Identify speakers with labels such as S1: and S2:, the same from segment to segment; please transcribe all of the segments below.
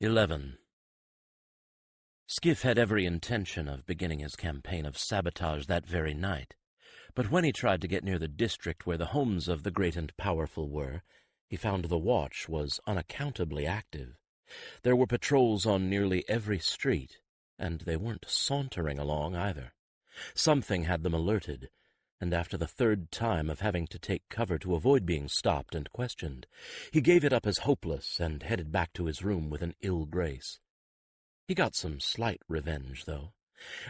S1: 11. Skif had every intention of beginning his campaign of sabotage that very night, but when he tried to get near the district where the homes of the great and powerful were, he found the watch was unaccountably active. There were patrols on nearly every street, and they weren't sauntering along either. Something had them alerted, and after the third time of having to take cover to avoid being stopped and questioned, he gave it up as hopeless and headed back to his room with an ill grace. He got some slight revenge, though.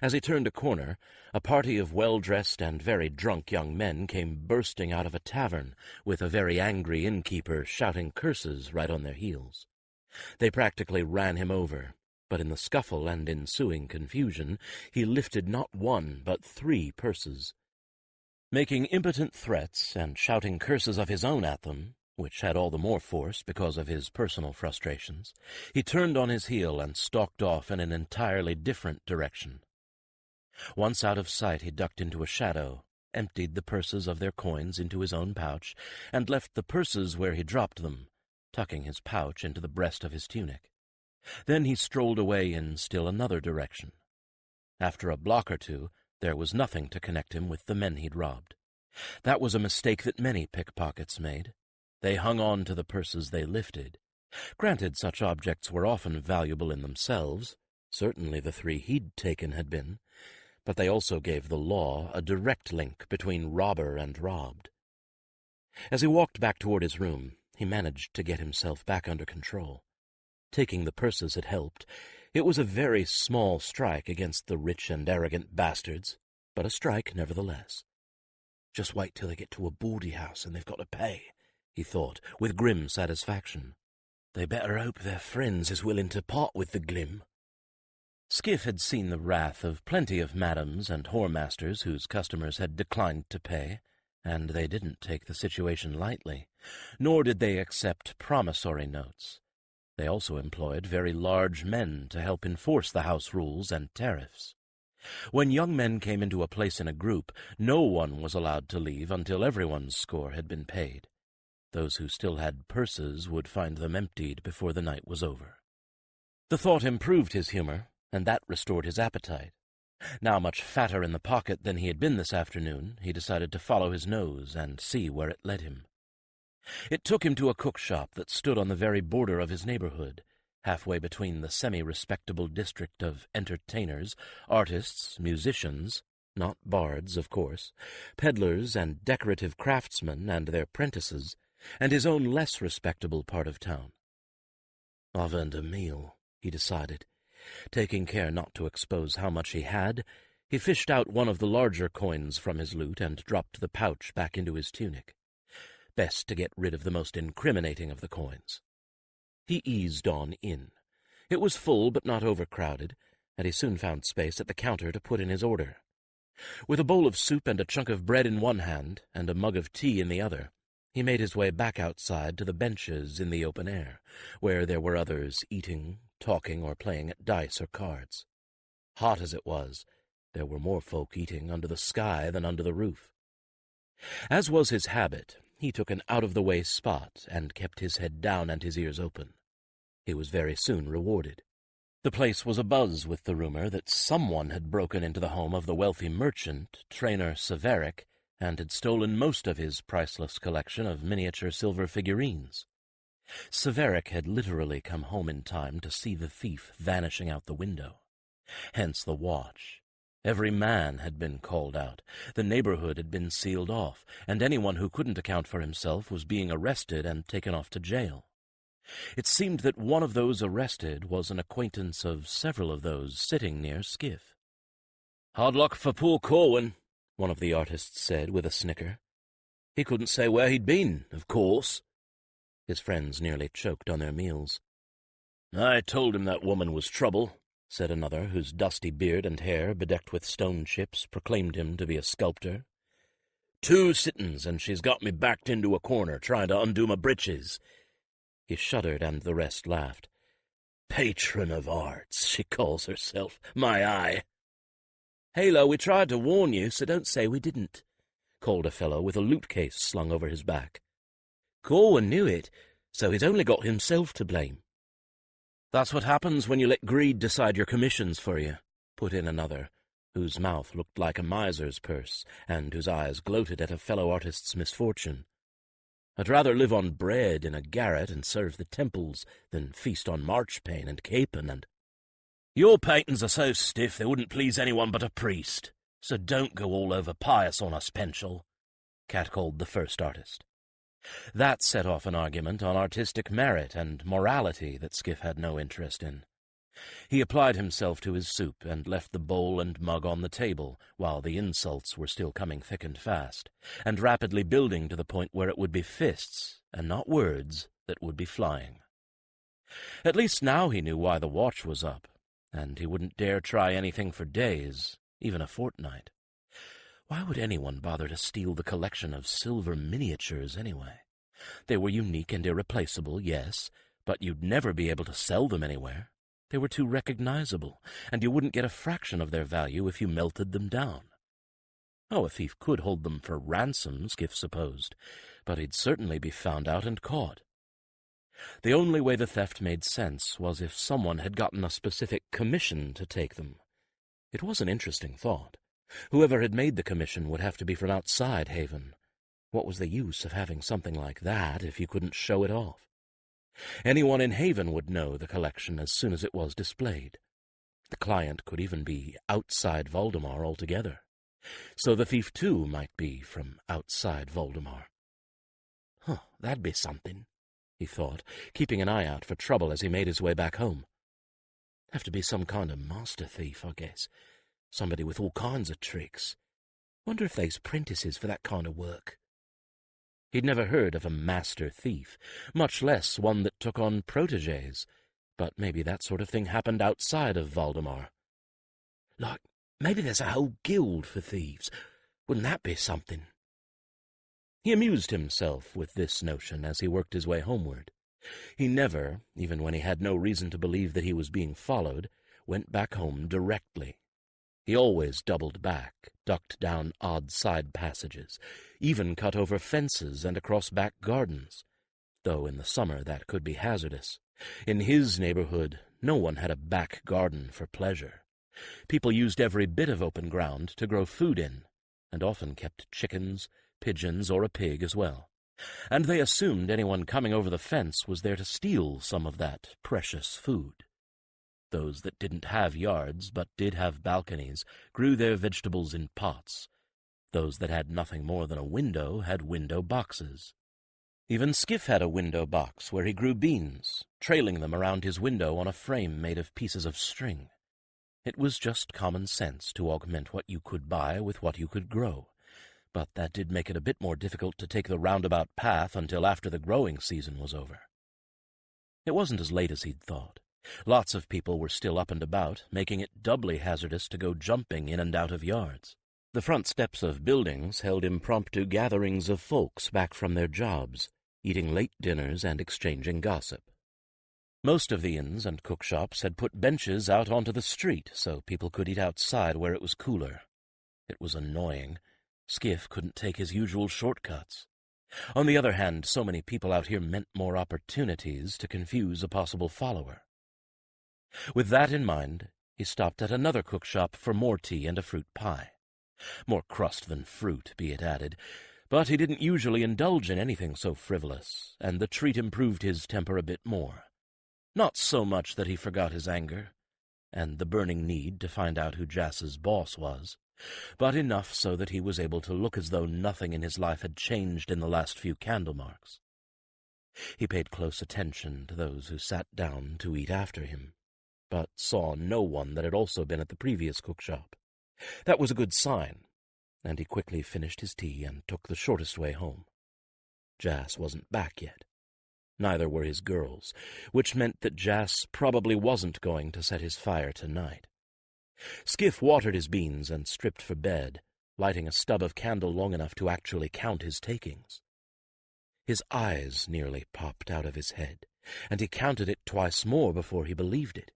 S1: As he turned a corner, a party of well-dressed and very drunk young men came bursting out of a tavern, with a very angry innkeeper shouting curses right on their heels. They practically ran him over, but in the scuffle and ensuing confusion, he lifted not one but 3 purses. Making impotent threats and shouting curses of his own at them, which had all the more force because of his personal frustrations, he turned on his heel and stalked off in an entirely different direction. Once out of sight, he ducked into a shadow, emptied the purses of their coins into his own pouch, and left the purses where he dropped them, tucking his pouch into the breast of his tunic. Then he strolled away in still another direction. After a block or two, there was nothing to connect him with the men he'd robbed. That was a mistake that many pickpockets made. They hung on to the purses they lifted. Granted, such objects were often valuable in themselves. Certainly the 3 he'd taken had been. But they also gave the law a direct link between robber and robbed. As he walked back toward his room, he managed to get himself back under control. Taking the purses had helped. It was a very small strike against the rich and arrogant bastards, but a strike nevertheless. Just wait till they get to a bawdy house and they've got to pay, he thought, with grim satisfaction. They better hope their friends is willing to part with the glim. Skif had seen the wrath of plenty of madams and whoremasters whose customers had declined to pay, and they didn't take the situation lightly, nor did they accept promissory notes. They also employed very large men to help enforce the house rules and tariffs. When young men came into a place in a group, no one was allowed to leave until everyone's score had been paid. Those who still had purses would find them emptied before the night was over. The thought improved his humor, and that restored his appetite. Now much fatter in the pocket than he had been this afternoon, he decided to follow his nose and see where it led him. It took him to a cook shop that stood on the very border of his neighborhood, halfway between the semi-respectable district of entertainers, artists, musicians, not bards, of course, peddlers and decorative craftsmen and their prentices, and his own less respectable part of town. "I've earned a meal," he decided. Taking care not to expose how much he had, he fished out one of the larger coins from his loot and dropped the pouch back into his tunic. Best to get rid of the most incriminating of the coins. He eased on in. It was full but not overcrowded, and he soon found space at the counter to put in his order. With a bowl of soup and a chunk of bread in one hand and a mug of tea in the other, he made his way back outside to the benches in the open air, where there were others eating, talking, or playing at dice or cards. Hot as it was, there were more folk eating under the sky than under the roof. As was his habit, he took an out-of-the-way spot and kept his head down and his ears open. He was very soon rewarded. The place was abuzz with the rumor that someone had broken into the home of the wealthy merchant, trainer Severick, and had stolen most of his priceless collection of miniature silver figurines. Severick had literally come home in time to see the thief vanishing out the window. Hence the watch. Every man had been called out, the neighborhood had been sealed off, and anyone who couldn't account for himself was being arrested and taken off to jail. It seemed that one of those arrested was an acquaintance of several of those sitting near Skif. "Hard luck for poor Corwin," one of the artists said with a snicker. "He couldn't say where he'd been, of course." His friends nearly choked on their meals. "I told him that woman was trouble," said another, whose dusty beard and hair, bedecked with stone chips, proclaimed him to be a sculptor. "2 sittings, and she's got me backed into a corner, trying to undo my breeches." He shuddered, and the rest laughed. "Patron of arts, she calls herself, my eye." "Halo, we tried to warn you, so don't say we didn't," called a fellow with a loot case slung over his back. "Corwin knew it, so he's only got himself to blame." "That's what happens when you let greed decide your commissions for you," put in another, whose mouth looked like a miser's purse, and whose eyes gloated at a fellow artist's misfortune. "I'd rather live on bread in a garret and serve the temples than feast on marchpane and capon and—" "Your paintings are so stiff they wouldn't please anyone but a priest, so don't go all over pious on us, Pencil," catcalled the first artist. That set off an argument on artistic merit and morality that Skif had no interest in. He applied himself to his soup and left the bowl and mug on the table while the insults were still coming thick and fast, and rapidly building to the point where it would be fists, and not words, that would be flying. At least now he knew why the watch was up, and he wouldn't dare try anything for days, even a fortnight. Why would anyone bother to steal the collection of silver miniatures anyway? They were unique and irreplaceable, yes, but you'd never be able to sell them anywhere. They were too recognizable, and you wouldn't get a fraction of their value if you melted them down. Oh, a thief could hold them for ransom, Skif supposed, but he'd certainly be found out and caught. The only way the theft made sense was if someone had gotten a specific commission to take them. It was an interesting thought. Whoever had made the commission would have to be from outside Haven. What was the use of having something like that if you couldn't show it off? Anyone in Haven would know the collection as soon as it was displayed. The client could even be outside Valdemar altogether. So the thief, too, might be from outside Valdemar. That'd be something, he thought, keeping an eye out for trouble as he made his way back home. Have to be some kind of master thief, I guess. Somebody with all kinds of tricks. Wonder if they's prentices for that kind of work. He'd never heard of a master thief, much less one that took on protégés, but maybe that sort of thing happened outside of Valdemar. Like, maybe there's a whole guild for thieves. Wouldn't that be something? He amused himself with this notion as he worked his way homeward. He never, even when he had no reason to believe that he was being followed, went back home directly. He always doubled back, ducked down odd side passages, even cut over fences and across back gardens, though in the summer that could be hazardous. In his neighborhood, no one had a back garden for pleasure. People used every bit of open ground to grow food in, and often kept chickens, pigeons, or a pig as well. And they assumed anyone coming over the fence was there to steal some of that precious food. Those that didn't have yards but did have balconies grew their vegetables in pots. Those that had nothing more than a window had window boxes. Even Skif had a window box where he grew beans, trailing them around his window on a frame made of pieces of string. It was just common sense to augment what you could buy with what you could grow, but that did make it a bit more difficult to take the roundabout path until after the growing season was over. It wasn't as late as he'd thought. Lots of people were still up and about, making it doubly hazardous to go jumping in and out of yards. The front steps of buildings held impromptu gatherings of folks back from their jobs, eating late dinners and exchanging gossip. Most of the inns and cookshops had put benches out onto the street so people could eat outside where it was cooler. It was annoying. Skif couldn't take his usual shortcuts. On the other hand, so many people out here meant more opportunities to confuse a possible follower. With that in mind, he stopped at another cookshop for more tea and a fruit pie. More crust than fruit, be it added, but he didn't usually indulge in anything so frivolous, and the treat improved his temper a bit more. Not so much that he forgot his anger, and the burning need to find out who Jas's boss was, but enough so that he was able to look as though nothing in his life had changed in the last few candle marks. He paid close attention to those who sat down to eat after him, but saw no one that had also been at the previous cookshop. That was a good sign, and he quickly finished his tea and took the shortest way home. Jas wasn't back yet. Neither were his girls, which meant that Jas probably wasn't going to set his fire tonight. Skif watered his beans and stripped for bed, lighting a stub of candle long enough to actually count his takings. His eyes nearly popped out of his head, and he counted it twice more before he believed it.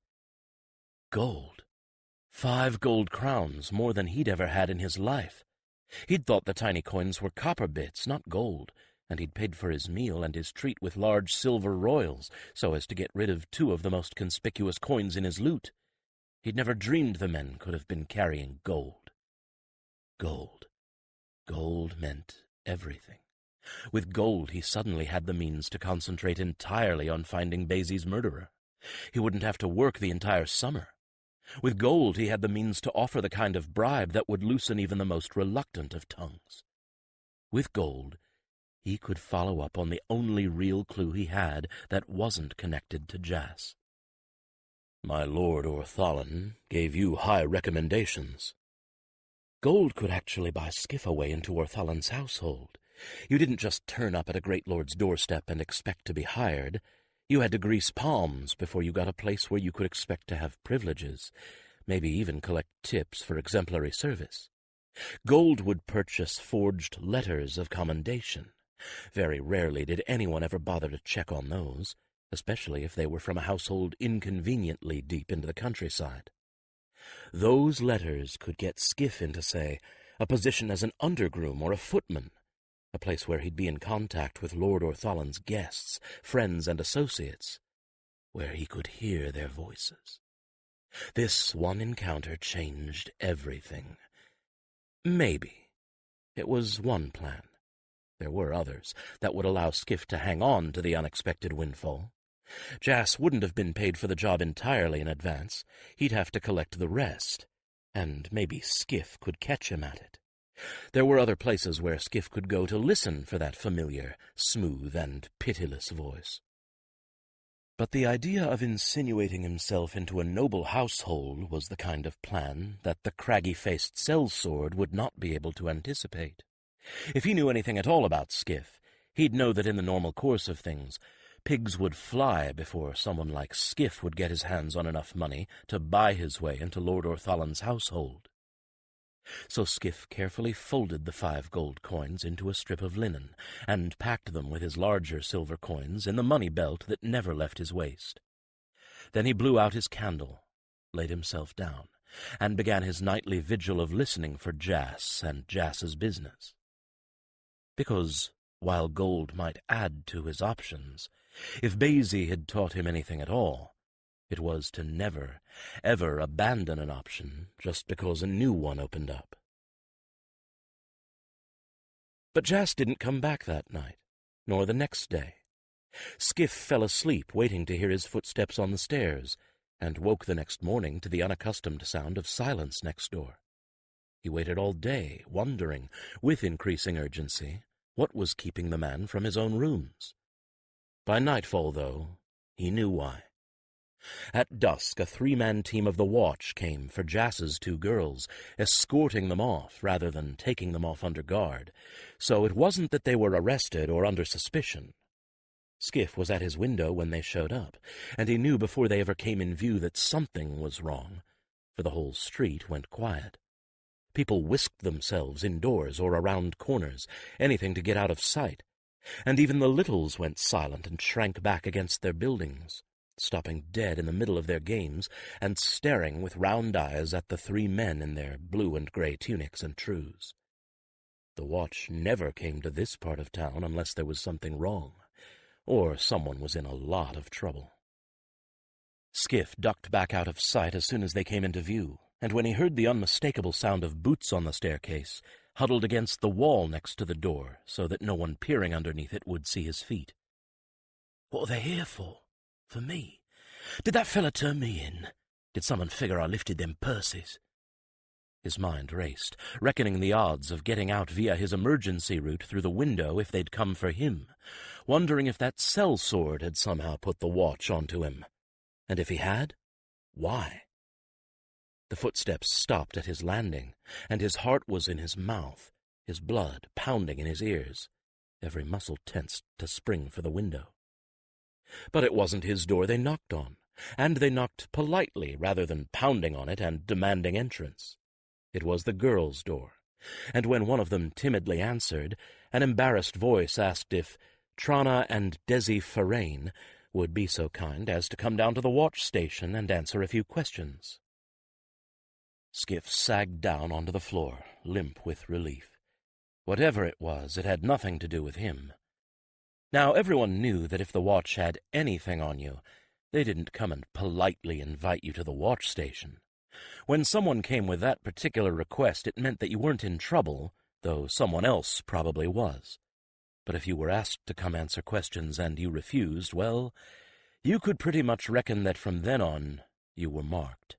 S1: Gold. 5 gold crowns, more than he'd ever had in his life. He'd thought the tiny coins were copper bits, not gold, and he'd paid for his meal and his treat with large silver royals so as to get rid of 2 of the most conspicuous coins in his loot. He'd never dreamed the men could have been carrying gold. Gold. Gold meant everything. With gold, he suddenly had the means to concentrate entirely on finding Baisie's murderer. He wouldn't have to work the entire summer. With gold, he had the means to offer the kind of bribe that would loosen even the most reluctant of tongues. With gold, he could follow up on the only real clue he had that wasn't connected to Jas. My Lord Orthallan gave you high recommendations. Gold could actually buy Skif a way into Orthallan's household. You didn't just turn up at a great lord's doorstep and expect to be hired. You had to grease palms before you got a place where you could expect to have privileges, maybe even collect tips for exemplary service. Gold would purchase forged letters of commendation. Very rarely did anyone ever bother to check on those, especially if they were from a household inconveniently deep into the countryside. Those letters could get Skif into, say, a position as an undergroom or a footman, a place where he'd be in contact with Lord Orthallan's guests, friends, and associates, where he could hear their voices. This one encounter changed everything. Maybe. It was one plan. There were others that would allow Skif to hang on to the unexpected windfall. Jas wouldn't have been paid for the job entirely in advance. He'd have to collect the rest, and maybe Skif could catch him at it. There were other places where Skif could go to listen for that familiar, smooth, and pitiless voice. But the idea of insinuating himself into a noble household was the kind of plan that the craggy-faced sellsword would not be able to anticipate. If he knew anything at all about Skif, he'd know that in the normal course of things, pigs would fly before someone like Skif would get his hands on enough money to buy his way into Lord Orthallan's household. So Skif carefully folded the 5 gold coins into a strip of linen and packed them with his larger silver coins in the money belt that never left his waist. Then he blew out his candle, laid himself down, and began his nightly vigil of listening for Jas and Jas's business. Because, while gold might add to his options, if Baisie had taught him anything at all, it was to never, ever abandon an option just because a new one opened up. But Jas didn't come back that night, nor the next day. Skif fell asleep waiting to hear his footsteps on the stairs, and woke the next morning to the unaccustomed sound of silence next door. He waited all day, wondering, with increasing urgency, what was keeping the man from his own rooms. By nightfall, though, he knew why. At dusk, a 3-man team of the watch came for Jas's 2 girls, escorting them off rather than taking them off under guard, so it wasn't that they were arrested or under suspicion. Skif was at his window when they showed up, and he knew before they ever came in view that something was wrong, for the whole street went quiet. People whisked themselves indoors or around corners, anything to get out of sight, and even the littles went silent and shrank back against their buildings, stopping dead in the middle of their games and staring with round eyes at the 3 men in their blue and gray tunics and trews. The watch never came to this part of town unless there was something wrong, or someone was in a lot of trouble. Skif ducked back out of sight as soon as they came into view, and when he heard the unmistakable sound of boots on the staircase, huddled against the wall next to the door so that no one peering underneath it would see his feet. "What are they here for? For me? Did that fella turn me in? Did someone figure I lifted them purses?" His mind raced, reckoning the odds of getting out via his emergency route through the window if they'd come for him, wondering if that sellsword had somehow put the watch onto him. And if he had, why? The footsteps stopped at his landing, and his heart was in his mouth, his blood pounding in his ears, every muscle tensed to spring for the window. But it wasn't his door they knocked on, and they knocked politely rather than pounding on it and demanding entrance. It was the girl's door, and when one of them timidly answered, an embarrassed voice asked if Trana and Desi Ferrain would be so kind as to come down to the watch station and answer a few questions. Skif sagged down onto the floor, limp with relief. Whatever it was, it had nothing to do with him. Now, everyone knew that if the watch had anything on you, they didn't come and politely invite you to the watch station. When someone came with that particular request, it meant that you weren't in trouble, though someone else probably was. But if you were asked to come answer questions and you refused, well, you could pretty much reckon that from then on you were marked.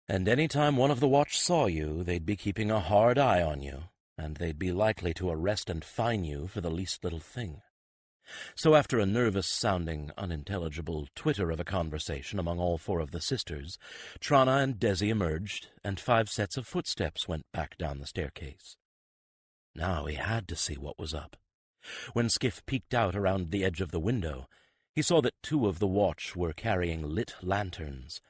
S1: And any time one of the watch saw you, they'd be keeping a hard eye on you, and they'd be likely to arrest and fine you for the least little thing. So after a nervous-sounding, unintelligible twitter of a conversation among all four of the sisters, Trana and Desi emerged, and 5 sets of footsteps went back down the staircase. Now he had to see what was up. When Skif peeked out around the edge of the window, he saw that 2 of the watch were carrying lit lanterns,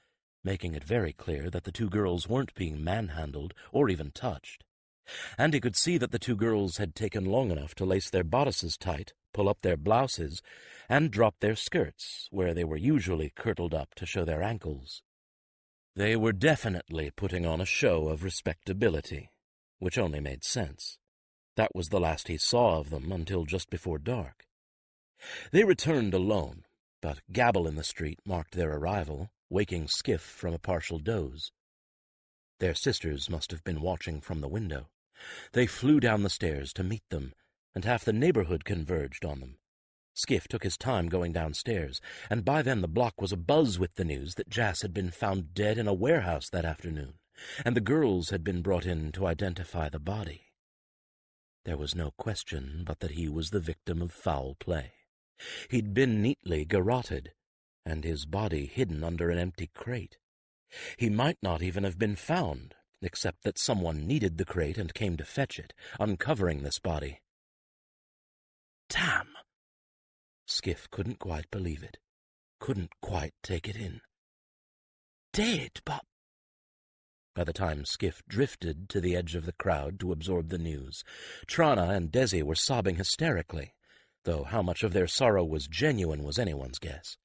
S1: making it very clear that the 2 girls weren't being manhandled or even touched. And he could see that the 2 girls had taken long enough to lace their bodices tight, pull up their blouses, and drop their skirts, where they were usually kirtled up to show their ankles. They were definitely putting on a show of respectability, which only made sense. That was the last he saw of them until just before dark. They returned alone, but gabble in the street marked their arrival, waking Skif from a partial doze. Their sisters must have been watching from the window. They flew down the stairs to meet them, and half the neighborhood converged on them. Skif took his time going downstairs, and by then the block was abuzz with the news that Jas had been found dead in a warehouse that afternoon, and the girls had been brought in to identify the body. There was no question but that he was the victim of foul play. He'd been neatly garroted, and his body hidden under an empty crate. He might not even have been found, except that someone needed the crate and came to fetch it, uncovering this body. Damn! Skif couldn't quite believe it, couldn't quite take it in. Dead, but... By the time Skif drifted to the edge of the crowd to absorb the news, Trana and Desi were sobbing hysterically, though how much of their sorrow was genuine was anyone's guess.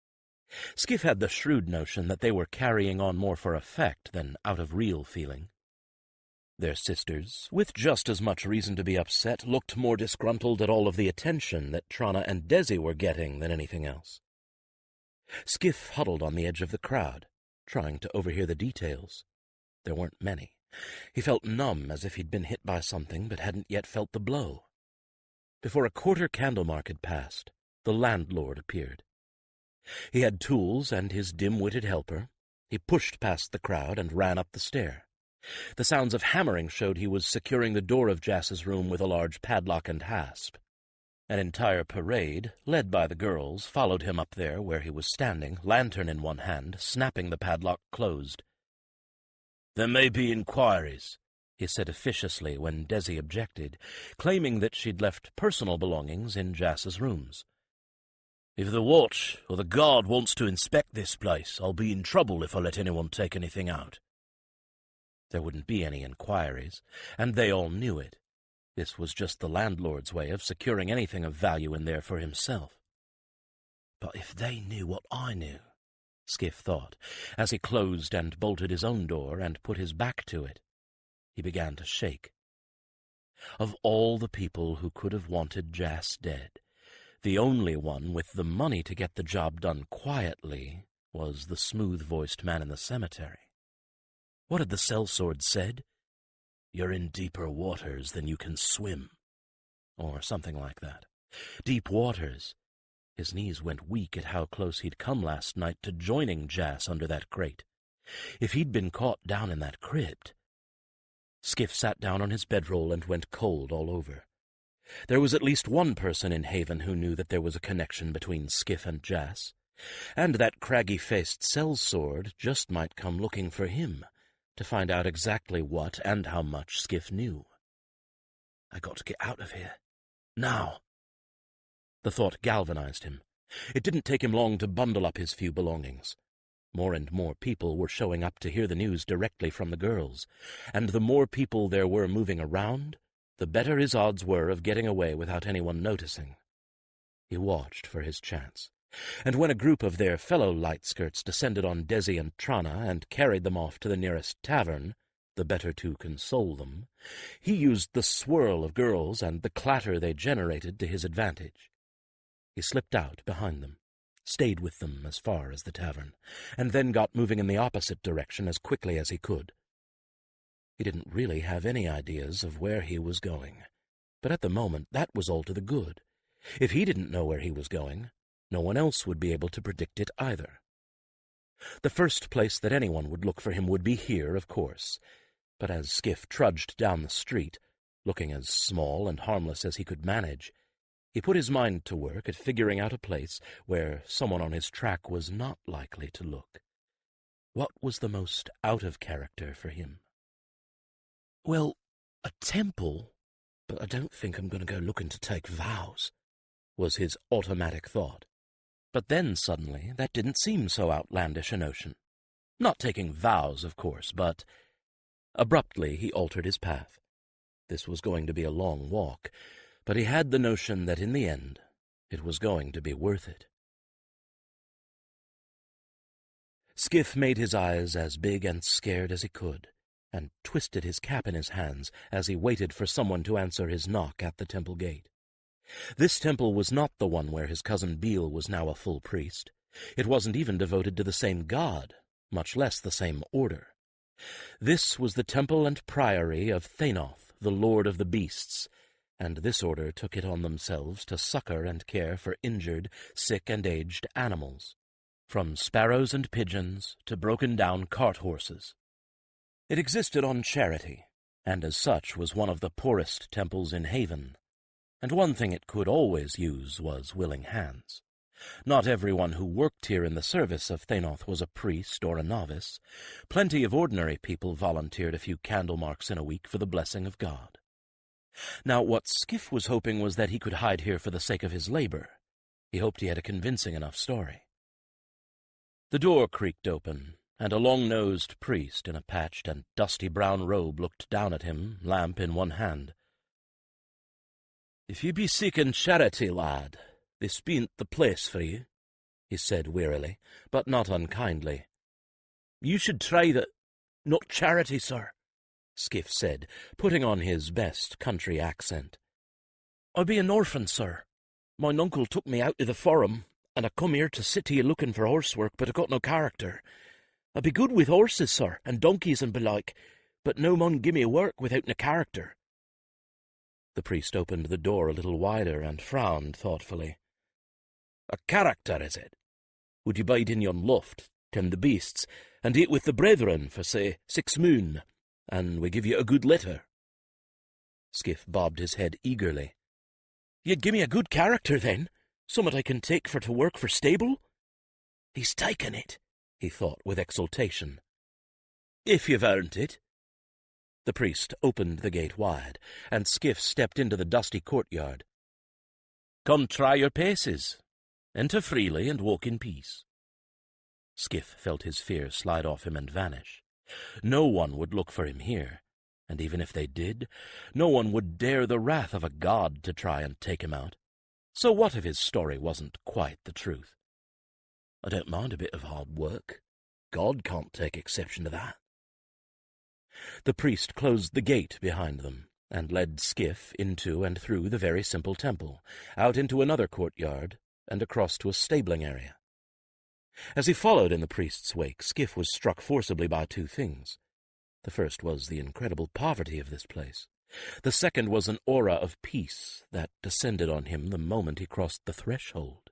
S1: Skif had the shrewd notion that they were carrying on more for effect than out of real feeling. Their sisters, with just as much reason to be upset, looked more disgruntled at all of the attention that Trana and Desi were getting than anything else. Skif huddled on the edge of the crowd, trying to overhear the details. There weren't many. He felt numb, as if he'd been hit by something but hadn't yet felt the blow. Before a quarter candlemark had passed, the landlord appeared. He had tools and his dim-witted helper. He pushed past the crowd and ran up the stair. The sounds of hammering showed he was securing the door of Jas's room with a large padlock and hasp. An entire parade, led by the girls, followed him up there where he was standing, lantern in one hand, snapping the padlock closed. "There may be inquiries," he said officiously when Desi objected, claiming that she'd left personal belongings in Jas's rooms. "If the watch or the guard wants to inspect this place, I'll be in trouble if I let anyone take anything out." There wouldn't be any inquiries, and they all knew it. This was just the landlord's way of securing anything of value in there for himself. But if they knew what I knew, Skif thought, as he closed and bolted his own door and put his back to it. He began to shake. Of all the people who could have wanted Jas dead, the only one with the money to get the job done quietly was the smooth-voiced man in the cemetery. What had the sellsword said? "You're in deeper waters than you can swim," or something like that. Deep waters. His knees went weak at how close he'd come last night to joining Jas under that crate. If he'd been caught down in that crypt... Skif sat down on his bedroll and went cold all over. There was at least one person in Haven who knew that there was a connection between Skif and Jas, and that craggy-faced sellsword just might come looking for him, to find out exactly what and how much Skif knew. "I got to get out of here. Now." The thought galvanized him. It didn't take him long to bundle up his few belongings. More and more people were showing up to hear the news directly from the girls, and the more people there were moving around, the better his odds were of getting away without anyone noticing. He watched for his chance, and when a group of their fellow light-skirts descended on Desi and Trana and carried them off to the nearest tavern, the better to console them, he used the swirl of girls and the clatter they generated to his advantage. He slipped out behind them, stayed with them as far as the tavern, and then got moving in the opposite direction as quickly as he could. He didn't really have any ideas of where he was going, but at the moment that was all to the good. If he didn't know where he was going, no one else would be able to predict it either. The first place that anyone would look for him would be here, of course, but as Skif trudged down the street, looking as small and harmless as he could manage, he put his mind to work at figuring out a place where someone on his track was not likely to look. What was the most out of character for him? Well, a temple, but I don't think I'm going to go looking to take vows, was his automatic thought. But then, suddenly, that didn't seem so outlandish a notion. Not taking vows, of course, but... Abruptly, he altered his path. This was going to be a long walk, but he had the notion that in the end, it was going to be worth it. Skif made his eyes as big and scared as he could, and twisted his cap in his hands as he waited for someone to answer his knock at the temple gate. This temple was not the one where his cousin Beale was now a full priest. It wasn't even devoted to the same god, much less the same order. This was the temple and priory of Thanoth, the lord of the beasts, and this order took it on themselves to succor and care for injured, sick, and aged animals, from sparrows and pigeons to broken-down cart-horses. It existed on charity, and as such was one of the poorest temples in Haven, and one thing it could always use was willing hands. Not everyone who worked here in the service of Thanoth was a priest or a novice. Plenty of ordinary people volunteered a few candle marks in a week for the blessing of God. Now, what Skif was hoping was that he could hide here for the sake of his labor. He hoped he had a convincing enough story. The door creaked open, and a long-nosed priest in a patched and dusty brown robe looked down at him, lamp in one hand. "If you be seeking charity, lad, this bean't the place for you," he said wearily, but not unkindly. "You should try the—" "Not charity, sir," Skif said, putting on his best country accent. "I be an orphan, sir. Mine uncle took me out to the forum, and I come here to sit here looking for horsework, but I got no character. I be good with horses, sir, and donkeys and belike, but no mon give me work without no character." The priest opened the door a little wider and frowned thoughtfully. "A character, is it? Would you bide in yon loft, tend the beasts, and eat with the brethren for, say, 6 moon, and we give you a good litter?" Skif bobbed his head eagerly. "You'd give me a good character, then? Summat I can take for to work for stable?" "He's taken it," he thought with exultation. "If you've earned it." The priest opened the gate wide, and Skif stepped into the dusty courtyard. "Come try your paces. Enter freely and walk in peace." Skif felt his fear slide off him and vanish. No one would look for him here, and even if they did, no one would dare the wrath of a god to try and take him out. So what if his story wasn't quite the truth? "I don't mind a bit of hard work. God can't take exception to that." The priest closed the gate behind them, and led Skif into and through the very simple temple, out into another courtyard, and across to a stabling area. As he followed in the priest's wake, Skif was struck forcibly by 2 things. The first was the incredible poverty of this place. The second was an aura of peace that descended on him the moment he crossed the threshold.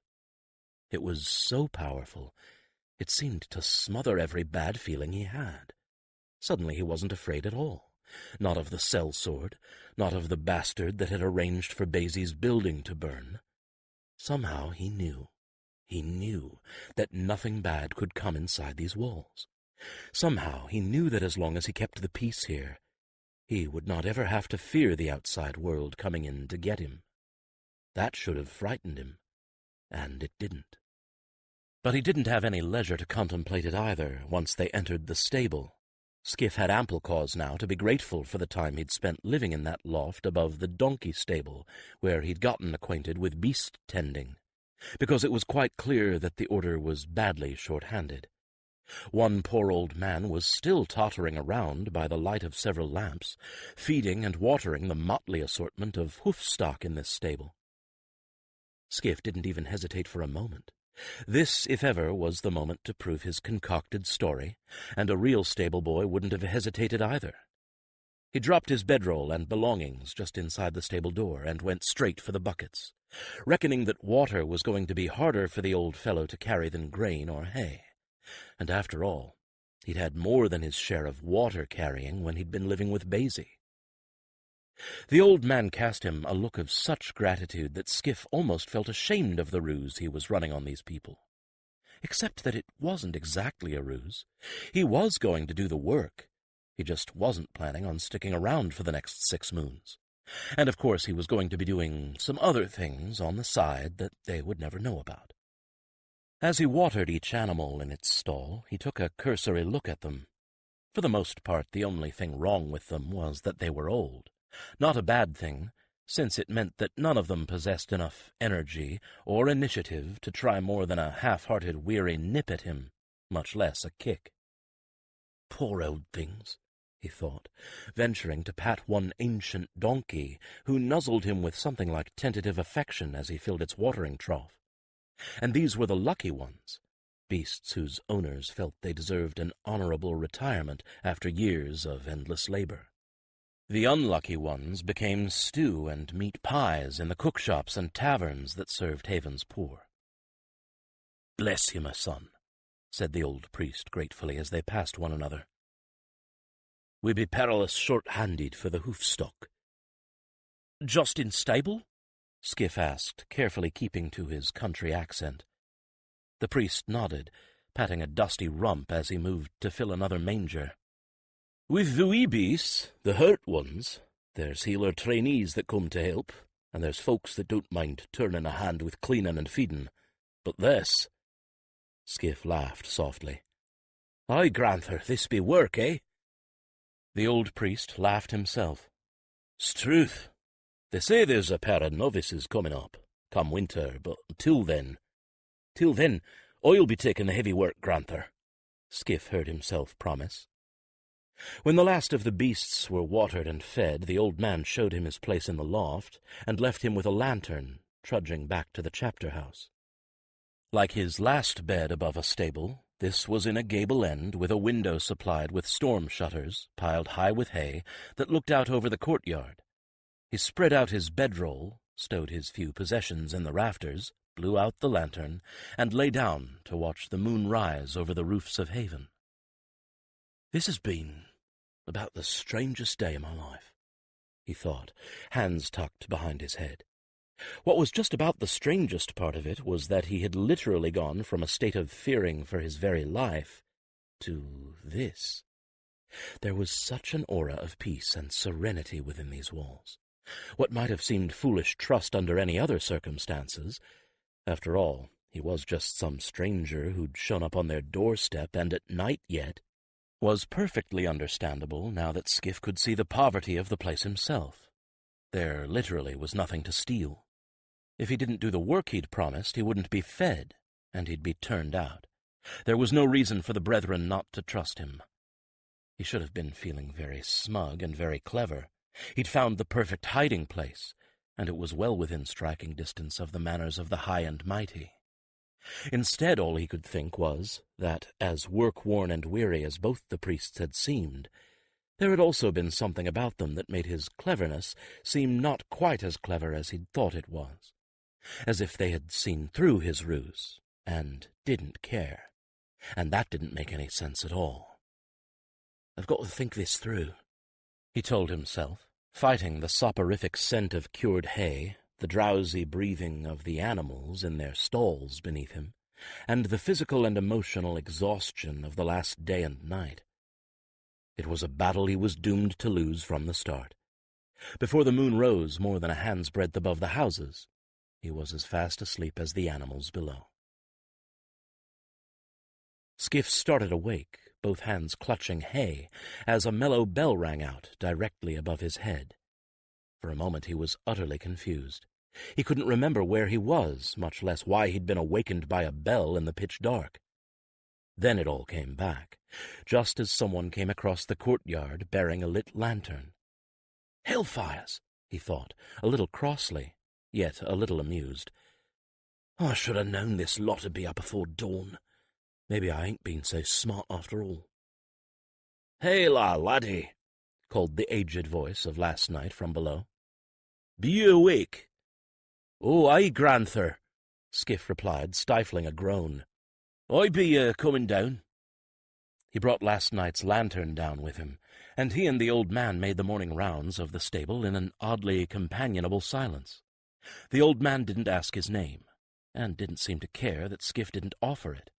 S1: It was so powerful, it seemed to smother every bad feeling he had. Suddenly he wasn't afraid at all. Not of the sellsword, not of the bastard that had arranged for Baisie's building to burn. Somehow he knew that nothing bad could come inside these walls. Somehow he knew that as long as he kept the peace here, he would not ever have to fear the outside world coming in to get him. That should have frightened him, and it didn't. But he didn't have any leisure to contemplate it either once they entered the stable. Skif had ample cause now to be grateful for the time he'd spent living in that loft above the donkey stable, where he'd gotten acquainted with beast tending, because it was quite clear that the order was badly short-handed. One poor old man was still tottering around by the light of several lamps, feeding and watering the motley assortment of hoof stock in this stable. Skif didn't even hesitate for a moment. This, if ever, was the moment to prove his concocted story, and a real stable boy wouldn't have hesitated either. He dropped his bedroll and belongings just inside the stable door and went straight for the buckets, reckoning that water was going to be harder for the old fellow to carry than grain or hay. And after all, he'd had more than his share of water carrying when he'd been living with Basie. The old man cast him a look of such gratitude that Skif almost felt ashamed of the ruse he was running on these people. Except that it wasn't exactly a ruse. He was going to do the work. He just wasn't planning on sticking around for the next 6 moons. And of course he was going to be doing some other things on the side that they would never know about. As he watered each animal in its stall, he took a cursory look at them. For the most part, the only thing wrong with them was that they were old. Not a bad thing, since it meant that none of them possessed enough energy or initiative to try more than a half-hearted weary nip at him, much less a kick. Poor old things, he thought, venturing to pat one ancient donkey who nuzzled him with something like tentative affection as he filled its watering trough. And these were the lucky ones, beasts whose owners felt they deserved an honorable retirement after years of endless labor. The unlucky ones became stew and meat pies in the cookshops and taverns that served Haven's poor. "Bless you, my son," said the old priest gratefully as they passed one another. "We be perilous short-handed for the hoof-stock." "Just in stable?" Skif asked, carefully keeping to his country accent. The priest nodded, patting a dusty rump as he moved to fill another manger. "With the wee beasts, the hurt ones, there's healer trainees that come to help, and there's folks that don't mind turning a hand with cleaning and feeding. But this—" Skif laughed softly. "Aye, Granther, this be work, eh?" The old priest laughed himself. "'Struth. They say there's a pair of novices coming up, come winter, but till then, I'll be taking the heavy work, Granther," Skif heard himself promise. When the last of the beasts were watered and fed, the old man showed him his place in the loft, and left him with a lantern, trudging back to the chapter house. Like his last bed above a stable, this was in a gable end with a window supplied with storm shutters, piled high with hay, that looked out over the courtyard. He spread out his bedroll, stowed his few possessions in the rafters, blew out the lantern, and lay down to watch the moon rise over the roofs of Haven. "This has been about the strangest day of my life," he thought, hands tucked behind his head. What was just about the strangest part of it was that he had literally gone from a state of fearing for his very life to this. There was such an aura of peace and serenity within these walls. What might have seemed foolish trust under any other circumstances. After all, he was just some stranger who'd shown up on their doorstep, and at night yet, was perfectly understandable now that Skif could see the poverty of the place himself. There literally was nothing to steal. If he didn't do the work he'd promised, he wouldn't be fed, and he'd be turned out. There was no reason for the brethren not to trust him. He should have been feeling very smug and very clever. He'd found the perfect hiding place, and it was well within striking distance of the manors of the high and mighty. Instead, all he could think was that, as work-worn and weary as both the priests had seemed, there had also been something about them that made his cleverness seem not quite as clever as he'd thought it was, as if they had seen through his ruse and didn't care, and that didn't make any sense at all. "I've got to think this through," he told himself, fighting the soporific scent of cured hay, the drowsy breathing of the animals in their stalls beneath him, and the physical and emotional exhaustion of the last day and night. It was a battle he was doomed to lose from the start. Before the moon rose more than a hand's breadth above the houses, he was as fast asleep as the animals below. Skif started awake, both hands clutching hay, as a mellow bell rang out directly above his head. For a moment he was utterly confused. He couldn't remember where he was, much less why he'd been awakened by a bell in the pitch dark. Then it all came back, just as someone came across the courtyard bearing a lit lantern. "Hellfires," he thought, a little crossly, yet a little amused. I should have known this lot 'ud be up afore dawn. Maybe I ain't been so smart after all." "Hey, laddie," called the aged voice of last night from below. "Be you awake?" "Oh, aye, granther," Skif replied, stifling a groan. "I be coming down." He brought last night's lantern down with him, and he and the old man made the morning rounds of the stable in an oddly companionable silence. The old man didn't ask his name, and didn't seem to care that Skif didn't offer it.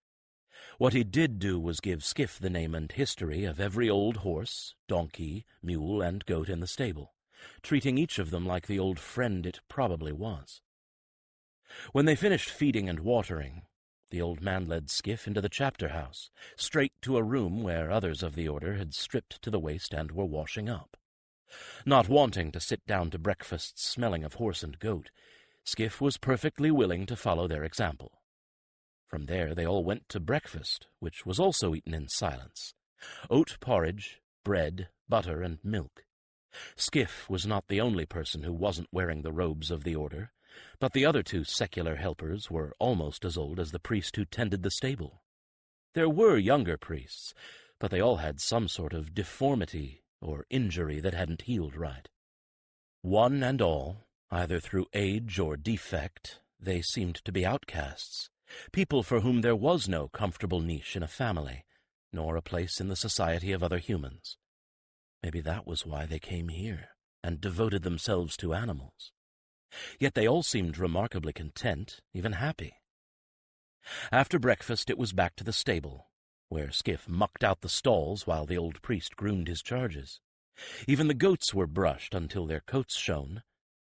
S1: What he did do was give Skif the name and history of every old horse, donkey, mule, and goat in the stable, treating each of them like the old friend it probably was. When they finished feeding and watering, the old man led Skif into the chapter house, straight to a room where others of the order had stripped to the waist and were washing up. Not wanting to sit down to breakfast smelling of horse and goat, Skif was perfectly willing to follow their example. From there they all went to breakfast, which was also eaten in silence. Oat porridge, bread, butter, and milk. Skif was not the only person who wasn't wearing the robes of the order, but the other two secular helpers were almost as old as the priest who tended the stable. There were younger priests, but they all had some sort of deformity or injury that hadn't healed right. One and all, either through age or defect, they seemed to be outcasts, people for whom there was no comfortable niche in a family, nor a place in the society of other humans. Maybe that was why they came here and devoted themselves to animals. Yet they all seemed remarkably content, even happy. After breakfast it was back to the stable, where Skif mucked out the stalls while the old priest groomed his charges. Even the goats were brushed until their coats shone,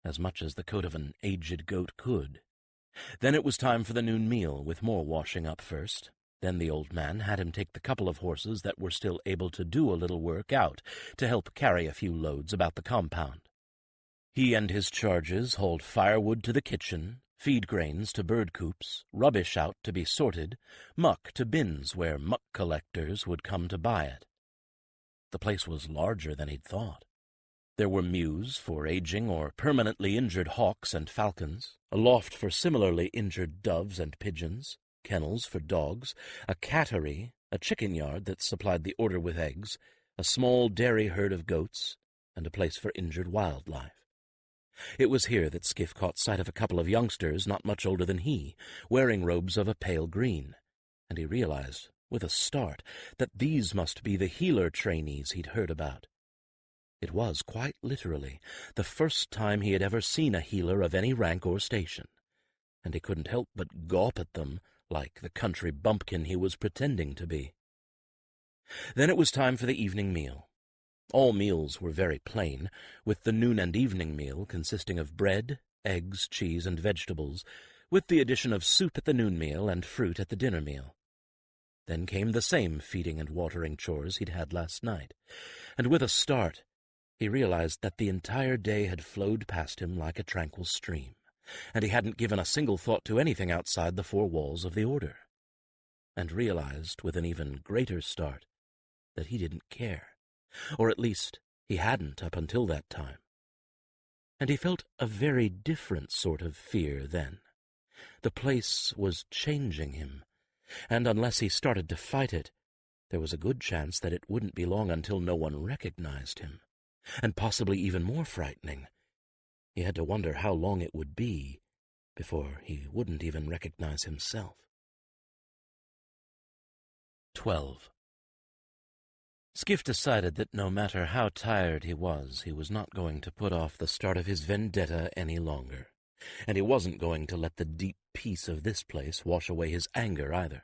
S1: as much as the coat of an aged goat could. Then it was time for the noon meal, with more washing up first. Then the old man had him take the couple of horses that were still able to do a little work out to help carry a few loads about the compound. He and his charges hauled firewood to the kitchen, feed grains to bird coops, rubbish out to be sorted, muck to bins where muck collectors would come to buy it. The place was larger than he'd thought. There were mews for aging or permanently injured hawks and falcons, a loft for similarly injured doves and pigeons, kennels for dogs, a cattery, a chicken yard that supplied the order with eggs, a small dairy herd of goats, and a place for injured wildlife. It was here that Skif caught sight of a couple of youngsters not much older than he, wearing robes of a pale green, and he realized, with a start, that these must be the healer trainees he'd heard about. It was, quite literally, the first time he had ever seen a healer of any rank or station, and he couldn't help but gawp at them like the country bumpkin he was pretending to be. Then it was time for the evening meal. All meals were very plain, with the noon and evening meal consisting of bread, eggs, cheese, and vegetables, with the addition of soup at the noon meal and fruit at the dinner meal. Then came the same feeding and watering chores he'd had last night, and with a start he realized that the entire day had flowed past him like a tranquil stream, and he hadn't given a single thought to anything outside the four walls of the order, and realized with an even greater start that he didn't care. Or at least he hadn't up until that time. And he felt a very different sort of fear then. The place was changing him, and unless he started to fight it, there was a good chance that it wouldn't be long until no one recognized him. And possibly even more frightening, he had to wonder how long it would be before he wouldn't even recognize himself. 12. Skif decided that no matter how tired he was not going to put off the start of his vendetta any longer, and he wasn't going to let the deep peace of this place wash away his anger either.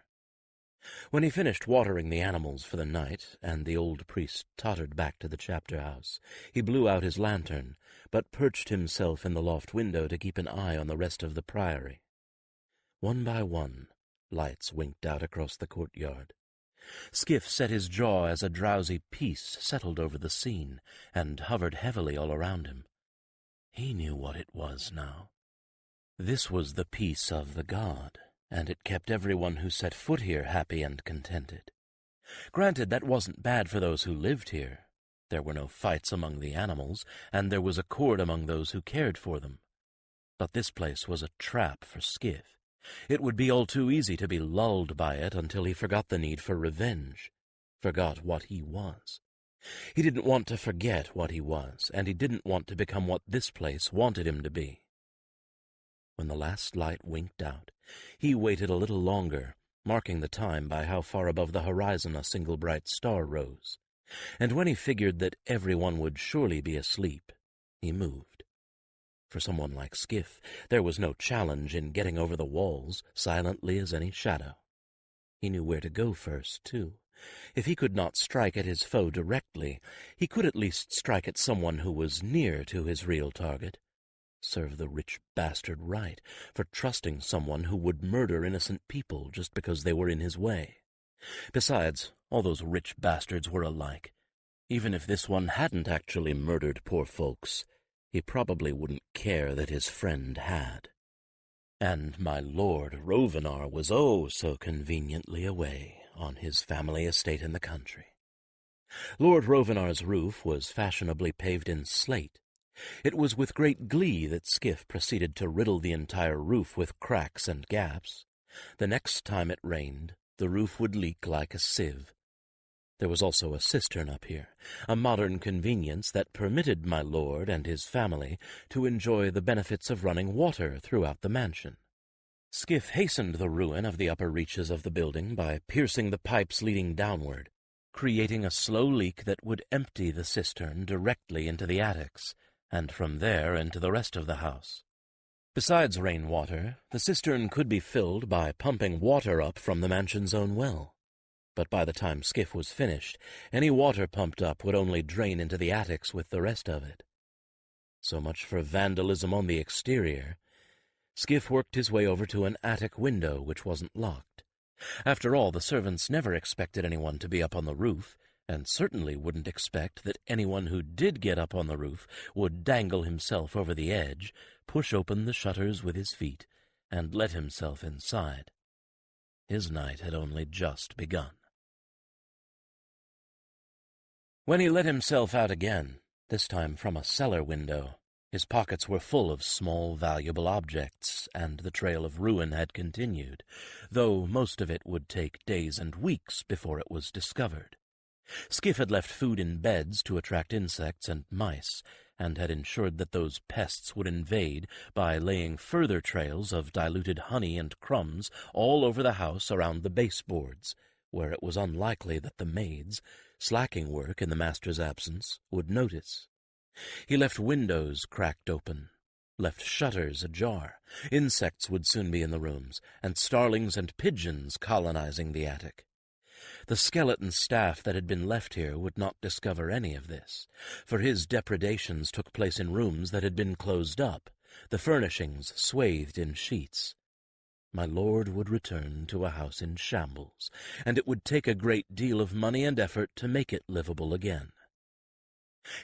S1: When he finished watering the animals for the night, and the old priest tottered back to the chapter house, he blew out his lantern, but perched himself in the loft window to keep an eye on the rest of the priory. One by one, lights winked out across the courtyard. Skif set his jaw as a drowsy peace settled over the scene and hovered heavily all around him. He knew what it was now. This was the peace of the god, and it kept everyone who set foot here happy and contented. Granted, that wasn't bad for those who lived here. There were no fights among the animals, and there was accord among those who cared for them. But this place was a trap for Skif, It would be all too easy to be lulled by it until he forgot the need for revenge, forgot what he was. He didn't want to forget what he was, and he didn't want to become what this place wanted him to be. When the last light winked out, he waited a little longer, marking the time by how far above the horizon a single bright star rose. And when he figured that everyone would surely be asleep, he moved. For someone like Skif, there was no challenge in getting over the walls, silently as any shadow. He knew where to go first, too. If he could not strike at his foe directly, he could at least strike at someone who was near to his real target. Serve the rich bastard right for trusting someone who would murder innocent people just because they were in his way. Besides, all those rich bastards were alike. Even if this one hadn't actually murdered poor folks, he probably wouldn't care that his friend had. And my Lord Rovenar was oh so conveniently away on his family estate in the country. Lord Rovenar's roof was fashionably paved in slate. It was with great glee that Skif proceeded to riddle the entire roof with cracks and gaps. The next time it rained, the roof would leak like a sieve. There was also a cistern up here, a modern convenience that permitted my lord and his family to enjoy the benefits of running water throughout the mansion. Skif hastened the ruin of the upper reaches of the building by piercing the pipes leading downward, creating a slow leak that would empty the cistern directly into the attics, and from there into the rest of the house. Besides rainwater, the cistern could be filled by pumping water up from the mansion's own well. But by the time Skif was finished, any water pumped up would only drain into the attics with the rest of it. So much for vandalism on the exterior. Skif worked his way over to an attic window which wasn't locked. After all, the servants never expected anyone to be up on the roof, and certainly wouldn't expect that anyone who did get up on the roof would dangle himself over the edge, push open the shutters with his feet, and let himself inside. His night had only just begun. When he let himself out again, this time from a cellar window, his pockets were full of small, valuable objects, and the trail of ruin had continued, though most of it would take days and weeks before it was discovered. Skif had left food in beds to attract insects and mice, and had ensured that those pests would invade by laying further trails of diluted honey and crumbs all over the house around the baseboards, where it was unlikely that the maids, slacking work in the master's absence, would notice. He left windows cracked open, left shutters ajar. Insects would soon be in the rooms, and starlings and pigeons colonizing the attic. The skeleton staff that had been left here would not discover any of this, for his depredations took place in rooms that had been closed up, the furnishings swathed in sheets. My lord would return to a house in shambles, and it would take a great deal of money and effort to make it livable again.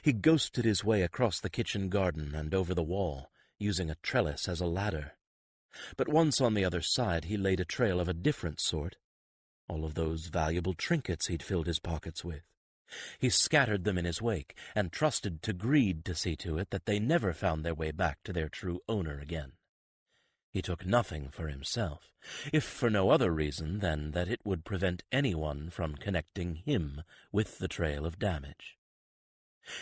S1: He ghosted his way across the kitchen garden and over the wall, using a trellis as a ladder. But once on the other side he laid a trail of a different sort, all of those valuable trinkets he'd filled his pockets with. He scattered them in his wake, and trusted to greed to see to it that they never found their way back to their true owner again. He took nothing for himself, if for no other reason than that it would prevent anyone from connecting him with the trail of damage.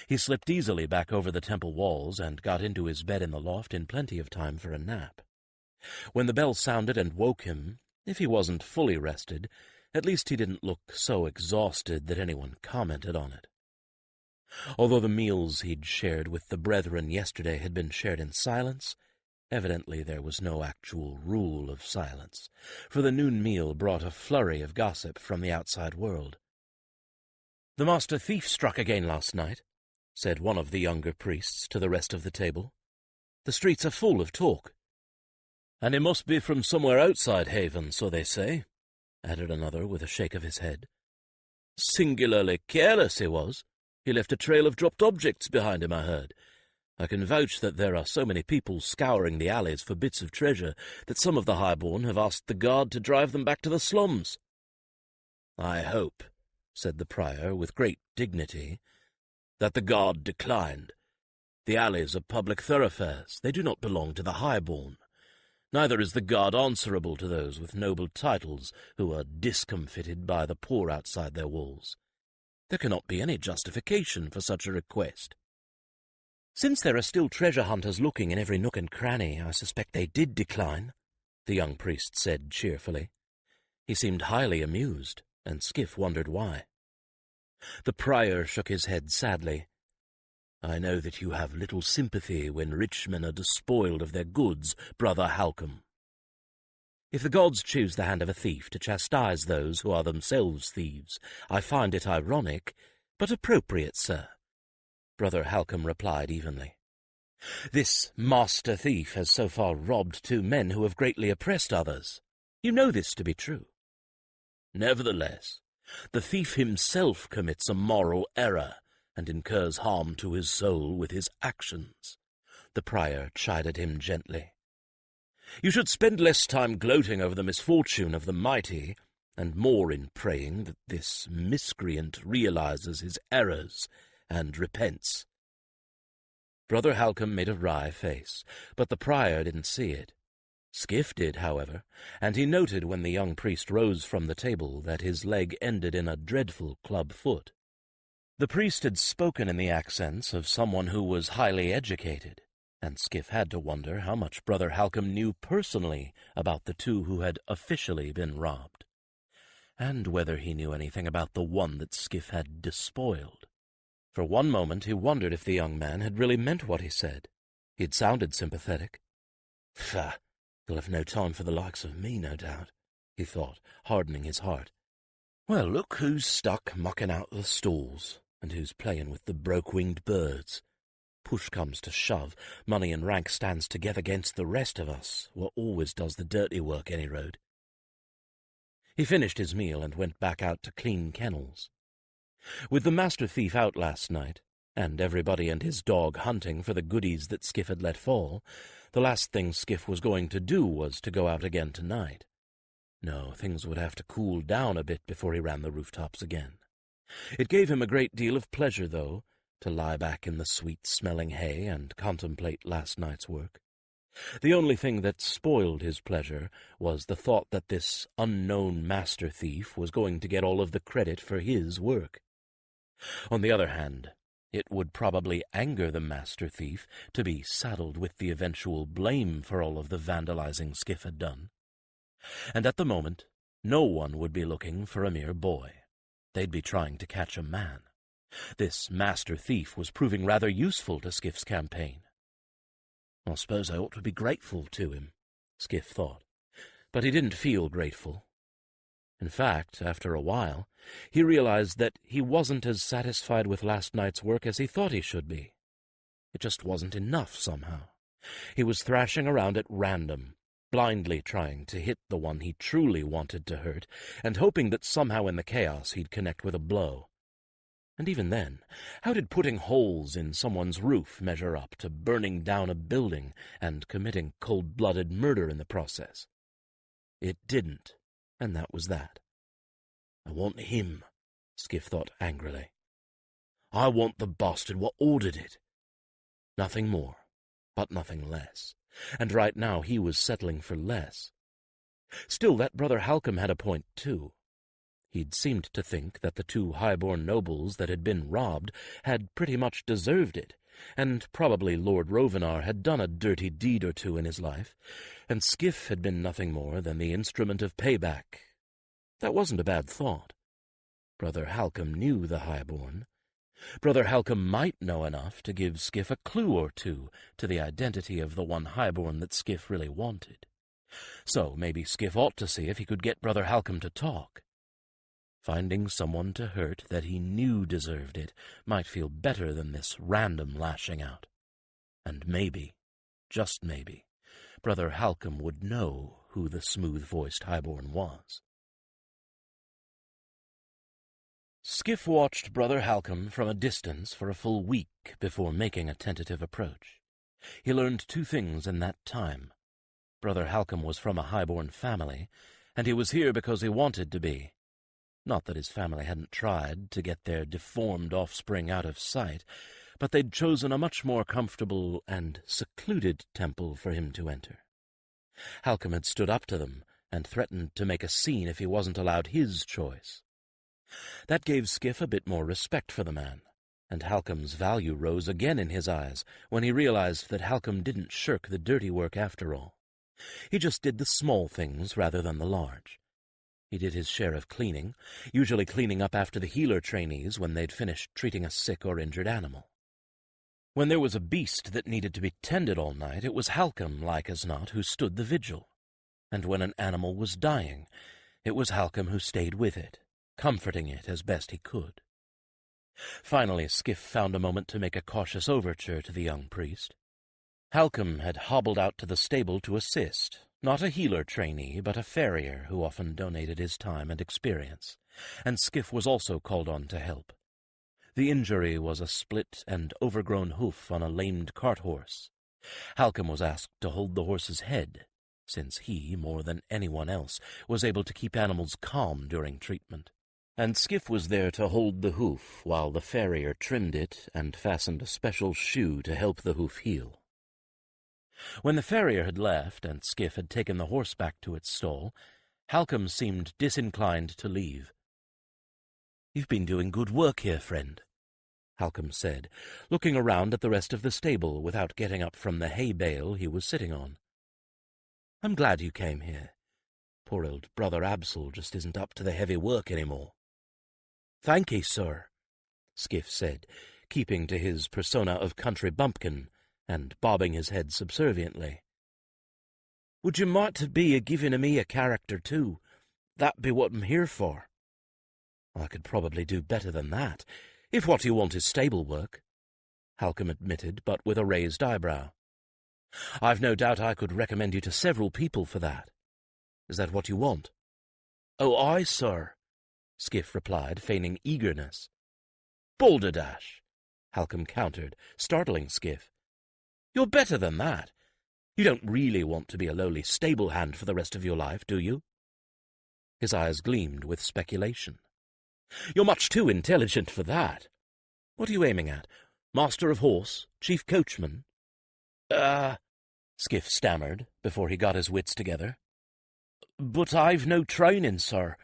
S1: He slipped easily back over the temple walls and got into his bed in the loft in plenty of time for a nap. When the bell sounded and woke him, if he wasn't fully rested, at least he didn't look so exhausted that anyone commented on it. Although the meals he'd shared with the brethren yesterday had been shared in silence, evidently there was no actual rule of silence, for the noon meal brought a flurry of gossip from the outside world. "The master thief struck again last night," said one of the younger priests to the rest of the table. "The streets are full of talk." "And he must be from somewhere outside Haven, so they say," added another with a shake of his head. "Singularly careless he was. He left a trail of dropped objects behind him, I heard. I can vouch that there are so many people scouring the alleys for bits of treasure that some of the highborn have asked the guard to drive them back to the slums." "I hope," said the prior with great dignity, "that the guard declined. The alleys are public thoroughfares. They do not belong to the highborn. Neither is the god answerable to those with noble titles who are discomfited by the poor outside their walls. There cannot be any justification for such a request. Since there are still treasure hunters looking in every nook and cranny, I suspect they did decline, the young priest said cheerfully. He seemed highly amused, and Skif wondered why. The prior shook his head sadly. I know that you have little sympathy when rich men are despoiled of their goods, Brother Halcom. If the gods choose the hand of a thief to chastise those who are themselves thieves, I find it ironic, but appropriate, sir, Brother Halcom replied evenly. This master thief has so far robbed 2 men who have greatly oppressed others. You know this to be true. Nevertheless, the thief himself commits a moral error and incurs harm to his soul with his actions. The prior chided him gently. You should spend less time gloating over the misfortune of the mighty, and more in praying that this miscreant realizes his errors and repents. Brother Halcom made a wry face, but the prior didn't see it. Skif did, however, and he noted when the young priest rose from the table that his leg ended in a dreadful club foot. The priest had spoken in the accents of someone who was highly educated, and Skif had to wonder how much Brother Halcom knew personally about the 2 who had officially been robbed, and whether he knew anything about the one that Skif had despoiled. For one moment he wondered if the young man had really meant what he said. He'd sounded sympathetic. Pah! He'll have no time for the likes of me, no doubt, he thought, hardening his heart. Well, look who's stuck mucking out the stalls, and who's playing with the broke-winged birds. Push comes to shove, money and rank stands together against the rest of us, what always does the dirty work any road. He finished his meal and went back out to clean kennels. With the master thief out last night, and everybody and his dog hunting for the goodies that Skif had let fall, the last thing Skif was going to do was to go out again tonight. No, things would have to cool down a bit before he ran the rooftops again. It gave him a great deal of pleasure, though, to lie back in the sweet-smelling hay and contemplate last night's work. The only thing that spoiled his pleasure was the thought that this unknown master thief was going to get all of the credit for his work. On the other hand, it would probably anger the master thief to be saddled with the eventual blame for all of the vandalizing Skif had done. And at the moment, no one would be looking for a mere boy. They'd be trying to catch a man. This master thief was proving rather useful to Skif's campaign. I suppose I ought to be grateful to him, Skif thought, but he didn't feel grateful. In fact, after a while, he realized that he wasn't as satisfied with last night's work as he thought he should be. It just wasn't enough somehow. He was thrashing around at random, blindly trying to hit the one he truly wanted to hurt, and hoping that somehow in the chaos he'd connect with a blow. And even then, how did putting holes in someone's roof measure up to burning down a building and committing cold-blooded murder in the process? It didn't, and that was that. I want him, Skif thought angrily. I want the bastard what ordered it. Nothing more, but nothing less. And right now he was settling for less. Still, that Brother Halcom had a point, too. He'd seemed to think that the 2 high-born nobles that had been robbed had pretty much deserved it, and probably Lord Rovenar had done a dirty deed or 2 in his life, and Skif had been nothing more than the instrument of payback. That wasn't a bad thought. Brother Halcom knew the highborn. Brother Halcom might know enough to give Skif a clue or 2 to the identity of the one highborn that Skif really wanted. So maybe Skif ought to see if he could get Brother Halcom to talk. Finding someone to hurt that he knew deserved it might feel better than this random lashing out. And maybe, just maybe, Brother Halcom would know who the smooth-voiced highborn was. Skif watched Brother Halcom from a distance for a full week before making a tentative approach. He learned 2 things in that time. Brother Halcom was from a highborn family, and he was here because he wanted to be. Not that his family hadn't tried to get their deformed offspring out of sight, but they'd chosen a much more comfortable and secluded temple for him to enter. Halcom had stood up to them and threatened to make a scene if he wasn't allowed his choice. That gave Skif a bit more respect for the man, and Halcom's value rose again in his eyes when he realized that Halcom didn't shirk the dirty work after all. He just did the small things rather than the large. He did his share of cleaning, usually cleaning up after the healer trainees when they'd finished treating a sick or injured animal. When there was a beast that needed to be tended all night, it was Halcom, like as not, who stood the vigil. And when an animal was dying, it was Halcom who stayed with it, comforting it as best he could. Finally, Skif found a moment to make a cautious overture to the young priest. Halcom had hobbled out to the stable to assist, not a healer trainee, but a farrier who often donated his time and experience, and Skif was also called on to help. The injury was a split and overgrown hoof on a lamed cart horse. Halcom was asked to hold the horse's head, since he, more than anyone else, was able to keep animals calm during treatment. And Skif was there to hold the hoof while the farrier trimmed it and fastened a special shoe to help the hoof heal. When the farrier had left and Skif had taken the horse back to its stall, Halcom seemed disinclined to leave. "You've been doing good work here, friend," Halcom said, looking around at the rest of the stable without getting up from the hay bale he was sitting on. "I'm glad you came here. Poor old Brother Absol just isn't up to the heavy work anymore." "Thank ye, sir," Skif said, keeping to his persona of country bumpkin and bobbing his head subserviently. "Would you might be a-giving me a character, too? That be what I'm here for." "I could probably do better than that, if what you want is stable work," Halcom admitted, but with a raised eyebrow. "I've no doubt I could recommend you to several people for that. Is that what you want?" "Oh, aye, sir," Skif replied, feigning eagerness. "Balderdash," Halcom countered, startling Skif. "You're better than that. You don't really want to be a lowly stable hand for the rest of your life, do you?" His eyes gleamed with speculation. "You're much too intelligent for that. What are you aiming at? Master of horse? Chief coachman?" Skif stammered before he got his wits together. "But I've no training, sir.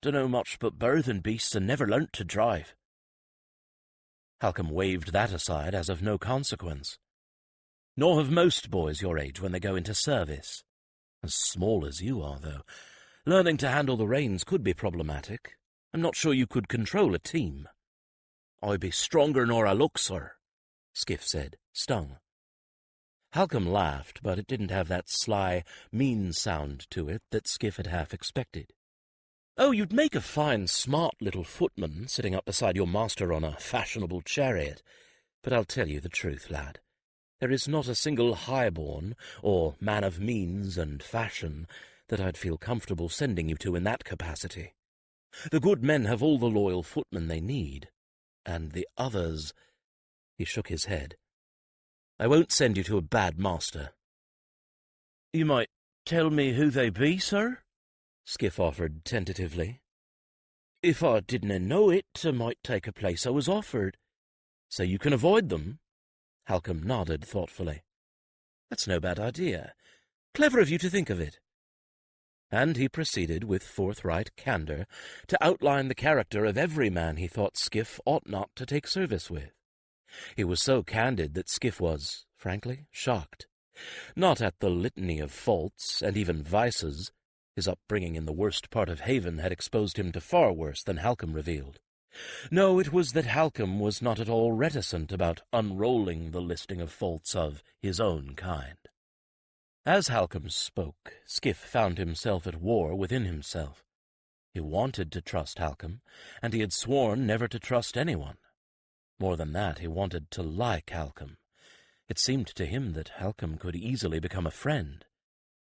S1: Dunno much but birthing beasts and never learnt to drive." Halcom waved that aside as of no consequence. "Nor have most boys your age when they go into service. As small as you are, though, learning to handle the reins could be problematic. I'm not sure you could control a team." "I be stronger nor I look, sir," Skif said, stung. Halcom laughed, but it didn't have that sly, mean sound to it that Skif had half expected. "Oh, you'd make a fine, smart little footman sitting up beside your master on a fashionable chariot. But I'll tell you the truth, lad. There is not a single highborn or man of means and fashion that I'd feel comfortable sending you to in that capacity. The good men have all the loyal footmen they need, and the others—" He shook his head. "I won't send you to a bad master." "You might tell me who they be, sir?" Skif offered tentatively. "If I didn't know it, I might take a place I was offered." "So you can avoid them?" Halcom nodded thoughtfully. "That's no bad idea. Clever of you to think of it." And he proceeded with forthright candor to outline the character of every man he thought Skif ought not to take service with. He was so candid that Skif was, frankly, shocked. Not at the litany of faults and even vices. His upbringing in the worst part of Haven had exposed him to far worse than Halcom revealed. No, it was that Halcom was not at all reticent about unrolling the listing of faults of his own kind. As Halcom spoke, Skif found himself at war within himself. He wanted to trust Halcom, and he had sworn never to trust anyone. More than that, he wanted to like Halcom. It seemed to him that Halcom could easily become a friend,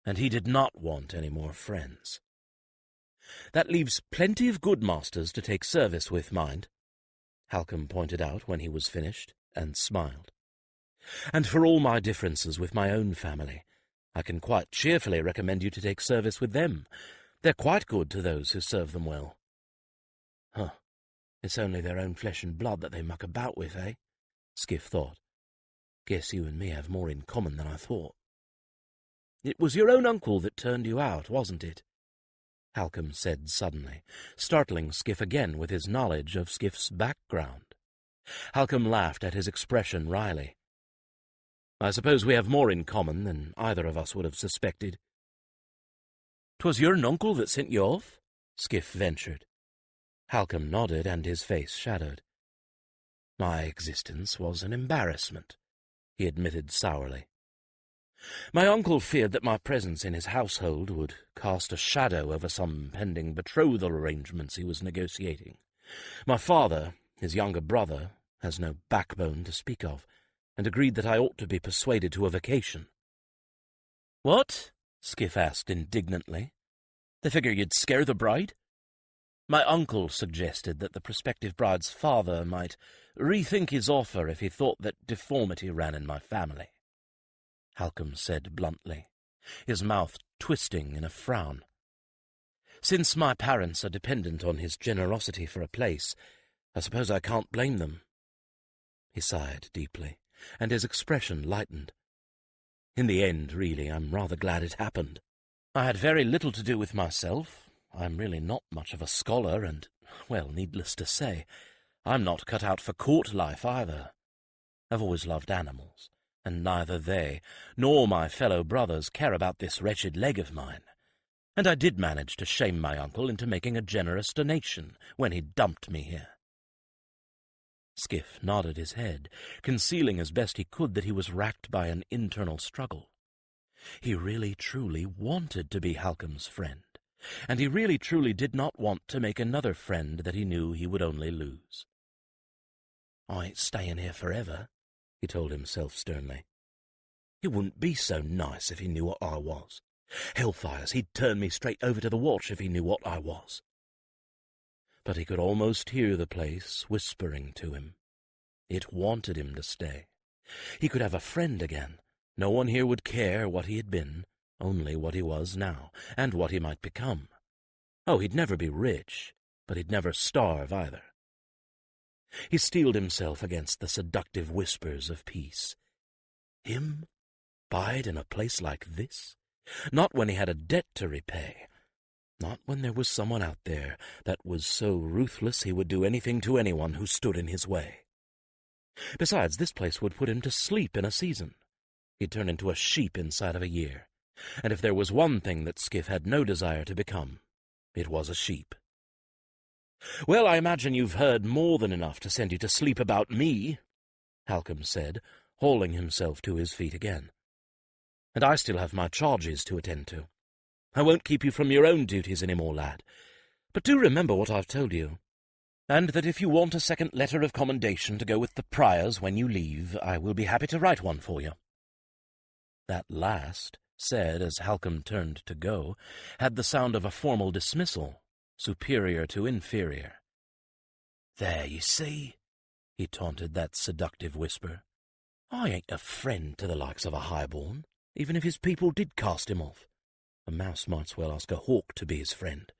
S1: and he did not want any more friends. "That leaves plenty of good masters to take service with, mind," Halcom pointed out when he was finished, and smiled. "And for all my differences with my own family, I can quite cheerfully recommend you to take service with them. They're quite good to those who serve them well." "Huh. It's only their own flesh and blood that they muck about with, eh?" Skif thought. "Guess you and me have more in common than I thought." It was your own uncle that turned you out, wasn't it? Halcom said suddenly, startling Skif again with his knowledge of Skif's background. Halcom laughed at his expression wryly. I suppose we have more in common than either of us would have suspected. 'Twas your uncle that sent you off? Skif ventured. Halcom nodded, and his face shadowed. My existence was an embarrassment, he admitted sourly. My uncle feared that my presence in his household would cast a shadow over some pending betrothal arrangements he was negotiating. My father, his younger brother, has no backbone to speak of, and agreed that I ought to be persuaded to a vacation. What? Skif asked indignantly. They figure you'd scare the bride? My uncle suggested that the prospective bride's father might rethink his offer if he thought that deformity ran in my family, Halcom said bluntly, his mouth twisting in a frown. Since my parents are dependent on his generosity for a place, I suppose I can't blame them. He sighed deeply, and his expression lightened. In the end, really, I'm rather glad it happened. I had very little to do with myself. I'm really not much of a scholar, and, well, needless to say, I'm not cut out for court life either. I've always loved animals, and neither they nor my fellow brothers care about this wretched leg of mine. And I did manage to shame my uncle into making a generous donation when he dumped me here. Skif nodded his head, concealing as best he could that he was racked by an internal struggle. He really truly wanted to be Halcom's friend, and he really truly did not want to make another friend that he knew he would only lose. I ain't staying here forever, he told himself sternly. He wouldn't be so nice if he knew what I was. Hellfires, he'd turn me straight over to the watch if he knew what I was. But he could almost hear the place whispering to him. It wanted him to stay. He could have a friend again. No one here would care what he had been, only what he was now, and what he might become. Oh, he'd never be rich, but he'd never starve either. He steeled himself against the seductive whispers of peace. Him? Bide in a place like this? Not when he had a debt to repay. Not when there was someone out there that was so ruthless he would do anything to anyone who stood in his way. Besides, this place would put him to sleep in a season. He'd turn into a sheep inside of a year. And if there was one thing that Skif had no desire to become, it was a sheep. Well, I imagine you've heard more than enough to send you to sleep about me, Halcom said, hauling himself to his feet again. And I still have my charges to attend to. I won't keep you from your own duties any more, lad. But do remember what I've told you, and that if you want a second letter of commendation to go with the priors when you leave, I will be happy to write one for you. That last, said as Halcom turned to go, had the sound of a formal dismissal, superior to inferior. There, you see, he taunted that seductive whisper. I ain't a friend to the likes of a highborn, even if his people did cast him off. A mouse might's well ask a hawk to be his friend.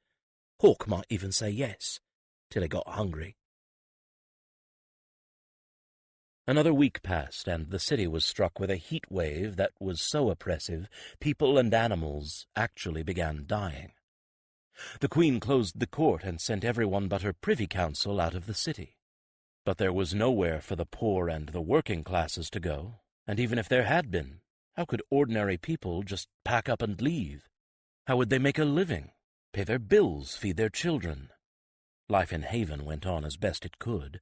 S1: Hawk might even say yes, till he got hungry. Another week passed, and the city was struck with a heat wave that was so oppressive, people and animals actually began dying. The Queen closed the court and sent everyone but her privy council out of the city. But there was nowhere for the poor and the working classes to go, and even if there had been, how could ordinary people just pack up and leave? How would they make a living, pay their bills, feed their children? Life in Haven went on as best it could.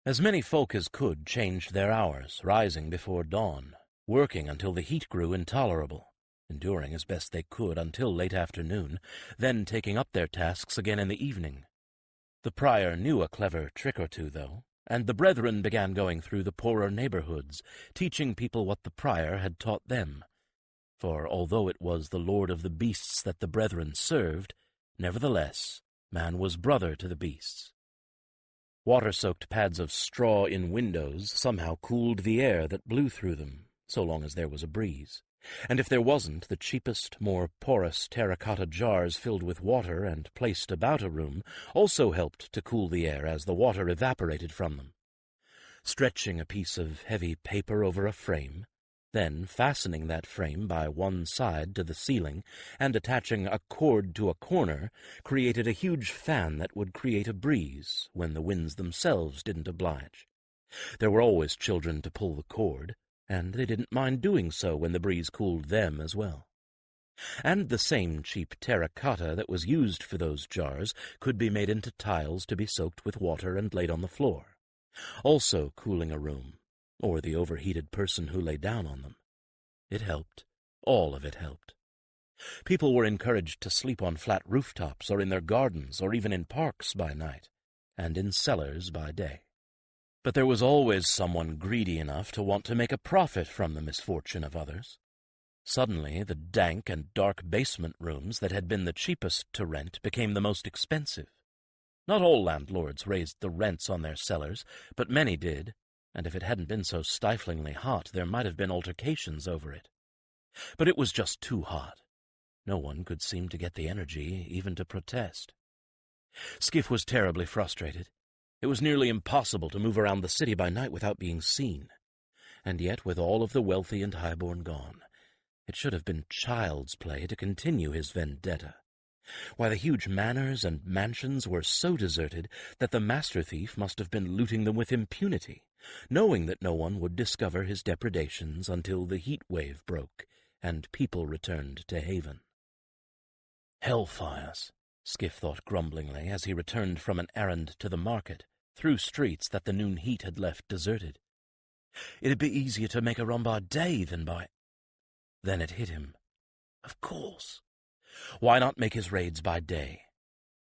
S1: As many folk as could changed their hours, rising before dawn, working until the heat grew intolerable, enduring as best they could until late afternoon, then taking up their tasks again in the evening. The prior knew a clever trick or two, though, and the brethren began going through the poorer neighborhoods, teaching people what the prior had taught them. For although it was the lord of the beasts that the brethren served, nevertheless man was brother to the beasts. Water-soaked pads of straw in windows somehow cooled the air that blew through them, so long as there was a breeze. And if there wasn't, the cheapest, more porous terracotta jars filled with water and placed about a room also helped to cool the air as the water evaporated from them. Stretching a piece of heavy paper over a frame, Then, fastening that frame by one side to the ceiling and attaching a cord to a corner, created a huge fan that would create a breeze when the winds themselves didn't oblige. There were always children to pull the cord, and they didn't mind doing so when the breeze cooled them as well. And the same cheap terracotta that was used for those jars could be made into tiles to be soaked with water and laid on the floor, also cooling a room, or the overheated person who lay down on them. It helped. All of it helped. People were encouraged to sleep on flat rooftops or in their gardens or even in parks by night, and in cellars by day. But there was always someone greedy enough to want to make a profit from the misfortune of others. Suddenly, the dank and dark basement rooms that had been the cheapest to rent became the most expensive. Not all landlords raised the rents on their cellars, but many did, and if it hadn't been so stiflingly hot, there might have been altercations over it. But it was just too hot. No one could seem to get the energy even to protest. Skif was terribly frustrated. It was nearly impossible to move around the city by night without being seen. And yet, with all of the wealthy and highborn gone, it should have been child's play to continue his vendetta. Why, the huge manors and mansions were so deserted that the master thief must have been looting them with impunity, knowing that no one would discover his depredations until the heat wave broke and people returned to haven. Hellfires, Skif thought grumblingly as he returned from an errand to the market, through streets that the noon heat had left deserted. It'd be easier to make a run by day than by— Then it hit him. Of course. Why not make his raids by day?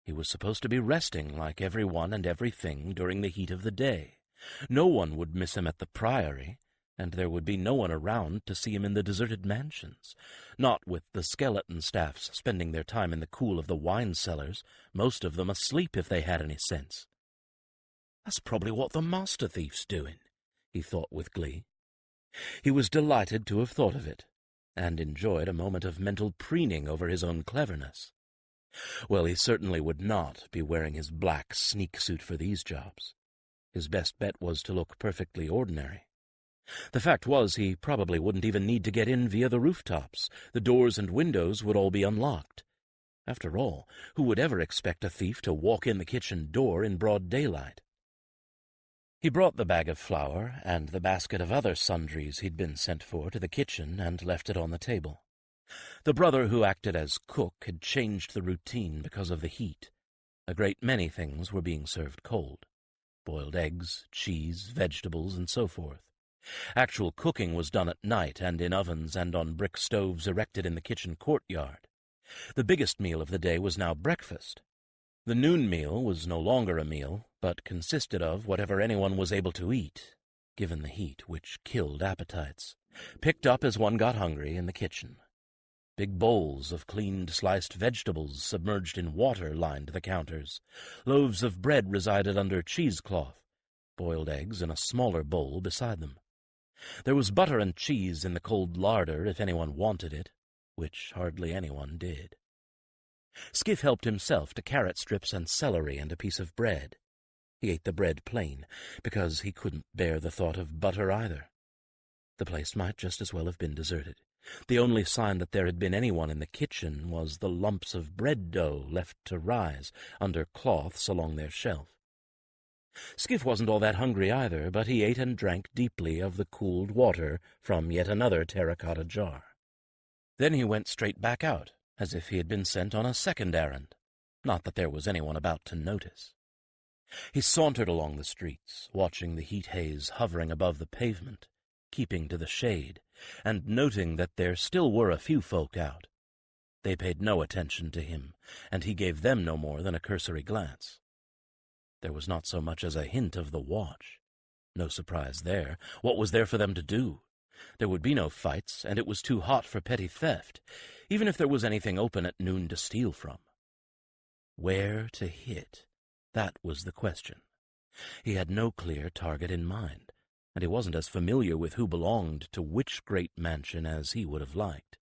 S1: He was supposed to be resting like everyone and everything during the heat of the day. No one would miss him at the priory, and there would be no one around to see him in the deserted mansions, not with the skeleton staffs spending their time in the cool of the wine cellars, most of them asleep if they had any sense. That's probably what the master thief's doing, he thought with glee. He was delighted to have thought of it, and enjoyed a moment of mental preening over his own cleverness. Well, he certainly would not be wearing his black sneak suit for these jobs. His best bet was to look perfectly ordinary. The fact was, he probably wouldn't even need to get in via the rooftops. The doors and windows would all be unlocked. After all, who would ever expect a thief to walk in the kitchen door in broad daylight? He brought the bag of flour and the basket of other sundries he'd been sent for to the kitchen and left it on the table. The brother who acted as cook had changed the routine because of the heat. A great many things were being served cold. Boiled eggs, cheese, vegetables, and so forth. Actual cooking was done at night and in ovens and on brick stoves erected in the kitchen courtyard. The biggest meal of the day was now breakfast. The noon meal was no longer a meal, but consisted of whatever anyone was able to eat, given the heat, which killed appetites, picked up as one got hungry in the kitchen. Big bowls of cleaned sliced vegetables submerged in water lined the counters. Loaves of bread resided under cheesecloth, boiled eggs in a smaller bowl beside them. There was butter and cheese in the cold larder if anyone wanted it, which hardly anyone did. Skif helped himself to carrot strips and celery and a piece of bread. He ate the bread plain, because he couldn't bear the thought of butter either. The place might just as well have been deserted. The only sign that there had been anyone in the kitchen was the lumps of bread dough left to rise under cloths along their shelf. Skif wasn't all that hungry either, but he ate and drank deeply of the cooled water from yet another terracotta jar. Then he went straight back out, as if he had been sent on a second errand, not that there was anyone about to notice. He sauntered along the streets, watching the heat haze hovering above the pavement, keeping to the shade, and noting that there still were a few folk out. They paid no attention to him, and he gave them no more than a cursory glance. There was not so much as a hint of the watch. No surprise there. What was there for them to do? There would be no fights, and it was too hot for petty theft, even if there was anything open at noon to steal from. Where to hit? That was the question. He had no clear target in mind, and he wasn't as familiar with who belonged to which great mansion as he would have liked.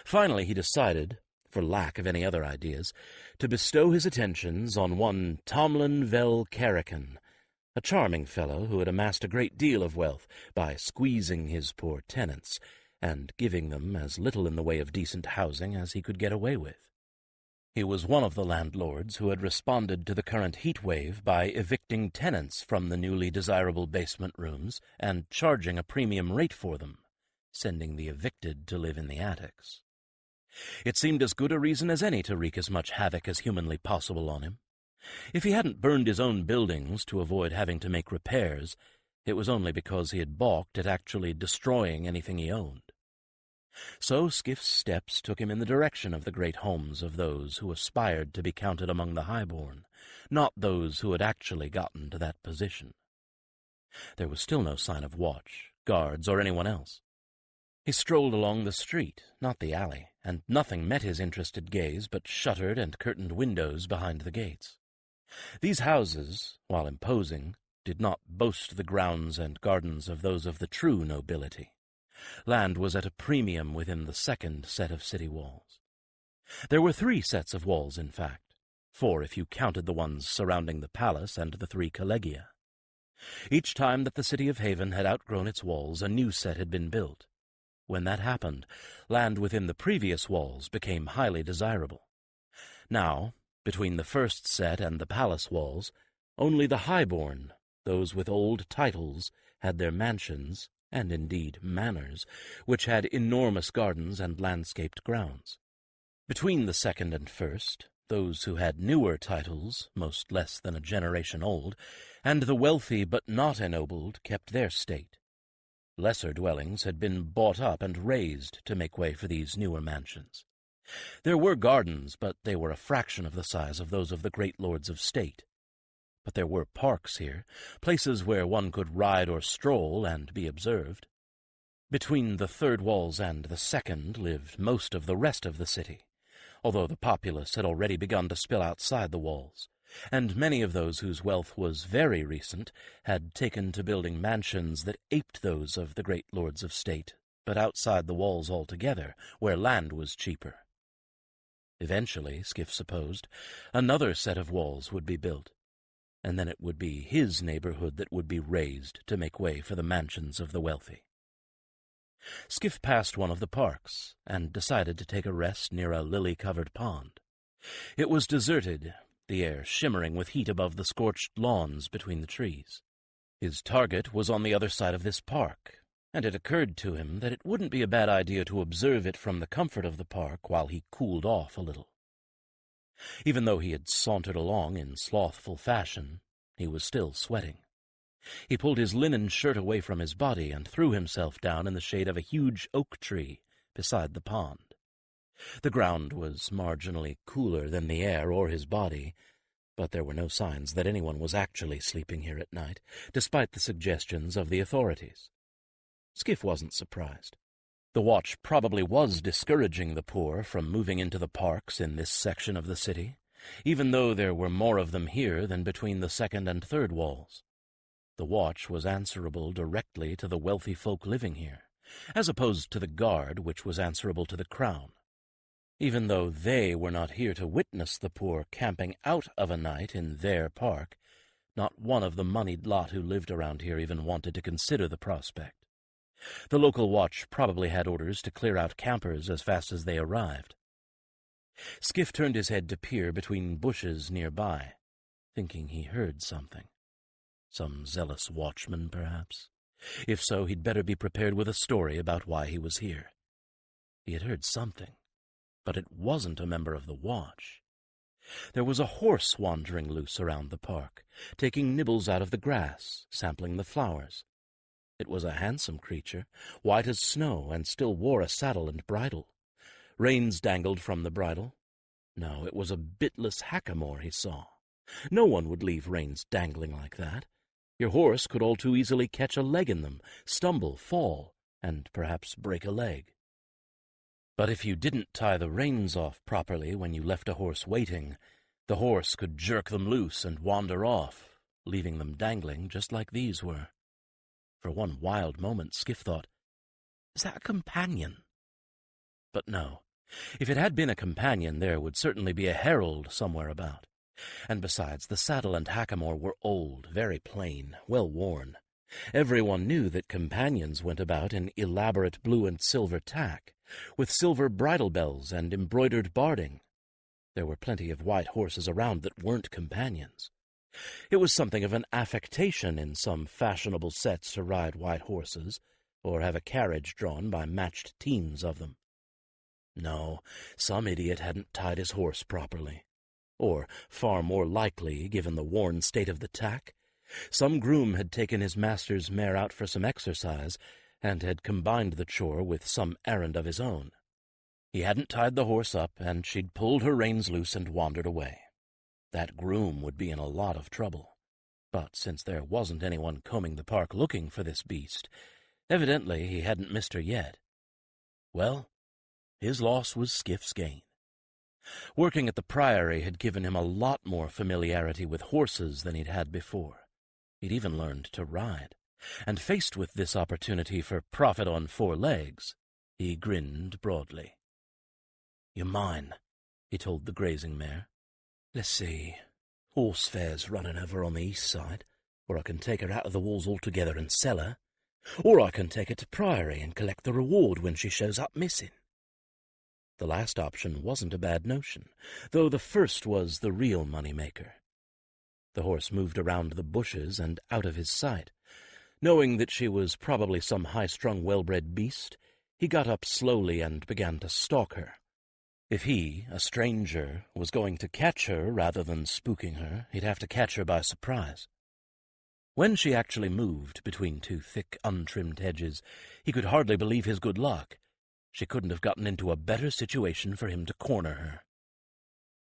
S1: Finally he decided, for lack of any other ideas, to bestow his attentions on one Tomlin Vel Carrican, a charming fellow who had amassed a great deal of wealth by squeezing his poor tenants and giving them as little in the way of decent housing as he could get away with. He was one of the landlords who had responded to the current heat wave by evicting tenants from the newly desirable basement rooms and charging a premium rate for them, sending the evicted to live in the attics. It seemed as good a reason as any to wreak as much havoc as humanly possible on him. If he hadn't burned his own buildings to avoid having to make repairs, it was only because he had balked at actually destroying anything he owned. So Skif's steps took him in the direction of the great homes of those who aspired to be counted among the highborn, not those who had actually gotten to that position. There was still no sign of watch, guards, or anyone else. He strolled along the street, not the alley, and nothing met his interested gaze but shuttered and curtained windows behind the gates. These houses, while imposing, did not boast the grounds and gardens of those of the true nobility. Land was at a premium within the second set of city walls. There were 3 sets of walls, in fact, 4 if you counted the ones surrounding the palace and the 3 collegia. Each time that the city of Haven had outgrown its walls, a new set had been built. When that happened, land within the previous walls became highly desirable. Now, between the first set and the palace walls, only the highborn, those with old titles, had their mansions, and indeed manors, which had enormous gardens and landscaped grounds. Between the second and first, those who had newer titles, most less than a generation old, and the wealthy but not ennobled kept their state. Lesser dwellings had been bought up and razed to make way for these newer mansions. There were gardens, but they were a fraction of the size of those of the great lords of state. But there were parks here, places where one could ride or stroll and be observed. Between the third walls and the second lived most of the rest of the city, although the populace had already begun to spill outside the walls, and many of those whose wealth was very recent had taken to building mansions that aped those of the great lords of state, but outside the walls altogether, where land was cheaper. Eventually, Skif supposed, another set of walls would be built, and then it would be his neighborhood that would be razed to make way for the mansions of the wealthy. Skif passed one of the parks, and decided to take a rest near a lily-covered pond. It was deserted, the air shimmering with heat above the scorched lawns between the trees. His target was on the other side of this park, and it occurred to him that it wouldn't be a bad idea to observe it from the comfort of the park while he cooled off a little. Even though he had sauntered along in slothful fashion, he was still sweating. He pulled his linen shirt away from his body and threw himself down in the shade of a huge oak tree beside the pond. The ground was marginally cooler than the air or his body, but there were no signs that anyone was actually sleeping here at night, despite the suggestions of the authorities. Skif wasn't surprised. The watch probably was discouraging the poor from moving into the parks in this section of the city, even though there were more of them here than between the second and third walls. The watch was answerable directly to the wealthy folk living here, as opposed to the guard, which was answerable to the crown. Even though they were not here to witness the poor camping out of a night in their park, not one of the moneyed lot who lived around here even wanted to consider the prospect. The local watch probably had orders to clear out campers as fast as they arrived. Skif turned his head to peer between bushes nearby, thinking he heard something. Some zealous watchman, perhaps. If so, he'd better be prepared with a story about why he was here. He had heard something, but it wasn't a member of the watch. There was a horse wandering loose around the park, taking nibbles out of the grass, sampling the flowers. It was a handsome creature, white as snow, and still wore a saddle and bridle. Reins dangled from the bridle. No, it was a bitless hackamore he saw. No one would leave reins dangling like that. Your horse could all too easily catch a leg in them, stumble, fall, and perhaps break a leg. But if you didn't tie the reins off properly when you left a horse waiting, the horse could jerk them loose and wander off, leaving them dangling just like these were. For one wild moment, Skif thought, "Is that a companion?" But no. If it had been a companion, there would certainly be a herald somewhere about. And besides, the saddle and hackamore were old, very plain, well worn. Everyone knew that companions went about in elaborate blue and silver tack, with silver bridle bells and embroidered barding. There were plenty of white horses around that weren't companions. It was something of an affectation in some fashionable sets to ride white horses, or have a carriage drawn by matched teams of them. No, some idiot hadn't tied his horse properly. Or, far more likely, given the worn state of the tack, some groom had taken his master's mare out for some exercise, and had combined the chore with some errand of his own. He hadn't tied the horse up, and she'd pulled her reins loose and wandered away. That groom would be in a lot of trouble. But since there wasn't anyone combing the park looking for this beast, evidently he hadn't missed her yet. Well, his loss was Skif's gain. Working at the priory had given him a lot more familiarity with horses than he'd had before. He'd even learned to ride, and faced with this opportunity for profit on 4 legs, he grinned broadly. "You're mine," he told the grazing mare. "Let's see, horse fair's running over on the east side, or I can take her out of the walls altogether and sell her, or I can take her to priory and collect the reward when she shows up missing." The last option wasn't a bad notion, though the first was the real money-maker. The horse moved around the bushes and out of his sight. Knowing that she was probably some high-strung, well-bred beast, he got up slowly and began to stalk her. If he, a stranger, was going to catch her rather than spooking her, he'd have to catch her by surprise. When she actually moved between 2 thick, untrimmed hedges, he could hardly believe his good luck. She couldn't have gotten into a better situation for him to corner her.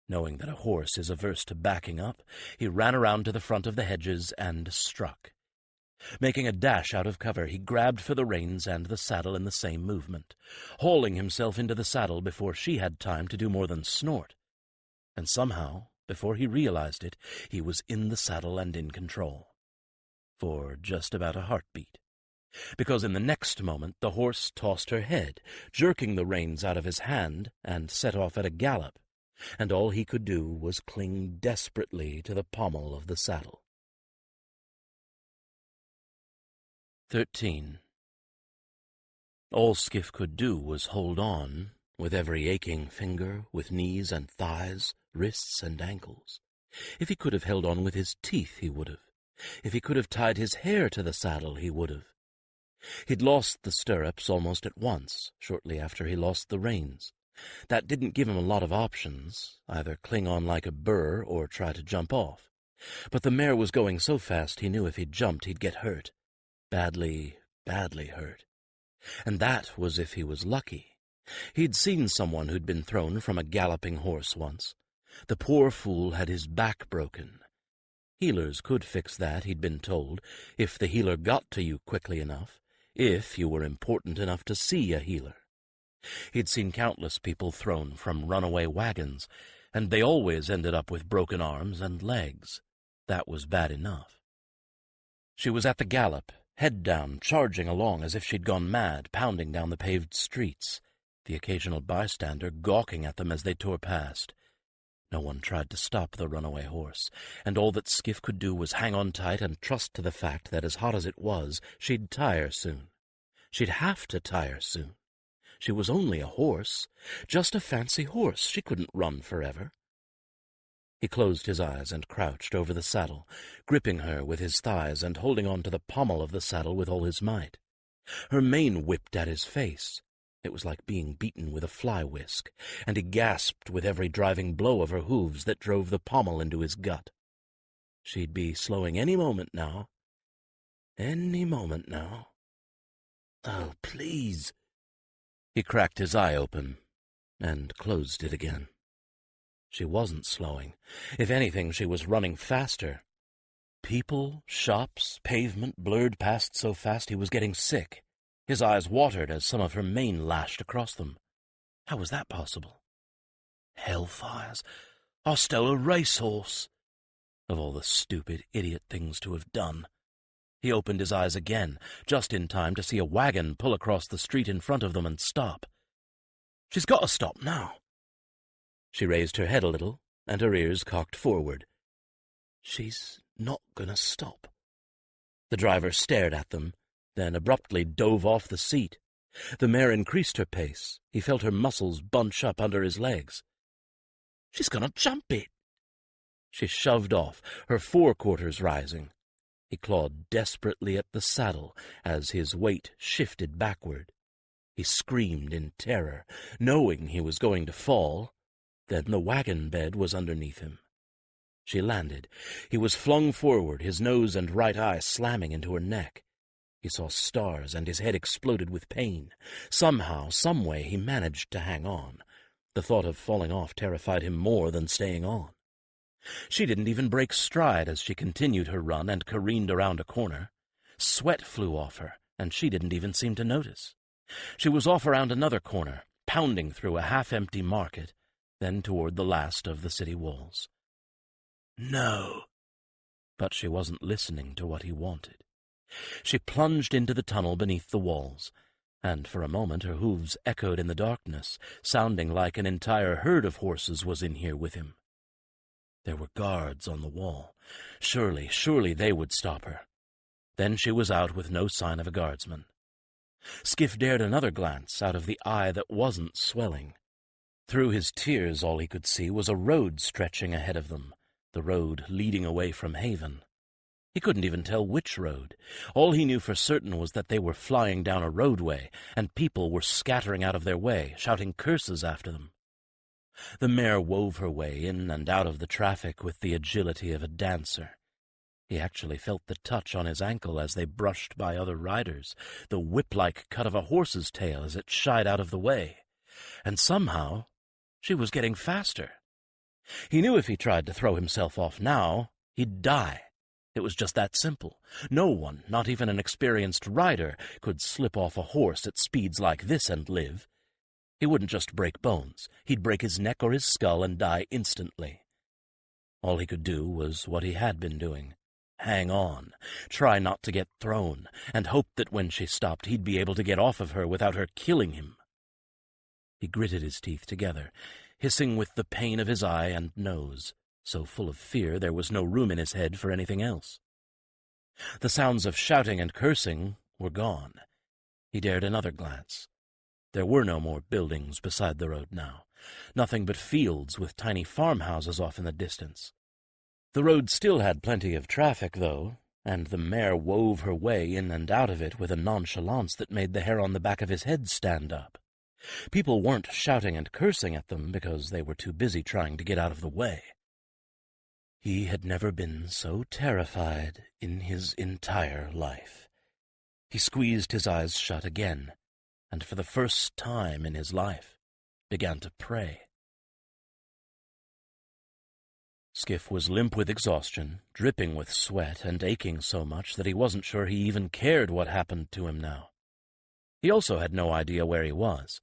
S1: Knowing that a horse is averse to backing up, he ran around to the front of the hedges and struck. Making a dash out of cover, he grabbed for the reins and the saddle in the same movement, hauling himself into the saddle before she had time to do more than snort. And somehow, before he realized it, he was in the saddle and in control. For just about a heartbeat. Because in the next moment the horse tossed her head, jerking the reins out of his hand, and set off at a gallop, and all he could do was cling desperately to the pommel of the saddle. 13. All Skif could do was hold on, with every aching finger, with knees and thighs, wrists and ankles. If he could have held on with his teeth, he would have. If he could have tied his hair to the saddle, he would have. He'd lost the stirrups almost at once, shortly after he lost the reins. That didn't give him a lot of options, either cling on like a burr or try to jump off. But the mare was going so fast he knew if he jumped he'd get hurt. Badly, badly hurt. And that was if he was lucky. He'd seen someone who'd been thrown from a galloping horse once. The poor fool had his back broken. Healers could fix that, he'd been told, if the healer got to you quickly enough, if you were important enough to see a healer. He'd seen countless people thrown from runaway wagons, and they always ended up with broken arms and legs. That was bad enough. She was at the gallop, head down, charging along as if she'd gone mad, pounding down the paved streets, the occasional bystander gawking at them as they tore past. No one tried to stop the runaway horse, and all that Skif could do was hang on tight and trust to the fact that, as hot as it was, she'd tire soon. She'd have to tire soon. She was only a horse, just a fancy horse. She couldn't run forever. He closed his eyes and crouched over the saddle, gripping her with his thighs and holding on to the pommel of the saddle with all his might. Her mane whipped at his face. It was like being beaten with a fly-whisk, and he gasped with every driving blow of her hooves that drove the pommel into his gut. She'd be slowing any moment now. Any moment now. Oh, please. He cracked his eye open and closed it again. She wasn't slowing. If anything, she was running faster. People, shops, pavement blurred past so fast he was getting sick. His eyes watered as some of her mane lashed across them. How was that possible? Hellfires! I stole a racehorse! Of all the stupid, idiot things to have done. He opened his eyes again, just in time to see a wagon pull across the street in front of them and stop. She's got to stop now. She raised her head a little, and her ears cocked forward. "She's not gonna stop." The driver stared at them, then abruptly dove off the seat. The mare increased her pace. He felt her muscles bunch up under his legs. "She's gonna jump it." She shoved off, her forequarters rising. He clawed desperately at the saddle as his weight shifted backward. He screamed in terror, knowing he was going to fall. Then the wagon bed was underneath him. She landed. He was flung forward, his nose and right eye slamming into her neck. He saw stars, and his head exploded with pain. Somehow, someway, he managed to hang on. The thought of falling off terrified him more than staying on. She didn't even break stride as she continued her run and careened around a corner. Sweat flew off her, and she didn't even seem to notice. She was off around another corner, pounding through a half-empty market, then toward the last of the city walls. No! But she wasn't listening to what he wanted. She plunged into the tunnel beneath the walls, and for a moment her hooves echoed in the darkness, sounding like an entire herd of horses was in here with him. There were guards on the wall. Surely they would stop her. Then she was out with no sign of a guardsman. Skif dared another glance out of the eye that wasn't swelling. Through his tears all he could see was a road stretching ahead of them, the road leading away from Haven. He couldn't even tell which road. All he knew for certain was that they were flying down a roadway, and people were scattering out of their way, shouting curses after them. The mare wove her way in and out of the traffic with the agility of a dancer. He actually felt the touch on his ankle as they brushed by other riders, the whip-like cut of a horse's tail as it shied out of the way. And somehow she was getting faster. He knew if he tried to throw himself off now, he'd die. It was just that simple. No one, not even an experienced rider, could slip off a horse at speeds like this and live. He wouldn't just break bones. He'd break his neck or his skull and die instantly. All he could do was what he had been doing. Hang on, try not to get thrown, and hope that when she stopped he'd be able to get off of her without her killing him. He gritted his teeth together, hissing with the pain of his eye and nose, so full of fear there was no room in his head for anything else. The sounds of shouting and cursing were gone. He dared another glance. There were no more buildings beside the road now, nothing but fields with tiny farmhouses off in the distance. The road still had plenty of traffic, though, and the mare wove her way in and out of it with a nonchalance that made the hair on the back of his head stand up. People weren't shouting and cursing at them because they were too busy trying to get out of the way. He had never been so terrified in his entire life. He squeezed his eyes shut again, and for the first time in his life began to pray. Skif was limp with exhaustion, dripping with sweat, and aching so much that he wasn't sure he even cared what happened to him now. He also had no idea where he was.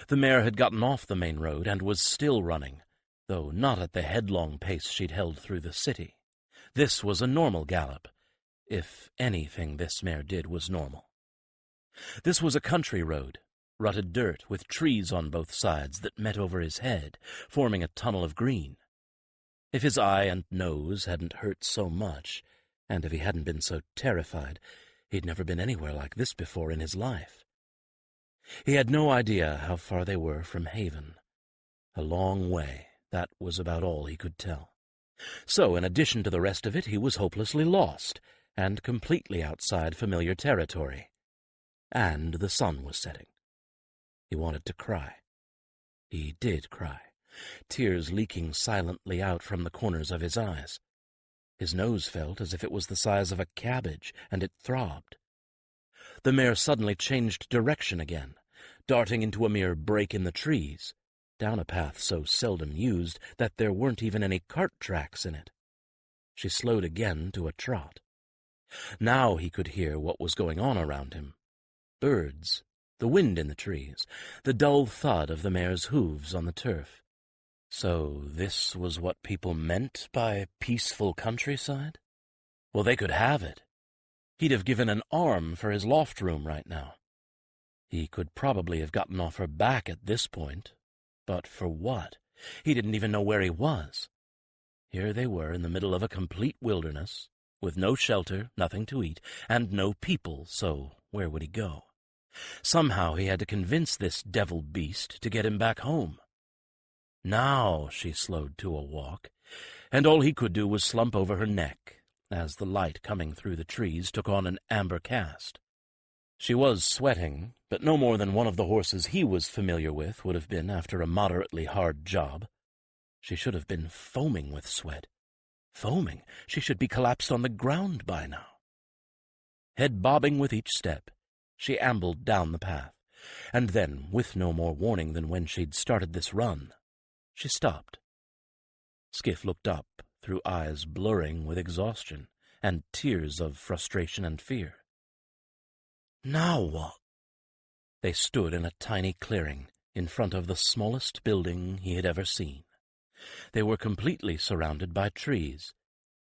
S1: The mare had gotten off the main road and was still running, though not at the headlong pace she'd held through the city. This was a normal gallop. If anything this mare did was normal. This was a country road, rutted dirt with trees on both sides that met over his head, forming a tunnel of green. If his eye and nose hadn't hurt so much, and if he hadn't been so terrified, he'd never been anywhere like this before in his life. He had no idea how far they were from Haven. A long way, that was about all he could tell. So, in addition to the rest of it, he was hopelessly lost, and completely outside familiar territory. And the sun was setting. He wanted to cry. He did cry, tears leaking silently out from the corners of his eyes. His nose felt as if it was the size of a cabbage, and it throbbed. The mare suddenly changed direction again, darting into a mere break in the trees, down a path so seldom used that there weren't even any cart tracks in it. She slowed again to a trot. Now he could hear what was going on around him. Birds, the wind in the trees, the dull thud of the mare's hooves on the turf. So this was what people meant by peaceful countryside? Well, they could have it. He'd have given an arm for his loft room right now. He could probably have gotten off her back at this point. But for what? He didn't even know where he was. Here they were in the middle of a complete wilderness, with no shelter, nothing to eat, and no people, so where would he go? Somehow he had to convince this devil beast to get him back home. Now she slowed to a walk, and all he could do was slump over her neck, as the light coming through the trees took on an amber cast. She was sweating, but no more than one of the horses he was familiar with would have been after a moderately hard job. She should have been foaming with sweat. Foaming? She should be collapsed on the ground by now. Head bobbing with each step, she ambled down the path, and then, with no more warning than when she'd started this run, she stopped. Skif looked up, through eyes blurring with exhaustion and tears of frustration and fear. Now what? They stood in a tiny clearing in front of the smallest building he had ever seen. They were completely surrounded by trees,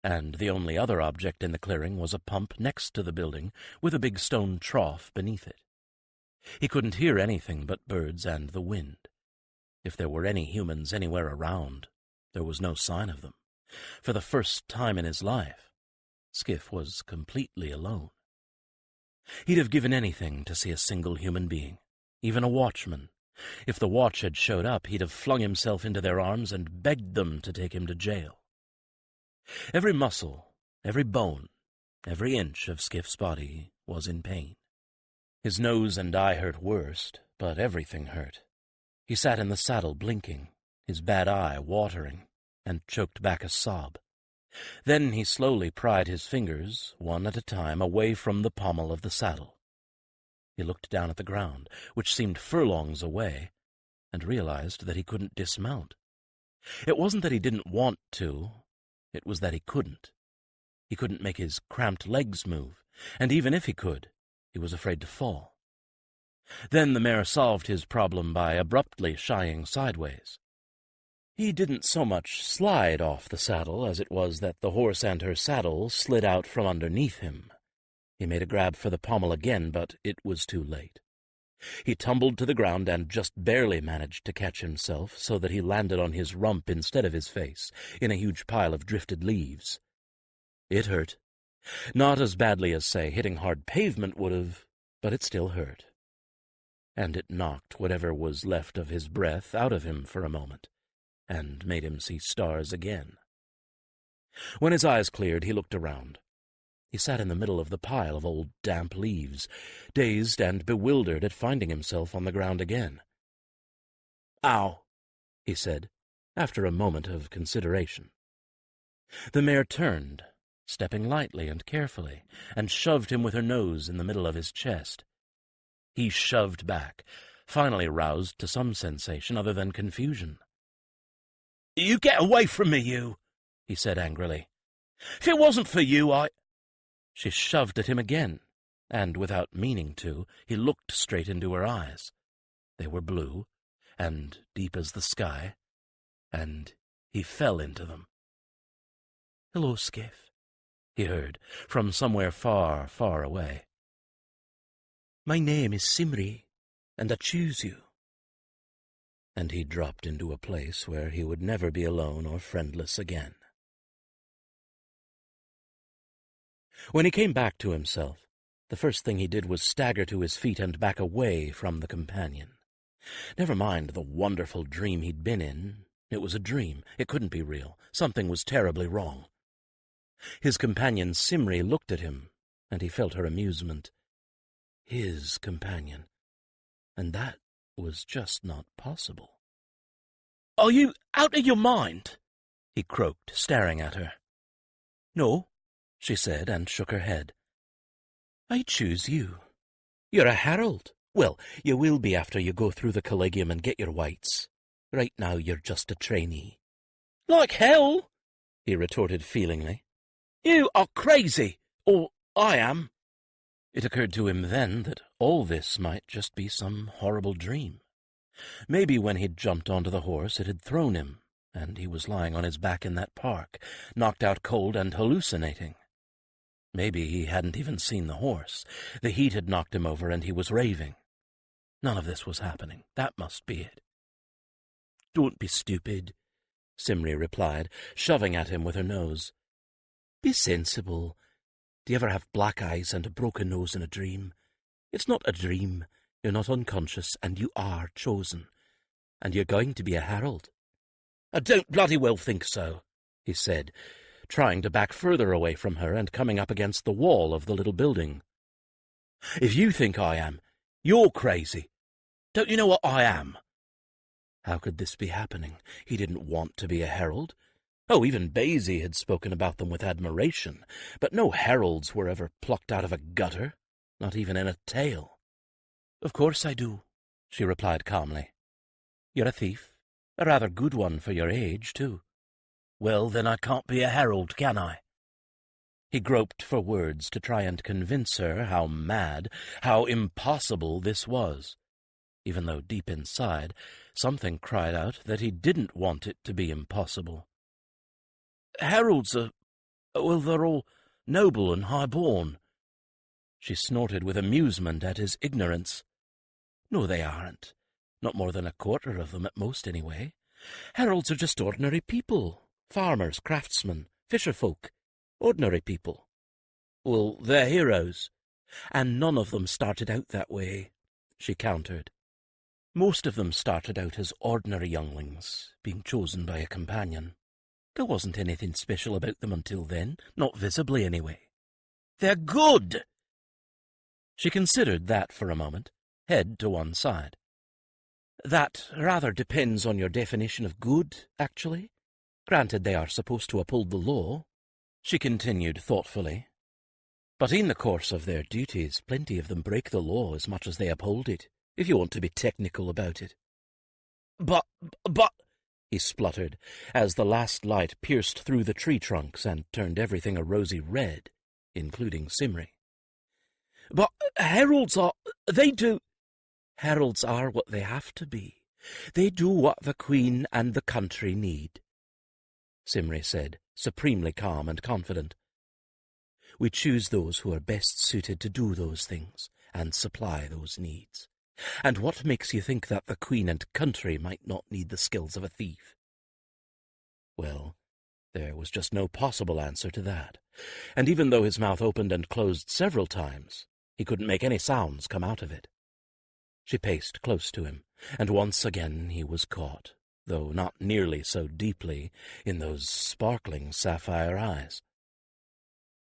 S1: and the only other object in the clearing was a pump next to the building with a big stone trough beneath it. He couldn't hear anything but birds and the wind. If there were any humans anywhere around, there was no sign of them. For the first time in his life, Skif was completely alone. He'd have given anything to see a single human being, even a watchman. If the watch had showed up, he'd have flung himself into their arms and begged them to take him to jail. Every muscle, every bone, every inch of Skif's body was in pain. His nose and eye hurt worst, but everything hurt. He sat in the saddle blinking, his bad eye watering, and choked back a sob. Then he slowly pried his fingers, one at a time, away from the pommel of the saddle. He looked down at the ground, which seemed furlongs away, and realized that he couldn't dismount. It wasn't that he didn't want to, it was that he couldn't. He couldn't make his cramped legs move, and even if he could, he was afraid to fall. Then the mare solved his problem by abruptly shying sideways. He didn't so much slide off the saddle as it was that the horse and her saddle slid out from underneath him. He made a grab for the pommel again, but it was too late. He tumbled to the ground and just barely managed to catch himself so that he landed on his rump instead of his face, in a huge pile of drifted leaves. It hurt. Not as badly as, say, hitting hard pavement would have, but it still hurt. And it knocked whatever was left of his breath out of him for a moment, and made him see stars again. When his eyes cleared, he looked around. He sat in the middle of the pile of old damp leaves, dazed and bewildered at finding himself on the ground again. "Ow," he said, after a moment of consideration. The mare turned, stepping lightly and carefully, and shoved him with her nose in the middle of his chest. He shoved back, finally roused to some sensation other than confusion. "You get away from me, you!" he said angrily. "If it wasn't for you, I—" She shoved at him again, and without meaning to, he looked straight into her eyes. They were blue, and deep as the sky, and he fell into them. "Hello, Skif," he heard, from somewhere far, far away. "My name is Simri, and I choose you." And he dropped into a place where he would never be alone or friendless again. When he came back to himself, the first thing he did was stagger to his feet and back away from the companion. Never mind the wonderful dream he'd been in. It was a dream. It couldn't be real. Something was terribly wrong. His companion Simri looked at him, and he felt her amusement. His companion. And that was just not possible. "Are you out of your mind?" he croaked, staring at her. "No," she said, and shook her head. "I choose you. You're a herald. Well, you will be after you go through the collegium and get your whites. Right now you're just a trainee." "Like hell," he retorted feelingly. "You are crazy, or I am." It occurred to him then that all this might just be some horrible dream. Maybe when he'd jumped onto the horse it had thrown him, and he was lying on his back in that park, knocked out cold and hallucinating. Maybe he hadn't even seen the horse. The heat had knocked him over, and he was raving. None of this was happening. That must be it. "Don't be stupid," Simri replied, shoving at him with her nose. "Be sensible. Do you ever have black eyes and a broken nose in a dream? It's not a dream. You're not unconscious, and you are chosen. And you're going to be a herald." "I don't bloody well think so," he said, trying to back further away from her and coming up against the wall of the little building. "If you think I am, you're crazy. Don't you know what I am?" How could this be happening? He didn't want to be a herald. Oh, even Basie had spoken about them with admiration, but no heralds were ever plucked out of a gutter, not even in a tale. "Of course I do," she replied calmly. "You're a thief, a rather good one for your age, too." "Well, then I can't be a herald, can I?" He groped for words to try and convince her how mad, how impossible this was, even though deep inside something cried out that he didn't want it to be impossible. "Heralds are, well, they're all noble and high-born." She snorted with amusement at his ignorance. "No, they aren't. Not more than a quarter of them at most, anyway. Heralds are just ordinary people. Farmers, craftsmen, fisher-folk. Ordinary people." "Well, they're heroes." "And none of them started out that way," she countered. "Most of them started out as ordinary younglings, being chosen by a companion. There wasn't anything special about them until then, not visibly anyway." "They're good!" She considered that for a moment, head to one side. "That rather depends on your definition of good, actually. Granted, they are supposed to uphold the law," she continued thoughtfully. "But in the course of their duties, plenty of them break the law as much as they uphold it, if you want to be technical about it." But, he spluttered, as the last light pierced through the tree trunks and turned everything a rosy red, including Simri. "But heralds they do—" "Heralds are what they have to be. They do what the Queen and the country need," Simri said, supremely calm and confident. "We choose those who are best suited to do those things and supply those needs. And what makes you think that the Queen and country might not need the skills of a thief?" Well, there was just no possible answer to that, and even though his mouth opened and closed several times, he couldn't make any sounds come out of it. She paced close to him, and once again he was caught, though not nearly so deeply, in those sparkling sapphire eyes.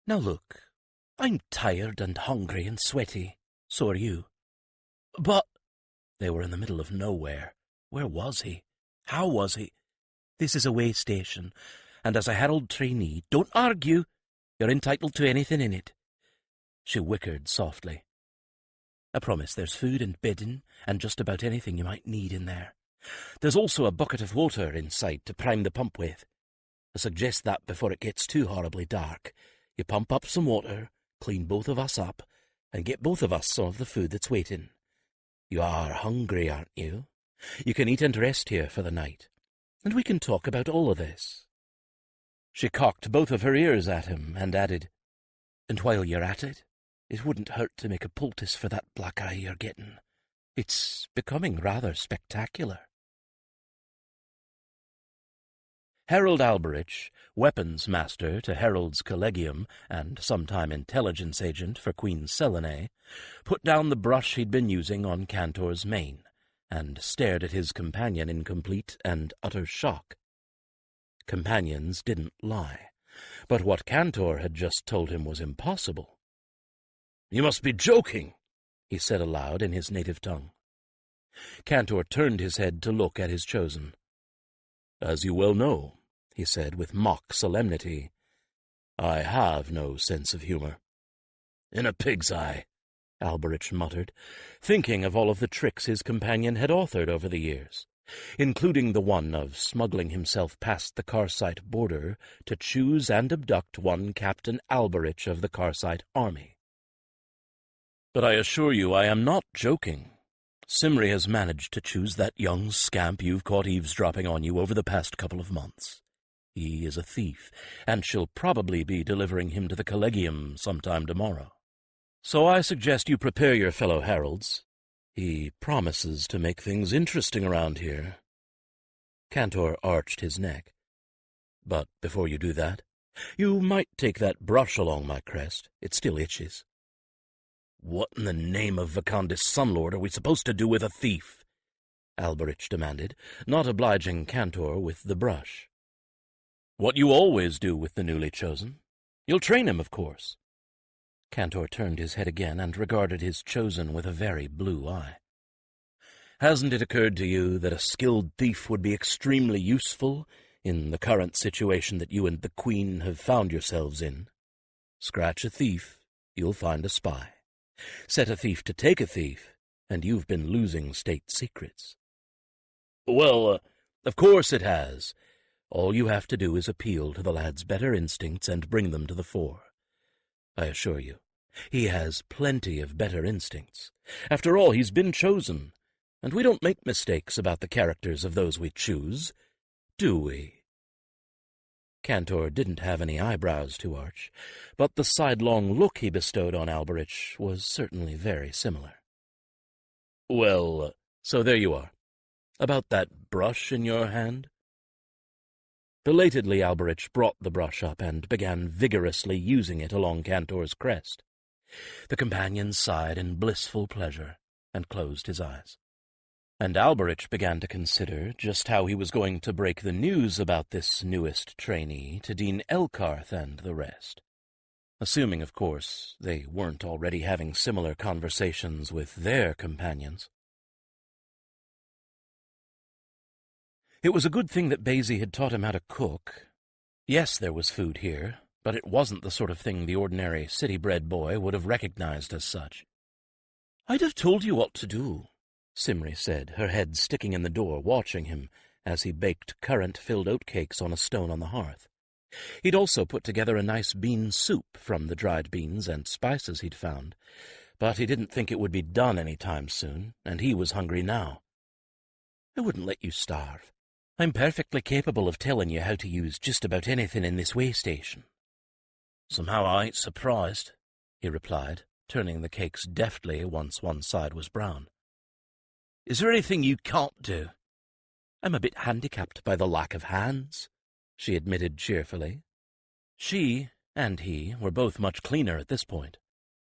S1: "Now look, I'm tired and hungry and sweaty. So are you." "But—" They were in the middle of nowhere. Where was he? How was he? "This is a way station, and as a herald trainee—" "Don't argue. You're entitled to anything in it." She whickered softly. "I promise there's food and bedding and just about anything you might need in there. There's also a bucket of water inside to prime the pump with. I suggest that before it gets too horribly dark, you pump up some water, clean both of us up, and get both of us some of the food that's waiting. You are hungry, aren't you? You can eat and rest here for the night, and we can talk about all of this." She cocked both of her ears at him and added, "And while you're at it, it wouldn't hurt to make a poultice for that black eye you're getting. It's becoming rather spectacular." Harold Alberich, weapons master to Harold's Collegium and sometime intelligence agent for Queen Selene, put down the brush he'd been using on Cantor's mane and stared at his companion in complete and utter shock. Companions didn't lie, but what Cantor had just told him was impossible. "You must be joking," he said aloud in his native tongue. Cantor turned his head to look at his chosen. "As you well know," he said with mock solemnity, "I have no sense of humor." "In a pig's eye," Alberich muttered, thinking of all of the tricks his companion had authored over the years, including the one of smuggling himself past the Karsite border to choose and abduct one Captain Alberich of the Karsite army. "But I assure you I am not joking. Simri has managed to choose that young scamp you've caught eavesdropping on you over the past couple of months. He is a thief, and she'll probably be delivering him to the Collegium sometime tomorrow. So I suggest you prepare your fellow heralds. He promises to make things interesting around here." Cantor arched his neck. But before you do that, you might take that brush along my crest. It still itches." "What in the name of Vakandis Sunlord are we supposed to do with a thief?" Alberich demanded, not obliging Cantor with the brush. "What you always do with the newly chosen. You'll train him, of course." Cantor turned his head again and regarded his chosen with a very blue eye. "Hasn't it occurred to you that a skilled thief would be extremely useful in the current situation that you and the Queen have found yourselves in? Scratch a thief, you'll find a spy. Set a thief to take a thief, and you've been losing state secrets." "Well, of course it has. All you have to do is appeal to the lad's better instincts and bring them to the fore. I assure you, he has plenty of better instincts. After all, he's been chosen, and we don't make mistakes about the characters of those we choose, do we?" Cantor didn't have any eyebrows to arch, but the sidelong look he bestowed on Alberich was certainly very similar. "Well, so there you are. About that brush in your hand?" Belatedly, Alberich brought the brush up and began vigorously using it along Cantor's crest. The companion sighed in blissful pleasure and closed his eyes. And Alberich began to consider just how he was going to break the news about this newest trainee to Dean Elkarth and the rest. Assuming, of course, they weren't already having similar conversations with their companions. It was a good thing that Basie had taught him how to cook. Yes, there was food here, but it wasn't the sort of thing the ordinary city-bred boy would have recognized as such. "I'd have told you what to do," Simri said, her head sticking in the door, watching him as he baked currant-filled oatcakes on a stone on the hearth. He'd also put together a nice bean soup from the dried beans and spices he'd found, but he didn't think it would be done any time soon, and he was hungry now. "I wouldn't let you starve. I'm perfectly capable of telling you how to use just about anything in this way station." "Somehow I ain't surprised," he replied, turning the cakes deftly once one side was brown. "Is there anything you can't do?" "I'm a bit handicapped by the lack of hands," she admitted cheerfully. She and he were both much cleaner at this point.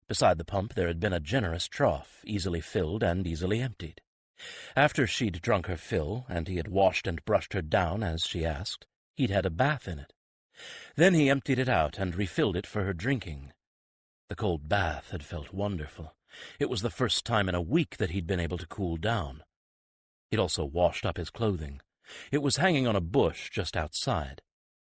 S1: Beside the pump there had been a generous trough, easily filled and easily emptied. After she'd drunk her fill, and he had washed and brushed her down as she asked, he'd had a bath in it. Then he emptied it out and refilled it for her drinking. The cold bath had felt wonderful. It was the first time in a week that he'd been able to cool down. He'd also washed up his clothing. It was hanging on a bush just outside.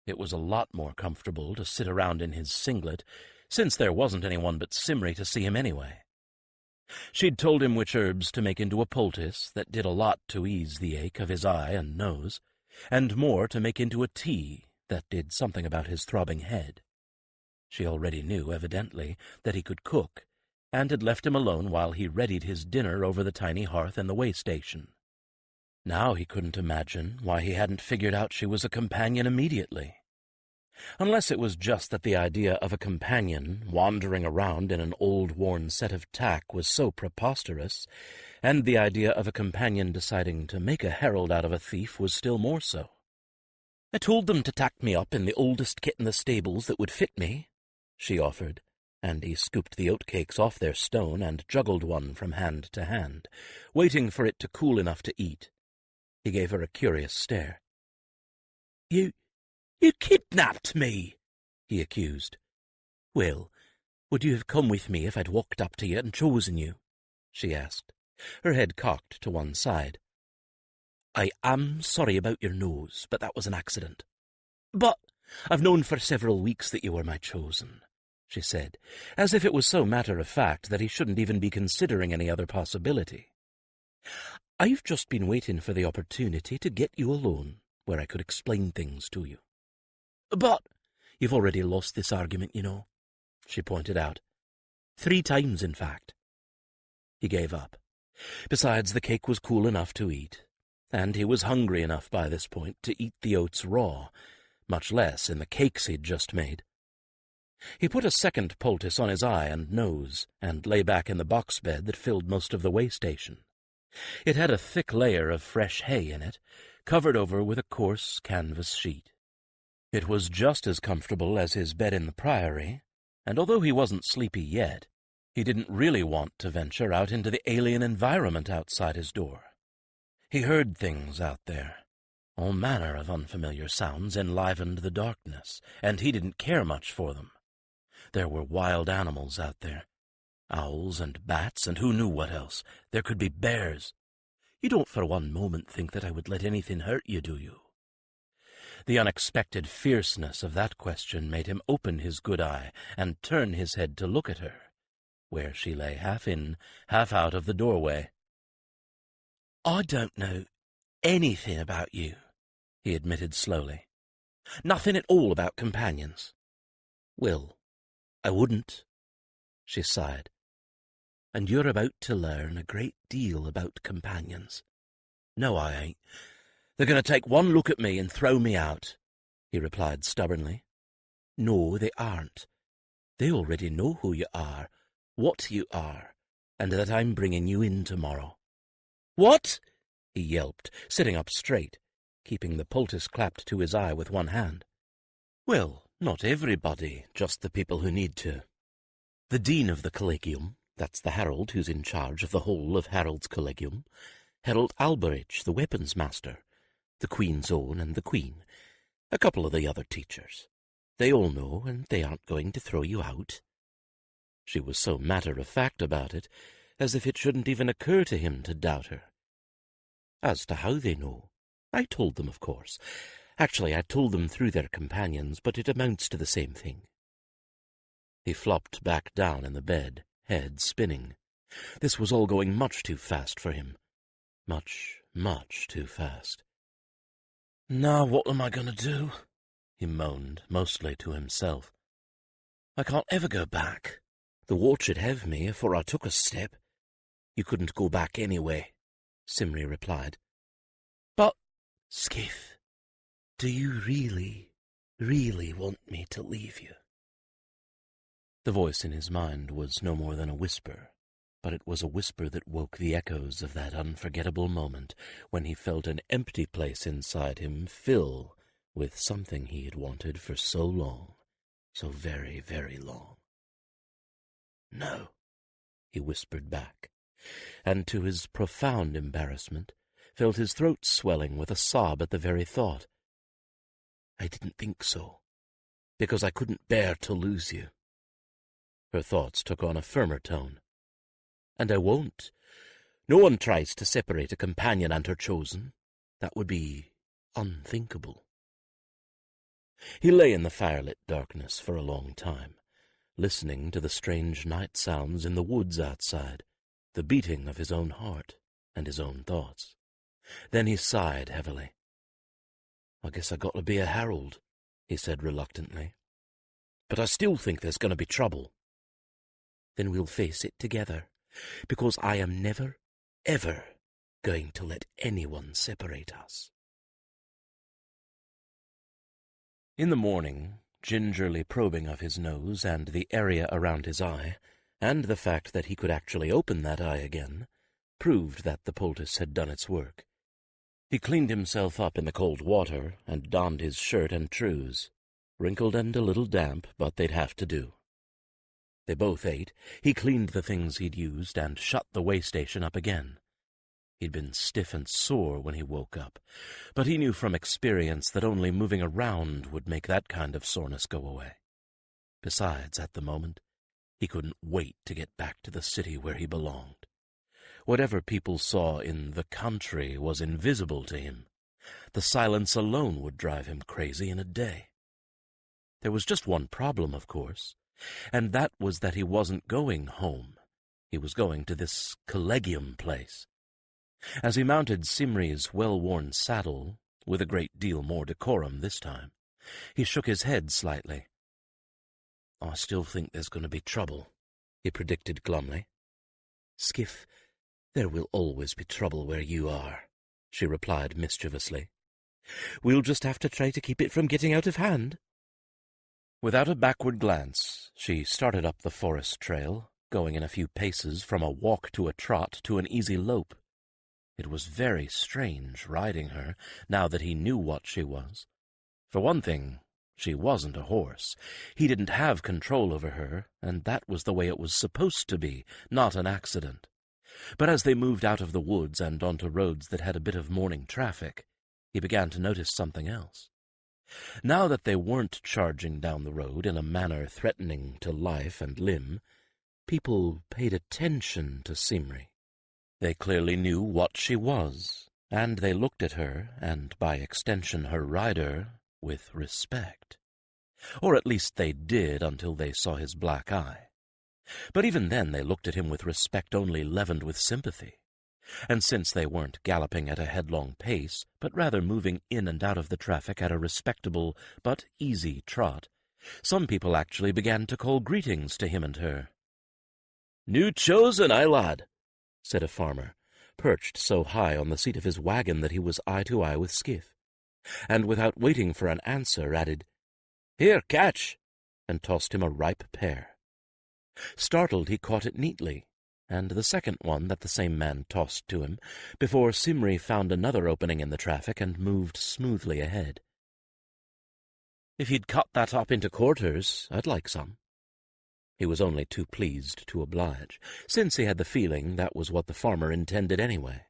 S1: It was a lot more comfortable to sit around in his singlet, since there wasn't anyone but Simri to see him anyway. She'd told him which herbs to make into a poultice that did a lot to ease the ache of his eye and nose, and more to make into a tea that did something about his throbbing head. She already knew, evidently, that he could cook, and had left him alone while he readied his dinner over the tiny hearth in the way station. Now he couldn't imagine why he hadn't figured out she was a companion immediately. Unless it was just that the idea of a companion wandering around in an old worn set of tack was so preposterous, and the idea of a companion deciding to make a herald out of a thief was still more so. "I told them to tack me up in the oldest kit in the stables that would fit me," she offered, and he scooped the oatcakes off their stone and juggled one from hand to hand, waiting for it to cool enough to eat. He gave her a curious stare. You kidnapped me," he accused. "Well, would you have come with me if I'd walked up to you and chosen you?" she asked, her head cocked to one side. "I am sorry about your nose, but that was an accident." "But I've known for several weeks that you were my chosen," she said, as if it was so matter-of-fact that he shouldn't even be considering any other possibility. "I've just been waiting for the opportunity to get you alone, where I could explain things to you." "But you've already lost this argument, you know," she pointed out. 3 times, in fact. He gave up. Besides, the cake was cool enough to eat, and he was hungry enough by this point to eat the oats raw, much less in the cakes he'd just made. He put a second poultice on his eye and nose, and lay back in the box bed that filled most of the way station. It had a thick layer of fresh hay in it, covered over with a coarse canvas sheet. It was just as comfortable as his bed in the priory, and although he wasn't sleepy yet, he didn't really want to venture out into the alien environment outside his door. He heard things out there. All manner of unfamiliar sounds enlivened the darkness, and he didn't care much for them. There were wild animals out there. Owls and bats, and who knew what else. There could be bears. You don't for one moment think that I would let anything hurt you, do you? The unexpected fierceness of that question made him open his good eye and turn his head to look at her, where she lay half in, half out of the doorway. "I don't know anything about you," he admitted slowly. "Nothing at all about companions." "Well, I wouldn't," she sighed. "And you're about to learn a great deal about companions." "No, I ain't. They're going to take one look at me and throw me out," he replied stubbornly. "No, they aren't. They already know who you are, what you are, and that I'm bringing you in tomorrow." "What?" he yelped, sitting up straight, keeping the poultice clapped to his eye with one hand. "Well, not everybody, just the people who need to. The dean of the collegium, that's the herald who's in charge of the whole of Harold's collegium, Herald Alberich, the weapons master, the Queen's Own and the Queen, a couple of the other teachers. They all know, and they aren't going to throw you out." She was so matter-of-fact about it, as if it shouldn't even occur to him to doubt her. "As to how they know, I told them, of course. Actually, I told them through their companions, but it amounts to the same thing." He flopped back down in the bed, head spinning. This was all going much too fast for him. Much, much too fast. "Now what am I going to do?" he moaned, mostly to himself. "I can't ever go back. The ward should have me afore I took a step." "You couldn't go back anyway," Simri replied. "But, Skif, do you really, really want me to leave you?" The voice in his mind was no more than a whisper, but it was a whisper that woke the echoes of that unforgettable moment when he felt an empty place inside him fill with something he had wanted for so long, so very, very long. "No," he whispered back, and to his profound embarrassment felt his throat swelling with a sob at the very thought. "I didn't think so, because I couldn't bear to lose you." Her thoughts took on a firmer tone. "And I won't. No one tries to separate a companion and her chosen. That would be unthinkable." He lay in the firelit darkness for a long time, listening to the strange night sounds in the woods outside, the beating of his own heart and his own thoughts. Then he sighed heavily. "I guess I got to be a herald," he said reluctantly. "But I still think there's going to be trouble." "Then we'll face it together, because I am never, ever going to let anyone separate us." In the morning, gingerly probing of his nose and the area around his eye, and the fact that he could actually open that eye again, proved that the poultice had done its work. He cleaned himself up in the cold water and donned his shirt and trews, wrinkled and a little damp, but they'd have to do. They both ate. He cleaned the things he'd used and shut the way station up again. He'd been stiff and sore when he woke up, but he knew from experience that only moving around would make that kind of soreness go away. Besides, at the moment, he couldn't wait to get back to the city where he belonged. Whatever people saw in the country was invisible to him. The silence alone would drive him crazy in a day. There was just one problem, of course, and that was that he wasn't going home. He was going to this collegium place. As he mounted Simri's well-worn saddle, with a great deal more decorum this time, he shook his head slightly. "I still think there's going to be trouble," he predicted glumly. "Skif, there will always be trouble where you are," she replied mischievously. "We'll just have to try to keep it from getting out of hand." Without a backward glance, she started up the forest trail, going in a few paces from a walk to a trot to an easy lope. It was very strange riding her, now that he knew what she was. For one thing, She wasn't a horse. He didn't have control over her, and that was the way it was supposed to be, not an accident. But as they moved out of the woods and onto roads that had a bit of morning traffic, he began to notice something else. Now that they weren't charging down the road in a manner threatening to life and limb, people paid attention to Simri. They clearly knew what she was, and they looked at her, and by extension her rider, with respect. Or at least they did until they saw his black eye. But even then they looked at him with respect only leavened with sympathy. And since they weren't galloping at a headlong pace, but rather moving in and out of the traffic at a respectable but easy trot, some people actually began to call greetings to him and her. "New chosen, aye, lad," said a farmer, perched so high on the seat of his wagon that he was eye to eye with Skif, and without waiting for an answer added, "Here, catch," and tossed him a ripe pear. Startled, he caught it neatly, and the second one that the same man tossed to him, before Simri found another opening in the traffic and moved smoothly ahead. "If you'd cut that up into quarters, I'd like some." He was only too pleased to oblige, since he had the feeling that was what the farmer intended anyway.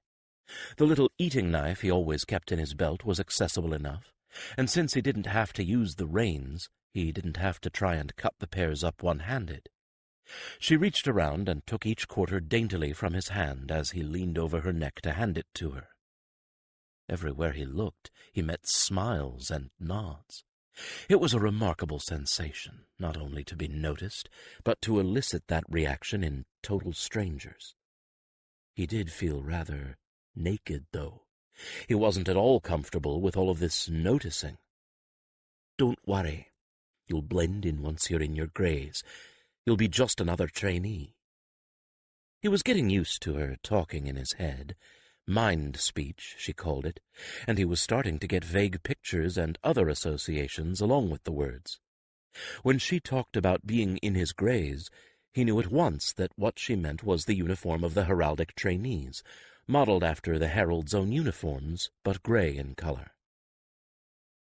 S1: The little eating knife he always kept in his belt was accessible enough, and since he didn't have to use the reins, he didn't have to try and cut the pears up one-handed. She reached around and took each quarter daintily from his hand as he leaned over her neck to hand it to her. Everywhere he looked, he met smiles and nods. It was a remarkable sensation, not only to be noticed, but to elicit that reaction in total strangers. He did feel rather naked, though. He wasn't at all comfortable with all of this noticing. "Don't worry. You'll blend in once you're in your greys. You'll be just another trainee." He was getting used to her talking in his head. Mind speech, she called it, and he was starting to get vague pictures and other associations along with the words. When she talked about being in his greys, he knew at once that what she meant was the uniform of the heraldic trainees, modeled after the herald's own uniforms, but grey in color.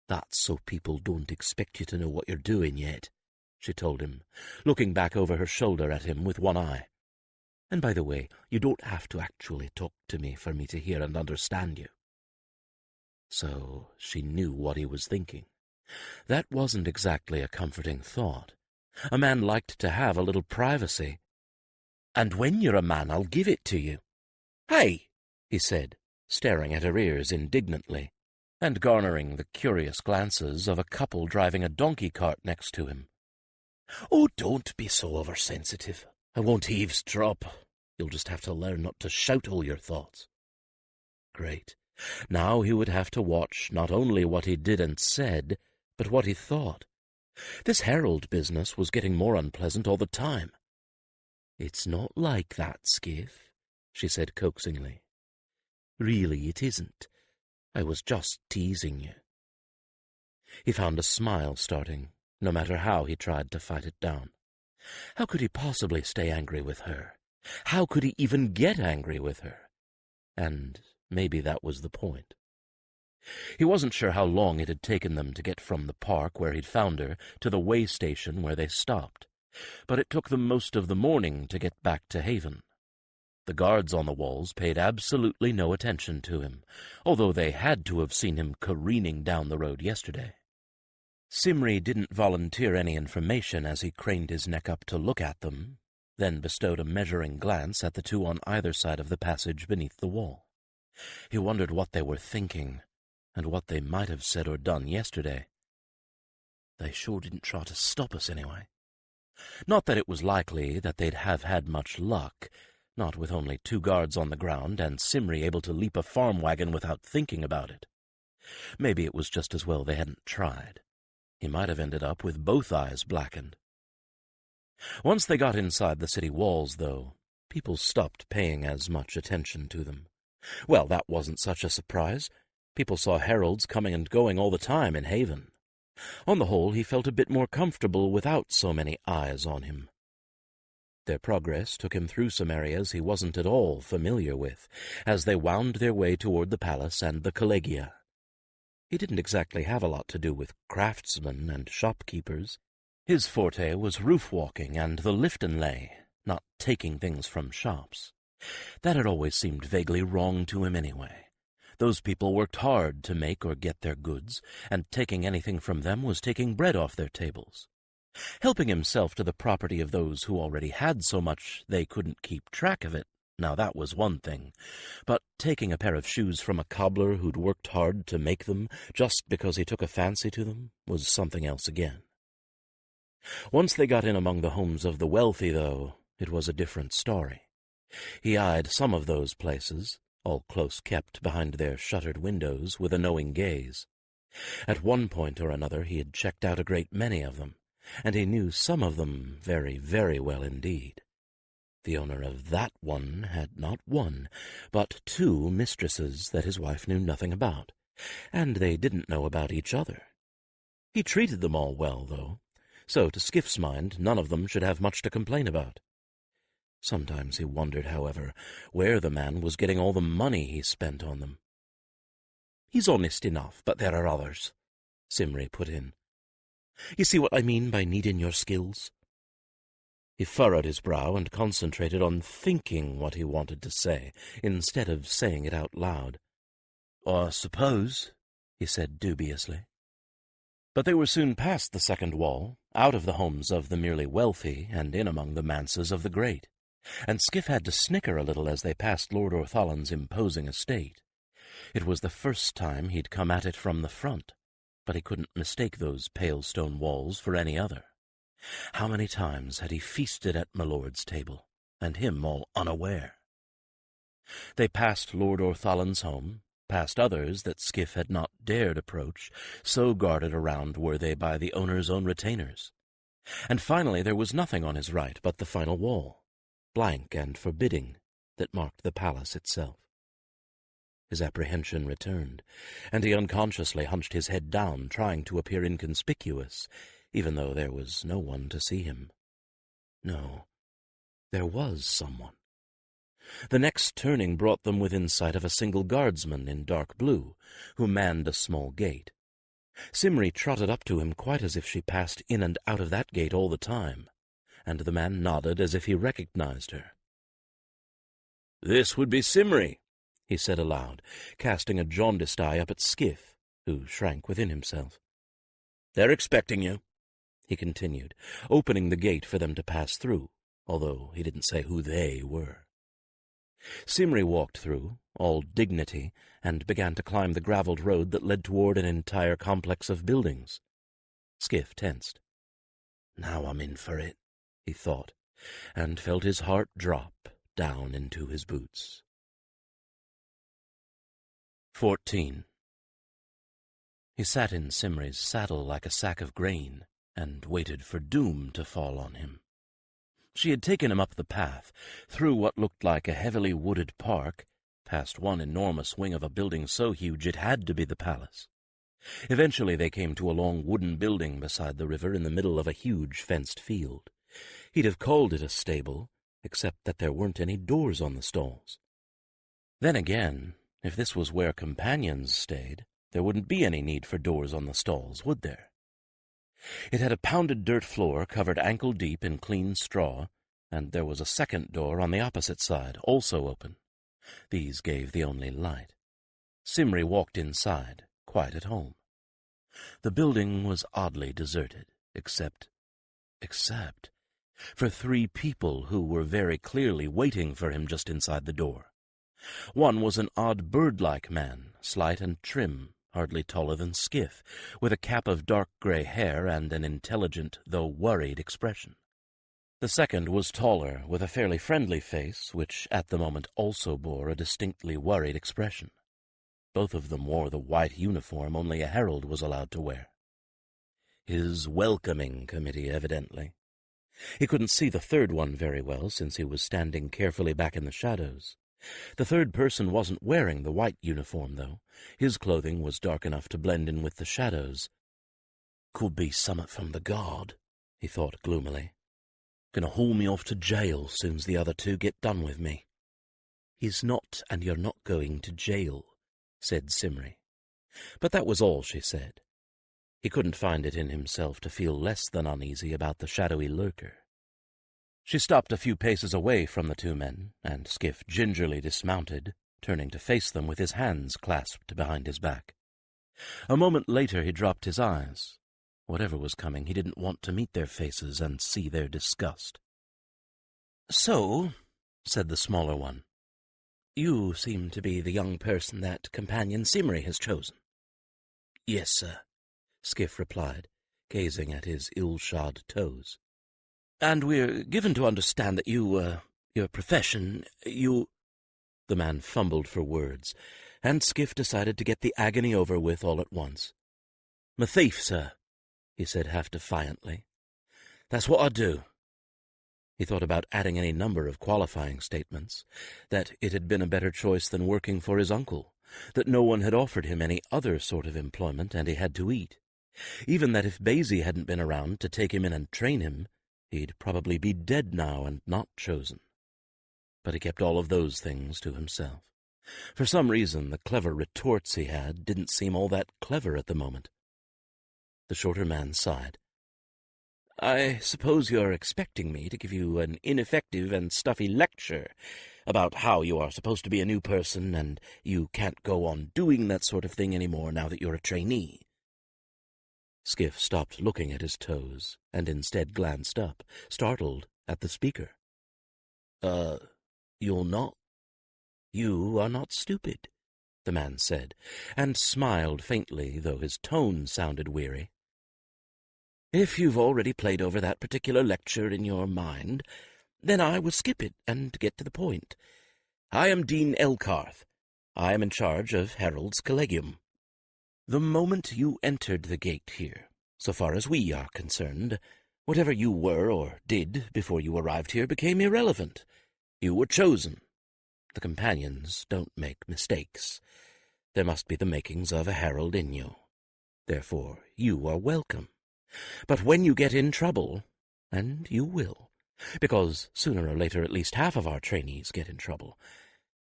S1: "That's so people don't expect you to know what you're doing yet," she told him, looking back over her shoulder at him with one eye. "And by the way, you don't have to actually talk to me for me to hear and understand you." So she knew what he was thinking. That wasn't exactly a comforting thought. A man liked to have a little privacy. "And when you're a man, I'll give it to you." "Hey!" he said, staring at her ears indignantly, and garnering the curious glances of a couple driving a donkey cart next to him. "Oh, don't be so oversensitive. I won't eavesdrop. You'll just have to learn not to shout all your thoughts." Great. Now he would have to watch not only what he did and said, but what he thought. This herald business was getting more unpleasant all the time. "It's not like that, Skif," she said coaxingly. "Really, it isn't. I was just teasing you." He found a smile starting, no matter how he tried to fight it down. How could he possibly stay angry with her? How could he even get angry with her? And maybe that was the point. He wasn't sure how long it had taken them to get from the park where he'd found her to the way station where they stopped, but it took them most of the morning to get back to Haven. The guards on the walls paid absolutely no attention to him, although they had to have seen him careening down the road yesterday. Simri didn't volunteer any information as he craned his neck up to look at them, then bestowed a measuring glance at the two on either side of the passage beneath the wall. He wondered what they were thinking, and what they might have said or done yesterday. They sure didn't try to stop us anyway. Not that it was likely that they'd have had much luck, not with only 2 guards on the ground and Simri able to leap a farm wagon without thinking about it. Maybe it was just as well they hadn't tried. He might have ended up with both eyes blackened. Once they got inside the city walls, though, people stopped paying as much attention to them. Well, that wasn't such a surprise. People saw heralds coming and going all the time in Haven. On the whole, he felt a bit more comfortable without so many eyes on him. Their progress took him through some areas he wasn't at all familiar with, as they wound their way toward the palace and the collegia. He didn't exactly have a lot to do with craftsmen and shopkeepers. His forte was roof-walking and the lift and lay, not taking things from shops. That had always seemed vaguely wrong to him anyway. Those people worked hard to make or get their goods, and taking anything from them was taking bread off their tables. Helping himself to the property of those who already had so much they couldn't keep track of it, now that was one thing, but taking a pair of shoes from a cobbler who'd worked hard to make them just because he took a fancy to them was something else again. Once they got in among the homes of the wealthy, though, it was a different story. He eyed some of those places, all close kept behind their shuttered windows, with a knowing gaze. At one point or another he had checked out a great many of them, and he knew some of them very, very well indeed. The owner of that one had not one, but two mistresses that his wife knew nothing about, and they didn't know about each other. He treated them all well, though, so to Skif's mind none of them should have much to complain about. Sometimes he wondered, however, where the man was getting all the money he spent on them. "He's honest enough, but there are others," Simri put in. "You see what I mean by needing your skills?" He furrowed his brow and concentrated on thinking what he wanted to say, instead of saying it out loud. "I suppose," he said dubiously. But they were soon past the second wall, out of the homes of the merely wealthy, and in among the manses of the great, and Skif had to snicker a little as they passed Lord Orthallan's imposing estate. It was the first time he'd come at it from the front, but he couldn't mistake those pale stone walls for any other. How many times had he feasted at my lord's table, and him all unaware? They passed Lord Orthallan's home, past others that Skif had not dared approach, so guarded around were they by the owner's own retainers. And finally there was nothing on his right but the final wall, blank and forbidding, that marked the palace itself. His apprehension returned, and he unconsciously hunched his head down, trying to appear inconspicuous, even though there was no one to see him. No, there was someone. The next turning brought them within sight of a single guardsman in dark blue, who manned a small gate. Simri trotted up to him quite as if she passed in and out of that gate all the time, and the man nodded as if he recognized her. "This would be Simri," he said aloud, casting a jaundiced eye up at Skif, who shrank within himself. "They're expecting you," he continued, opening the gate for them to pass through, although he didn't say who they were. Simri walked through, all dignity, and began to climb the gravelled road that led toward an entire complex of buildings. Skif tensed. "Now I'm in for it," he thought, and felt his heart drop down into his boots. 14. He sat in Simri's saddle like a sack of grain, and waited for doom to fall on him. She had taken him up the path, through what looked like a heavily wooded park, past one enormous wing of a building so huge it had to be the palace. Eventually they came to a long wooden building beside the river in the middle of a huge fenced field. He'd have called it a stable, except that there weren't any doors on the stalls. Then again, if this was where companions stayed, there wouldn't be any need for doors on the stalls, would there? It had a pounded dirt floor covered ankle-deep in clean straw, and there was a second door on the opposite side, also open. These gave the only light. Simri walked inside, quite at home. The building was oddly deserted, except for three people who were very clearly waiting for him just inside the door. One was an odd bird-like man, slight and trim, hardly taller than Skif, with a cap of dark gray hair and an intelligent, though worried, expression. The second was taller, with a fairly friendly face, which at the moment also bore a distinctly worried expression. Both of them wore the white uniform only a herald was allowed to wear. His welcoming committee, evidently. He couldn't see the third one very well, since he was standing carefully back in the shadows. The third person wasn't wearing the white uniform, though. His clothing was dark enough to blend in with the shadows. "Could be summat from the guard," he thought gloomily. "Gonna haul me off to jail soon's the other two get done with me." "He's not, and you're not going to jail," said Simri. But that was all she said. He couldn't find it in himself to feel less than uneasy about the shadowy lurker. She stopped a few paces away from the two men, and Skif gingerly dismounted, turning to face them with his hands clasped behind his back. A moment later he dropped his eyes. Whatever was coming, he didn't want to meet their faces and see their disgust. "So," said the smaller one, "you seem to be the young person that Companion Simri has chosen." "Yes, sir," Skif replied, gazing at his ill-shod toes. "And we're given to understand that your profession, you—" The man fumbled for words, and Skif decided to get the agony over with all at once. "I'm a thief, sir," he said half defiantly. "That's what I do." He thought about adding any number of qualifying statements, that it had been a better choice than working for his uncle, that no one had offered him any other sort of employment and he had to eat, even that if Basie hadn't been around to take him in and train him, he'd probably be dead now and not chosen. But he kept all of those things to himself. For some reason, the clever retorts he had didn't seem all that clever at the moment. The shorter man sighed. "I suppose you're expecting me to give you an ineffective and stuffy lecture about how you are supposed to be a new person and you can't go on doing that sort of thing anymore now that you're a trainee." Skif stopped looking at his toes and instead glanced up, startled at the speaker. You're not? You are not stupid," the man said, and smiled faintly, though his tone sounded weary. "If you've already played over that particular lecture in your mind, then I will skip it and get to the point. I am Dean Elkarth. I am in charge of Herald's Collegium. The moment you entered the gate here, so far as we are concerned, whatever you were or did before you arrived here became irrelevant. You were chosen. The companions don't make mistakes. There must be the makings of a herald in you. Therefore, you are welcome. But when you get in trouble, and you will, because sooner or later at least half of our trainees get in trouble,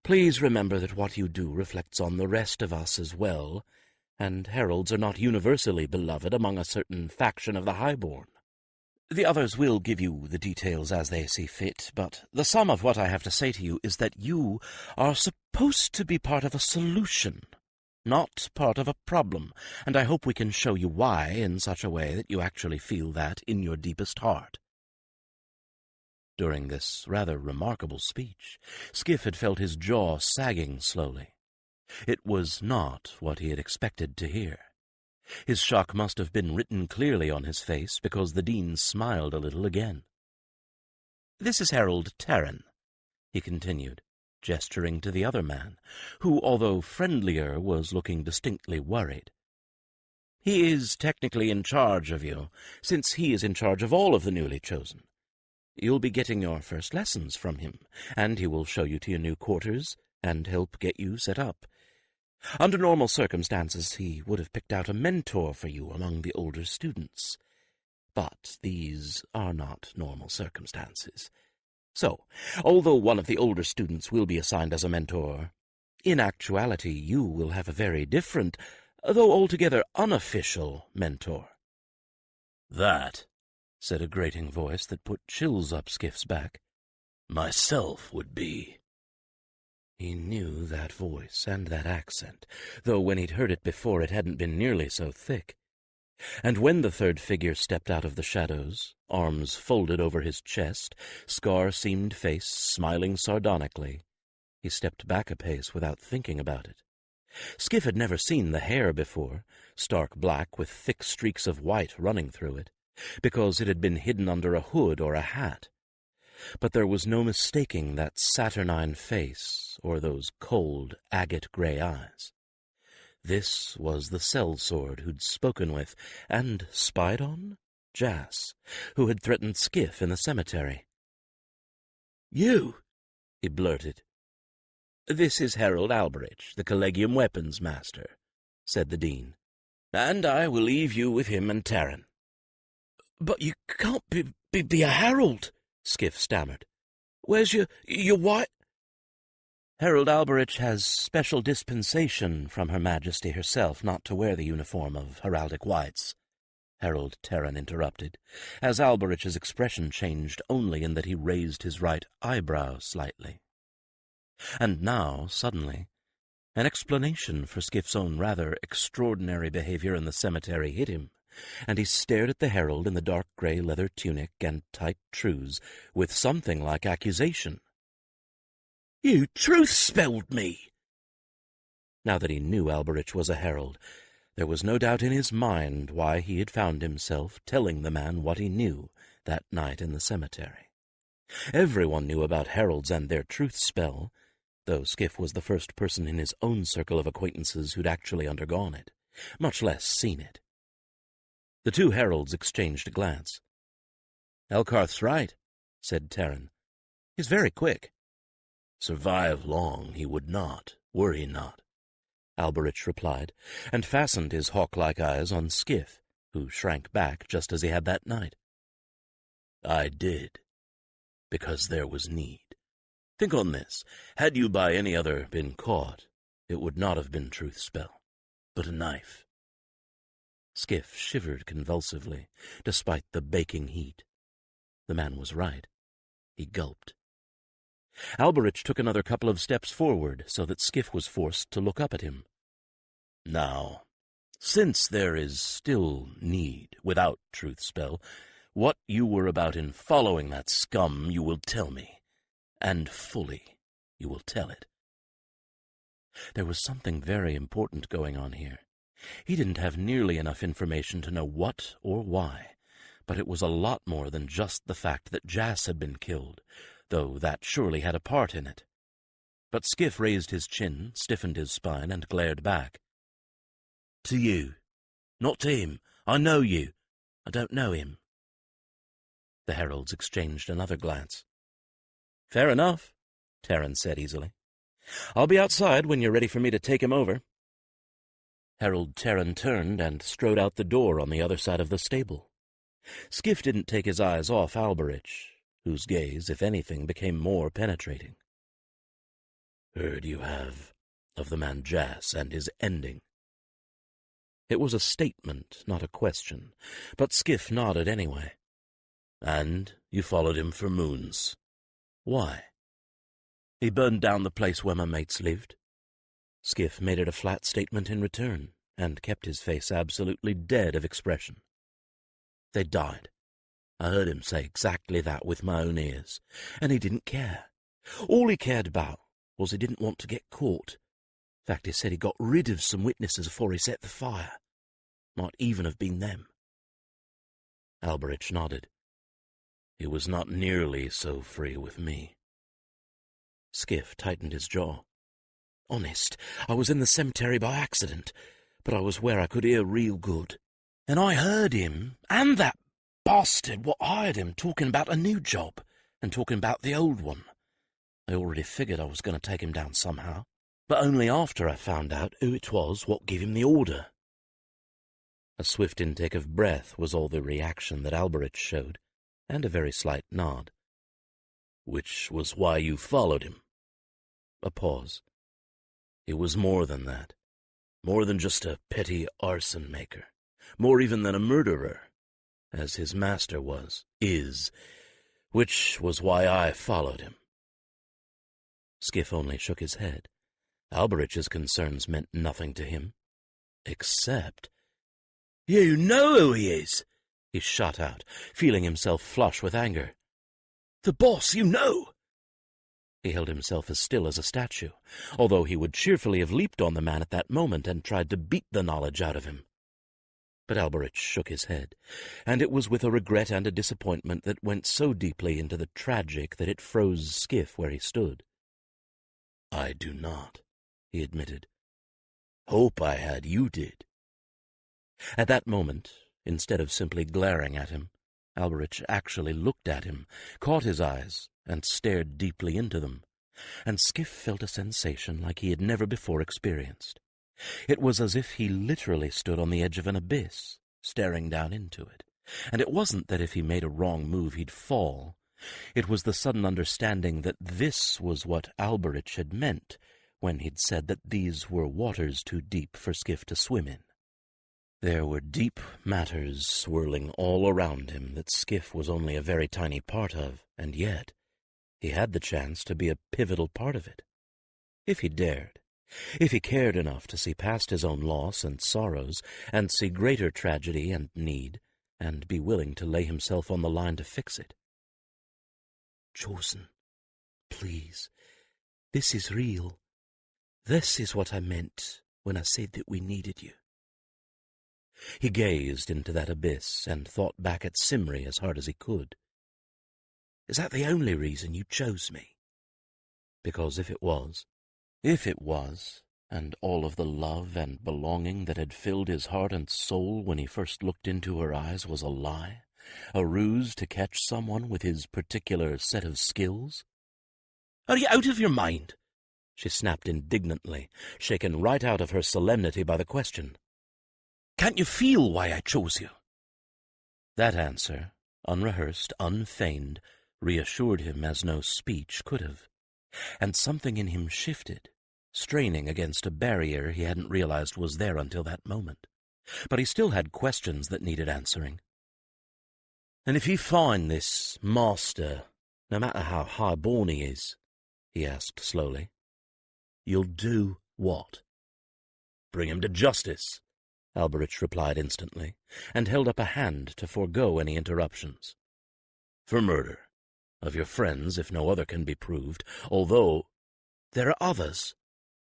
S1: please remember that what you do reflects on the rest of us as well, and heralds are not universally beloved among a certain faction of the highborn. The others will give you the details as they see fit, but the sum of what I have to say to you is that you are supposed to be part of a solution, not part of a problem, and I hope we can show you why in such a way that you actually feel that in your deepest heart." During this rather remarkable speech, Skif had felt his jaw sagging slowly. It was not what he had expected to hear. His shock must have been written clearly on his face, because the dean smiled a little again. "This is Herald Terran," he continued, gesturing to the other man, who, although friendlier, was looking distinctly worried. "He is technically in charge of you, since he is in charge of all of the newly chosen. You'll be getting your first lessons from him, and he will show you to your new quarters and help get you set up. Under normal circumstances, he would have picked out a mentor for you among the older students. But these are not normal circumstances. So, although one of the older students will be assigned as a mentor, in actuality you will have a very different, though altogether unofficial, mentor." "That," said a grating voice that put chills up Skif's back, "myself would be." He knew that voice and that accent, though when he'd heard it before it hadn't been nearly so thick. And when the third figure stepped out of the shadows, arms folded over his chest, scar-seamed face smiling sardonically, he stepped back a pace without thinking about it. Skif had never seen the hair before, stark black with thick streaks of white running through it, because it had been hidden under a hood or a hat. But there was no mistaking that saturnine face or those cold, agate-gray eyes. This was the sellsword who'd spoken with and spied on Jas, who had threatened Skif in the cemetery. "You!" he blurted. "This is Herald Alberich, the Collegium weapons master," said the dean, "and I will leave you with him and Terran." "But you can't be a herald," Skif stammered. "Where's your white—" Herald Alberich has special dispensation from Her Majesty herself not to wear the uniform of heraldic whites, Herald Terran interrupted, as Alberich's expression changed only in that he raised his right eyebrow slightly. And now, suddenly, an explanation for Skif's own rather extraordinary behavior in the cemetery hit him, and he stared at the herald in the dark gray leather tunic and tight trews with something like accusation. "You truth-spelled me!" Now that he knew Alberich was a herald, there was no doubt in his mind why he had found himself telling the man what he knew that night in the cemetery. Everyone knew about heralds and their truth spell, though Skif was the first person in his own circle of acquaintances who'd actually undergone it, much less seen it. The two heralds exchanged a glance. "Elkarth's right," said Terran. "He's very quick." "Survive long he would not, were he not," Alberich replied, and fastened his hawk-like eyes on Skif, who shrank back just as he had that night. "I did, because there was need. Think on this. Had you by any other been caught, it would not have been truth spell, but a knife." Skif shivered convulsively, despite the baking heat. The man was right. He gulped. Alberich took another couple of steps forward, so that Skif was forced to look up at him. "Now, since there is still need, without truth spell, what you were about in following that scum you will tell me, and fully you will tell it." There was something very important going on here. He didn't have nearly enough information to know what or why, but it was a lot more than just the fact that Jas had been killed, though that surely had a part in it. But Skif raised his chin, stiffened his spine, and glared back. "To you. Not to him. I know you. I don't know him." The heralds exchanged another glance. "Fair enough," Terran said easily. "I'll be outside when you're ready for me to take him over." Herald Terran turned and strode out the door on the other side of the stable. Skif didn't take his eyes off Alberich, whose gaze, if anything, became more penetrating. "Heard you have of the man Jas and his ending." It was a statement, not a question, but Skif nodded anyway. "And you followed him for moons. Why?" "He burned down the place where my mates lived." Skif made it a flat statement in return, and kept his face absolutely dead of expression. "They died. I heard him say exactly that with my own ears, and he didn't care. All he cared about was he didn't want to get caught. In fact, he said he got rid of some witnesses before he set the fire. Might even have been them." Alberich nodded. "He was not nearly so free with me." Skif tightened his jaw. "Honest, I was in the cemetery by accident, but I was where I could hear real good. And I heard him, and that bastard what hired him, talking about a new job, and talking about the old one. I already figured I was going to take him down somehow, but only after I found out who it was what gave him the order." A swift intake of breath was all the reaction that Alberich showed, and a very slight nod. "Which was why you followed him." A pause. "He was more than that. More than just a petty arson maker. More even than a murderer, as his master is, which was why I followed him." Skif only shook his head. Alberich's concerns meant nothing to him. Except— "You know who he is!" he shot out, feeling himself flush with anger. "The boss, you know!" He held himself as still as a statue, although he would cheerfully have leaped on the man at that moment and tried to beat the knowledge out of him. But Alberich shook his head, and it was with a regret and a disappointment that went so deeply into the tragic that it froze Skif where he stood. "I do not," he admitted. "Hope I had you did." At that moment, instead of simply glaring at him, Alberich actually looked at him, caught his eyes, and stared deeply into them, and Skif felt a sensation like he had never before experienced. It was as if he literally stood on the edge of an abyss, staring down into it, and it wasn't that if he made a wrong move he'd fall, It was the sudden understanding that this was what Alberich had meant when he'd said that these were waters too deep for Skif to swim in. There were deep matters swirling all around him that Skif was only a very tiny part of, and yet he had the chance to be a pivotal part of it. If he dared, if he cared enough to see past his own loss and sorrows, and see greater tragedy and need, and be willing to lay himself on the line to fix it. Chosen, please, this is real. This is what I meant when I said that we needed you. He gazed into that abyss and thought back at Simri as hard as he could. Is that the only reason you chose me? Because if it was, and all of the love and belonging that had filled his heart and soul when he first looked into her eyes was a lie, a ruse to catch someone with his particular set of skills? Are you out of your mind? She snapped indignantly, shaken right out of her solemnity by the question. Can't you feel why I chose you? That answer, unrehearsed, unfeigned, reassured him as no speech could have, and something in him shifted, straining against a barrier he hadn't realized was there until that moment. But he still had questions that needed answering. And if you find this master, no matter how high-born he is, he asked slowly, you'll do what? Bring him to justice, Alberich replied instantly, and held up a hand to forego any interruptions. For murder. Of your friends, if no other can be proved, although— There are others,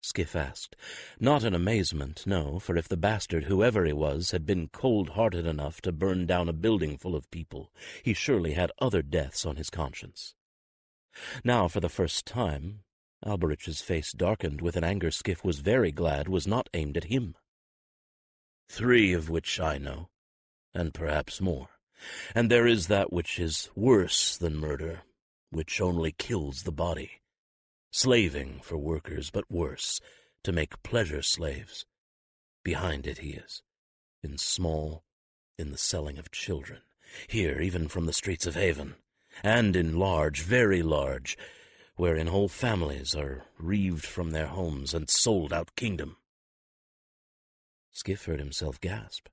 S1: Skif asked, not in amazement, no, for if the bastard, whoever he was, had been cold-hearted enough to burn down a building full of people, he surely had other deaths on his conscience. Now, for the first time, Alberich's face darkened with an anger Skif was very glad was not aimed at him. 3 of which I know, and perhaps more, and there is that which is worse than murder, which only kills the body. Slaving for workers, but worse, to make pleasure slaves. Behind it he is, in small, in the selling of children, here even from the streets of Haven, and in large, very large, wherein whole families are reaved from their homes and sold out kingdom. Skif heard himself gasp.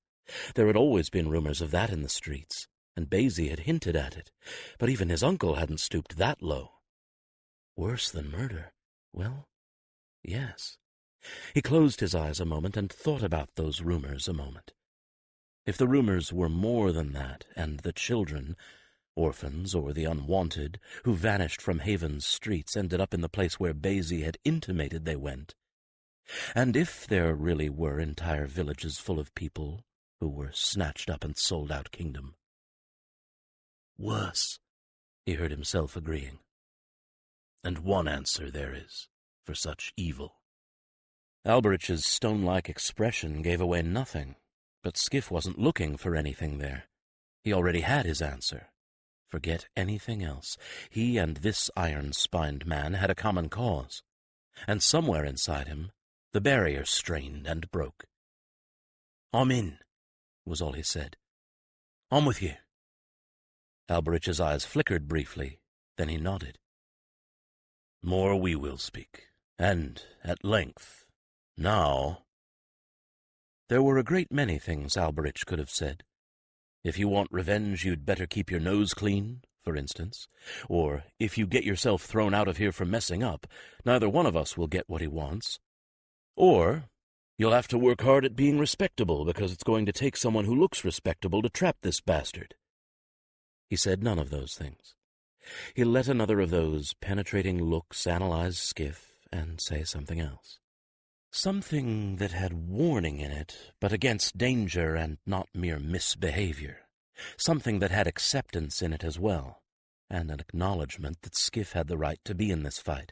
S1: There had always been rumors of that in the streets, and Basie had hinted at it, but even his uncle hadn't stooped that low. Worse than murder? Well, yes. He closed his eyes a moment and thought about those rumors a moment. If the rumors were more than that, and the children, orphans or the unwanted, who vanished from Haven's streets ended up in the place where Basie had intimated they went, and if there really were entire villages full of people who were snatched up and sold out kingdom. Worse, he heard himself agreeing. And one answer there is for such evil. Alberich's stone-like expression gave away nothing, but Skif wasn't looking for anything there. He already had his answer. Forget anything else. He and this iron-spined man had a common cause, and somewhere inside him the barrier strained and broke. I'm in, was all he said. I'm with you. Alberich's eyes flickered briefly, then he nodded. More we will speak, and at length. Now— There were a great many things Alberich could have said. If you want revenge, you'd better keep your nose clean, for instance. Or, if you get yourself thrown out of here for messing up, neither one of us will get what he wants. Or, you'll have to work hard at being respectable, because it's going to take someone who looks respectable to trap this bastard. He said none of those things. He let another of those penetrating looks analyze Skif and say something else. Something that had warning in it, but against danger and not mere misbehavior. Something that had acceptance in it as well, and an acknowledgment that Skif had the right to be in this fight.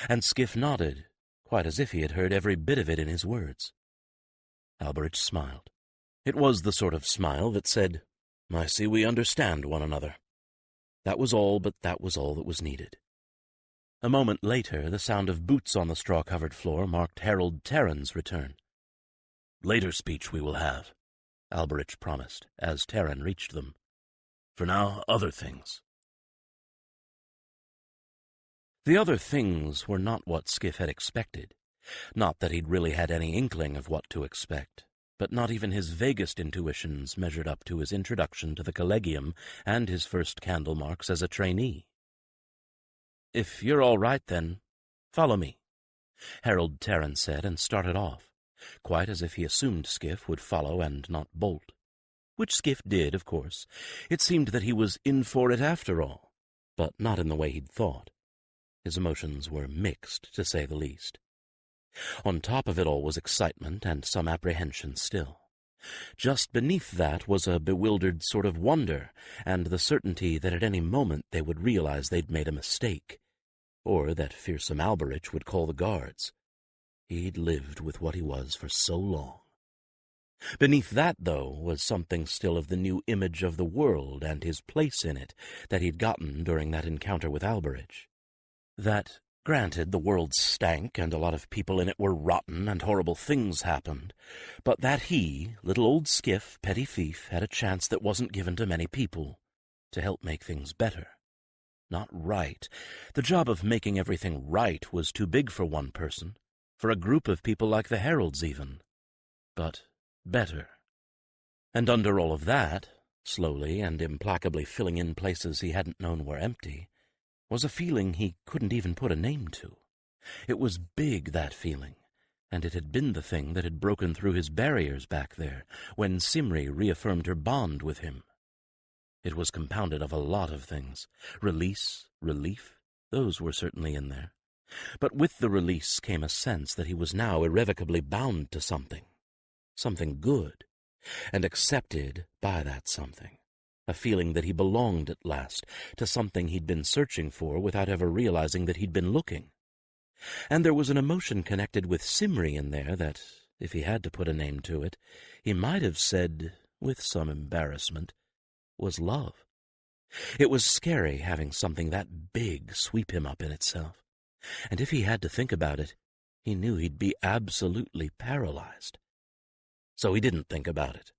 S1: And Skif nodded, quite as if he had heard every bit of it in his words. Alberich smiled. It was the sort of smile that said, I see we understand one another. That was all, but that was all that was needed. A moment later, the sound of boots on the straw-covered floor marked Harold Terran's return. Later speech we will have, Alberich promised, as Terran reached them. For now, other things. The other things were not what Skif had expected. Not that he'd really had any inkling of what to expect, but not even his vaguest intuitions measured up to his introduction to the Collegium and his first candle marks as a trainee. "If you're all right, then, follow me," Harold Terran said, and started off, quite as if he assumed Skif would follow and not bolt. Which Skif did, of course. It seemed that he was in for it after all, but not in the way he'd thought. His emotions were mixed, to say the least. On top of it all was excitement and some apprehension still. Just beneath that was a bewildered sort of wonder, and the certainty that at any moment they would realize they'd made a mistake, or that fearsome Alberich would call the guards. He'd lived with what he was for so long. Beneath that, though, was something still of the new image of the world and his place in it that he'd gotten during that encounter with Alberich. That, granted, the world stank and a lot of people in it were rotten and horrible things happened, but that he, little old Skif, petty thief, had a chance that wasn't given to many people, to help make things better. Not right. The job of making everything right was too big for one person, for a group of people like the Heralds even. But better. And under all of that, slowly and implacably filling in places he hadn't known were empty, was a feeling he couldn't even put a name to. It was big, that feeling, and it had been the thing that had broken through his barriers back there, when Simri reaffirmed her bond with him. It was compounded of a lot of things. Release, relief, those were certainly in there. But with the release came a sense that he was now irrevocably bound to something good, and accepted by that something. A feeling that he belonged at last to something he'd been searching for without ever realizing that he'd been looking. And there was an emotion connected with Simri in there that, if he had to put a name to it, he might have said, with some embarrassment, was love. It was scary having something that big sweep him up in itself, and if he had to think about it, he knew he'd be absolutely paralyzed. So he didn't think about it.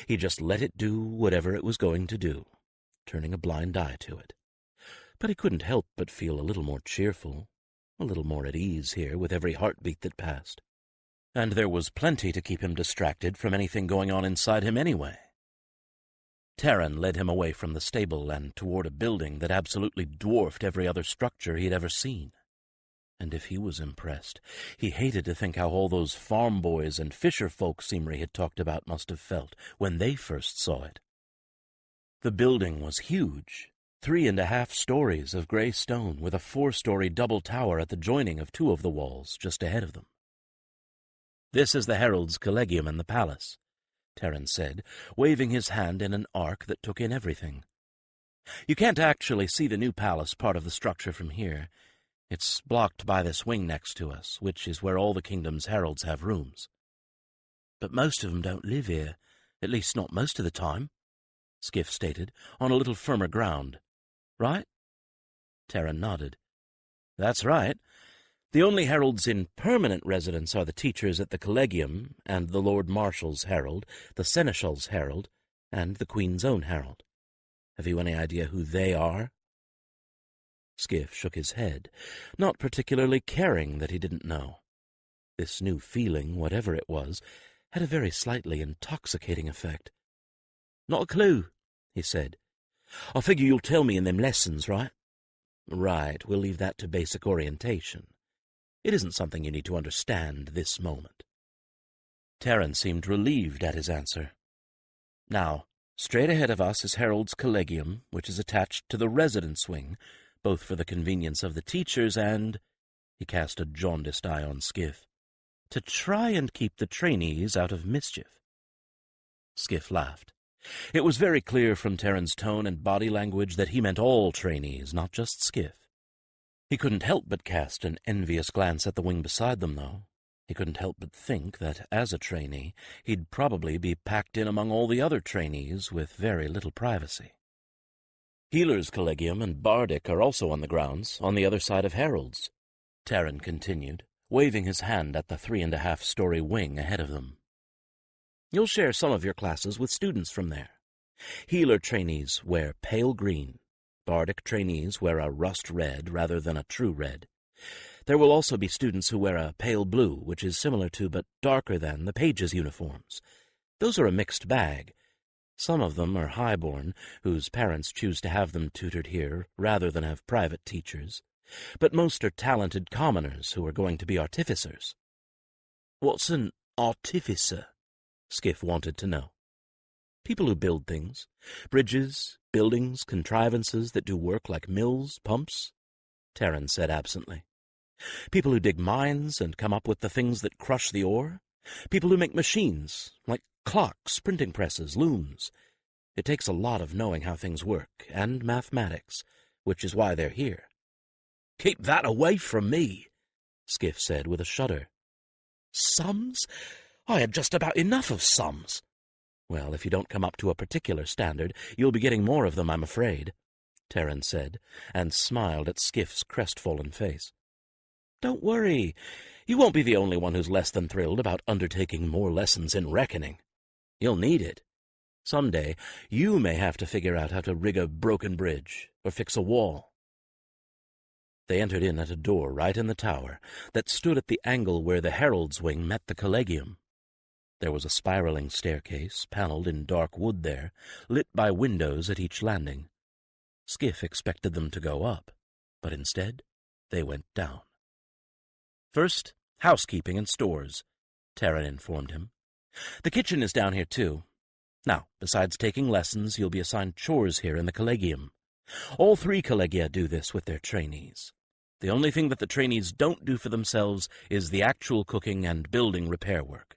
S1: He just let it do whatever it was going to do, turning a blind eye to it. But he couldn't help but feel a little more cheerful, a little more at ease here with every heartbeat that passed. And there was plenty to keep him distracted from anything going on inside him anyway. Terran led him away from the stable and toward a building that absolutely dwarfed every other structure he had ever seen. And if he was impressed, he hated to think how all those farm boys and fisher folk Simri had talked about must have felt when they first saw it. The building was huge, 3.5 stories of gray stone, with a 4-story double tower at the joining of 2 of the walls just ahead of them. "This is the Herald's Collegium and the palace," Terran said, waving his hand in an arc that took in everything. "You can't actually see the new palace part of the structure from here. It's blocked by this wing next to us, which is where all the kingdom's heralds have rooms. But most of them don't live here, at least not most of the time," Skif stated, on a little firmer ground. "Right?" Terran nodded. "That's right. The only heralds in permanent residence are the teachers at the Collegium, and the Lord Marshal's herald, the Seneschal's herald, and the Queen's own herald. Have you any idea who they are?" Skif shook his head, not particularly caring that he didn't know. This new feeling, whatever it was, had a very slightly intoxicating effect. "Not a clue," he said. "I figure you'll tell me in them lessons, right?" "Right, we'll leave that to basic orientation. It isn't something you need to understand this moment." Terran seemed relieved at his answer. "Now, straight ahead of us is Herald's Collegium, which is attached to the residence wing, both for the convenience of the teachers and—" he cast a jaundiced eye on Skif, "to try and keep the trainees out of mischief." Skif laughed. It was very clear from Terran's tone and body language that he meant all trainees, not just Skif. He couldn't help but cast an envious glance at the wing beside them, though. He couldn't help but think that, as a trainee, he'd probably be packed in among all the other trainees with very little privacy. "Healer's Collegium and Bardic are also on the grounds, on the other side of Herald's," Terran continued, waving his hand at the 3.5-story wing ahead of them. "You'll share some of your classes with students from there. Healer trainees wear pale green. Bardic trainees wear a rust red rather than a true red. There will also be students who wear a pale blue, which is similar to but darker than the pages' uniforms. Those are a mixed bag. Some of them are highborn, whose parents choose to have them tutored here rather than have private teachers. But most are talented commoners who are going to be artificers. "What's an artificer?" Skif wanted to know. "People who build things. Bridges, buildings, contrivances that do work like mills, pumps," Terran said absently. "People who dig mines and come up with the things that crush the ore. People who make machines, like clocks, printing presses, looms. It takes a lot of knowing how things work, and mathematics, which is why they're here." "Keep that away from me," Skif said with a shudder. "Sums? I had just about enough of sums." "Well, if you don't come up to a particular standard, you'll be getting more of them, I'm afraid," Terran said, and smiled at Skif's crestfallen face. "Don't worry. You won't be the only one who's less than thrilled about undertaking more lessons in reckoning. You'll need it. Someday, you may have to figure out how to rig a broken bridge or fix a wall." They entered in at a door right in the tower that stood at the angle where the herald's wing met the collegium. There was a spiraling staircase, paneled in dark wood there, lit by windows at each landing. Skif expected them to go up, but instead they went down. "First, housekeeping and stores," Terran informed him. "The kitchen is down here, too. Now, besides taking lessons, you'll be assigned chores here in the collegium. All 3 collegia do this with their trainees. The only thing that the trainees don't do for themselves is the actual cooking and building repair work."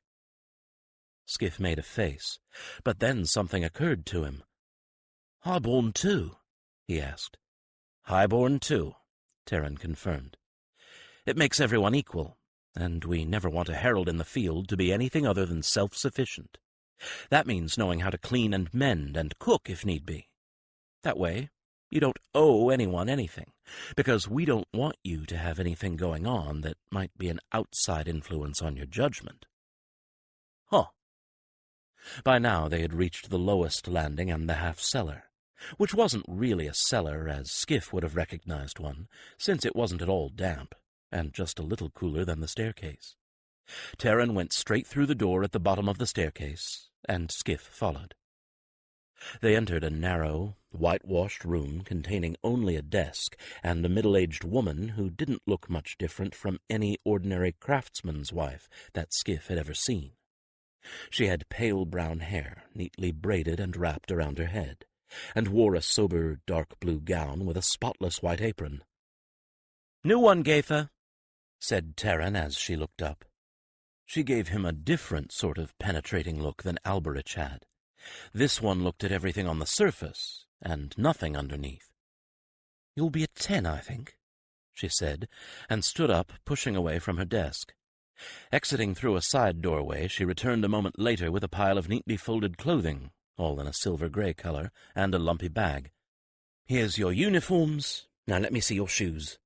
S1: Skif made a face, but then something occurred to him. "Highborn too?" he asked. "Highborn too," Terran confirmed. "It makes everyone equal, and we never want a herald in the field to be anything other than self-sufficient. That means knowing how to clean and mend and cook if need be. That way, you don't owe anyone anything, because we don't want you to have anything going on that might be an outside influence on your judgment." "Huh." By now they had reached the lowest landing and the half-cellar, which wasn't really a cellar as Skif would have recognized one, since it wasn't at all damp, and just a little cooler than the staircase. Terran went straight through the door at the bottom of the staircase, and Skif followed. They entered a narrow, whitewashed room containing only a desk and a middle-aged woman who didn't look much different from any ordinary craftsman's wife that Skif had ever seen. She had pale brown hair, neatly braided and wrapped around her head, and wore a sober dark blue gown with a spotless white apron. "New one, Gaither," said Terran as she looked up. She gave him a different sort of penetrating look than Alberich had. This one looked at everything on the surface, and nothing underneath. "You'll be a 10, I think," she said, and stood up, pushing away from her desk. Exiting through a side doorway, she returned a moment later with a pile of neatly folded clothing, all in a silver-gray color, and a lumpy bag. "Here's your uniforms. Now let me see your shoes."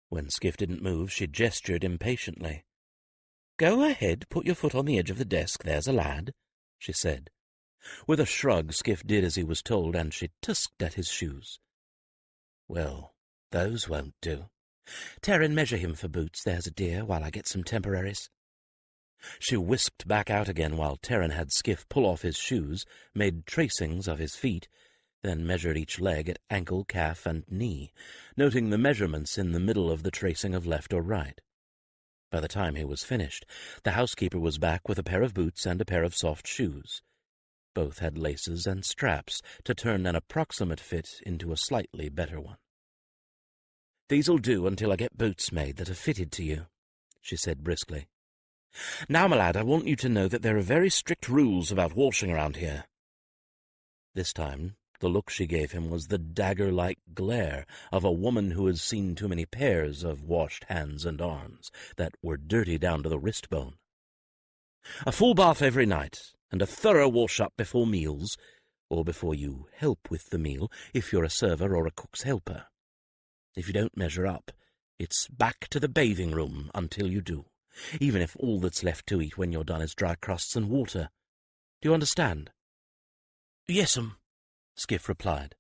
S1: When Skif didn't move, she gestured impatiently. "Go ahead, put your foot on the edge of the desk, there's a lad," she said. With a shrug, Skif did as he was told, and she tusked at his shoes. "Well, those won't do. Terran, measure him for boots, there's a dear, while I get some temporaries." She whisked back out again while Terran had Skif pull off his shoes, made tracings of his feet, then measured each leg at ankle, calf, and knee, noting the measurements in the middle of the tracing of left or right. By the time he was finished, the housekeeper was back with a pair of boots and a pair of soft shoes. Both had laces and straps to turn an approximate fit into a slightly better one. "These'll do until I get boots made that are fitted to you," she said briskly. "Now, my lad, I want you to know that there are very strict rules about washing around here." This time, the look she gave him was the dagger-like glare of a woman who has seen too many pairs of washed hands and arms that were dirty down to the wrist bone. "A full bath every night, and a thorough wash-up before meals, or before you help with the meal if you're a server or a cook's helper. If you don't measure up, it's back to the bathing room until you do, even if all that's left to eat when you're done is dry crusts and water. Do you understand?" "Yes'm," Skif replied.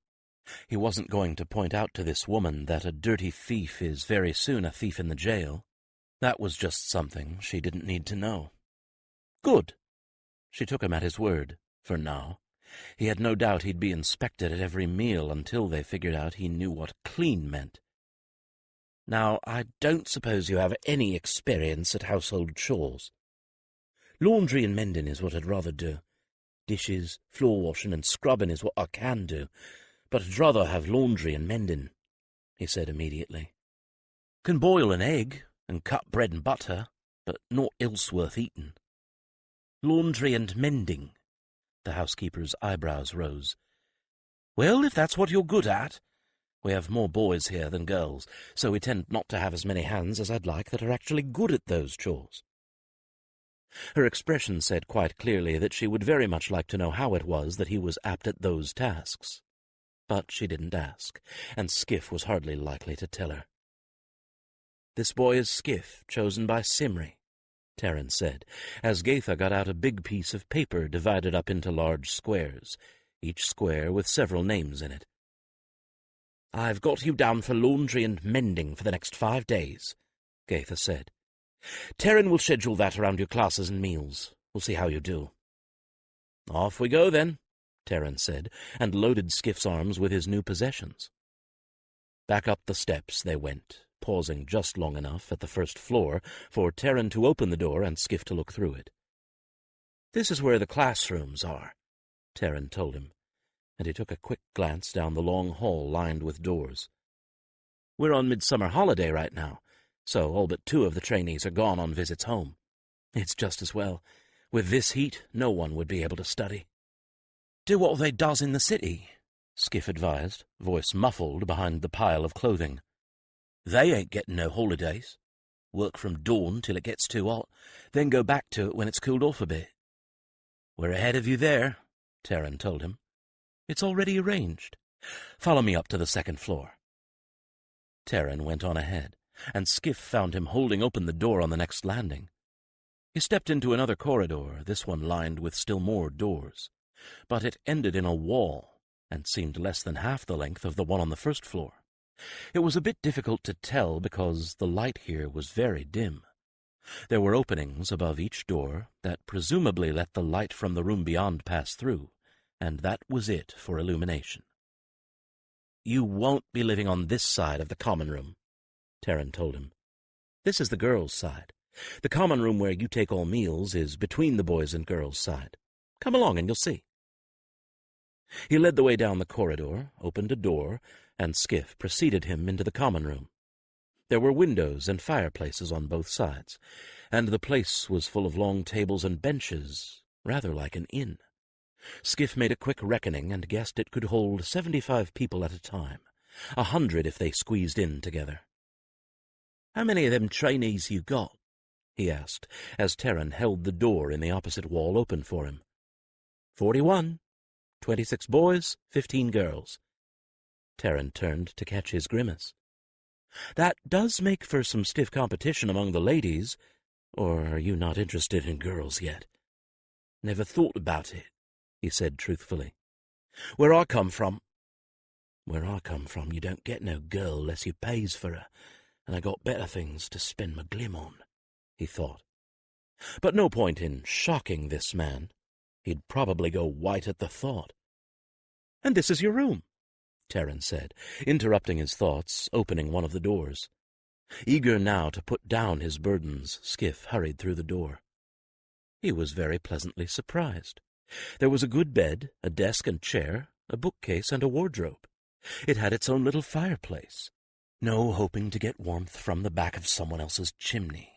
S1: He wasn't going to point out to this woman that a dirty thief is very soon a thief in the jail. That was just something she didn't need to know. Good. She took him at his word, for now. He had no doubt he'd be inspected at every meal until they figured out he knew what clean meant. Now, I don't suppose you have any experience at household chores. Laundry and mending is what I'd rather do. Dishes, floor washing and scrubbing is what I can do, but I'd rather have laundry and mending, he said immediately. Can boil an egg and cut bread and butter, but naught else worth eating. Laundry and mending. The housekeeper's eyebrows rose. Well, if that's what you're good at. We have more boys here than girls, so we tend not to have as many hands as I'd like that are actually good at those chores. Her expression said quite clearly that she would very much like to know how it was that he was apt at those tasks. But she didn't ask, and Skif was hardly likely to tell her. This boy is Skif, chosen by Simri, Terran said, as Gaitha got out a big piece of paper divided up into large squares, each square with several names in it. I've got you down for laundry and mending for the next 5 days, Gaitha said. Terran will schedule that around your classes and meals. We'll see how you do. Off we go, then, Terran said, and loaded Skif's arms with his new possessions. Back up the steps they went, pausing just long enough at the first floor for Terran to open the door and Skif to look through it. This is where the classrooms are, Terran told him, and he took a quick glance down the long hall lined with doors. We're on midsummer holiday right now, so all but 2 of the trainees are gone on visits home. It's just as well. With this heat, no one would be able to study. Do what they does in the city, Skif advised, voice muffled behind the pile of clothing. They ain't getting no holidays. Work from dawn till it gets too hot, then go back to it when it's cooled off a bit. We're ahead of you there, Terran told him. It's already arranged. Follow me up to the 2nd floor. Terran went on ahead, and Skif found him holding open the door on the next landing. He stepped into another corridor, this one lined with still more doors, but it ended in a wall and seemed less than half the length of the one on the 1st floor. It was a bit difficult to tell because the light here was very dim. There were openings above each door that presumably let the light from the room beyond pass through, and that was it for illumination. You won't be living on this side of the common room, Terran told him. This is the girls' side. The common room where you take all meals is between the boys' and girls' side. Come along and you'll see. He led the way down the corridor, opened a door, and Skif preceded him into the common room. There were windows and fireplaces on both sides, and the place was full of long tables and benches, rather like an inn. Skif made a quick reckoning and guessed it could hold 75 people at a time, 100 if they squeezed in together. How many of them trainees you got? He asked, as Terran held the door in the opposite wall open for him. 41. 26 boys, 15 girls. Terran turned to catch his grimace. That does make for some stiff competition among the ladies, or are you not interested in girls yet? Never thought about it, he said truthfully. Where I come from, you don't get no girl less you pays for her, and I got better things to spend my glim on, he thought. But no point in shocking this man. He'd probably go white at the thought. And this is your room, Terran said, interrupting his thoughts, opening one of the doors. Eager now to put down his burdens, Skif hurried through the door. He was very pleasantly surprised. There was a good bed, a desk and chair, a bookcase and a wardrobe. It had its own little fireplace. No hoping to get warmth from the back of someone else's chimney,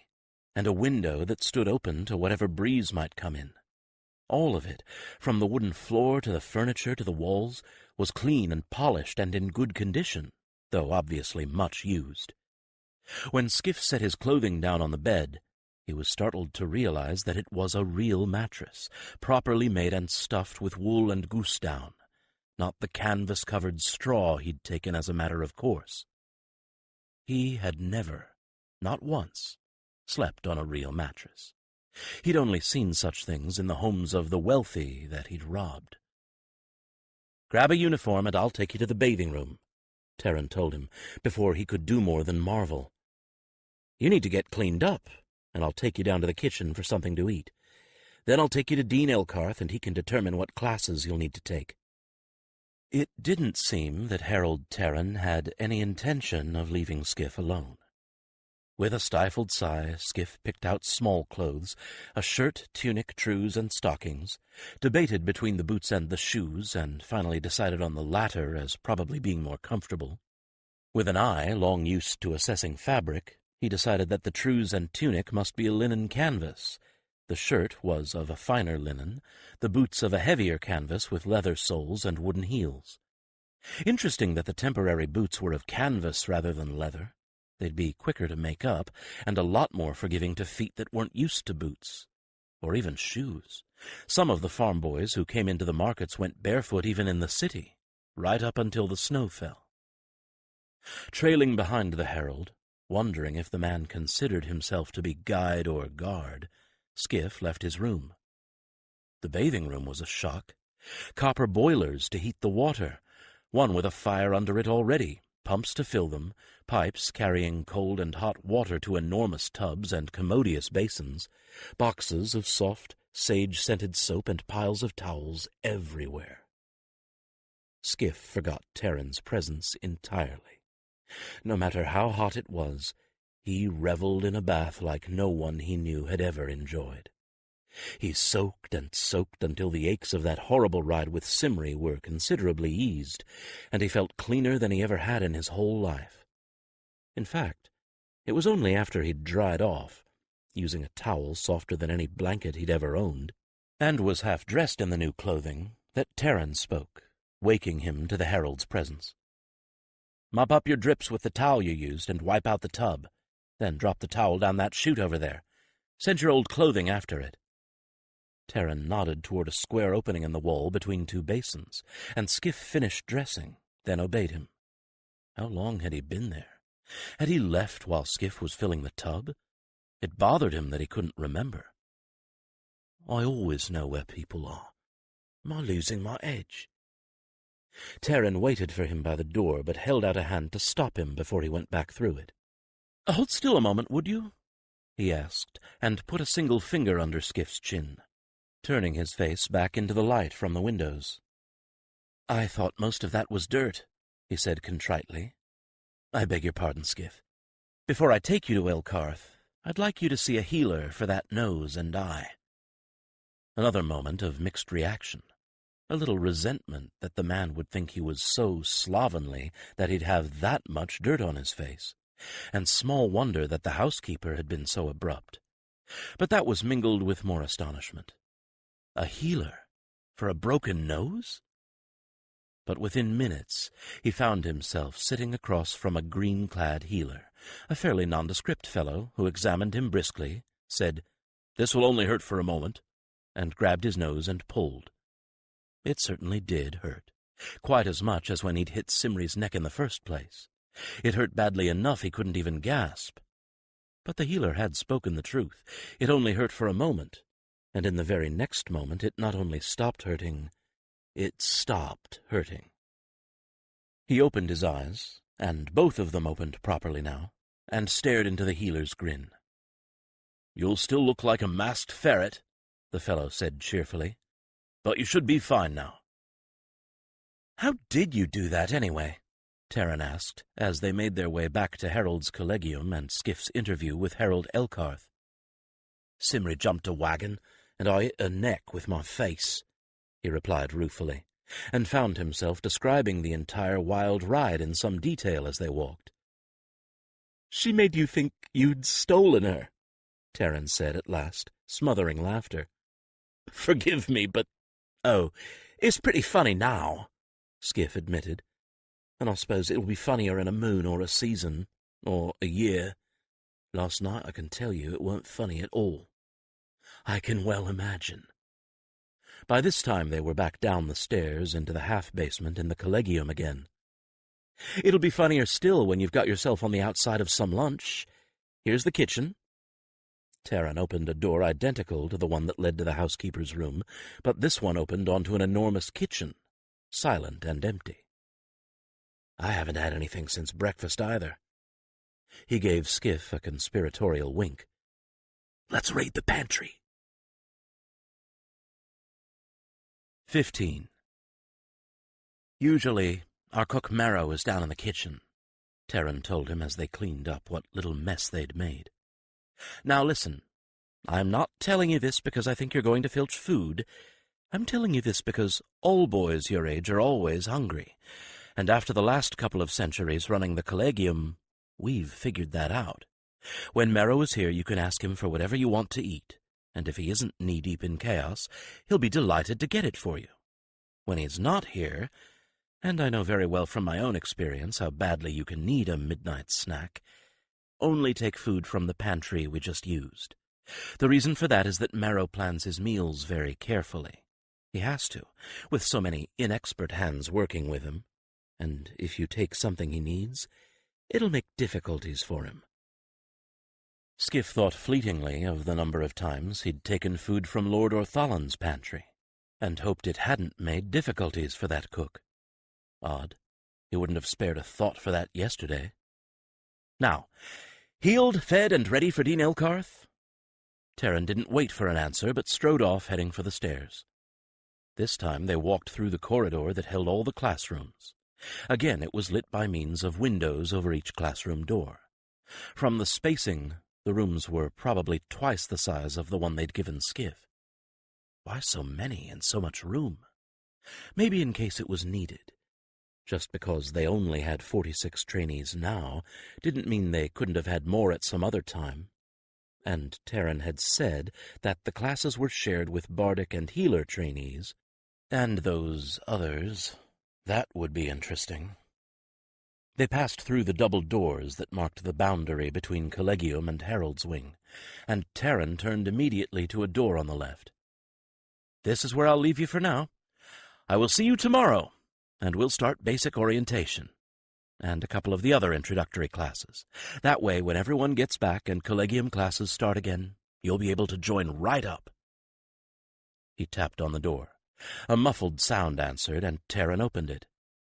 S1: and a window that stood open to whatever breeze might come in. All of it, from the wooden floor to the furniture to the walls, was clean and polished and in good condition, though obviously much used. When Skif set his clothing down on the bed, he was startled to realize that it was a real mattress, properly made and stuffed with wool and goose down, not the canvas-covered straw he'd taken as a matter of course. He had never, not once, slept on a real mattress. He'd only seen such things in the homes of the wealthy that he'd robbed. Grab a uniform and I'll take you to the bathing room, Terran told him, before he could do more than marvel. You need to get cleaned up, and I'll take you down to the kitchen for something to eat. Then I'll take you to Dean Elkarth, and he can determine what classes you'll need to take. It didn't seem that Harold Terran had any intention of leaving Skif alone. With a stifled sigh, Skif picked out small clothes, a shirt, tunic, trews, and stockings, debated between the boots and the shoes, and finally decided on the latter as probably being more comfortable. With an eye long used to assessing fabric, he decided that the trews and tunic must be a linen canvas. The shirt was of a finer linen, the boots of a heavier canvas with leather soles and wooden heels. Interesting that the temporary boots were of canvas rather than leather. They'd be quicker to make up, and a lot more forgiving to feet that weren't used to boots, or even shoes. Some of the farm boys who came into the markets went barefoot even in the city, right up until the snow fell. Trailing behind the herald, wondering if the man considered himself to be guide or guard, Skif left his room. The bathing room was a shock. Copper boilers to heat the water, one with a fire under it already, pumps to fill them, pipes carrying cold and hot water to enormous tubs and commodious basins, boxes of soft, sage-scented soap and piles of towels everywhere. Skif forgot Terran's presence entirely. No matter how hot it was, he reveled in a bath like no one he knew had ever enjoyed. He soaked and soaked until the aches of that horrible ride with Simri were considerably eased, and he felt cleaner than he ever had in his whole life. In fact, it was only after he'd dried off, using a towel softer than any blanket he'd ever owned, and was half-dressed in the new clothing, that Terran spoke, waking him to the herald's presence. "Mop up your drips with the towel you used and wipe out the tub. Then drop the towel down that chute over there. Send your old clothing after it." Terran nodded toward a square opening in the wall between two basins, and Skif finished dressing, then obeyed him. How long had he been there? Had he left while Skif was filling the tub? It bothered him that he couldn't remember. "I always know where people are. Am I losing my edge?" Terran waited for him by the door, but held out a hand to stop him before he went back through it. "Hold still a moment, would you?" he asked, and put a single finger under Skif's chin, turning his face back into the light from the windows. "I thought most of that was dirt," he said contritely. "I beg your pardon, Skif. Before I take you to Elkarth, I'd like you to see a healer for that nose and eye." Another moment of mixed reaction. A little resentment that the man would think he was so slovenly that he'd have that much dirt on his face, and small wonder that the housekeeper had been so abrupt. But that was mingled with more astonishment. A healer for a broken nose? But within minutes he found himself sitting across from a green-clad healer, a fairly nondescript fellow who examined him briskly, said, "This will only hurt for a moment," and grabbed his nose and pulled. It certainly did hurt, quite as much as when he'd hit Simri's neck in the first place. It hurt badly enough he couldn't even gasp. But the healer had spoken the truth. It only hurt for a moment, and in the very next moment it not only stopped hurting, it stopped hurting. He opened his eyes, and both of them opened properly now, and stared into the healer's grin. "You'll still look like a masked ferret," the fellow said cheerfully, "but you should be fine now." "How did you do that, anyway?" Terran asked, as they made their way back to Harold's collegium and Skif's interview with Harold Elkarth. "Simri jumped a wagon, and I hit her neck with my face," he replied ruefully, and found himself describing the entire wild ride in some detail as they walked. "She made you think you'd stolen her," Terran said at last, smothering laughter. "Forgive me, but, it's pretty funny now," Skif admitted. "And I suppose it'll be funnier in a moon or a season, or a year. Last night, I can tell you, it weren't funny at all. I can well imagine." By this time they were back down the stairs into the half-basement in the collegium again. "It'll be funnier still when you've got yourself on the outside of some lunch. Here's the kitchen." Terran opened a door identical to the one that led to the housekeeper's room, but this one opened onto an enormous kitchen. silent and empty. "I haven't had anything since breakfast either." He gave Skif a conspiratorial wink. "Let's raid the pantry." 15. "Usually, our cook Marrow is down in the kitchen," Terran told him as they cleaned up what little mess they'd made. "Now listen, I'm not telling you this because I think you're going to filch food. I'm telling you this because all boys your age are always hungry, and after the last couple of centuries running the Collegium, we've figured that out. When Marrow is here, you can ask him for whatever you want to eat, and if he isn't knee-deep in chaos, he'll be delighted to get it for you. When he's not here, and I know very well from my own experience how badly you can need a midnight snack, only take food from the pantry we just used. The reason for that is that Marrow plans his meals very carefully. He has to, with so many inexpert hands working with him, and if you take something he needs, it'll make difficulties for him." Skif thought fleetingly of the number of times he'd taken food from Lord Orthalan's pantry, and hoped it hadn't made difficulties for that cook. Odd. He wouldn't have spared a thought for that yesterday. "Now, healed, fed, and ready for Dean Elkarth?" Terran didn't wait for an answer, but strode off, heading for the stairs. This time they walked through the corridor that held all the classrooms. Again, it was lit by means of windows over each classroom door. From the spacing, the rooms were probably twice the size of the one they'd given Skif. Why so many and so much room? Maybe in case it was needed. Just because they only had 46 trainees now didn't mean they couldn't have had more at some other time. And Terran had said that the classes were shared with Bardic and Healer trainees, and those others, that would be interesting. They passed through the double doors that marked the boundary between Collegium and Herald's Wing, and Terran turned immediately to a door on the left. "This is where I'll leave you for now. I will see you tomorrow, and we'll start basic orientation, and a couple of the other introductory classes. That way, when everyone gets back and Collegium classes start again, you'll be able to join right up." He tapped on the door. A muffled sound answered, and Terran opened it,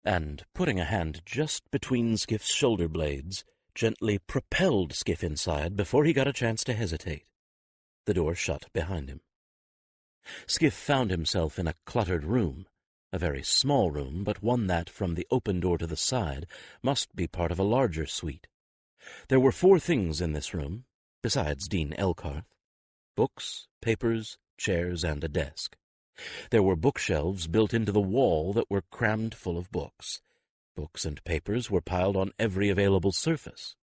S1: and, putting a hand just between Skif's shoulder blades, gently propelled Skif inside before he got a chance to hesitate. The door shut behind him. Skif found himself in a cluttered room, a very small room, but one that, from the open door to the side, must be part of a larger suite. There were 4 things in this room, besides Dean Elkarth: books, papers, chairs, and a desk. There were bookshelves built into the wall that were crammed full of books. Books and papers were piled on every available surface.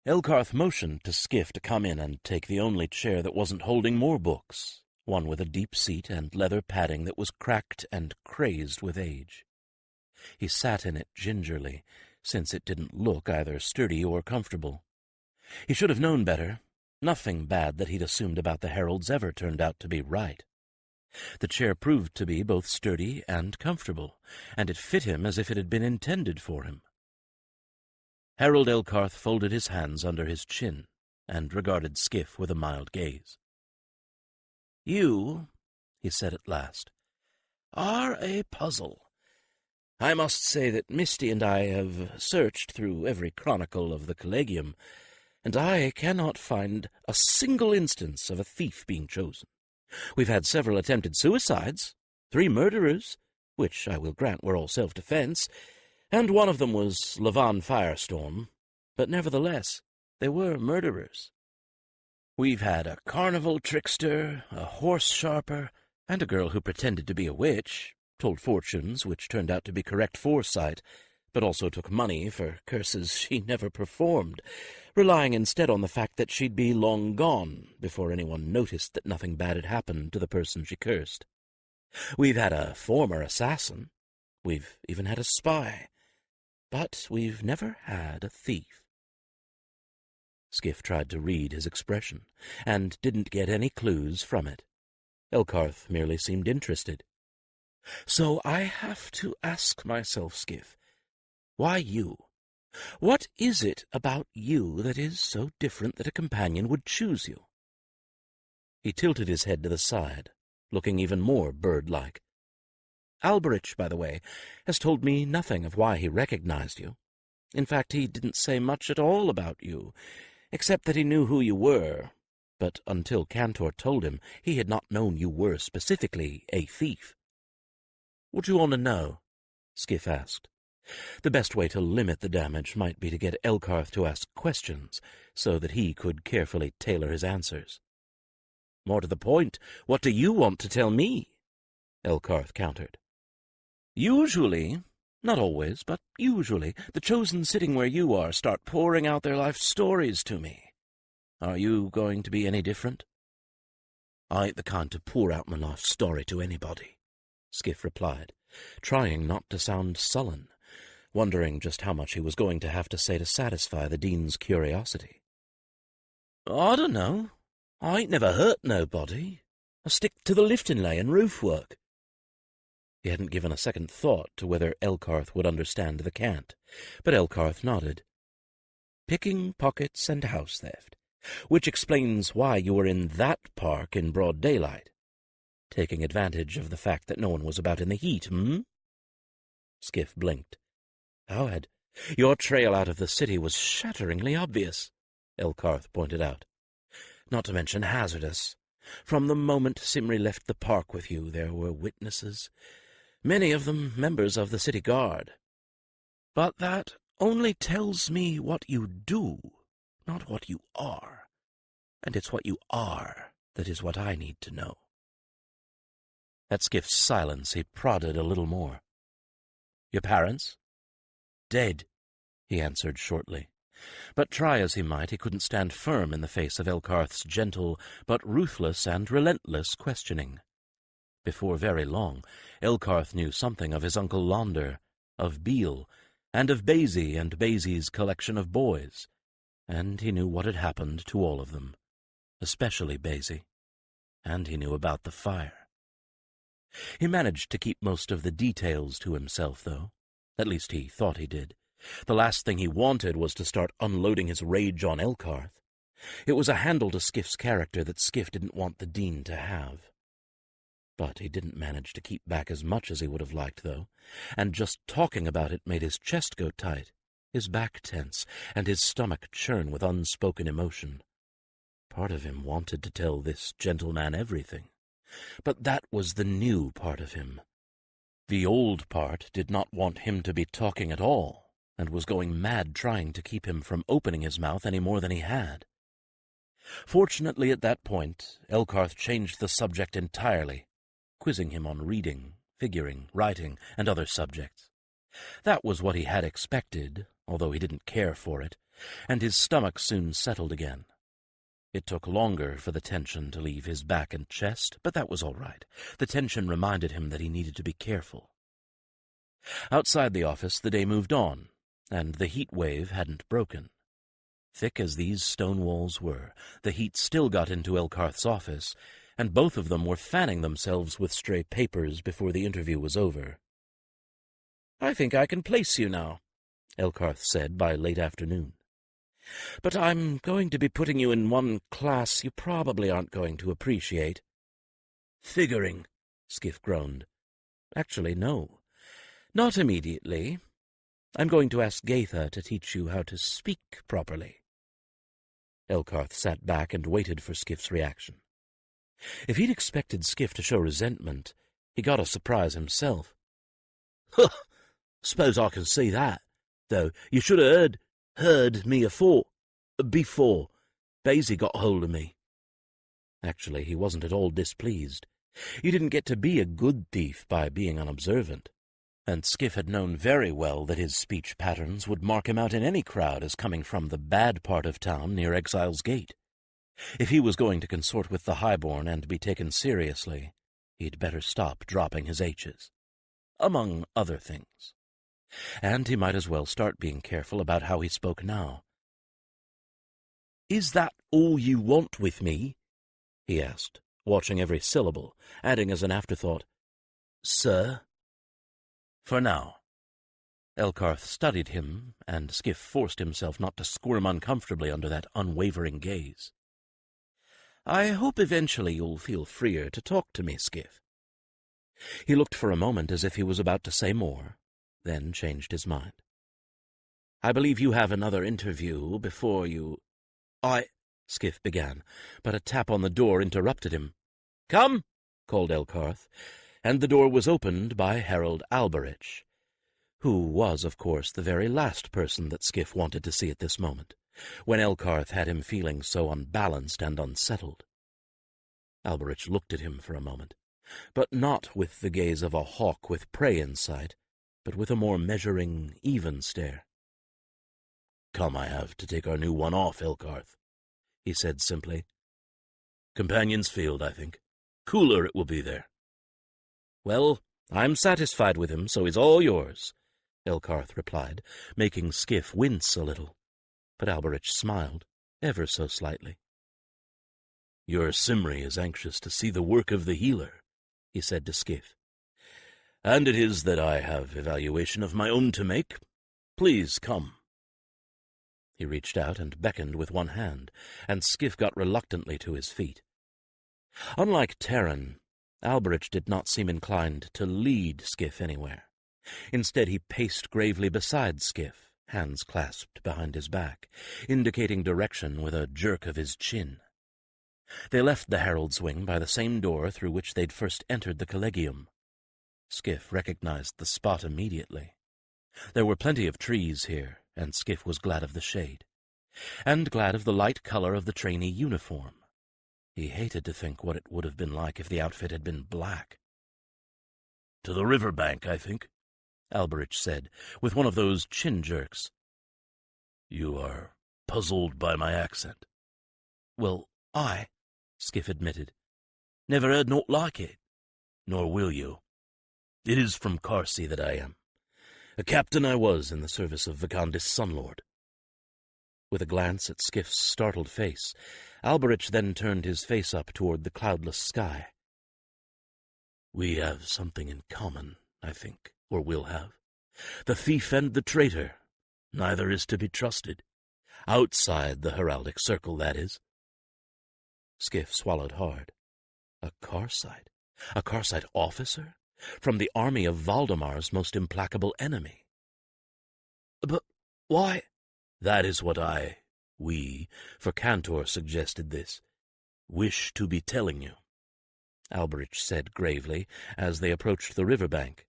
S1: Elkarth motioned to Skif to come in and take the only chair that wasn't holding more books, one with a deep seat and leather padding that was cracked and crazed with age. He sat in it gingerly, since it didn't look either sturdy or comfortable. He should have known better. Nothing bad that he'd assumed about the Heralds ever turned out to be right. The chair proved to be both sturdy and comfortable, and it fit him as if it had been intended for him. Harold Elkarth folded his hands under his chin and regarded Skif with a mild gaze. "You," he said at last, "are a puzzle. I must say that Misty and I have searched through every chronicle of the Collegium, and I cannot find a single instance of a thief being chosen. We've had several attempted suicides, 3 murderers, which I will grant were all self-defense, and one of them was Lavan Firestorm, but nevertheless, they were murderers. We've had a carnival trickster, a horse sharper, and a girl who pretended to be a witch, told fortunes which turned out to be correct foresight, but also took money for curses she never performed, relying instead on the fact that she'd be long gone before anyone noticed that nothing bad had happened to the person she cursed. We've had a former assassin. We've even had a spy. But we've never had a thief." Skif tried to read his expression, and didn't get any clues from it. Elkarth merely seemed interested. "So I have to ask myself, Skif, why you? What is it about you that is so different that a companion would choose you?" He tilted his head to the side, looking even more bird-like. Alberich, by the way, has told me nothing of why he recognized you. In fact, he didn't say much at all about you, except that he knew who you were. But until Cantor told him, he had not known you were specifically a thief. "What do you want to know?" Skif asked. The best way to limit the damage might be to get Elkarth to ask questions, so that he could carefully tailor his answers. "More to the point, what do you want to tell me?" Elkarth countered. "Usually, not always, but usually, the chosen sitting where you are start pouring out their life stories to me. Are you going to be any different?" "I ain't the kind to pour out my life story to anybody," Skif replied, trying not to sound sullen, wondering just how much he was going to have to say to satisfy the dean's curiosity. "I don't know. I ain't never hurt nobody. I stick to the lifting lay and roof work." He hadn't given a second thought to whether Elkarth would understand the cant, but Elkarth nodded. "Picking pockets and house theft, which explains why you were in that park in broad daylight. Taking advantage of the fact that no one was about in the heat, Skif blinked. "How had your trail out of the city was shatteringly obvious," Elkarth pointed out. "Not to mention hazardous. From the moment Simri left the park with you, there were witnesses, many of them members of the city guard. But that only tells me what you do, not what you are. And it's what you are that is what I need to know." At Skif's silence, he prodded a little more. "Your parents?" "Dead," he answered shortly. But try as he might, he couldn't stand firm in the face of Elkarth's gentle but ruthless and relentless questioning. Before very long, Elkarth knew something of his Uncle Launder, of Beale, and of Basie and Basie's collection of boys, and he knew what had happened to all of them, especially Basie, and he knew about the fire. He managed to keep most of the details to himself, though. At least he thought he did. The last thing he wanted was to start unloading his rage on Elkarth. It was a handle to Skif's character that Skif didn't want the dean to have. But he didn't manage to keep back as much as he would have liked, though, and just talking about it made his chest go tight, his back tense, and his stomach churn with unspoken emotion. Part of him wanted to tell this gentleman everything, but that was the new part of him. The old part did not want him to be talking at all, and was going mad trying to keep him from opening his mouth any more than he had. Fortunately, at that point, Elkarth changed the subject entirely, quizzing him on reading, figuring, writing, and other subjects. That was what he had expected, although he didn't care for it, and his stomach soon settled again. It took longer for the tension to leave his back and chest, but that was all right. The tension reminded him that he needed to be careful. Outside the office, the day moved on, and the heat wave hadn't broken. Thick as these stone walls were, the heat still got into Elkarth's office, and both of them were fanning themselves with stray papers before the interview was over. "I think I can place you now," Elkarth said by late afternoon. "But I'm going to be putting you in one class you probably aren't going to appreciate." "Figuring," Skif groaned. "Actually, no. Not immediately. I'm going to ask Gaitha to teach you how to speak properly." Elkarth sat back and waited for Skif's reaction. If he'd expected Skif to show resentment, he got a surprise himself. "Huh, suppose I can see that, though you should have heard me before Basie got hold of me." Actually, he wasn't at all displeased. You didn't get to be a good thief by being unobservant, and Skif had known very well that his speech patterns would mark him out in any crowd as coming from the bad part of town near Exile's Gate. If he was going to consort with the highborn and be taken seriously, he'd better stop dropping his H's, among other things. And he might as well start being careful about how he spoke now. "Is that all you want with me?" he asked, watching every syllable, adding as an afterthought, "Sir?" "For now." Elkarth studied him, and Skif forced himself not to squirm uncomfortably under that unwavering gaze. "I hope eventually you'll feel freer to talk to me, Skif." He looked for a moment as if he was about to say more, then changed his mind. "I believe you have another interview before you—" Skif began, but a tap on the door interrupted him. "Come!" called Elkarth, and the door was opened by Herald Alberich, who was, of course, the very last person that Skif wanted to see at this moment, when Elkarth had him feeling so unbalanced and unsettled. Alberich looked at him for a moment, but not with the gaze of a hawk with prey in sight, but with a more measuring, even stare. "Come, I have to take our new one off, Elkarth," he said simply. "Companion's field, I think. Cooler it will be there." "Well, I'm satisfied with him, so he's all yours," Elkarth replied, making Skif wince a little. But Alberich smiled, ever so slightly. "Your Simri is anxious to see the work of the healer," he said to Skif. "And it is that I have evaluation of my own to make. Please come." He reached out and beckoned with one hand, and Skif got reluctantly to his feet. Unlike Terran, Alberich did not seem inclined to lead Skif anywhere. Instead, he paced gravely beside Skif, hands clasped behind his back, indicating direction with a jerk of his chin. They left the herald's wing by the same door through which they'd first entered the collegium. Skif recognized the spot immediately. There were plenty of trees here, and Skif was glad of the shade, and glad of the light color of the trainee uniform. He hated to think what it would have been like if the outfit had been black. "To the river bank, I think," Alberich said, with one of those chin jerks. "You are puzzled by my accent." "Well, Skif admitted. "Never heard naught like it." "Nor will you. It is from Carsey that I am. A captain I was in the service of Vicandis Sunlord." With a glance at Skif's startled face, Alberich then turned his face up toward the cloudless sky. "We have something in common, I think, or will have. The thief and the traitor. Neither is to be trusted. Outside the heraldic circle, that is." Skif swallowed hard. A Carsite officer? From the army of Valdemar's most implacable enemy. "But why—" "That is what we, for Cantor suggested this, wish to be telling you," Alberich said gravely, as they approached the river bank.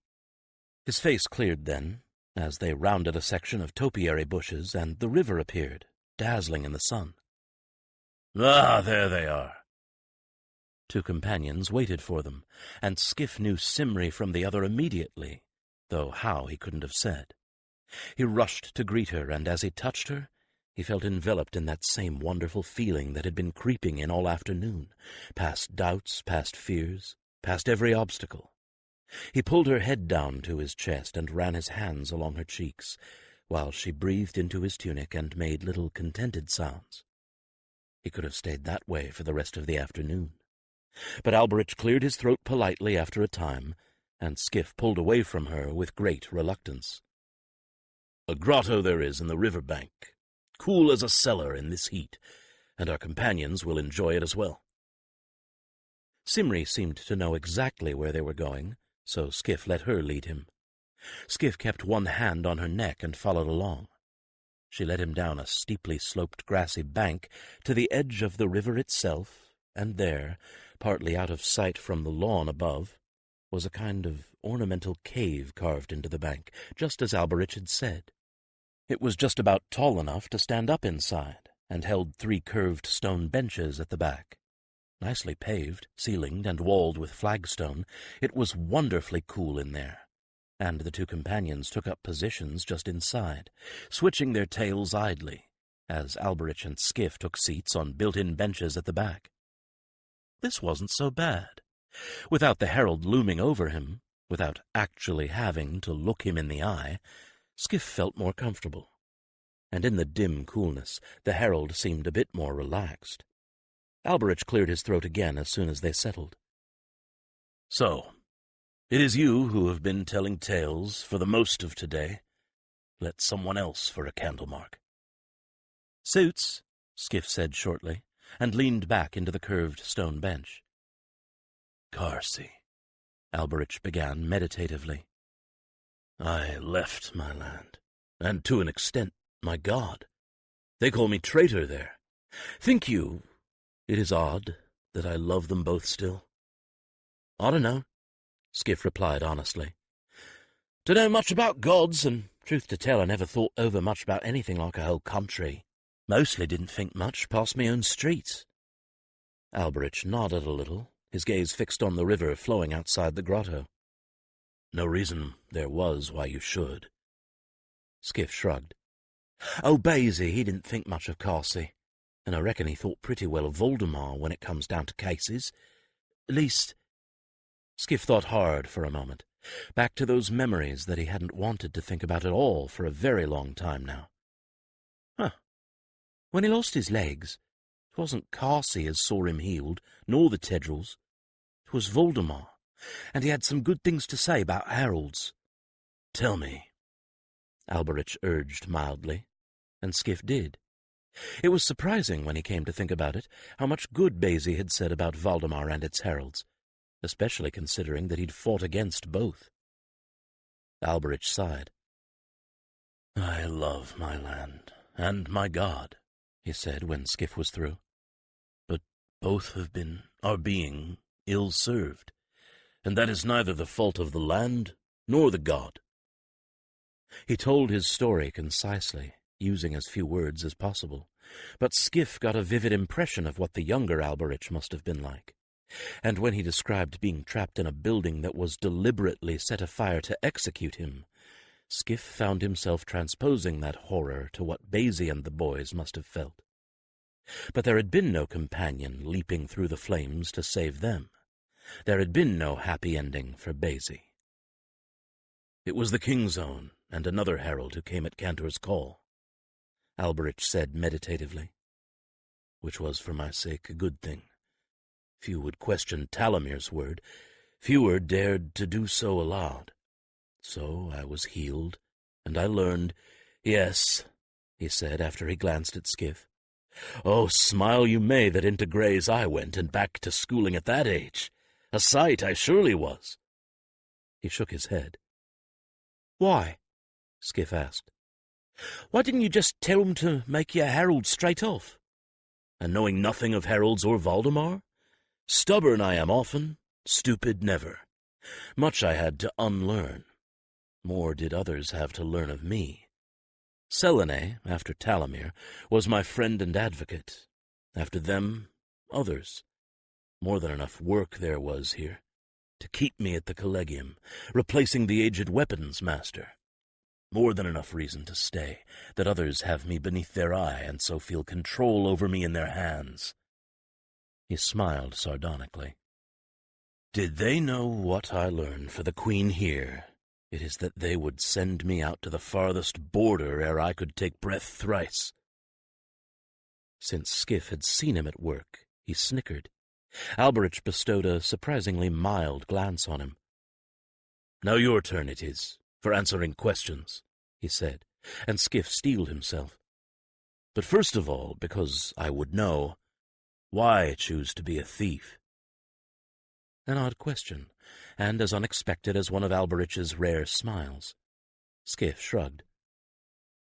S1: His face cleared then, as they rounded a section of topiary bushes, and the river appeared, dazzling in the sun. "Ah, there they are." Two companions waited for them, and Skif knew Simri from the other immediately, though how he couldn't have said. He rushed to greet her, and as he touched her, he felt enveloped in that same wonderful feeling that had been creeping in all afternoon, past doubts, past fears, past every obstacle. He pulled her head down to his chest and ran his hands along her cheeks, while she breathed into his tunic and made little contented sounds. He could have stayed that way for the rest of the afternoon. But Alberich cleared his throat politely after a time, and Skif pulled away from her with great reluctance. "A grotto there is in the river bank, cool as a cellar in this heat, and our companions will enjoy it as well." Simri seemed to know exactly where they were going, so Skif let her lead him. Skif kept one hand on her neck and followed along. She led him down a steeply sloped grassy bank to the edge of the river itself, and there, partly out of sight from the lawn above, was a kind of ornamental cave carved into the bank, just as Alberich had said. It was just about tall enough to stand up inside, and held 3 curved stone benches at the back. Nicely paved, ceilinged, and walled with flagstone, it was wonderfully cool in there, and the two companions took up positions just inside, switching their tails idly, as Alberich and Skif took seats on built-in benches at the back. This wasn't so bad. Without the herald looming over him, without actually having to look him in the eye, Skif felt more comfortable, and in the dim coolness the herald seemed a bit more relaxed. Alberich cleared his throat again as soon as they settled. "So, it is you who have been telling tales for the most of today. Let someone else for a candlemark." "Suits," Skif said shortly, and leaned back into the curved stone bench. "Carsey. Alberich began meditatively. "I left my land, and to an extent my God. They call me traitor there. Think you it is odd that I love them both still?" "I don't know," Skif replied honestly. "Don't know much about gods, and truth to tell I never thought over much about anything like a whole country. Mostly didn't think much past my own streets." Alberich nodded a little, his gaze fixed on the river flowing outside the grotto. "No reason there was why you should." Skif shrugged. "Oh, Basie, he didn't think much of Carsey, and I reckon he thought pretty well of Valdemar when it comes down to cases. At least—" Skif thought hard for a moment, back to those memories that he hadn't wanted to think about at all for a very long time now. When he lost his legs, it wasn't Carsey as saw him healed, nor the Tedrils. It was Valdemar, and he had some good things to say about Harold's." "Tell me," Alberich urged mildly, and Skif did. It was surprising, when he came to think about it, how much good Basie had said about Valdemar and its heralds, especially considering that he'd fought against both. Alberich sighed. "I love my land, and my God," he said when Skif was through. "But both are being ill-served, and that is neither the fault of the land nor the God." He told his story concisely, using as few words as possible, but Skif got a vivid impression of what the younger Alberich must have been like. And when he described being trapped in a building that was deliberately set afire to execute him, Skif found himself transposing that horror to what Basie and the boys must have felt. But there had been no companion leaping through the flames to save them. There had been no happy ending for Basie. "It was the King's Own and another herald who came at Cantor's call," Alberich said meditatively, "which was for my sake a good thing. Few would question Talamir's word. Fewer dared to do so aloud. So I was healed, and I learned. Yes," he said after he glanced at Skif. "Oh, smile you may that into Gray's I went, and back to schooling at that age. A sight I surely was." He shook his head. "Why?" Skif asked. "Why didn't you just tell 'em to make you a herald straight off?" "And knowing nothing of heralds or Valdemar? Stubborn I am often, stupid never. Much I had to unlearn. More did others have to learn of me. Selene, after Talamir, was my friend and advocate. After them, others. More than enough work there was here, to keep me at the Collegium, replacing the aged weapons master. More than enough reason to stay, that others have me beneath their eye and so feel control over me in their hands." He smiled sardonically. "Did they know what I learned for the Queen here, it is that they would send me out to the farthest border ere I could take breath thrice." Since Skif had seen him at work, he snickered. Alberich bestowed a surprisingly mild glance on him. "Now your turn it is, for answering questions," he said, and Skif steeled himself. "But first of all, because I would know, why choose to be a thief?" An odd question, and as unexpected as one of Alberich's rare smiles. Skif shrugged.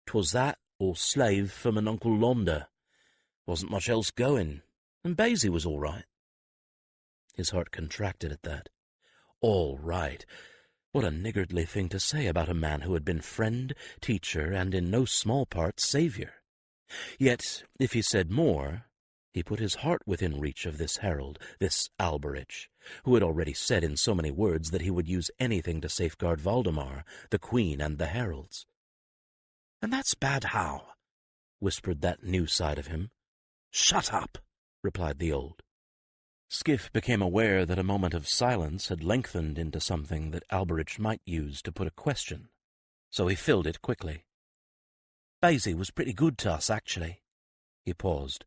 S1: "'Twas that, or slave from an Uncle Londa. Wasn't much else going, and Basie was all right." His heart contracted at that. All right. What a niggardly thing to say about a man who had been friend, teacher, and in no small part savior. Yet, if he said more, he put his heart within reach of this herald, this Alberich, who had already said in so many words that he would use anything to safeguard Valdemar, the Queen, and the heralds. "And that's bad how?" whispered that new side of him. "Shut up," replied the old. Skif became aware that a moment of silence had lengthened into something that Alberich might use to put a question, so he filled it quickly. "Basie was pretty good to us, actually." He paused.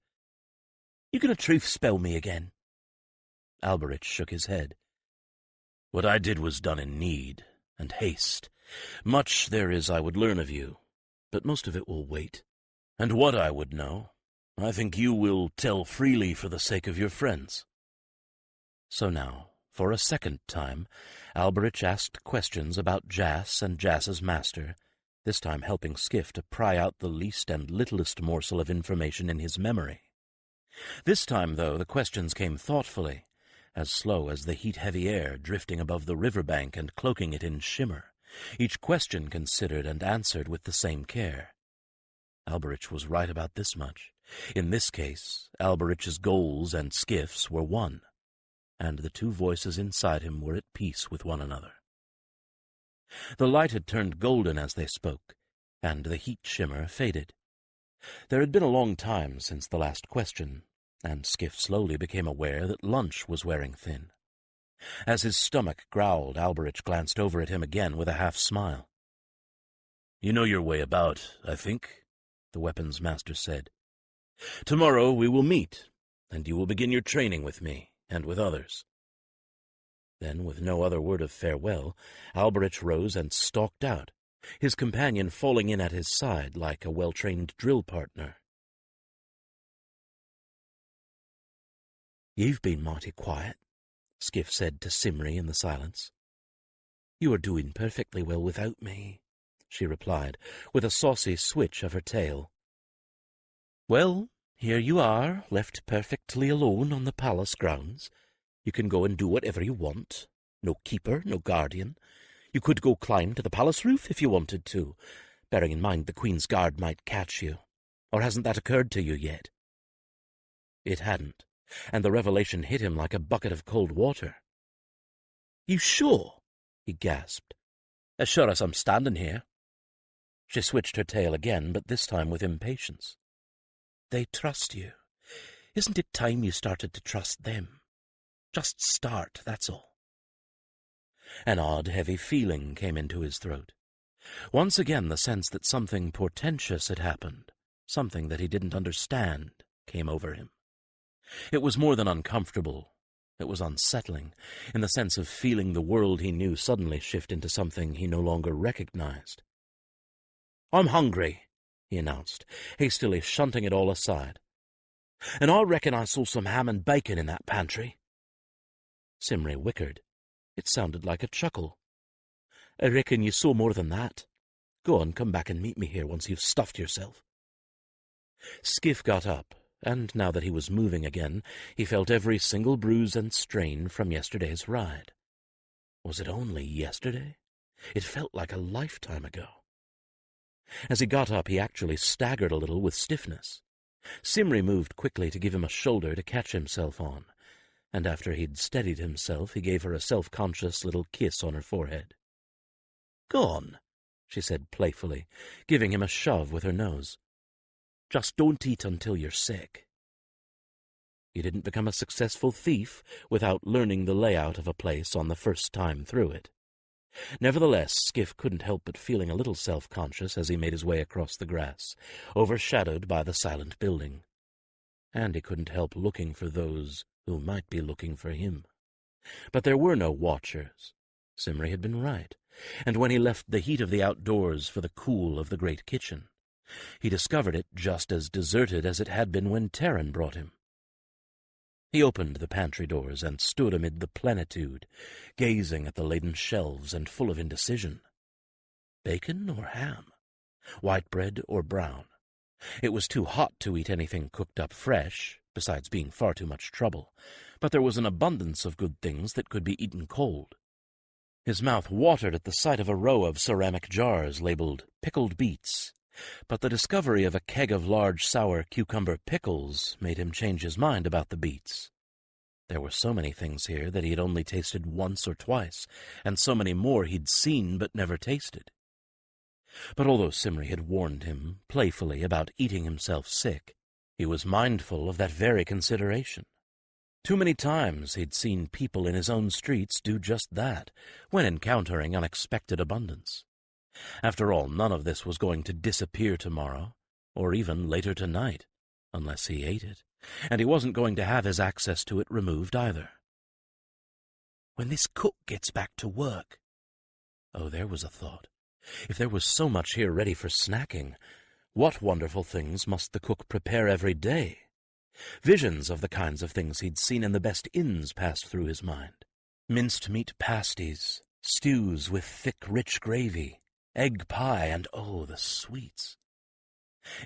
S1: "You gonna truth spell me again?" Alberich shook his head. "What I did was done in need and haste. Much there is I would learn of you, but most of it will wait. And what I would know, I think you will tell freely for the sake of your friends." So now, For a second time, Alberich asked questions about Jas and Jas's master, this time helping Skif to pry out the least and littlest morsel of information in his memory. This time, though, the questions came thoughtfully, as slow as the heat-heavy air drifting above the riverbank and cloaking it in shimmer, each question considered and answered with the same care. Alberich was right about this much. In this case, Alberich's goals and Skif's were one, and the two voices inside him were at peace with one another. The light had turned golden as they spoke, and the heat shimmer faded. There had been a long time since the last question, and Skif slowly became aware that lunch was wearing thin. As his stomach growled, Alberich glanced over at him again with a half-smile. "You know your way about, I think," the weapons master said. "Tomorrow we will meet, and you will begin your training with me and with others." Then, with no other word of farewell, Alberich rose and stalked out, his companion falling in at his side like a well-trained drill partner. "You've been mighty quiet," Skif said to Simri in the silence. "You are doing perfectly well without me," she replied, with a saucy switch of her tail. "Well, here you are, left perfectly alone on the palace grounds. You can go and do whatever you want. No keeper, no guardian. You could go climb to the palace roof if you wanted to, bearing in mind the Queen's Guard might catch you. Or hasn't that occurred to you yet?" It hadn't, and the revelation hit him like a bucket of cold water. "You sure?" he gasped. "As sure as I'm standing here." She switched her tail again, but this time with impatience. "They trust you. Isn't it time you started to trust them? Just start, that's all." An odd, heavy feeling came into his throat. Once again the sense that something portentous had happened, something that he didn't understand, came over him. It was more than uncomfortable. It was unsettling, in the sense of feeling the world he knew suddenly shift into something he no longer recognized. "I'm hungry," he announced, hastily shunting it all aside. "And I reckon I saw some ham and bacon in that pantry." Simri whickered. It sounded like a chuckle. "I reckon you saw more than that. Go on, come back and meet me here once you've stuffed yourself." Skif got up, and now that he was moving again, he felt every single bruise and strain from yesterday's ride. Was it only yesterday? It felt like a lifetime ago. As he got up, he actually staggered a little with stiffness. Simri moved quickly to give him a shoulder to catch himself on, and after he'd steadied himself, he gave her a self-conscious little kiss on her forehead. "Go on," she said playfully, giving him a shove with her nose. "Just don't eat until you're sick." You didn't become a successful thief without learning the layout of a place on the first time through it. Nevertheless, Skif couldn't help but feeling a little self-conscious as he made his way across the grass, overshadowed by the silent building. And he couldn't help looking for those who might be looking for him. But there were no watchers. Simri had been right, and when he left the heat of the outdoors for the cool of the great kitchen, he discovered it just as deserted as it had been when Terran brought him. He opened the pantry doors and stood amid the plenitude, gazing at the laden shelves and full of indecision. Bacon or ham? White bread or brown? It was too hot to eat anything cooked up fresh, besides being far too much trouble, but there was an abundance of good things that could be eaten cold. His mouth watered at the sight of a row of ceramic jars labeled pickled beets, but the discovery of a keg of large sour cucumber pickles made him change his mind about the beets. There were so many things here that he had only tasted once or twice, and so many more he'd seen but never tasted. But although Simri had warned him playfully about eating himself sick, he was mindful of that very consideration. Too many times he'd seen people in his own streets do just that, when encountering unexpected abundance. After all, none of this was going to disappear tomorrow, or even later tonight, unless he ate it, and he wasn't going to have his access to it removed either. When this cook gets back to work... Oh, there was a thought. If there was so much here ready for snacking, what wonderful things must the cook prepare every day? Visions of the kinds of things he'd seen in the best inns passed through his mind. Minced meat pasties, stews with thick, rich gravy, egg pie, and oh, the sweets.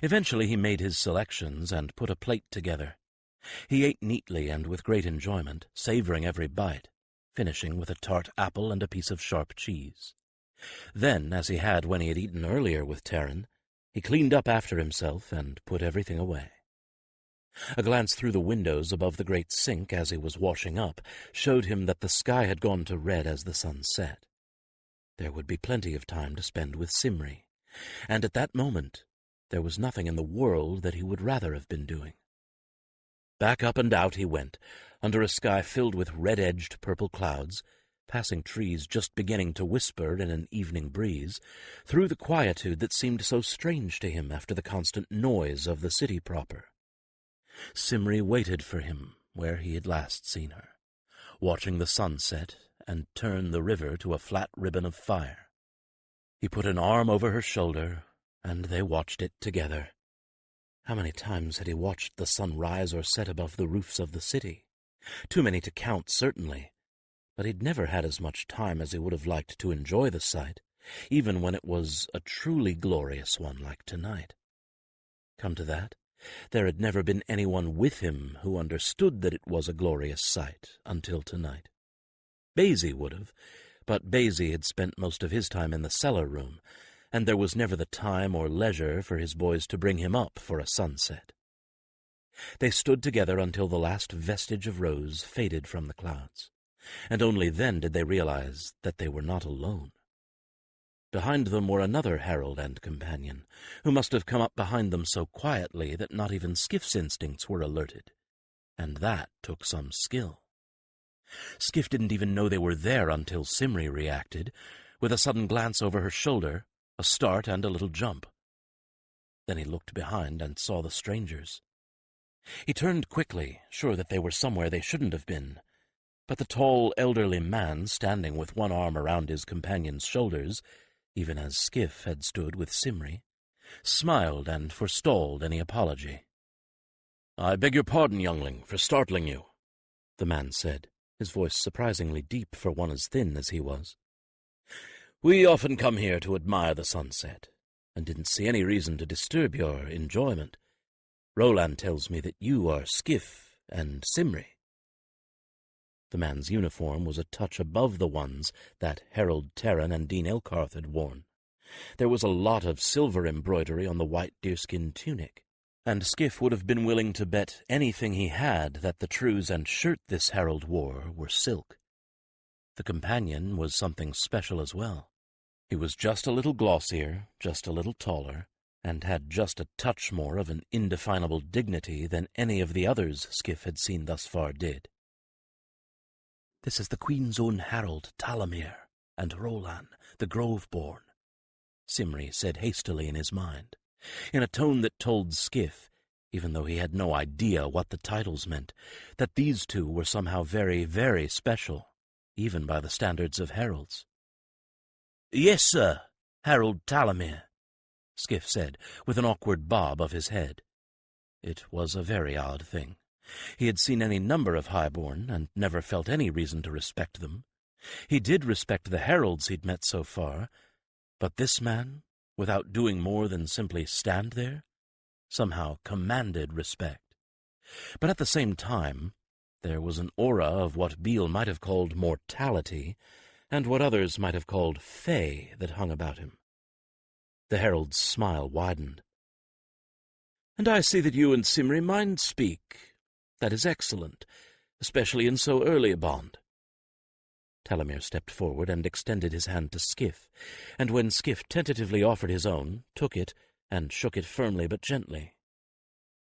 S1: Eventually he made his selections and put a plate together. He ate neatly and with great enjoyment, savoring every bite, finishing with a tart apple and a piece of sharp cheese. Then, as he had when he had eaten earlier with Terran, he cleaned up after himself and put everything away. A glance through the windows above the great sink as he was washing up showed him that the sky had gone to red as the sun set. There would be plenty of time to spend with Simri, and at that moment there was nothing in the world that he would rather have been doing. Back up and out he went, under a sky filled with red-edged purple clouds, passing trees just beginning to whisper in an evening breeze, through the quietude that seemed so strange to him after the constant noise of the city proper. Simri waited for him where he had last seen her, watching the sunset and turn the river to a flat ribbon of fire. He put an arm over her shoulder, and they watched it together. How many times had he watched the sun rise or set above the roofs of the city? Too many to count, certainly, but he'd never had as much time as he would have liked to enjoy the sight, even when it was a truly glorious one like tonight. Come to that, there had never been anyone with him who understood that it was a glorious sight until tonight. Basie would have, but Basie had spent most of his time in the cellar room, and there was never the time or leisure for his boys to bring him up for a sunset. They stood together until the last vestige of rose faded from the clouds, and only then did they realize that they were not alone. Behind them were another herald and companion, who must have come up behind them so quietly that not even Skif's instincts were alerted, and that took some skill. Skif didn't even know they were there until Simri reacted, with a sudden glance over her shoulder, a start and a little jump. Then he looked behind and saw the strangers. He turned quickly, sure that they were somewhere they shouldn't have been, but the tall, elderly man, standing with one arm around his companion's shoulders, even as Skif had stood with Simri, smiled and forestalled any apology. "I beg your pardon, youngling, for startling you," the man said, his voice surprisingly deep for one as thin as he was. "We often come here to admire the sunset, and didn't see any reason to disturb your enjoyment. Roland tells me that you are Skif and Simri." The man's uniform was a touch above the ones that Harold Terran and Dean Elkarth had worn. There was a lot of silver embroidery on the white deerskin tunic, and Skif would have been willing to bet anything he had that the trews and shirt this herald wore were silk. The companion was something special as well. He was just a little glossier, just a little taller, and had just a touch more of an indefinable dignity than any of the others Skif had seen thus far did. "This is the Queen's own herald, Talamir, and Roland, the Grove-born," Simri said hastily in his mind, in a tone that told Skif, even though he had no idea what the titles meant, that these two were somehow very, very special, even by the standards of heralds. "Yes, sir, Harold Talamir," Skif said, with an awkward bob of his head. It was a very odd thing. He had seen any number of highborn, and never felt any reason to respect them. He did respect the heralds he'd met so far, but this man, without doing more than simply stand there, somehow commanded respect. But at the same time, there was an aura of what Beale might have called mortality, and what others might have called fey, that hung about him. The herald's smile widened. "And I see that you and Simri mind speak. That is excellent, especially in so early a bond." Talamir stepped forward and extended his hand to Skif, and when Skif tentatively offered his own, took it, and shook it firmly but gently.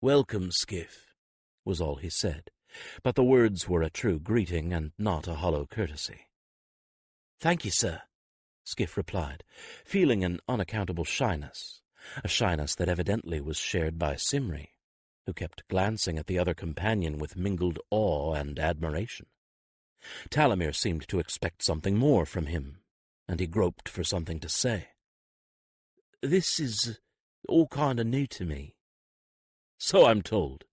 S1: "Welcome, Skif," was all he said, but the words were a true greeting and not a hollow courtesy. "Thank you, sir," Skif replied, feeling an unaccountable shyness, a shyness that evidently was shared by Simri, who kept glancing at the other companion with mingled awe and admiration. Talamir seemed to expect something more from him, and he groped for something to say. "This is all kind of new to me." "So I'm told."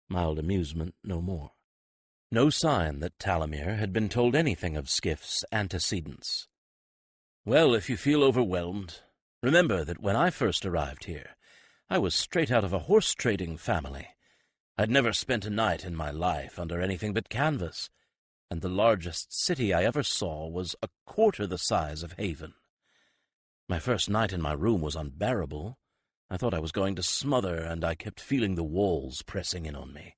S1: Mild amusement, no more. No sign that Talamir had been told anything of Skif's antecedents. "Well, if you feel overwhelmed, remember that when I first arrived here, I was straight out of a horse-trading family. I'd never spent a night in my life under anything but canvas, and the largest city I ever saw was a quarter the size of Haven. My first night in my room was unbearable. I thought I was going to smother, and I kept feeling the walls pressing in on me.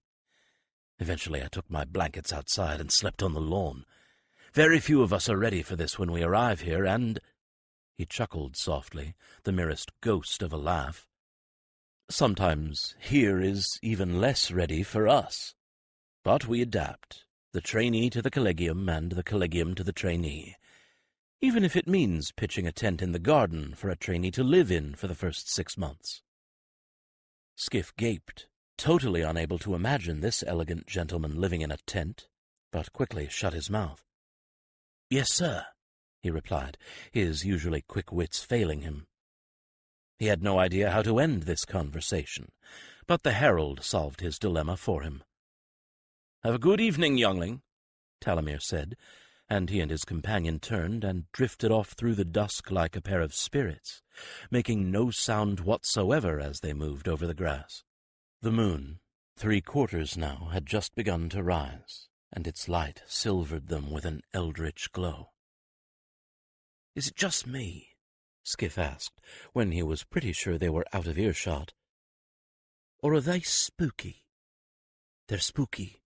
S1: Eventually I took my blankets outside and slept on the lawn. Very few of us are ready for this when we arrive here, and—" He chuckled softly, the merest ghost of a laugh. "Sometimes here is even less ready for us. But we adapt, the trainee to the collegium and the collegium to the trainee, even if it means pitching a tent in the garden for a trainee to live in for the first 6 months." Skif gaped, totally unable to imagine this elegant gentleman living in a tent, but quickly shut his mouth. "Yes, sir," he replied, his usually quick wits failing him. He had no idea how to end this conversation, but the herald solved his dilemma for him. "Have a good evening, youngling," Talamir said, and he and his companion turned and drifted off through the dusk like a pair of spirits, making no sound whatsoever as they moved over the grass. The moon, 3/4 now, had just begun to rise, and its light silvered them with an eldritch glow. "Is it just me?" Skif asked, when he was pretty sure they were out of earshot. "Or are they spooky?" "They're spooky,"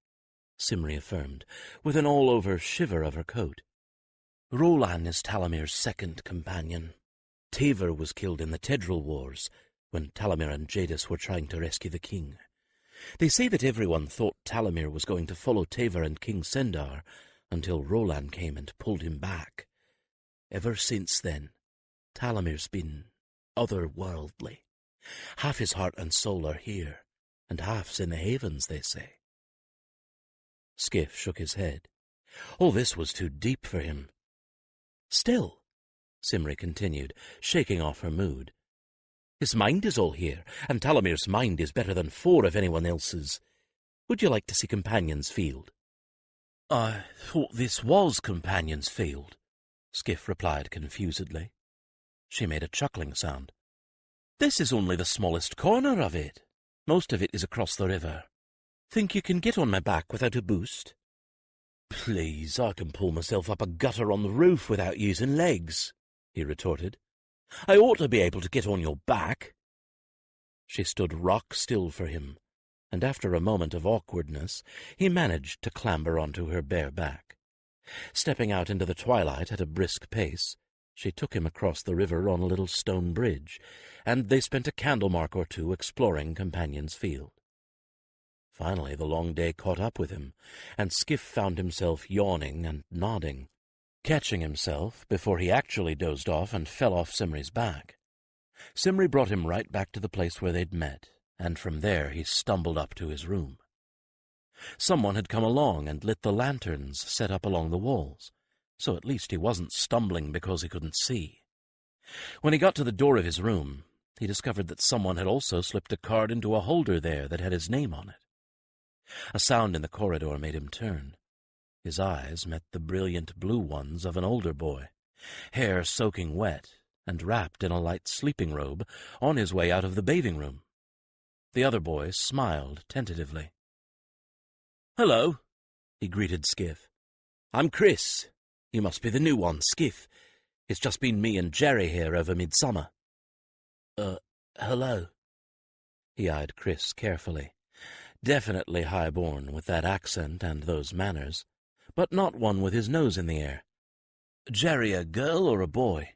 S1: Simri affirmed, with an all-over shiver of her coat. "Rolan is Talamir's second companion. Taver was killed in the Tedril Wars, when Talamir and Jadis were trying to rescue the king. They say that everyone thought Talamir was going to follow Taver and King Sendar, until Rolan came and pulled him back. Ever since then, Talamir's been otherworldly. Half his heart and soul are here, and half's in the Havens, they say." Skif shook his head. All this was too deep for him. "Still," Simri continued, shaking off her mood, "his mind is all here, and Talamir's mind is better than 4 of anyone else's. Would you like to see Companion's Field?" "I thought this was Companion's Field," Skif replied confusedly. She made a chuckling sound. "This is only the smallest corner of it. Most of it is across the river. Think you can get on my back without a boost?" "Please, I can pull myself up a gutter on the roof without using legs," he retorted. "I ought to be able to get on your back." She stood rock still for him, and after a moment of awkwardness, he managed to clamber onto her bare back. Stepping out into the twilight at a brisk pace, she took him across the river on a little stone bridge, and they spent a candlemark or 2 exploring Companion's Field. Finally the long day caught up with him, and Skif found himself yawning and nodding, catching himself before he actually dozed off and fell off Simri's back. Simri brought him right back to the place where they'd met, and from there he stumbled up to his room. Someone had come along and lit the lanterns set up along the walls, so at least he wasn't stumbling because he couldn't see. When he got to the door of his room, he discovered that someone had also slipped a card into a holder there that had his name on it. A sound in the corridor made him turn. His eyes met the brilliant blue ones of an older boy, hair soaking wet and wrapped in a light sleeping robe, on his way out of the bathing room. The other boy smiled tentatively. "Hello," he greeted Skif. "I'm Chris. You must be the new one, Skif. It's just been me and Jerry here over midsummer." Hello." He eyed Chris carefully. Definitely high-born with that accent and those manners, but not one with his nose in the air. "Jerry a girl or a boy?"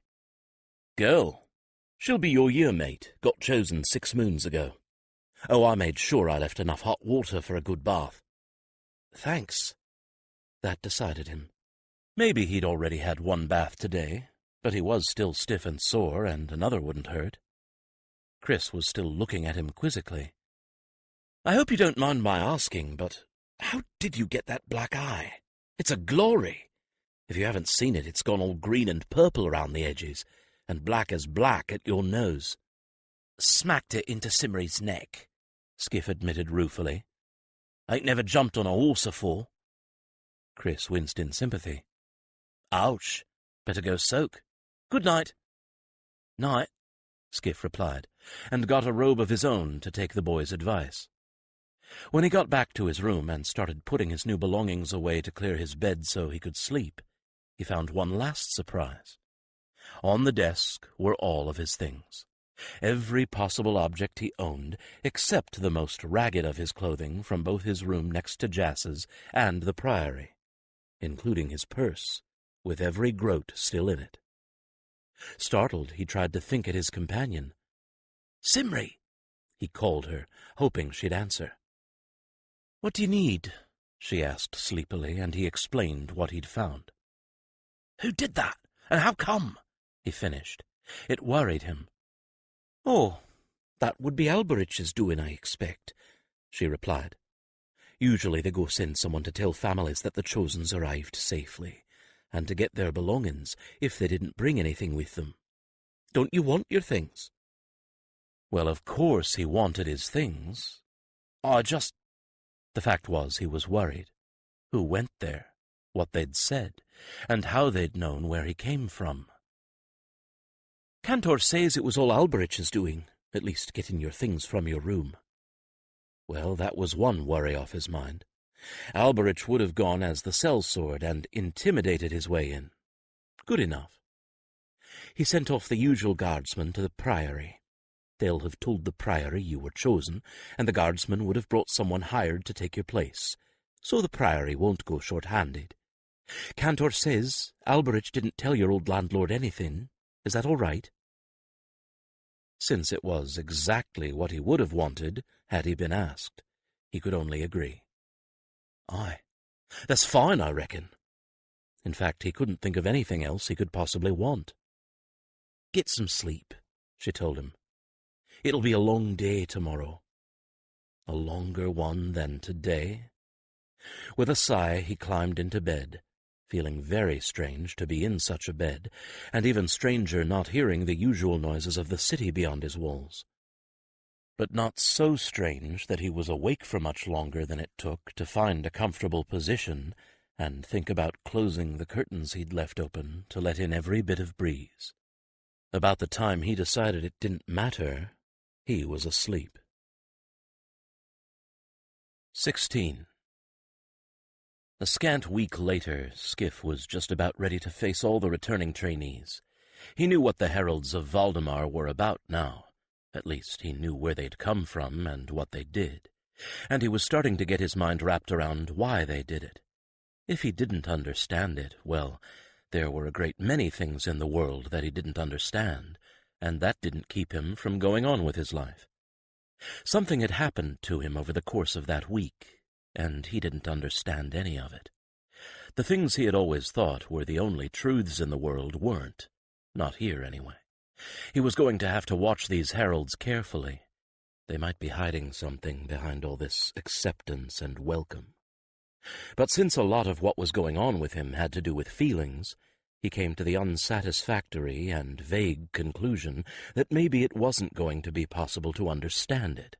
S1: "Girl. She'll be your year mate, got chosen 6 moons ago. Oh, I made sure I left enough hot water for a good bath." "Thanks." That decided him. Maybe he'd already had 1 bath today, but he was still stiff and sore, and another wouldn't hurt. Chris was still looking at him quizzically. "I hope you don't mind my asking, but how did you get that black eye? It's a glory. If you haven't seen it, it's gone all green and purple around the edges, and black as black at your nose." "Smacked it into Simri's neck," Skif admitted ruefully. "Ain't never jumped on a horse afore. Chris winced in sympathy. "Ouch. Better go soak. Good night." "Night," Skif replied, and got a robe of his own to take the boy's advice. When he got back to his room and started putting his new belongings away to clear his bed so he could sleep, he found one last surprise. On the desk were all of his things. Every possible object he owned, except the most ragged of his clothing from both his room next to Jass's and the Priory, including his purse, with every groat still in it. Startled, he tried to think at his companion. "Simri!" he called her, hoping she'd answer. "What do you need?" she asked sleepily, and he explained what he'd found. "Who did that, and how come?" he finished. It worried him. "Oh, that would be Alberich's doing, I expect," she replied. "Usually they go send someone to tell families that the Chosen's arrived safely, and to get their belongings if they didn't bring anything with them. Don't you want your things?" Well, of course he wanted his things. The fact was he was worried. Who went there, what they'd said, and how they'd known where he came from. "Cantor says it was all Alberich's doing, at least getting your things from your room." Well, that was one worry off his mind. Alberich would have gone as the sellsword and intimidated his way in. Good enough. He sent off the usual guardsmen to the Priory. They'll have told the Priory you were chosen, and the guardsmen would have brought someone hired to take your place, so the Priory won't go short-handed. Cantor says Alberich didn't tell your old landlord anything. Is that all right?" Since it was exactly what he would have wanted had he been asked, he could only agree. "Aye, that's fine, I reckon." In fact, he couldn't think of anything else he could possibly want. "Get some sleep," she told him. "It'll be a long day tomorrow." A longer one than today? With a sigh, he climbed into bed, feeling very strange to be in such a bed, and even stranger not hearing the usual noises of the city beyond his walls. But not so strange that he was awake for much longer than it took to find a comfortable position and think about closing the curtains he'd left open to let in every bit of breeze. About the time he decided it didn't matter, he was asleep. 16. A scant week later, Skif was just about ready to face all the returning trainees. He knew what the heralds of Valdemar were about now. At least he knew where they'd come from and what they did. And he was starting to get his mind wrapped around why they did it. If he didn't understand it, well, there were a great many things in the world that he didn't understand, and that didn't keep him from going on with his life. Something had happened to him over the course of that week, and he didn't understand any of it. The things he had always thought were the only truths in the world weren't. Not here, anyway. He was going to have to watch these heralds carefully. They might be hiding something behind all this acceptance and welcome. But since a lot of what was going on with him had to do with feelings, he came to the unsatisfactory and vague conclusion that maybe it wasn't going to be possible to understand it.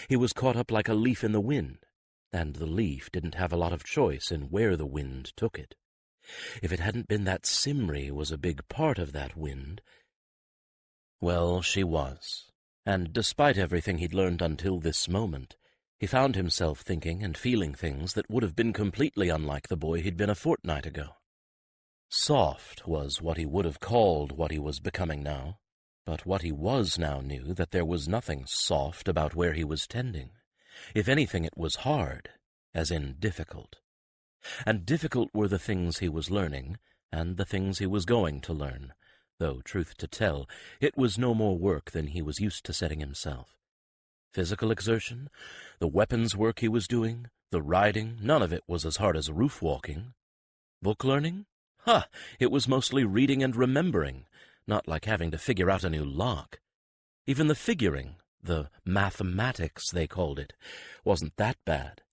S1: He was caught up like a leaf in the wind, and the leaf didn't have a lot of choice in where the wind took it. If it hadn't been that Simri was a big part of that wind, well, she was, and despite everything he'd learned until this moment, he found himself thinking and feeling things that would have been completely unlike the boy he'd been a fortnight ago. Soft was what he would have called what he was becoming now, but what he was now knew that there was nothing soft about where he was tending. If anything, it was hard, as in difficult. And difficult were the things he was learning, and the things he was going to learn, though, truth to tell, it was no more work than he was used to setting himself. Physical exertion, the weapons work he was doing, the riding, none of it was as hard as roof walking. Book learning? It was mostly reading and remembering, not like having to figure out a new lock. Even the figuring, the mathematics they called it, wasn't that bad.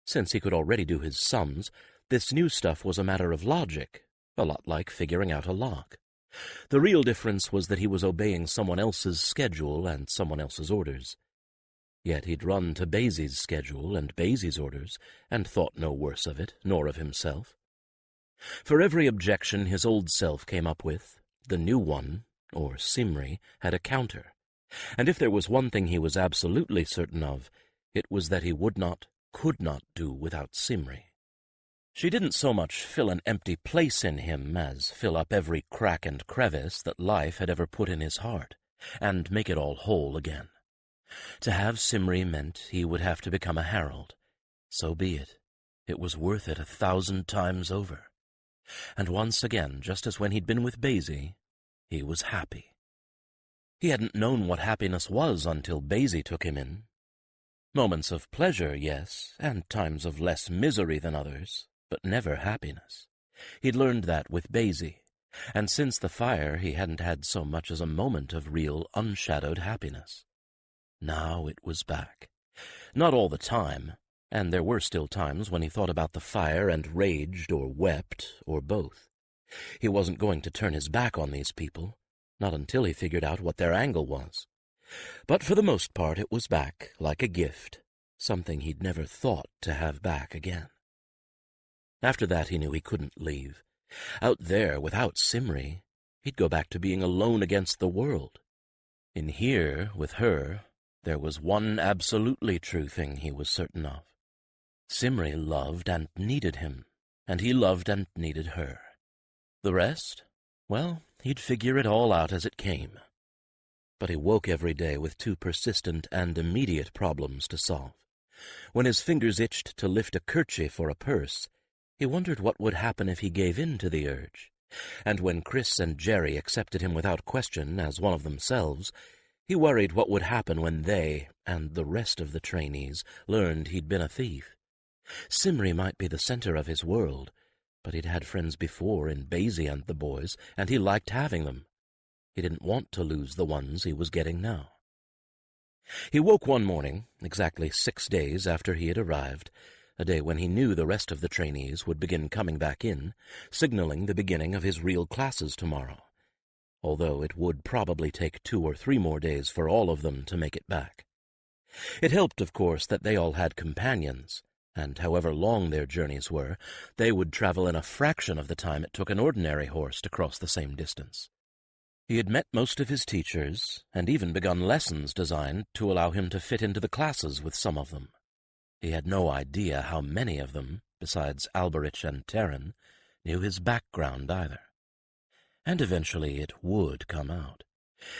S1: Since he could already do his sums, this new stuff was a matter of logic, a lot like figuring out a lock. The real difference was that he was obeying someone else's schedule and someone else's orders. Yet he'd run to Baisie's schedule and Baisie's orders, and thought no worse of it, nor of himself. For every objection his old self came up with, the new one, or Simri, had a counter, and if there was one thing he was absolutely certain of, it was that he would not, could not do without Simri. She didn't so much fill an empty place in him as fill up every crack and crevice that life had ever put in his heart, and make it all whole again. To have Simri meant he would have to become a herald. So be it. It was worth it 1,000 times over. And once again, just as when he'd been with Baisie, he was happy. He hadn't known what happiness was until Baisie took him in. Moments of pleasure, yes, and times of less misery than others, but never happiness. He'd learned that with Baisie, and since the fire he hadn't had so much as a moment of real, unshadowed happiness. Now it was back. Not all the time, and there were still times when he thought about the fire and raged or wept, or both. He wasn't going to turn his back on these people, not until he figured out what their angle was. But for the most part it was back, like a gift, something he'd never thought to have back again. After that he knew he couldn't leave. Out there, without Simri, he'd go back to being alone against the world. In here, with her, there was one absolutely true thing he was certain of. Simri loved and needed him, and he loved and needed her. The rest? Well, he'd figure it all out as it came. But he woke every day with 2 persistent and immediate problems to solve. When his fingers itched to lift a kerchief or a purse, he wondered what would happen if he gave in to the urge. And when Chris and Jerry accepted him without question as one of themselves, he worried what would happen when they, and the rest of the trainees, learned he'd been a thief. Simri might be the center of his world, but he'd had friends before in Baisie and the boys, and he liked having them. He didn't want to lose the ones he was getting now. He woke one morning, exactly 6 days after he had arrived, a day when he knew the rest of the trainees would begin coming back in, signaling the beginning of his real classes tomorrow, although it would probably take 2 or 3 more days for all of them to make it back. It helped, of course, that they all had companions, and however long their journeys were, they would travel in a fraction of the time it took an ordinary horse to cross the same distance. He had met most of his teachers, and even begun lessons designed to allow him to fit into the classes with some of them. He had no idea how many of them, besides Alberich and Terran, knew his background either. And eventually it would come out.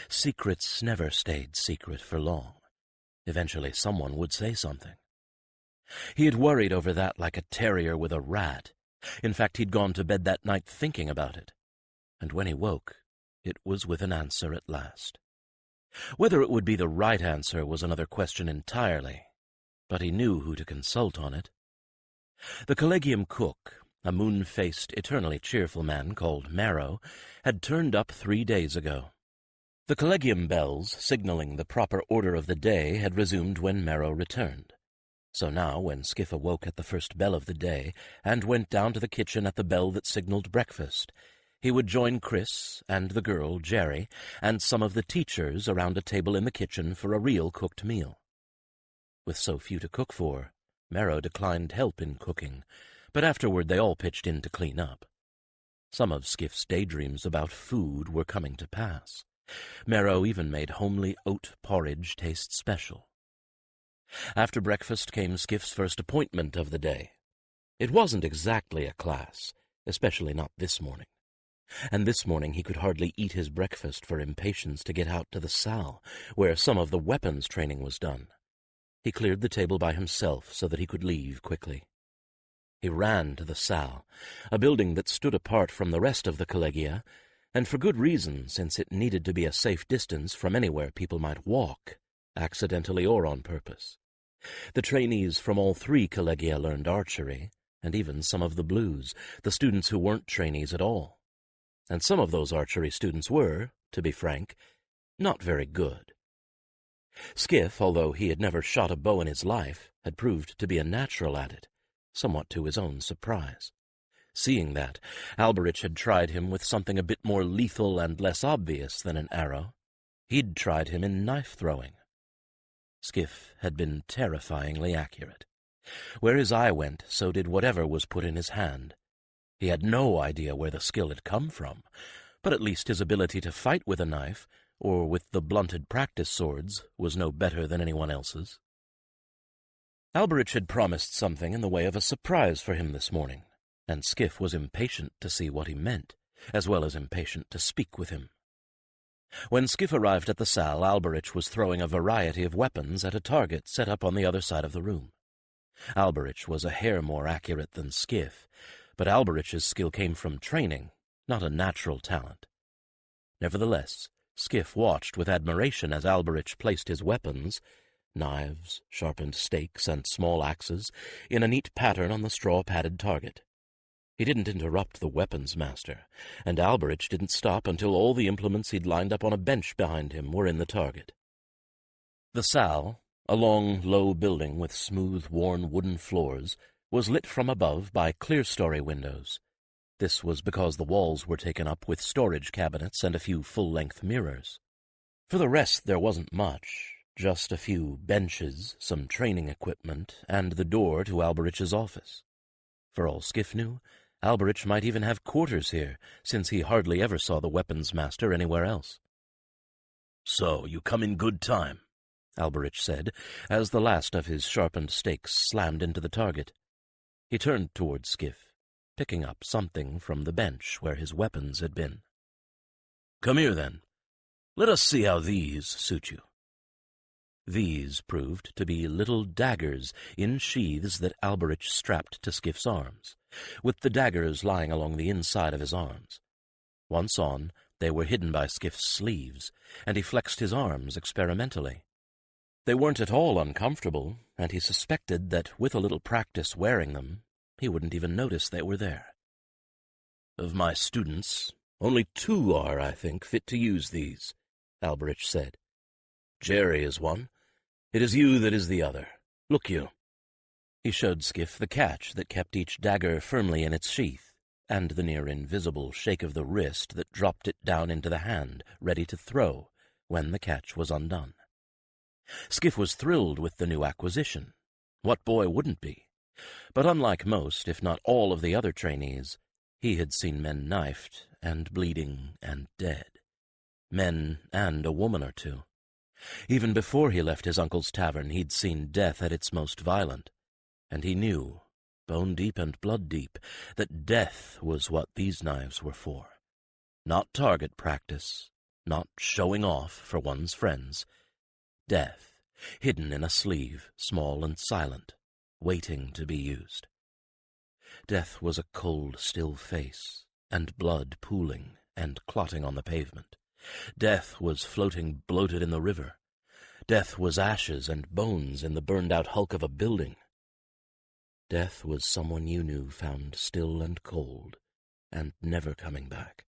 S1: Secrets never stayed secret for long. Eventually someone would say something. He had worried over that like a terrier with a rat. In fact, he'd gone to bed that night thinking about it. And when he woke, it was with an answer at last. Whether it would be the right answer was another question entirely, but he knew who to consult on it. The Collegium cook, a moon-faced, eternally cheerful man called Marrow, had turned up 3 days ago. The Collegium bells, signaling the proper order of the day, had resumed when Marrow returned. So now, when Skif awoke at the first bell of the day, and went down to the kitchen at the bell that signaled breakfast, he would join Chris and the girl, Jerry, and some of the teachers around a table in the kitchen for a real cooked meal. With so few to cook for, Marrow declined help in cooking, but afterward they all pitched in to clean up. Some of Skif's daydreams about food were coming to pass. Marrow even made homely oat porridge taste special. After breakfast came Skif's first appointment of the day. It wasn't exactly a class, especially not this morning. And this morning he could hardly eat his breakfast for impatience to get out to the salle, where some of the weapons training was done. He cleared the table by himself so that he could leave quickly. He ran to the salle, a building that stood apart from the rest of the collegia, and for good reason, since it needed to be a safe distance from anywhere people might walk, accidentally or on purpose. The trainees from all 3 collegia learned archery, and even some of the blues, the students who weren't trainees at all. And some of those archery students were, to be frank, not very good. Skif, although he had never shot a bow in his life, had proved to be a natural at it, somewhat to his own surprise. Seeing that, Alberich had tried him with something a bit more lethal and less obvious than an arrow. He'd tried him in knife-throwing. Skif had been terrifyingly accurate. Where his eye went, so did whatever was put in his hand. He had no idea where the skill had come from, but at least his ability to fight with a knife, or with the blunted practice swords, was no better than anyone else's. Alberich had promised something in the way of a surprise for him this morning, and Skif was impatient to see what he meant, as well as impatient to speak with him. When Skif arrived at the salle, Alberich was throwing a variety of weapons at a target set up on the other side of the room. Alberich was a hair more accurate than Skif, but Alberich's skill came from training, not a natural talent. Nevertheless, Skif watched with admiration as Alberich placed his weapons, knives, sharpened stakes, and small axes, in a neat pattern on the straw-padded target. He didn't interrupt the weapons master, and Alberich didn't stop until all the implements he'd lined up on a bench behind him were in the target. The salle, a long, low building with smooth, worn wooden floors, was lit from above by clerestory windows. This was because the walls were taken up with storage cabinets and a few full-length mirrors. For the rest, there wasn't much, just a few benches, some training equipment, and the door to Alberich's office. For all Skif knew, Alberich might even have quarters here, since he hardly ever saw the weapons master anywhere else. "So, you come in good time," Alberich said, as the last of his sharpened stakes slammed into the target. He turned toward Skif, picking up something from the bench where his weapons had been. "Come here, then. Let us see how these suit you." These proved to be little daggers in sheaths that Alberich strapped to Skif's arms, with the daggers lying along the inside of his arms. Once on, they were hidden by Skif's sleeves, and he flexed his arms experimentally. They weren't at all uncomfortable, and he suspected that with a little practice wearing them, he wouldn't even notice they were there. "Of my students, only 2 are, I think, fit to use these," Alberich said. "Jerry is one. It is you that is the other. Look you." He showed Skif the catch that kept each dagger firmly in its sheath, and the near-invisible shake of the wrist that dropped it down into the hand, ready to throw, when the catch was undone. Skif was thrilled with the new acquisition. What boy wouldn't be? But unlike most, if not all of the other trainees, he had seen men knifed and bleeding and dead. Men and a woman or two. Even before he left his uncle's tavern, he'd seen death at its most violent, and he knew, bone-deep and blood-deep, that death was what these knives were for. Not target practice, not showing off for one's friends. Death, hidden in a sleeve, small and silent, waiting to be used. Death was a cold, still face, and blood pooling and clotting on the pavement. Death was floating bloated in the river. Death was ashes and bones in the burned-out hulk of a building. Death was someone you knew found still and cold, and never coming back.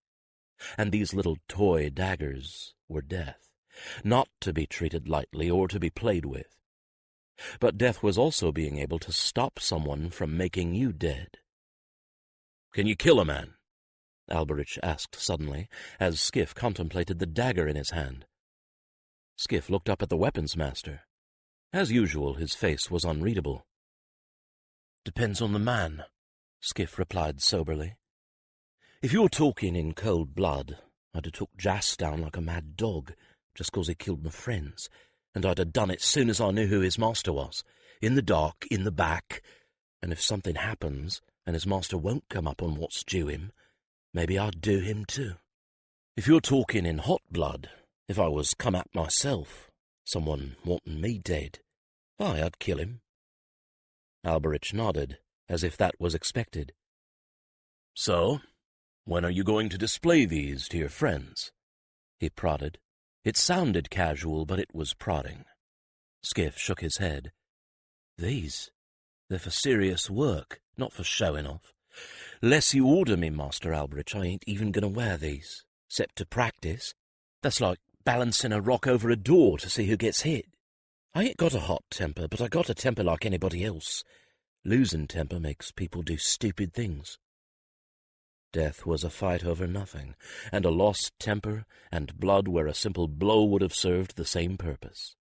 S1: And these little toy daggers were death, not to be treated lightly or to be played with. But death was also being able to stop someone from making you dead. "Can you kill a man?" Alberich asked suddenly, as Skif contemplated the dagger in his hand. Skif looked up at the weapons master. As usual, his face was unreadable. "Depends on the man," Skif replied soberly. "If you're talking in cold blood, I'd have took Jas down like a mad dog, just 'cause he killed my friends, and I'd have done it soon as I knew who his master was, in the dark, in the back, and if something happens, and his master won't come up on what's due him, maybe I'd do him too. If you're talking in hot blood, if I was come at myself, someone wanting me dead, I'd kill him." Alberich nodded, as if that was expected. "So, when are you going to display these to your friends?" He prodded. It sounded casual, but it was prodding. Skif shook his head. "These? They're for serious work, not for showing off. 'Less you order me, Master Alberich, I ain't even going to wear these, 'cept to practice. That's like balancing a rock over a door to see who gets hit. I ain't got a hot temper, but I got a temper like anybody else. Losing temper makes people do stupid things." Death was a fight over nothing, and a lost temper and blood where a simple blow would have served the same purpose.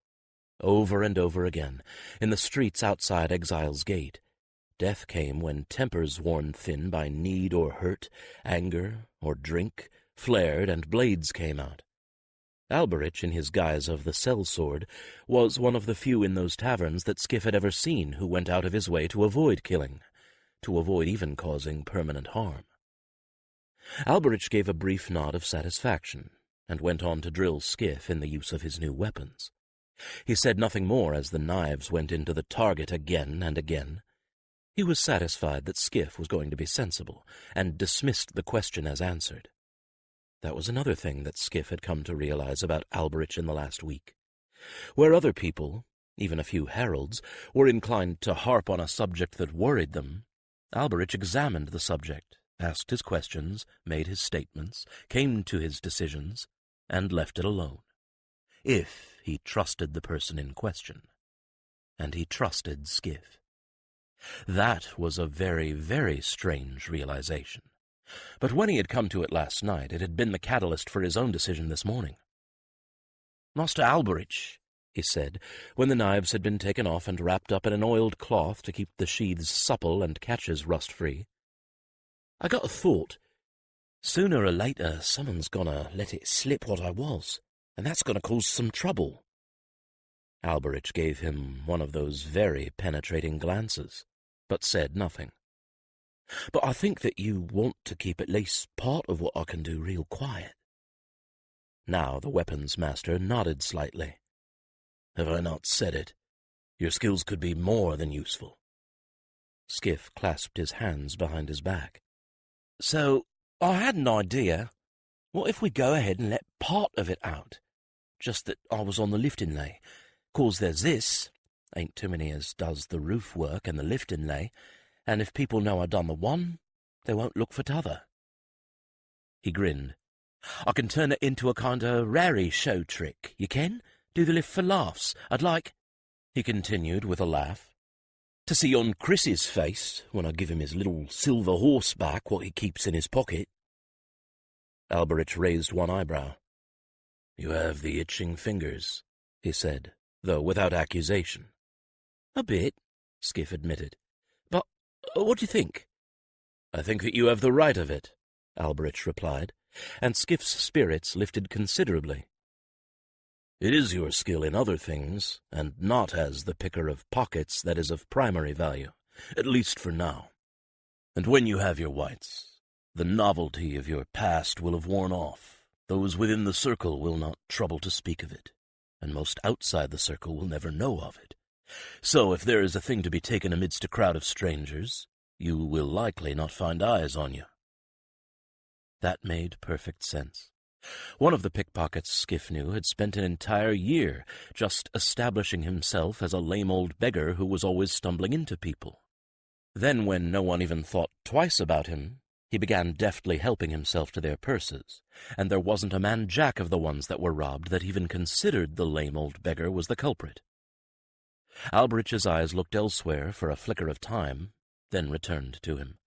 S1: Over and over again, in the streets outside Exile's Gate, death came when tempers worn thin by need or hurt, anger or drink, flared and blades came out. Alberich, in his guise of the sellsword, was one of the few in those taverns that Skif had ever seen who went out of his way to avoid killing, to avoid even causing permanent harm. Alberich gave a brief nod of satisfaction, and went on to drill Skif in the use of his new weapons. He said nothing more as the knives went into the target again and again. He was satisfied that Skif was going to be sensible, and dismissed the question as answered. That was another thing that Skif had come to realize about Alberich in the last week. Where other people, even a few heralds, were inclined to harp on a subject that worried them, Alberich examined the subject, asked his questions, made his statements, came to his decisions, and left it alone. If he trusted the person in question. And he trusted Skif. That was a very, very strange realization. But when he had come to it last night, it had been the catalyst for his own decision this morning. "Master Alberich," he said, when the knives had been taken off and wrapped up in an oiled cloth to keep the sheaths supple and catches rust-free, "I got a thought. Sooner or later, someone's gonna let it slip what I was, and that's gonna cause some trouble." Alberich gave him one of those very penetrating glances, but said nothing. "But I think that you want to keep at least part of what I can do real quiet." Now the weapons master nodded slightly. "Have I not said it? Your skills could be more than useful." Skif clasped his hands behind his back. "So, I had an idea. What if we go ahead and let part of it out? Just that I was on the lifting lay. 'Cause there's this. Ain't too many as does the roof work and the lifting lay, and if people know I done the one, they won't look for t'other." He grinned. "I can turn it into a kind of rarey show trick, you ken? Do the lift for laughs. I'd like," he continued with a laugh, "to see on Chris's face when I give him his little silver horse back what he keeps in his pocket." Alberich raised one eyebrow. "You have the itching fingers," he said, though without accusation. "A bit," Skif admitted. "But what do you think?" "I think that you have the right of it," Alberich replied, and Skif's spirits lifted considerably. "It is your skill in other things, and not as the picker of pockets that is of primary value, at least for now. And when you have your whites, the novelty of your past will have worn off. Those within the circle will not trouble to speak of it, and most outside the circle will never know of it. So if there is a thing to be taken amidst a crowd of strangers, you will likely not find eyes on you." That made perfect sense. One of the pickpockets Skif knew had spent an entire year just establishing himself as a lame old beggar who was always stumbling into people. Then, when no one even thought twice about him, he began deftly helping himself to their purses, and there wasn't a man jack of the ones that were robbed that even considered the lame old beggar was the culprit. Alberich's eyes looked elsewhere for a flicker of time, then returned to him.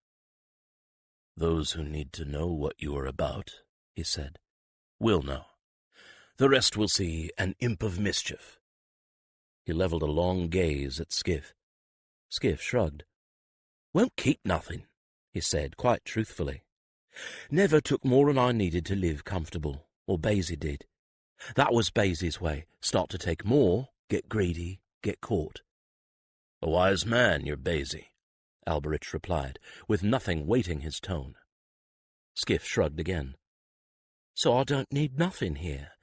S1: "Those who need to know what you are about," he said, "will know. The rest will see an imp of mischief." He leveled a long gaze at Skif. Skif shrugged. "Won't keep nothing," he said, quite truthfully. "Never took more'n I needed to live comfortable, or Basie did. That was Basie's way, start to take more, get greedy, get caught." "A wise man, your Basie," Alberich replied, with nothing weighting his tone. Skif shrugged again. "So I don't need nothing here.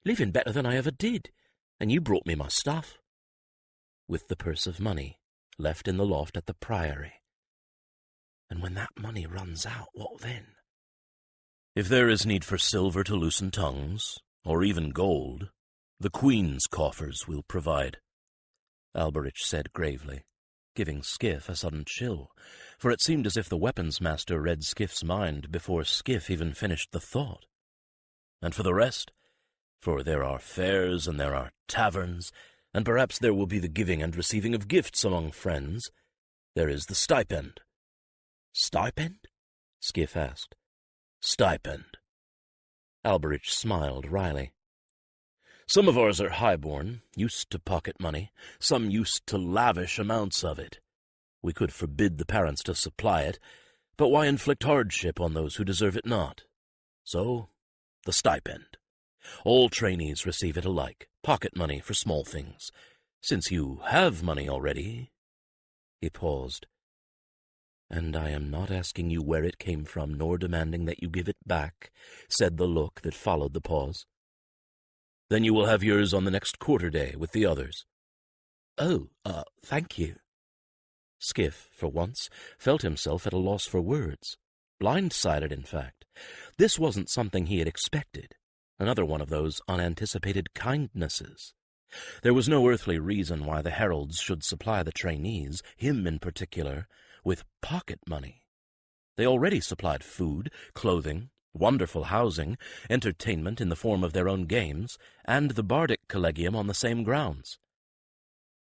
S1: Living better than I ever did, and you brought me my stuff." With the purse of money left in the loft at the Priory. "And when that money runs out, what then?" "If there is need for silver to loosen tongues, or even gold, the Queen's coffers will provide," Alberich said gravely, giving Skif a sudden chill, for it seemed as if the weapons master read Skif's mind before Skif even finished the thought. "And for the rest, for there are fairs and there are taverns, and perhaps there will be the giving and receiving of gifts among friends, there is the stipend." "Stipend?" Skif asked. "Stipend." Alberich smiled wryly. Some of ours are high-born, used to pocket money, some used to lavish amounts of it. We could forbid the parents to supply it, but why inflict hardship on those who deserve it not? So, the stipend. All trainees receive it alike, pocket money for small things. Since you have money already—" He paused. "And I am not asking you where it came from, nor demanding that you give it back," said the look that followed the pause. "Then you will have yours on the next quarter day with the others." "Oh, thank you." Skif, for once, felt himself at a loss for words. Blindsided, in fact. This wasn't something he had expected. Another one of those unanticipated kindnesses. There was no earthly reason why the heralds should supply the trainees, him in particular, with pocket money. They already supplied food, clothing, wonderful housing, entertainment in the form of their own games, and the bardic collegium on the same grounds.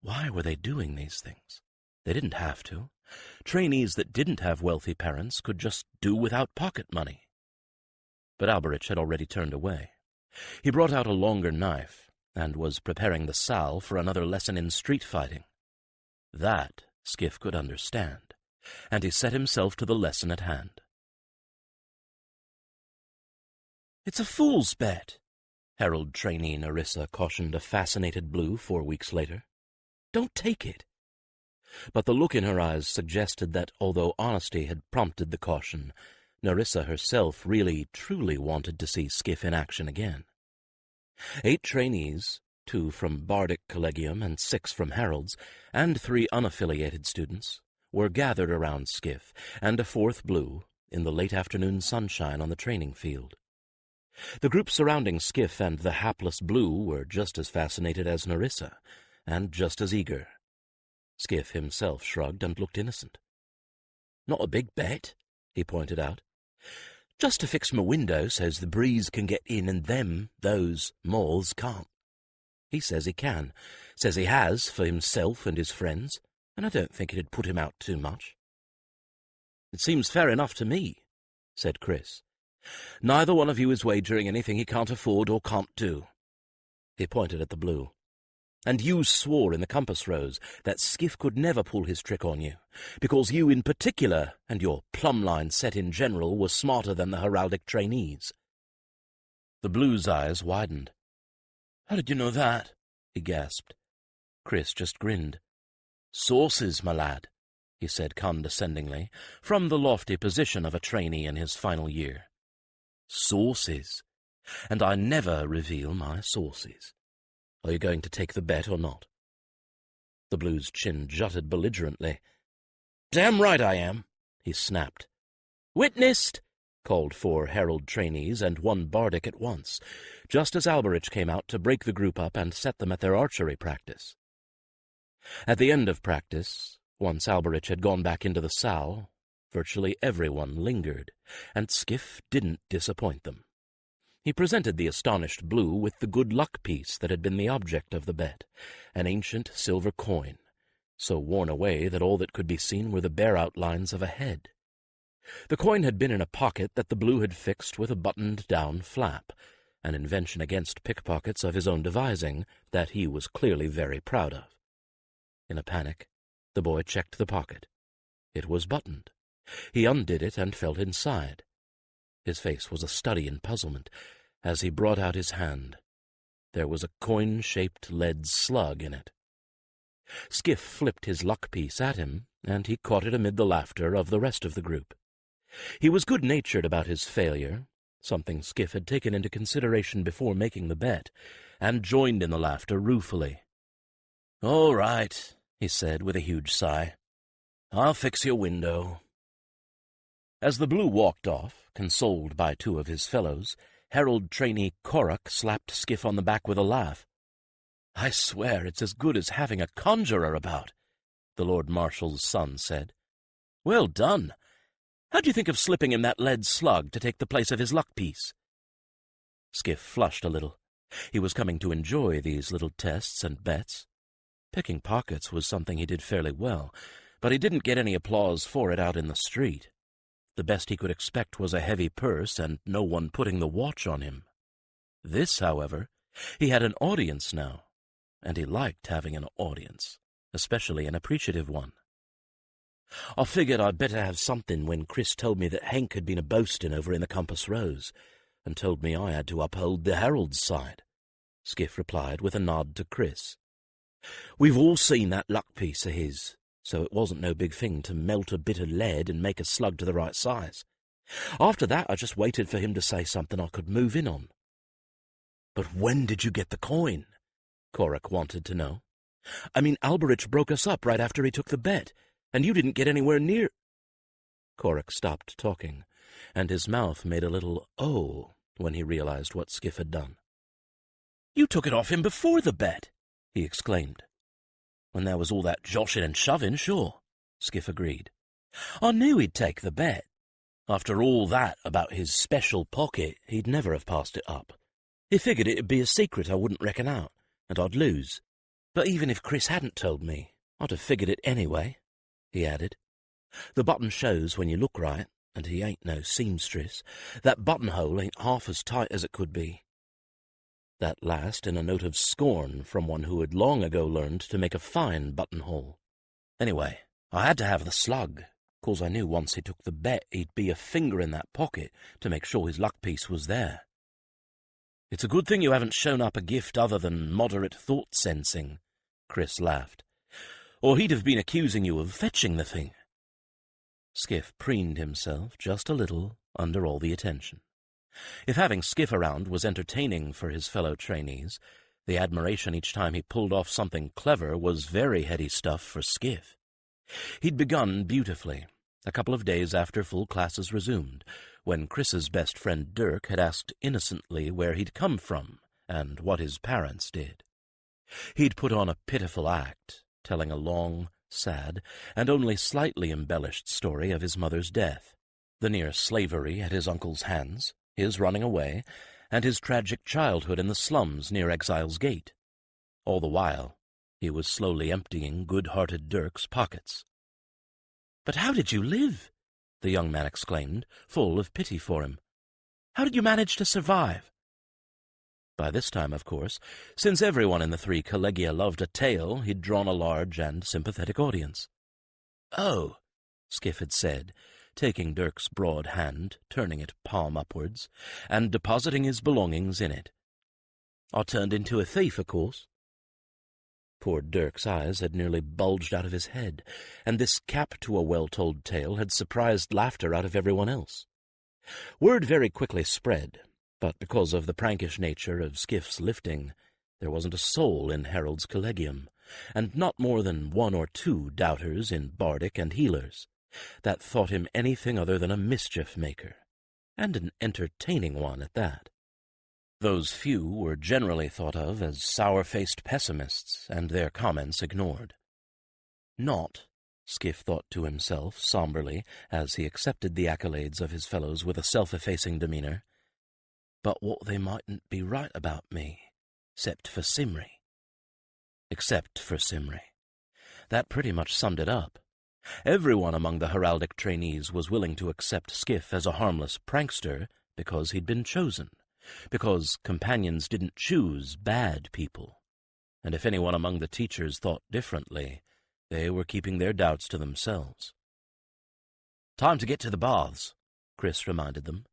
S1: Why were they doing these things? They didn't have to. Trainees that didn't have wealthy parents could just do without pocket money. But Alberich had already turned away. He brought out a longer knife and was preparing the salve for another lesson in street fighting. That Skif could understand, and he set himself to the lesson at hand. "It's a fool's bet," Herald trainee Nerissa cautioned a fascinated Blue 4 weeks later. "Don't take it." But the look in her eyes suggested that, although honesty had prompted the caution, Nerissa herself really, truly wanted to see Skif in action again. 8 trainees, 2 from Bardic Collegium and 6 from Heralds, and 3 unaffiliated students, were gathered around Skif, and a 4th Blue, in the late afternoon sunshine on the training field. The group surrounding Skif and the hapless Blue were just as fascinated as Nerissa, and just as eager. Skif himself shrugged and looked innocent. "Not a big bet," he pointed out. "Just to fix my window so's the breeze can get in and those moles can't. He says he can, says he has for himself and his friends, and I don't think it'd put him out too much." "It seems fair enough to me," said Chris. "Neither one of you is wagering anything he can't afford or can't do." He pointed at the Blue. "And you swore in the compass rose that Skif could never pull his trick on you, because you in particular, and your plumb-line set in general, were smarter than the heraldic trainees." The Blue's eyes widened. "How did you know that?" he gasped. Chris just grinned. "Sources, my lad," he said condescendingly, from the lofty position of a trainee in his final year. "Sources. And I never reveal my sources. Are you going to take the bet or not?" The Blue's chin jutted belligerently. "Damn right I am," he snapped. "Witnessed!" called 4 Herald trainees and 1 Bardic at once, just as Alberich came out to break the group up and set them at their archery practice. At the end of practice, once Alberich had gone back into the salle, virtually everyone lingered, and Skif didn't disappoint them. He presented the astonished Blue with the good luck piece that had been the object of the bet, an ancient silver coin, so worn away that all that could be seen were the bare outlines of a head. The coin had been in a pocket that the Blue had fixed with a buttoned-down flap, an invention against pickpockets of his own devising that he was clearly very proud of. In a panic, the boy checked the pocket. It was buttoned. He undid it and felt inside. His face was a study in puzzlement. As he brought out his hand, there was a coin-shaped lead slug in it. Skif flipped his luck piece at him, and he caught it amid the laughter of the rest of the group. He was good-natured about his failure, something Skif had taken into consideration before making the bet, and joined in the laughter ruefully. "All right," he said with a huge sigh. "I'll fix your window." As the Blue walked off, consoled by 2 of his fellows, Herald trainee Korak slapped Skif on the back with a laugh. "I swear it's as good as having a conjurer about," the Lord Marshal's son said. "Well done. How'd you think of slipping him that lead slug to take the place of his luck piece?" Skif flushed a little. He was coming to enjoy these little tests and bets. Picking pockets was something he did fairly well, but he didn't get any applause for it out in the street. The best he could expect was a heavy purse and no one putting the watch on him. This, however, He had an audience now, and he liked having an audience, especially an appreciative one. "I figured I'd better have something when Chris told me that Hank had been a boasting over in the Compass Rose, and told me I had to uphold the Herald's side," Skif replied with a nod to Chris. "We've all seen that luck piece of his, so it wasn't no big thing to melt a bit of lead and make a slug to the right size. After that, I just waited for him to say something I could move in on." "But when did you get the coin?" Korik wanted to know. "I mean, Alberich broke us up right after he took the bet, and you didn't get anywhere near—" Korik stopped talking, and his mouth made a little "oh" when he realized what Skif had done. "You took it off him before the bet," he exclaimed. "When there was all that joshing and shoving, sure," Skif agreed. "I knew he'd take the bet. After all that about his special pocket, he'd never have passed it up. He figured it'd be a secret I wouldn't reckon out, and I'd lose. But even if Chris hadn't told me, I'd have figured it anyway," he added. "The button shows when you look right, and he ain't no seamstress. That buttonhole ain't half as tight as it could be." That last in a note of scorn from one who had long ago learned to make a fine buttonhole. "Anyway, I had to have the slug, 'cause I knew once he took the bet he'd be a finger in that pocket to make sure his luck piece was there." "It's a good thing you haven't shown up a gift other than moderate thought-sensing," Chris laughed. "Or he'd have been accusing you of fetching the thing." Skif preened himself just a little under all the attention. If having Skif around was entertaining for his fellow trainees, the admiration each time he pulled off something clever was very heady stuff for Skif. He'd begun beautifully, a couple of days after full classes resumed, when Chris's best friend Dirk had asked innocently where he'd come from and what his parents did. He'd put on a pitiful act, telling a long, sad, and only slightly embellished story of his mother's death, the near slavery at his uncle's hands, his running away, and his tragic childhood in the slums near Exile's Gate. All the while, he was slowly emptying good-hearted Dirk's pockets. "But how did you live?" the young man exclaimed, full of pity for him. "How did you manage to survive?" By this time, of course, since everyone in the 3 collegia loved a tale, he'd drawn a large and sympathetic audience. "Oh," Skif had said, taking Dirk's broad hand, turning it palm upwards, and depositing his belongings in it. "I turned into a thief, of course." Poor Dirk's eyes had nearly bulged out of his head, and this cap to a well-told tale had surprised laughter out of everyone else. Word very quickly spread, but because of the prankish nature of Skif's lifting, there wasn't a soul in Harold's collegium, and not more than 1 or 2 doubters in Bardic and healers, that thought him anything other than a mischief-maker, and an entertaining one at that. Those few were generally thought of as sour-faced pessimists, and their comments ignored. Not, Skif thought to himself somberly, as he accepted the accolades of his fellows with a self-effacing demeanor, but what they mightn't be right about me, except for Simri. Except for Simri. That pretty much summed it up. Everyone among the heraldic trainees was willing to accept Skif as a harmless prankster because he'd been chosen, because companions didn't choose bad people, and if anyone among the teachers thought differently, they were keeping their doubts to themselves. "Time to get to the baths," Chris reminded them.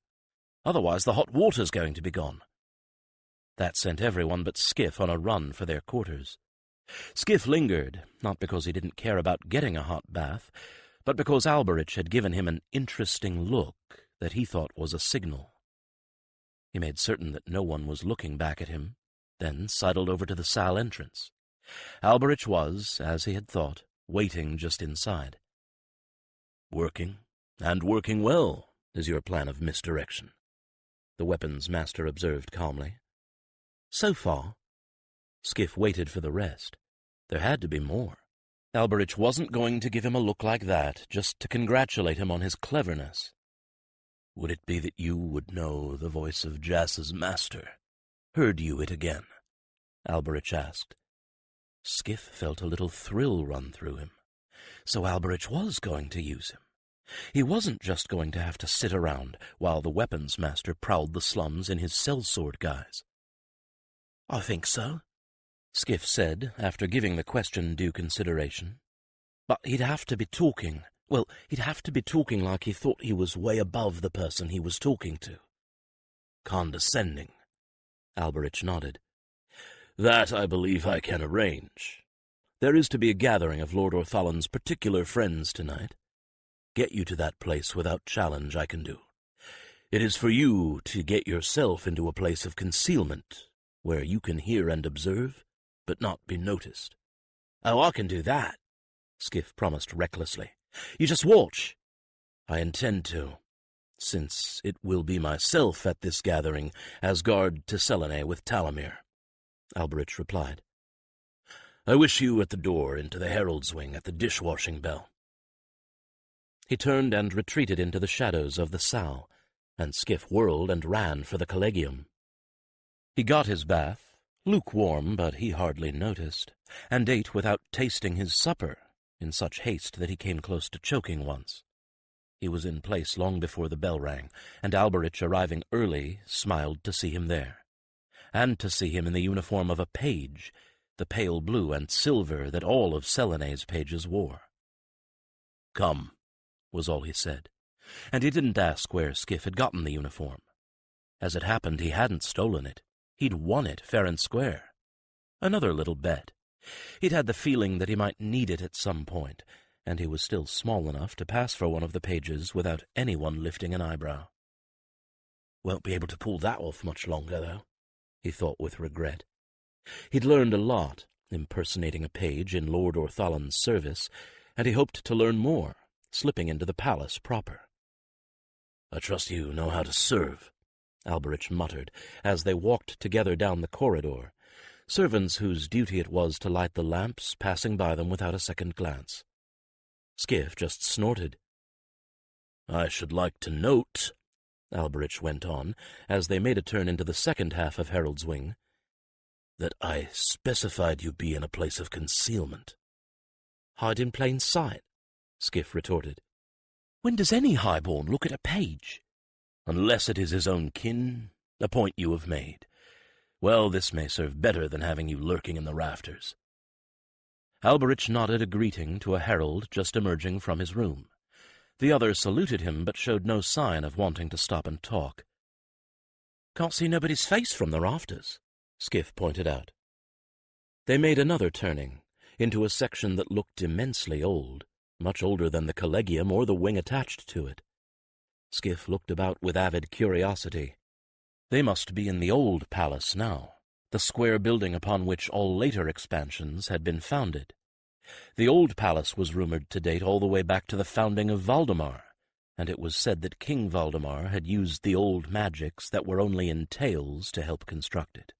S1: "Otherwise the hot water's going to be gone." That sent everyone but Skif on a run for their quarters. Skif lingered, not because he didn't care about getting a hot bath, but because Alberich had given him an interesting look that he thought was a signal. He made certain that no one was looking back at him, then sidled over to the salle entrance. Alberich was, as he had thought, waiting just inside. "Working, and working well, is your plan of misdirection," the weapons master observed calmly. "So far." Skif waited for the rest. There had to be more. Alberich wasn't going to give him a look like that just to congratulate him on his cleverness. "Would it be that you would know the voice of Jas's master? Heard you it again?" Alberich asked. Skif felt a little thrill run through him. So Alberich was going to use him. He wasn't just going to have to sit around while the weapons master prowled the slums in his sellsword guise. "I think so," Skif said, after giving the question due consideration. "But he'd have to be talking. Well, he'd have to be talking like he thought he was way above the person he was talking to." "Condescending." Alberich nodded. "That I believe I can arrange. There is to be a gathering of Lord Orthalan's particular friends tonight. Get you to that place without challenge I can do. It is for you to get yourself into a place of concealment, where you can hear and observe, but not be noticed." "Oh, I can do that," Skif promised recklessly. "You just watch." "I intend to, since it will be myself at this gathering as guard to Selene with Talamir," Alberich replied. "I wish you at the door into the herald's wing at the dishwashing bell." He turned and retreated into the shadows of the sow, and Skif whirled and ran for the collegium. He got his bath, lukewarm, but he hardly noticed, and ate without tasting his supper, in such haste that he came close to choking once. He was in place long before the bell rang, and Alberich, arriving early, smiled to see him there, and to see him in the uniform of a page, the pale blue and silver that all of Selene's pages wore. "Come," was all he said, and he didn't ask where Skif had gotten the uniform. As it happened, he hadn't stolen it. He'd won it fair and square. Another little bet. He'd had the feeling that he might need it at some point, and he was still small enough to pass for one of the pages without anyone lifting an eyebrow. "Won't be able to pull that off much longer, though," he thought with regret. He'd learned a lot, impersonating a page in Lord Orthalan's service, and he hoped to learn more, slipping into the palace proper. "I trust you know how to serve," Alberich muttered, as they walked together down the corridor, servants whose duty it was to light the lamps passing by them without a second glance. Skif just snorted. "I should like to note," Alberich went on, as they made a turn into the second half of Harold's wing, "that I specified you be in a place of concealment." "Hide in plain sight," Skif retorted. "When does any highborn look at a page?" "Unless it is his own kin, a point you have made. Well, this may serve better than having you lurking in the rafters." Alberich nodded a greeting to a herald just emerging from his room. The other saluted him, but showed no sign of wanting to stop and talk. "Can't see nobody's face from the rafters," Skif pointed out. They made another turning, into a section that looked immensely old, much older than the collegium or the wing attached to it. Skif looked about with avid curiosity. They must be in the old palace now, the square building upon which all later expansions had been founded. The old palace was rumored to date all the way back to the founding of Valdemar, and it was said that King Valdemar had used the old magics that were only in tales to help construct it.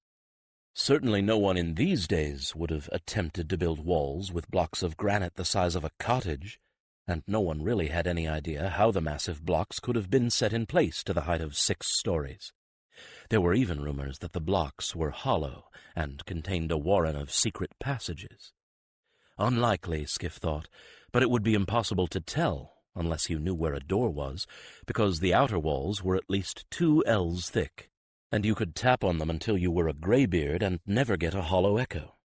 S1: Certainly no one in these days would have attempted to build walls with blocks of granite the size of a cottage, and no one really had any idea how the massive blocks could have been set in place to the height of 6 stories. There were even rumors that the blocks were hollow and contained a warren of secret passages. Unlikely, Skif thought, but it would be impossible to tell unless you knew where a door was, because the outer walls were at least 2 ells thick, and you could tap on them until you were a graybeard and never get a hollow echo.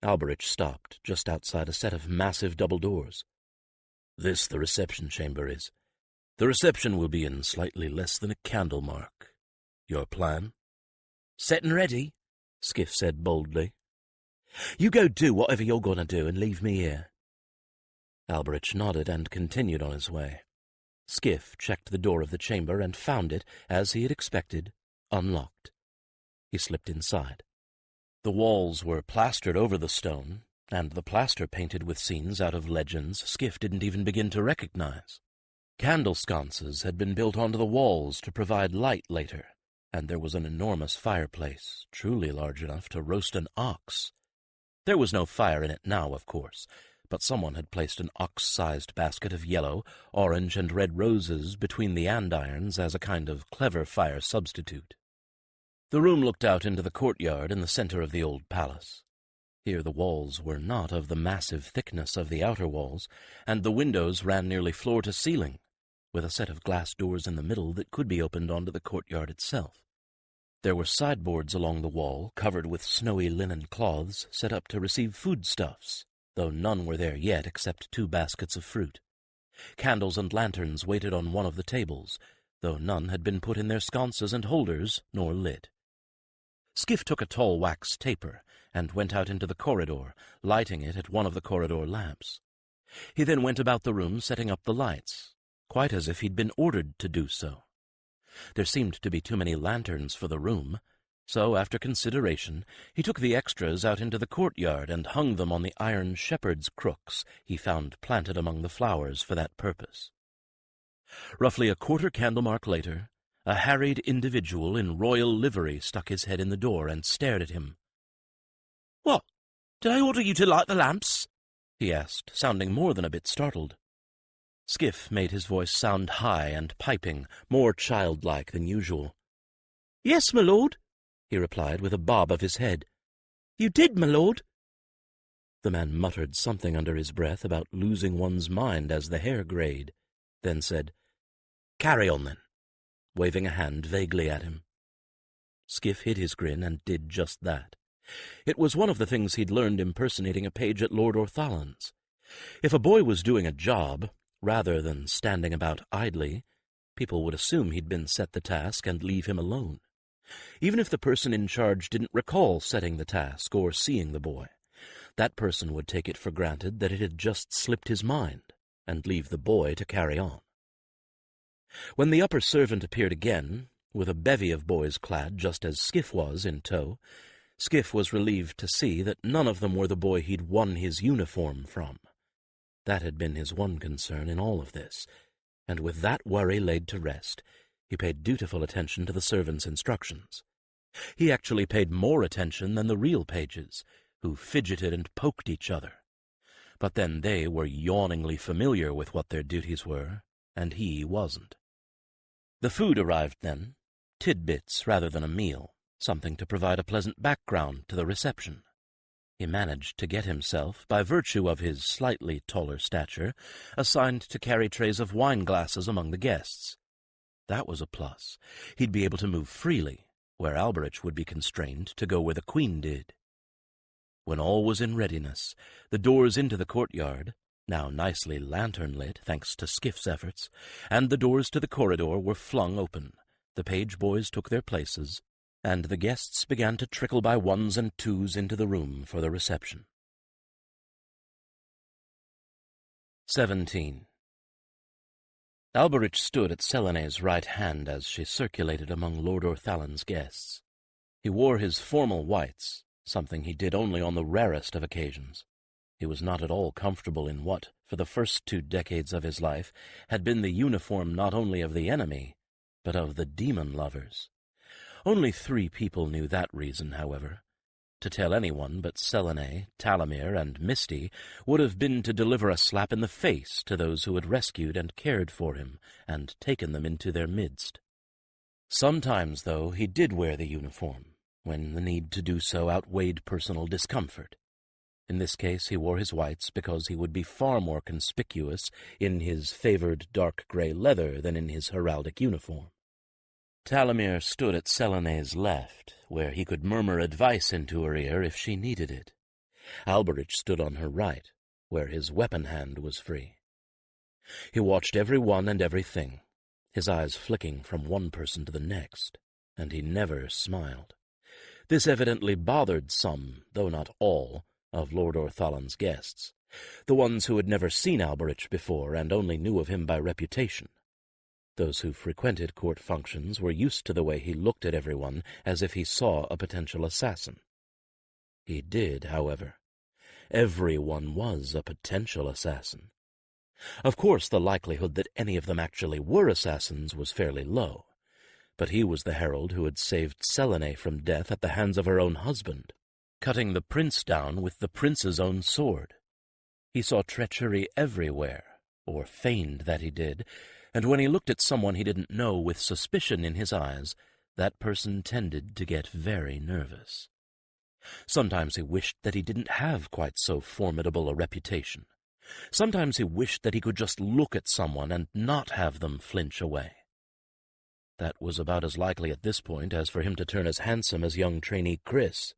S1: Alberich stopped just outside a set of massive double doors. "This the reception chamber is. The reception will be in slightly less than a candle mark. Your plan?" "Set and ready," Skif said boldly. "You go do whatever you're going to do and leave me here." Alberich nodded and continued on his way. Skif checked the door of the chamber and found it, as he had expected, unlocked. He slipped inside. The walls were plastered over the stone, and the plaster painted with scenes out of legends Skif didn't even begin to recognize. Candle sconces had been built onto the walls to provide light later, and there was an enormous fireplace, truly large enough to roast an ox. There was no fire in it now, of course, but someone had placed an ox-sized basket of yellow, orange, and red roses between the andirons as a kind of clever fire substitute. The room looked out into the courtyard in the center of the old palace. Here the walls were not of the massive thickness of the outer walls, and the windows ran nearly floor to ceiling, with a set of glass doors in the middle that could be opened onto the courtyard itself. There were sideboards along the wall, covered with snowy linen cloths, set up to receive foodstuffs, though none were there yet except 2 baskets of fruit. Candles and lanterns waited on one of the tables, though none had been put in their sconces and holders, nor lit. Skif took a tall wax taper, and went out into the corridor, lighting it at one of the corridor lamps. He then went about the room setting up the lights, quite as if he'd been ordered to do so. There seemed to be too many lanterns for the room, so after consideration he took the extras out into the courtyard and hung them on the iron shepherd's crooks he found planted among the flowers for that purpose. Roughly a quarter candlemark later, a harried individual in royal livery stuck his head in the door and stared at him. "What? Did I order you to light the lamps?" he asked, sounding more than a bit startled. Skif made his voice sound high and piping, more childlike than usual. "Yes, my lord," he replied with a bob of his head. "You did, my lord." The man muttered something under his breath about losing one's mind as the hair grayed, then said, "Carry on, then," waving a hand vaguely at him. Skif hid his grin and did just that. It was one of the things he'd learned impersonating a page at Lord Orthalan's. If a boy was doing a job, rather than standing about idly, people would assume he'd been set the task and leave him alone. Even if the person in charge didn't recall setting the task or seeing the boy, that person would take it for granted that it had just slipped his mind and leave the boy to carry on. When the upper servant appeared again, with a bevy of boys clad just as Skif was in tow, Skif was relieved to see that none of them were the boy he'd won his uniform from. That had been his one concern in all of this, and with that worry laid to rest, he paid dutiful attention to the servant's instructions. He actually paid more attention than the real pages, who fidgeted and poked each other. But then they were yawningly familiar with what their duties were, and he wasn't. The food arrived then, tidbits rather than a meal, something to provide a pleasant background to the reception. He managed to get himself, by virtue of his slightly taller stature, assigned to carry trays of wine-glasses among the guests. That was a plus. He'd be able to move freely, where Alberich would be constrained to go where the Queen did. When all was in readiness, the doors into the courtyard, now nicely lantern-lit thanks to Skif's efforts, and the doors to the corridor were flung open. The page boys took their places, and the guests began to trickle by ones and twos into the room for the reception. 17. Alberich stood at Selene's right hand as she circulated among Lord Orthalan's guests. He wore his formal whites, something he did only on the rarest of occasions. He was not at all comfortable in what, for the first 2 decades of his life, had been the uniform not only of the enemy, but of the demon lovers. Only 3 people knew that reason, however. To tell anyone but Selene, Talamir, and Misty would have been to deliver a slap in the face to those who had rescued and cared for him and taken them into their midst. Sometimes, though, he did wear the uniform, when the need to do so outweighed personal discomfort. In this case he wore his whites because he would be far more conspicuous in his favored dark gray leather than in his heraldic uniform. Talamir stood at Selene's left, where he could murmur advice into her ear if she needed it. Alberich stood on her right, where his weapon hand was free. He watched every one and everything, his eyes flicking from one person to the next, and he never smiled. This evidently bothered some, though not all, of Lord Orthalan's guests, the ones who had never seen Alberich before and only knew of him by reputation. Those who frequented court functions were used to the way he looked at everyone as if he saw a potential assassin. He did, however. Everyone was a potential assassin. Of course, the likelihood that any of them actually were assassins was fairly low, but he was the herald who had saved Selene from death at the hands of her own husband, cutting the prince down with the prince's own sword. He saw treachery everywhere, or feigned that he did, and when he looked at someone he didn't know with suspicion in his eyes, that person tended to get very nervous. Sometimes he wished that he didn't have quite so formidable a reputation. Sometimes he wished that he could just look at someone and not have them flinch away. That was about as likely at this point as for him to turn as handsome as young trainee Chris.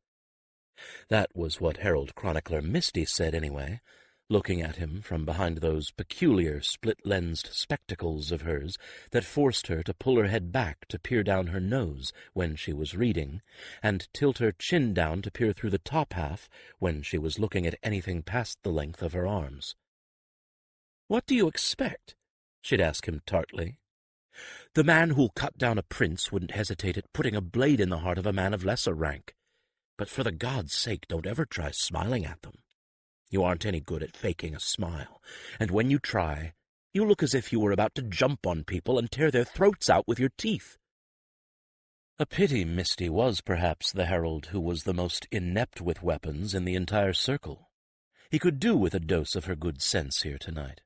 S1: That was what Herald Chronicler Misty said anyway, looking at him from behind those peculiar split-lensed spectacles of hers that forced her to pull her head back to peer down her nose when she was reading, and tilt her chin down to peer through the top half when she was looking at anything past the length of her arms. "What do you expect?" she'd ask him tartly. "The man who'll cut down a prince wouldn't hesitate at putting a blade in the heart of a man of lesser rank. But for the God's sake, don't ever try smiling at them. You aren't any good at faking a smile, and when you try, you look as if you were about to jump on people and tear their throats out with your teeth." A pity Misty was perhaps the herald who was the most inept with weapons in the entire circle. He could do with a dose of her good sense here tonight.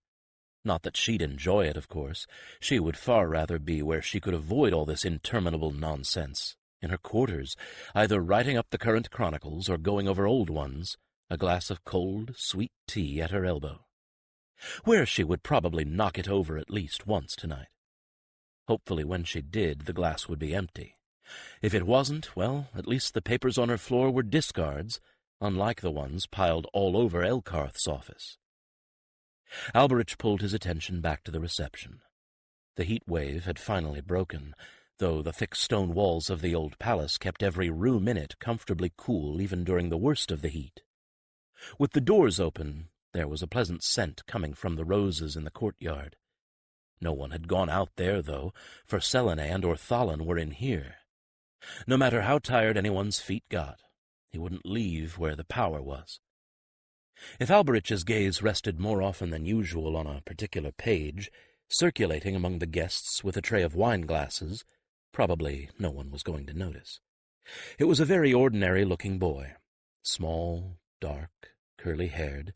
S1: Not that she'd enjoy it, of course. She would far rather be where she could avoid all this interminable nonsense, in her quarters, either writing up the current chronicles or going over old ones, a glass of cold, sweet tea at her elbow, where she would probably knock it over at least once tonight. Hopefully when she did, the glass would be empty. If it wasn't, well, at least the papers on her floor were discards, unlike the ones piled all over Elkarth's office. Alberich pulled his attention back to the reception. The heat wave had finally broken, though the thick stone walls of the old palace kept every room in it comfortably cool even during the worst of the heat. With the doors open, there was a pleasant scent coming from the roses in the courtyard. No one had gone out there, though, for Selene and Orthalon were in here. No matter how tired anyone's feet got, he wouldn't leave where the power was. If Alberich's gaze rested more often than usual on a particular page, circulating among the guests with a tray of wine-glasses, probably no one was going to notice. It was a very ordinary-looking boy, small, dark, curly-haired.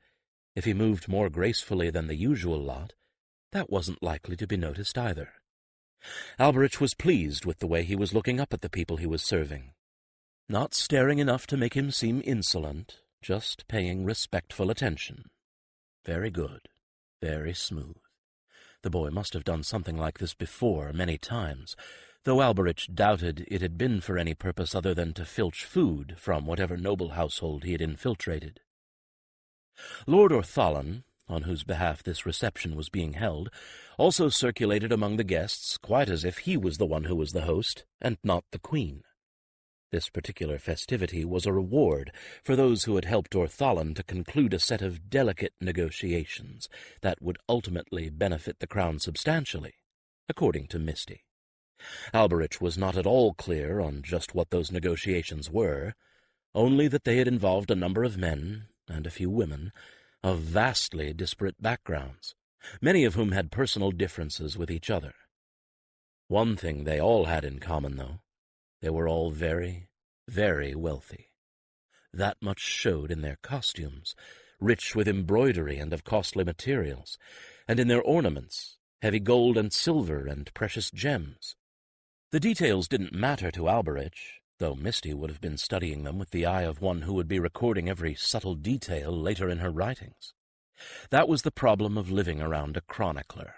S1: If he moved more gracefully than the usual lot, that wasn't likely to be noticed either. Alberich was pleased with the way he was looking up at the people he was serving. Not staring enough to make him seem insolent, just paying respectful attention. Very good, very smooth. The boy must have done something like this before many times, though Alberich doubted it had been for any purpose other than to filch food from whatever noble household he had infiltrated. Lord Orthalon, on whose behalf this reception was being held, also circulated among the guests quite as if he was the one who was the host, and not the queen. This particular festivity was a reward for those who had helped Orthalon to conclude a set of delicate negotiations that would ultimately benefit the crown substantially, according to Misty. Alberich was not at all clear on just what those negotiations were, only that they had involved a number of men, and a few women, of vastly disparate backgrounds, many of whom had personal differences with each other. One thing they all had in common, though. They were all very, very wealthy. That much showed in their costumes, rich with embroidery and of costly materials, and in their ornaments, heavy gold and silver and precious gems. The details didn't matter to Alberich, though Misty would have been studying them with the eye of one who would be recording every subtle detail later in her writings. That was the problem of living around a chronicler.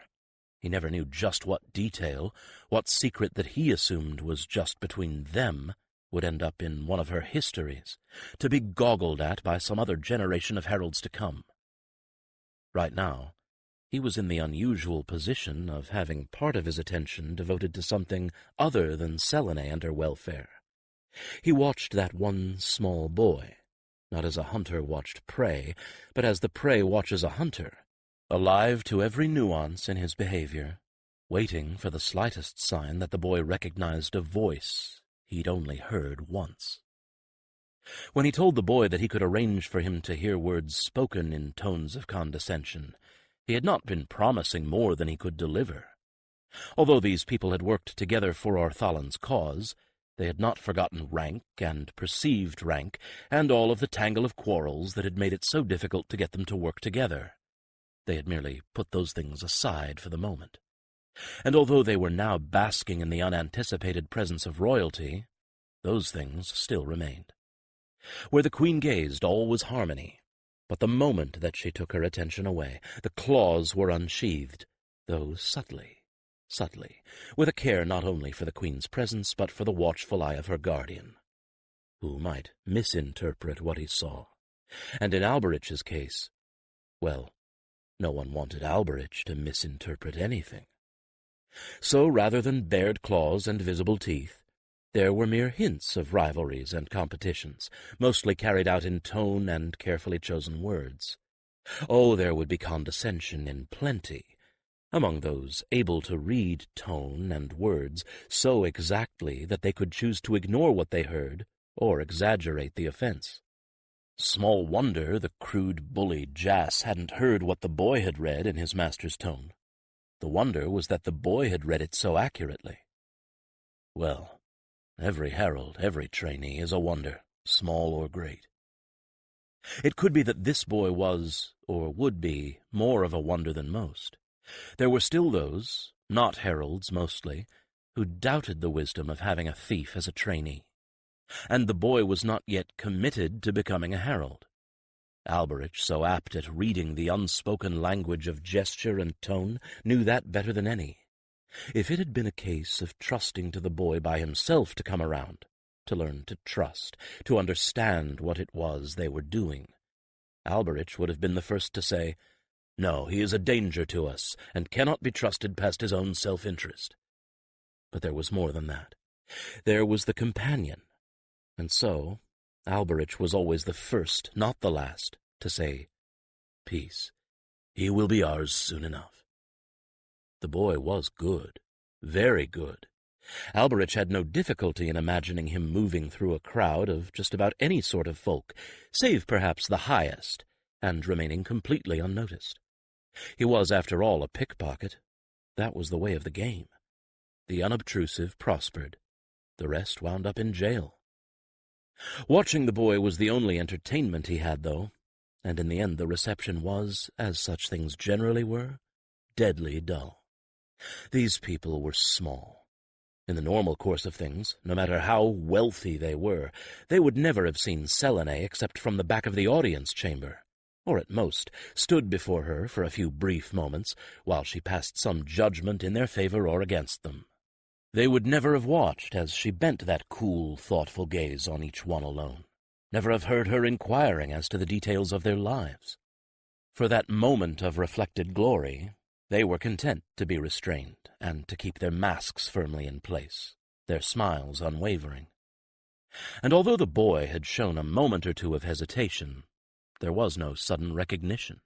S1: He never knew just what detail, what secret that he assumed was just between them, would end up in one of her histories, to be goggled at by some other generation of heralds to come. Right now, he was in the unusual position of having part of his attention devoted to something other than Selene and her welfare. He watched that one small boy, not as a hunter watched prey, but as the prey watches a hunter, alive to every nuance in his behavior, waiting for the slightest sign that the boy recognized a voice he'd only heard once. When he told the boy that he could arrange for him to hear words spoken in tones of condescension, he had not been promising more than he could deliver. Although these people had worked together for Orthalon's cause, they had not forgotten rank and perceived rank and all of the tangle of quarrels that had made it so difficult to get them to work together. They had merely put those things aside for the moment. And although they were now basking in the unanticipated presence of royalty, those things still remained. Where the queen gazed, all was harmony. But the moment that she took her attention away, the claws were unsheathed, though subtly, subtly, with a care not only for the Queen's presence, but for the watchful eye of her guardian, who might misinterpret what he saw. And in Alberic's case, well, no one wanted Alberich to misinterpret anything. So, rather than bared claws and visible teeth, there were mere hints of rivalries and competitions, mostly carried out in tone and carefully chosen words. Oh, there would be condescension in plenty, among those able to read tone and words so exactly that they could choose to ignore what they heard or exaggerate the offense. Small wonder the crude bully Jas hadn't heard what the boy had read in his master's tone. The wonder was that the boy had read it so accurately. Well, every herald, every trainee is a wonder, small or great. It could be that this boy was, or would be, more of a wonder than most. There were still those, not heralds mostly, who doubted the wisdom of having a thief as a trainee. And the boy was not yet committed to becoming a herald. Alberich, so apt at reading the unspoken language of gesture and tone, knew that better than any. If it had been a case of trusting to the boy by himself to come around, to learn to trust, to understand what it was they were doing, Alberich would have been the first to say, "No, he is a danger to us, and cannot be trusted past his own self-interest." But there was more than that. There was the companion. And so, Alberich was always the first, not the last, to say, "Peace. He will be ours soon enough." The boy was good, very good. Alberich had no difficulty in imagining him moving through a crowd of just about any sort of folk, save perhaps the highest, and remaining completely unnoticed. He was, after all, a pickpocket. That was the way of the game. The unobtrusive prospered. The rest wound up in jail. Watching the boy was the only entertainment he had, though, and in the end the reception was, as such things generally were, deadly dull. These people were small. In the normal course of things, no matter how wealthy they were, they would never have seen Selene except from the back of the audience chamber, or at most stood before her for a few brief moments while she passed some judgment in their favor or against them. They would never have watched as she bent that cool, thoughtful gaze on each one alone, never have heard her inquiring as to the details of their lives. For that moment of reflected glory, they were content to be restrained and to keep their masks firmly in place, their smiles unwavering. And although the boy had shown a moment or two of hesitation, there was no sudden recognition.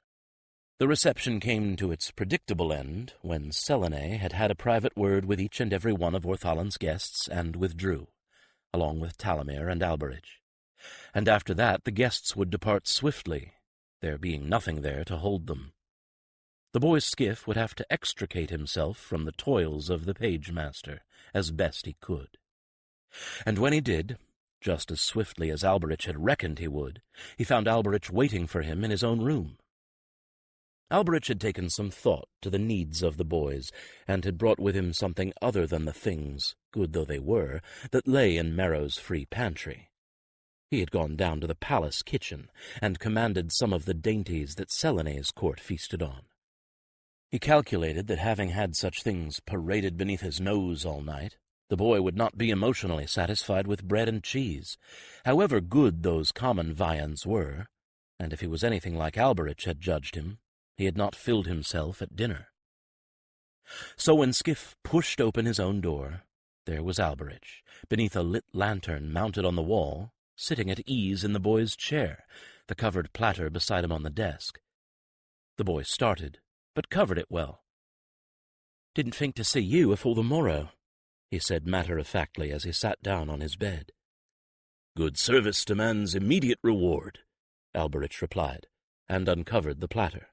S1: The reception came to its predictable end when Selene had had a private word with each and every one of Orthalan's guests and withdrew, along with Talamir and Alberich. And after that the guests would depart swiftly, there being nothing there to hold them. The boy's Skif would have to extricate himself from the toils of the page-master as best he could. And when he did, just as swiftly as Alberich had reckoned he would, he found Alberich waiting for him in his own room. Alberich had taken some thought to the needs of the boys, and had brought with him something other than the things, good though they were, that lay in Merrow's free pantry. He had gone down to the palace kitchen, and commanded some of the dainties that Selene's court feasted on. He calculated that having had such things paraded beneath his nose all night, the boy would not be emotionally satisfied with bread and cheese, however good those common viands were, and if he was anything like Alberich had judged him, he had not filled himself at dinner. So when Skif pushed open his own door, there was Alberich, beneath a lit lantern mounted on the wall, sitting at ease in the boy's chair, the covered platter beside him on the desk. The boy started, but covered it well. "Didn't think to see you afore the morrow," he said matter-of-factly as he sat down on his bed. "Good service demands immediate reward," Alberich replied, and uncovered the platter.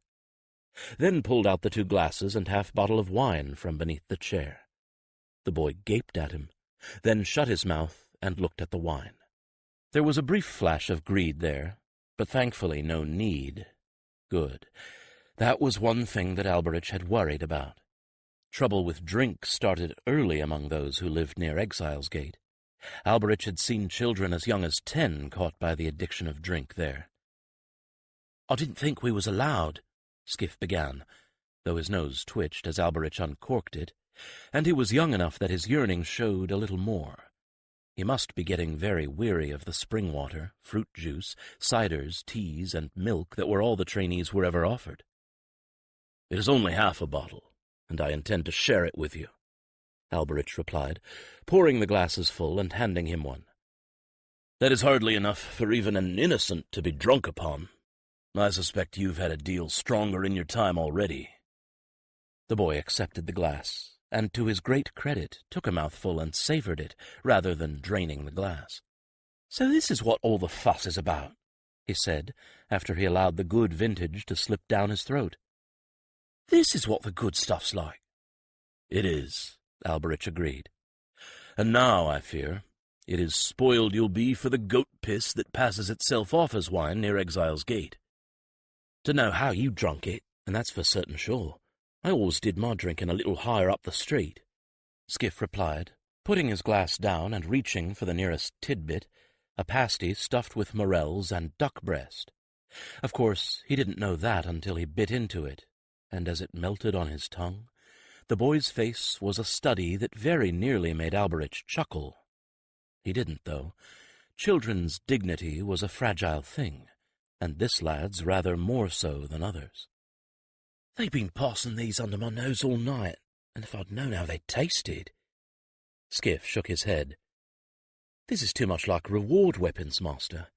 S1: Then pulled out the 2 glasses and half-bottle of wine from beneath the chair. The boy gaped at him, then shut his mouth and looked at the wine. There was a brief flash of greed there, but thankfully no need. Good. That was one thing that Alberich had worried about. Trouble with drink started early among those who lived near Exile's Gate. Alberich had seen children as young as 10 caught by the addiction of drink there. "I didn't think we was allowed," Skif began, though his nose twitched as Alberich uncorked it, And he was young enough that his yearning showed a little more. He must be getting very weary of the spring water, fruit juice, ciders, teas, and milk that were all the trainees were ever offered. "It is only half a bottle, and I intend to share it with you," Alberich replied, pouring the glasses full and handing him one. "That is hardly enough for even an innocent to be drunk upon. I suspect you've had a deal stronger in your time already." The boy accepted the glass, and to his great credit took a mouthful and savored it, rather than draining the glass. "So this is what all the fuss is about," he said, after he allowed the good vintage to slip down his throat. "This is what the good stuff's like." "It is," Alberich agreed. "And now, I fear, it is spoiled you'll be for the goat piss that passes itself off as wine near Exile's Gate. Dunno how you drunk it, and that's for certain sure. I always did my drinking a little higher up the street," Skif replied, putting his glass down and reaching for the nearest tidbit, a pasty stuffed with morels and duck breast. Of course, he didn't know that until he bit into it, and as it melted on his tongue, the boy's face was a study that very nearly made Alberich chuckle. He didn't, though. Children's dignity was a fragile thing, and this lad's rather more so than others. "They've been passing these under my nose all night, and if I'd known how they tasted—" Skif shook his head. "This is too much like reward weapons, master.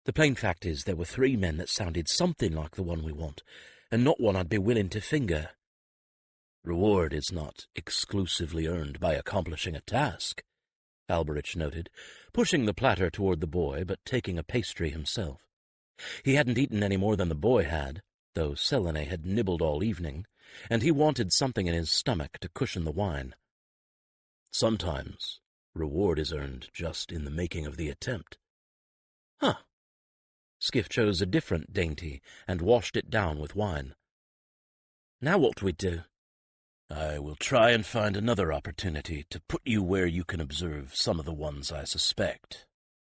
S1: The plain fact is there were 3 men that sounded something like the one we want, and not one I'd be willing to finger." "Reward is not exclusively earned by accomplishing a task," Alberich noted, pushing the platter toward the boy, but taking a pastry himself. He hadn't eaten any more than the boy had, though Selene had nibbled all evening, and he wanted something in his stomach to cushion the wine. "Sometimes reward is earned just in the making of the attempt." "Huh." Skif chose a different dainty and washed it down with wine. "Now what do we do?" "I will try and find another opportunity to put you where you can observe some of the ones I suspect,"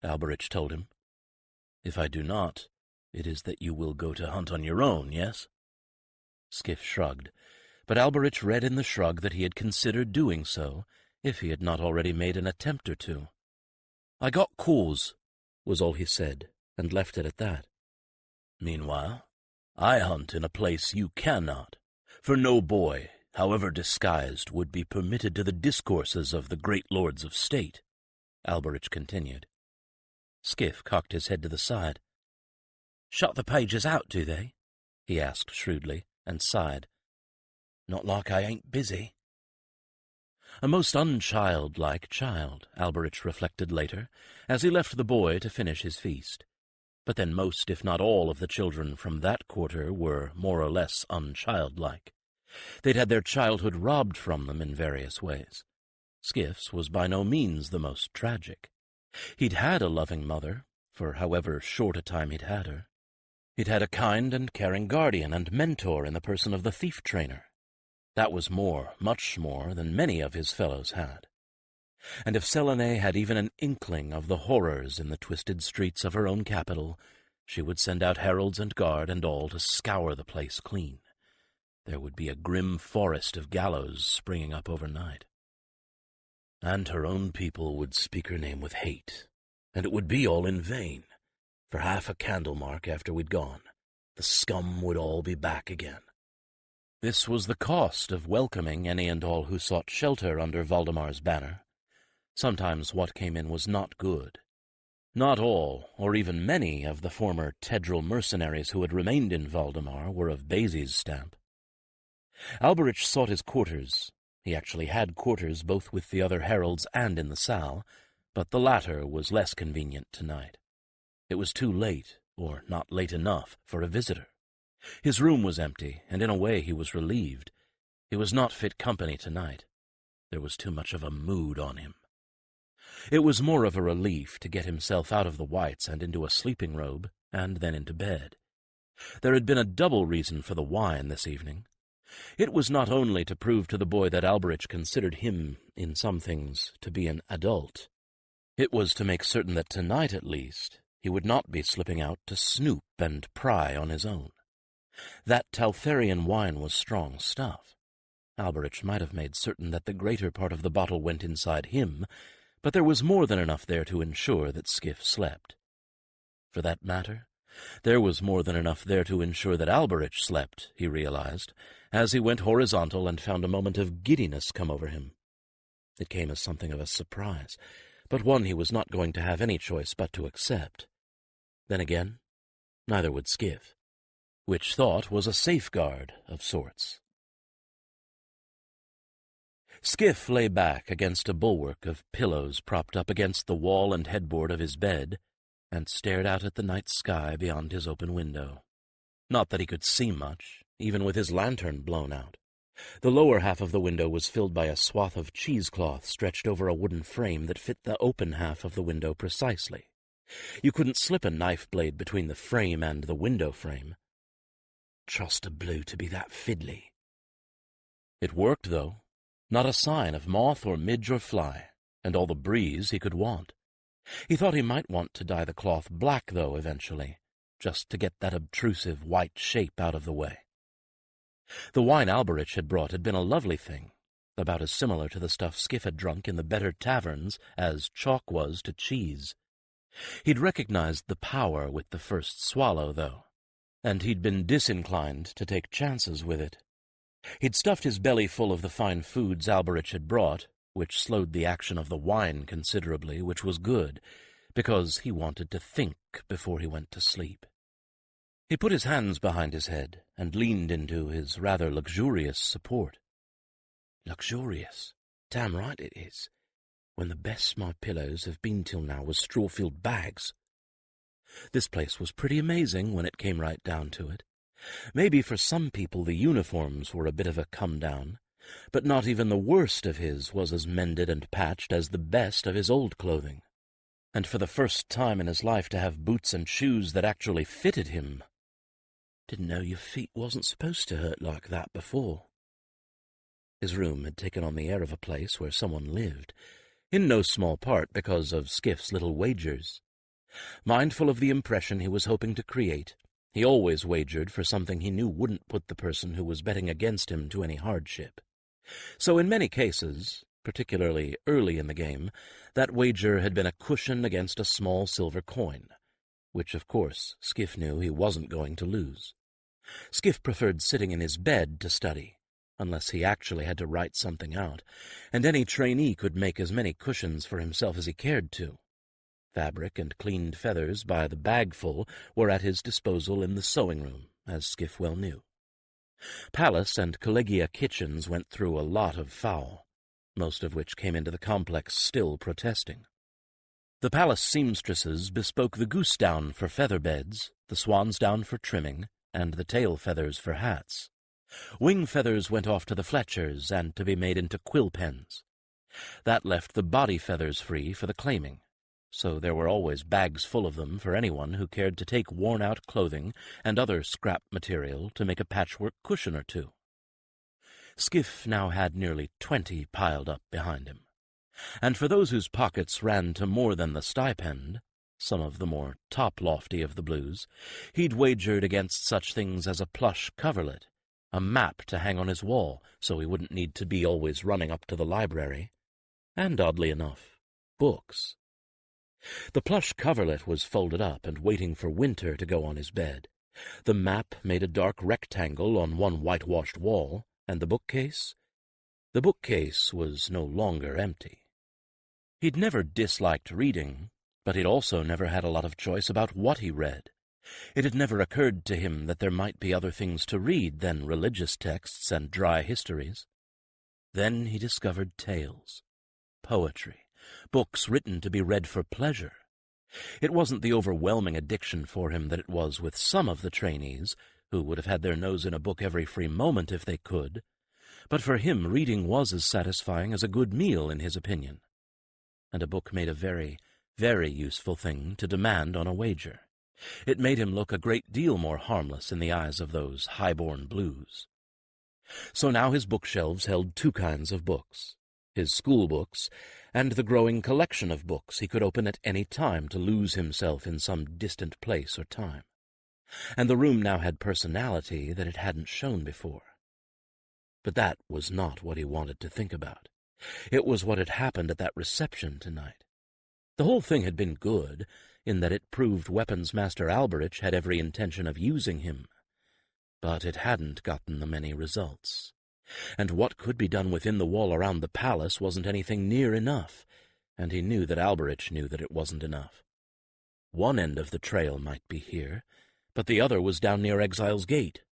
S1: Alberich told him. "If I do not, it is that you will go to hunt on your own, yes?" Skif shrugged, but Alberich read in the shrug that he had considered doing so, if he had not already made an attempt or two. "I got cause," was all he said, and left it at that. "Meanwhile, I hunt in a place you cannot, for no boy, however disguised, would be permitted to the discourses of the great lords of state," Alberich continued. Skif cocked his head to the side. "Shut the pages out, do they?" he asked shrewdly, and sighed. "Not like I ain't busy." A most unchildlike child, Alberich reflected later, as he left the boy to finish his feast. But then most, if not all, of the children from that quarter were more or less unchildlike. They'd had their childhood robbed from them in various ways. Skif's was by no means the most tragic. He'd had a loving mother, for however short a time he'd had her. He'd had a kind and caring guardian and mentor in the person of the thief trainer. That was more, much more, than many of his fellows had. And if Selene had even an inkling of the horrors in the twisted streets of her own capital, she would send out heralds and guard and all to scour the place clean. There would be a grim forest of gallows springing up overnight. And her own people would speak her name with hate, and it would be all in vain. For half a candle mark after we'd gone, the scum would all be back again. This was the cost of welcoming any and all who sought shelter under Valdemar's banner. Sometimes what came in was not good. Not all, or even many, of the former Tedral mercenaries who had remained in Valdemar were of Baisi's stamp. Alberich sought his quarters. He actually had quarters both with the other heralds and in the salle, but the latter was less convenient tonight. It was too late, or not late enough, for a visitor. His room was empty, and in a way he was relieved. He was not fit company tonight. There was too much of a mood on him. It was more of a relief to get himself out of the whites and into a sleeping robe, and then into bed. There had been a double reason for the wine this evening. It was not only to prove to the boy that Alberich considered him, in some things, to be an adult. It was to make certain that tonight, at least, he would not be slipping out to snoop and pry on his own. That Taltharian wine was strong stuff. Alberich might have made certain that the greater part of the bottle went inside him, but there was more than enough there to ensure that Skif slept. For that matter, there was more than enough there to ensure that Alberich slept, he realized, as he went horizontal and found a moment of giddiness come over him. It came as something of a surprise, but one he was not going to have any choice but to accept. Then again, neither would Skif, which thought was a safeguard of sorts. Skif lay back against a bulwark of pillows propped up against the wall and headboard of his bed, and stared out at the night sky beyond his open window. Not that he could see much, even with his lantern blown out. The lower half of the window was filled by a swath of cheesecloth stretched over a wooden frame that fit the open half of the window precisely. You couldn't slip a knife blade between the frame and the window frame. Trust a blue to be that fiddly. It worked, though. Not a sign of moth or midge or fly, and all the breeze he could want. He thought he might want to dye the cloth black, though, eventually, just to get that obtrusive white shape out of the way. The wine Alberich had brought had been a lovely thing, about as similar to the stuff Skif had drunk in the better taverns as chalk was to cheese. He'd recognized the power with the first swallow, though, and he'd been disinclined to take chances with it. He'd stuffed his belly full of the fine foods Alberich had brought, which slowed the action of the wine considerably, which was good, because he wanted to think before he went to sleep. He put his hands behind his head and leaned into his rather luxurious support. Luxurious? Damn right it is, when the best my pillows have been till now was straw-filled bags. This place was pretty amazing when it came right down to it. Maybe for some people the uniforms were a bit of a come-down, but not even the worst of his was as mended and patched as the best of his old clothing. And for the first time in his life to have boots and shoes that actually fitted him. Didn't know your feet wasn't supposed to hurt like that before. His room had taken on the air of a place where someone lived, in no small part because of Skif's little wagers. Mindful of the impression he was hoping to create, he always wagered for something he knew wouldn't put the person who was betting against him to any hardship. So in many cases, particularly early in the game, that wager had been a cushion against a small silver coin, which, of course, Skif knew he wasn't going to lose. Skif preferred sitting in his bed to study, unless he actually had to write something out, and any trainee could make as many cushions for himself as he cared to. Fabric and cleaned feathers by the bagful were at his disposal in the sewing room, as Skif well knew. Palace and collegia kitchens went through a lot of foul, most of which came into the complex still protesting. The palace seamstresses bespoke the goose down for feather beds, the swan's down for trimming, and the tail feathers for hats. Wing feathers went off to the Fletchers and to be made into quill pens. That left the body feathers free for the claiming, so there were always bags full of them for anyone who cared to take worn-out clothing and other scrap material to make a patchwork cushion or two. Skif now had nearly 20 piled up behind him, and for those whose pockets ran to more than the stipend, some of the more top-lofty of the blues, he'd wagered against such things as a plush coverlet, a map to hang on his wall so he wouldn't need to be always running up to the library, and, oddly enough, books. The plush coverlet was folded up and waiting for Winter to go on his bed. The map made a dark rectangle on one whitewashed wall, and the bookcase? The bookcase was no longer empty. He'd never disliked reading, but he'd also never had a lot of choice about what he read. It had never occurred to him that there might be other things to read than religious texts and dry histories. Then he discovered tales, poetry, books written to be read for pleasure. It wasn't the overwhelming addiction for him that it was with some of the trainees, who would have had their nose in a book every free moment if they could, but for him reading was as satisfying as a good meal in his opinion, and a book made a very, very useful thing to demand on a wager. It made him look a great deal more harmless in the eyes of those high-born blues. So now his bookshelves held two kinds of books, his school books and the growing collection of books he could open at any time to lose himself in some distant place or time. And the room now had personality that it hadn't shown before. But that was not what he wanted to think about. It was what had happened at that reception tonight. The whole thing had been good, in that it proved Weapons Master Alberich had every intention of using him. But it hadn't gotten them any results. And what could be done within the wall around the palace wasn't anything near enough, and he knew that Alberich knew that it wasn't enough. One end of the trail might be here, but the other was down near Exile's Gate.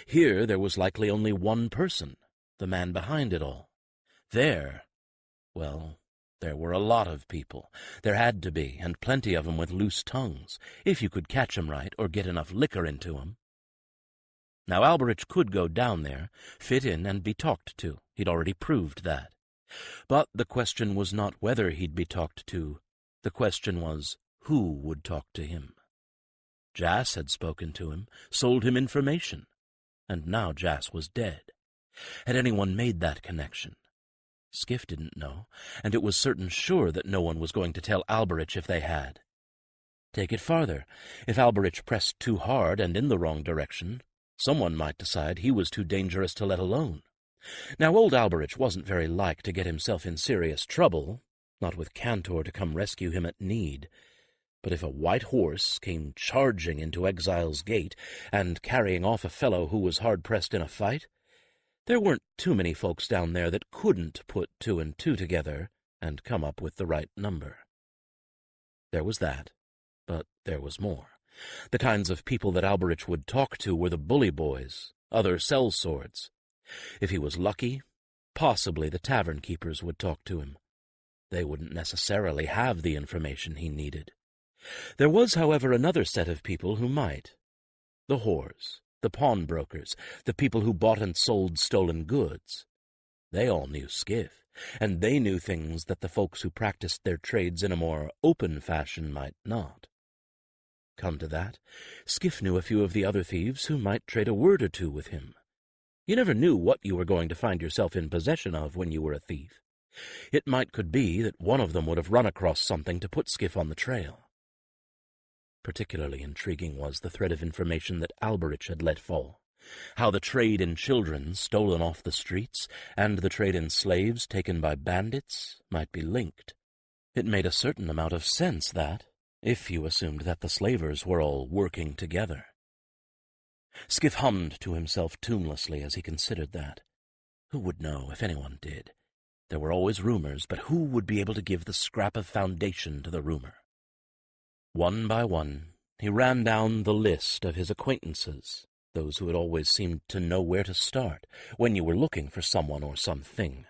S1: Here there was likely only one person, the man behind it all. There, well, there were a lot of people. There had to be, and plenty of 'em with loose tongues, if you could catch 'em right or get enough liquor into 'em. Now Alberich could go down there, fit in, and be talked to. He'd already proved that. But the question was not whether he'd be talked to. The question was, who would talk to him? Jas had spoken to him, sold him information. And now Jas was dead. Had anyone made that connection? Skif didn't know, and it was certain sure that no one was going to tell Alberich if they had. Take it farther. If Alberich pressed too hard and in the wrong direction, someone might decide he was too dangerous to let alone. Now, old Alberich wasn't very like to get himself in serious trouble, not with Cantor to come rescue him at need. But if a white horse came charging into Exile's Gate and carrying off a fellow who was hard-pressed in a fight, there weren't too many folks down there that couldn't put two and two together and come up with the right number. There was that, but there was more. The kinds of people that Alberich would talk to were the bully boys, other sellswords. If he was lucky, possibly the tavern keepers would talk to him. They wouldn't necessarily have the information he needed. There was, however, another set of people who might. The whores, the pawnbrokers, the people who bought and sold stolen goods. They all knew Skif, and they knew things that the folks who practiced their trades in a more open fashion might not. Come to that, Skif knew a few of the other thieves who might trade a word or two with him. You never knew what you were going to find yourself in possession of when you were a thief. It could be that one of them would have run across something to put Skif on the trail. Particularly intriguing was the thread of information that Alberich had let fall. How the trade in children stolen off the streets and the trade in slaves taken by bandits might be linked. It made a certain amount of sense that, if you assumed that the slavers were all working together. Skif hummed to himself tunelessly as he considered that. Who would know if anyone did? There were always rumors, but who would be able to give the scrap of foundation to the rumor? One by one, he ran down the list of his acquaintances, those who had always seemed to know where to start when you were looking for someone or something,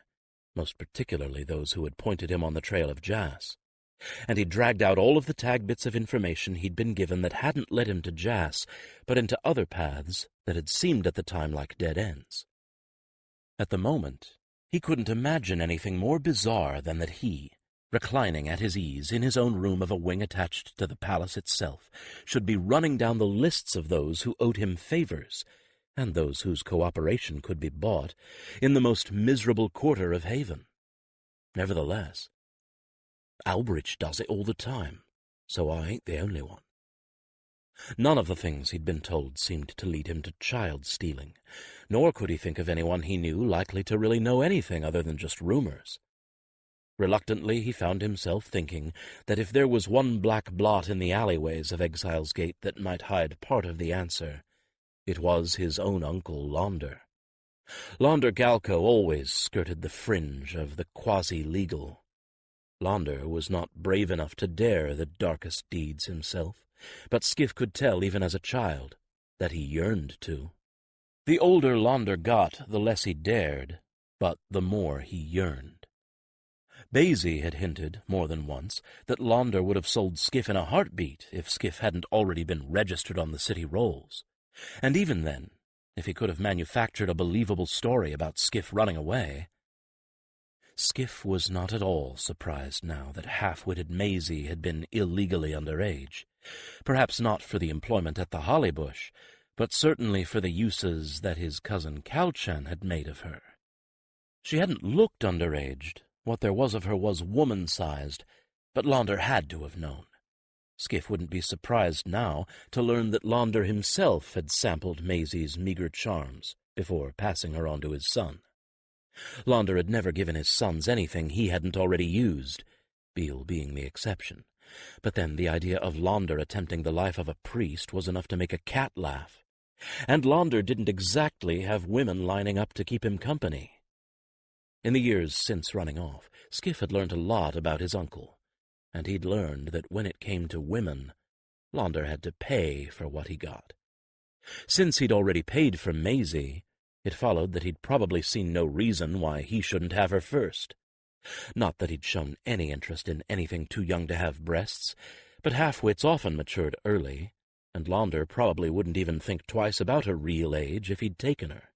S1: most particularly those who had pointed him on the trail of Jas. And he dragged out all of the tag bits of information he'd been given that hadn't led him to Jas, but into other paths that had seemed at the time like dead ends. At the moment, he couldn't imagine anything more bizarre than that he, reclining at his ease in his own room of a wing attached to the palace itself, should be running down the lists of those who owed him favors, and those whose cooperation could be bought, in the most miserable quarter of Haven. Nevertheless, Alberich does it all the time, so I ain't the only one. None of the things he'd been told seemed to lead him to child-stealing, nor could he think of anyone he knew likely to really know anything other than just rumors. Reluctantly, he found himself thinking that if there was one black blot in the alleyways of Exile's Gate that might hide part of the answer, it was his own uncle Launder. Launder Galco always skirted the fringe of the quasi-legal. Launder was not brave enough to dare the darkest deeds himself, but Skif could tell even as a child that he yearned to. The older Launder got, the less he dared, but the more he yearned. Basie had hinted, more than once, that Launder would have sold Skif in a heartbeat if Skif hadn't already been registered on the city rolls. And even then, if he could have manufactured a believable story about Skif running away. Skif was not at all surprised now that half-witted Maisie had been illegally underage. Perhaps not for the employment at the Holly Bush, but certainly for the uses that his cousin Calchan had made of her. She hadn't looked underaged. What there was of her was woman-sized, but Launder had to have known. Skif wouldn't be surprised now to learn that Launder himself had sampled Maisie's meager charms, before passing her on to his son. Launder had never given his sons anything he hadn't already used, Beale being the exception. But then the idea of Launder attempting the life of a priest was enough to make a cat laugh. And Launder didn't exactly have women lining up to keep him company. In the years since running off, Skif had learned a lot about his uncle, and he'd learned that when it came to women, Launder had to pay for what he got. Since he'd already paid for Maisie, it followed that he'd probably seen no reason why he shouldn't have her first. Not that he'd shown any interest in anything too young to have breasts, but half-wits often matured early, and Launder probably wouldn't even think twice about her real age if he'd taken her.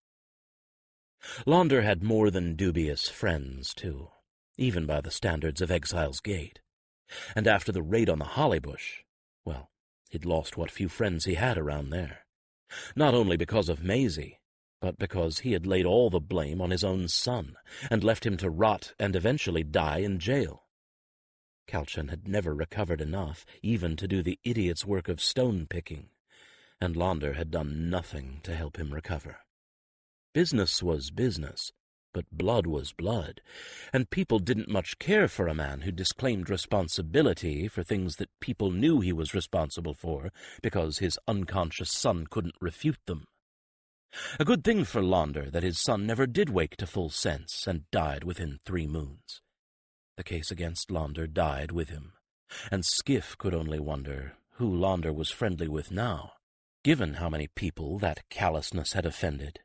S1: Launder had more than dubious friends, too, even by the standards of Exile's Gate. And after the raid on the Hollybush, well, he'd lost what few friends he had around there. Not only because of Maisie, but because he had laid all the blame on his own son and left him to rot and eventually die in jail. Calchan had never recovered enough even to do the idiot's work of stone-picking, and Launder had done nothing to help him recover. Business was business, but blood was blood, and people didn't much care for a man who disclaimed responsibility for things that people knew he was responsible for because his unconscious son couldn't refute them. A good thing for Launder that his son never did wake to full sense and died within 3 moons. The case against Launder died with him, and Skif could only wonder who Launder was friendly with now, given how many people that callousness had offended.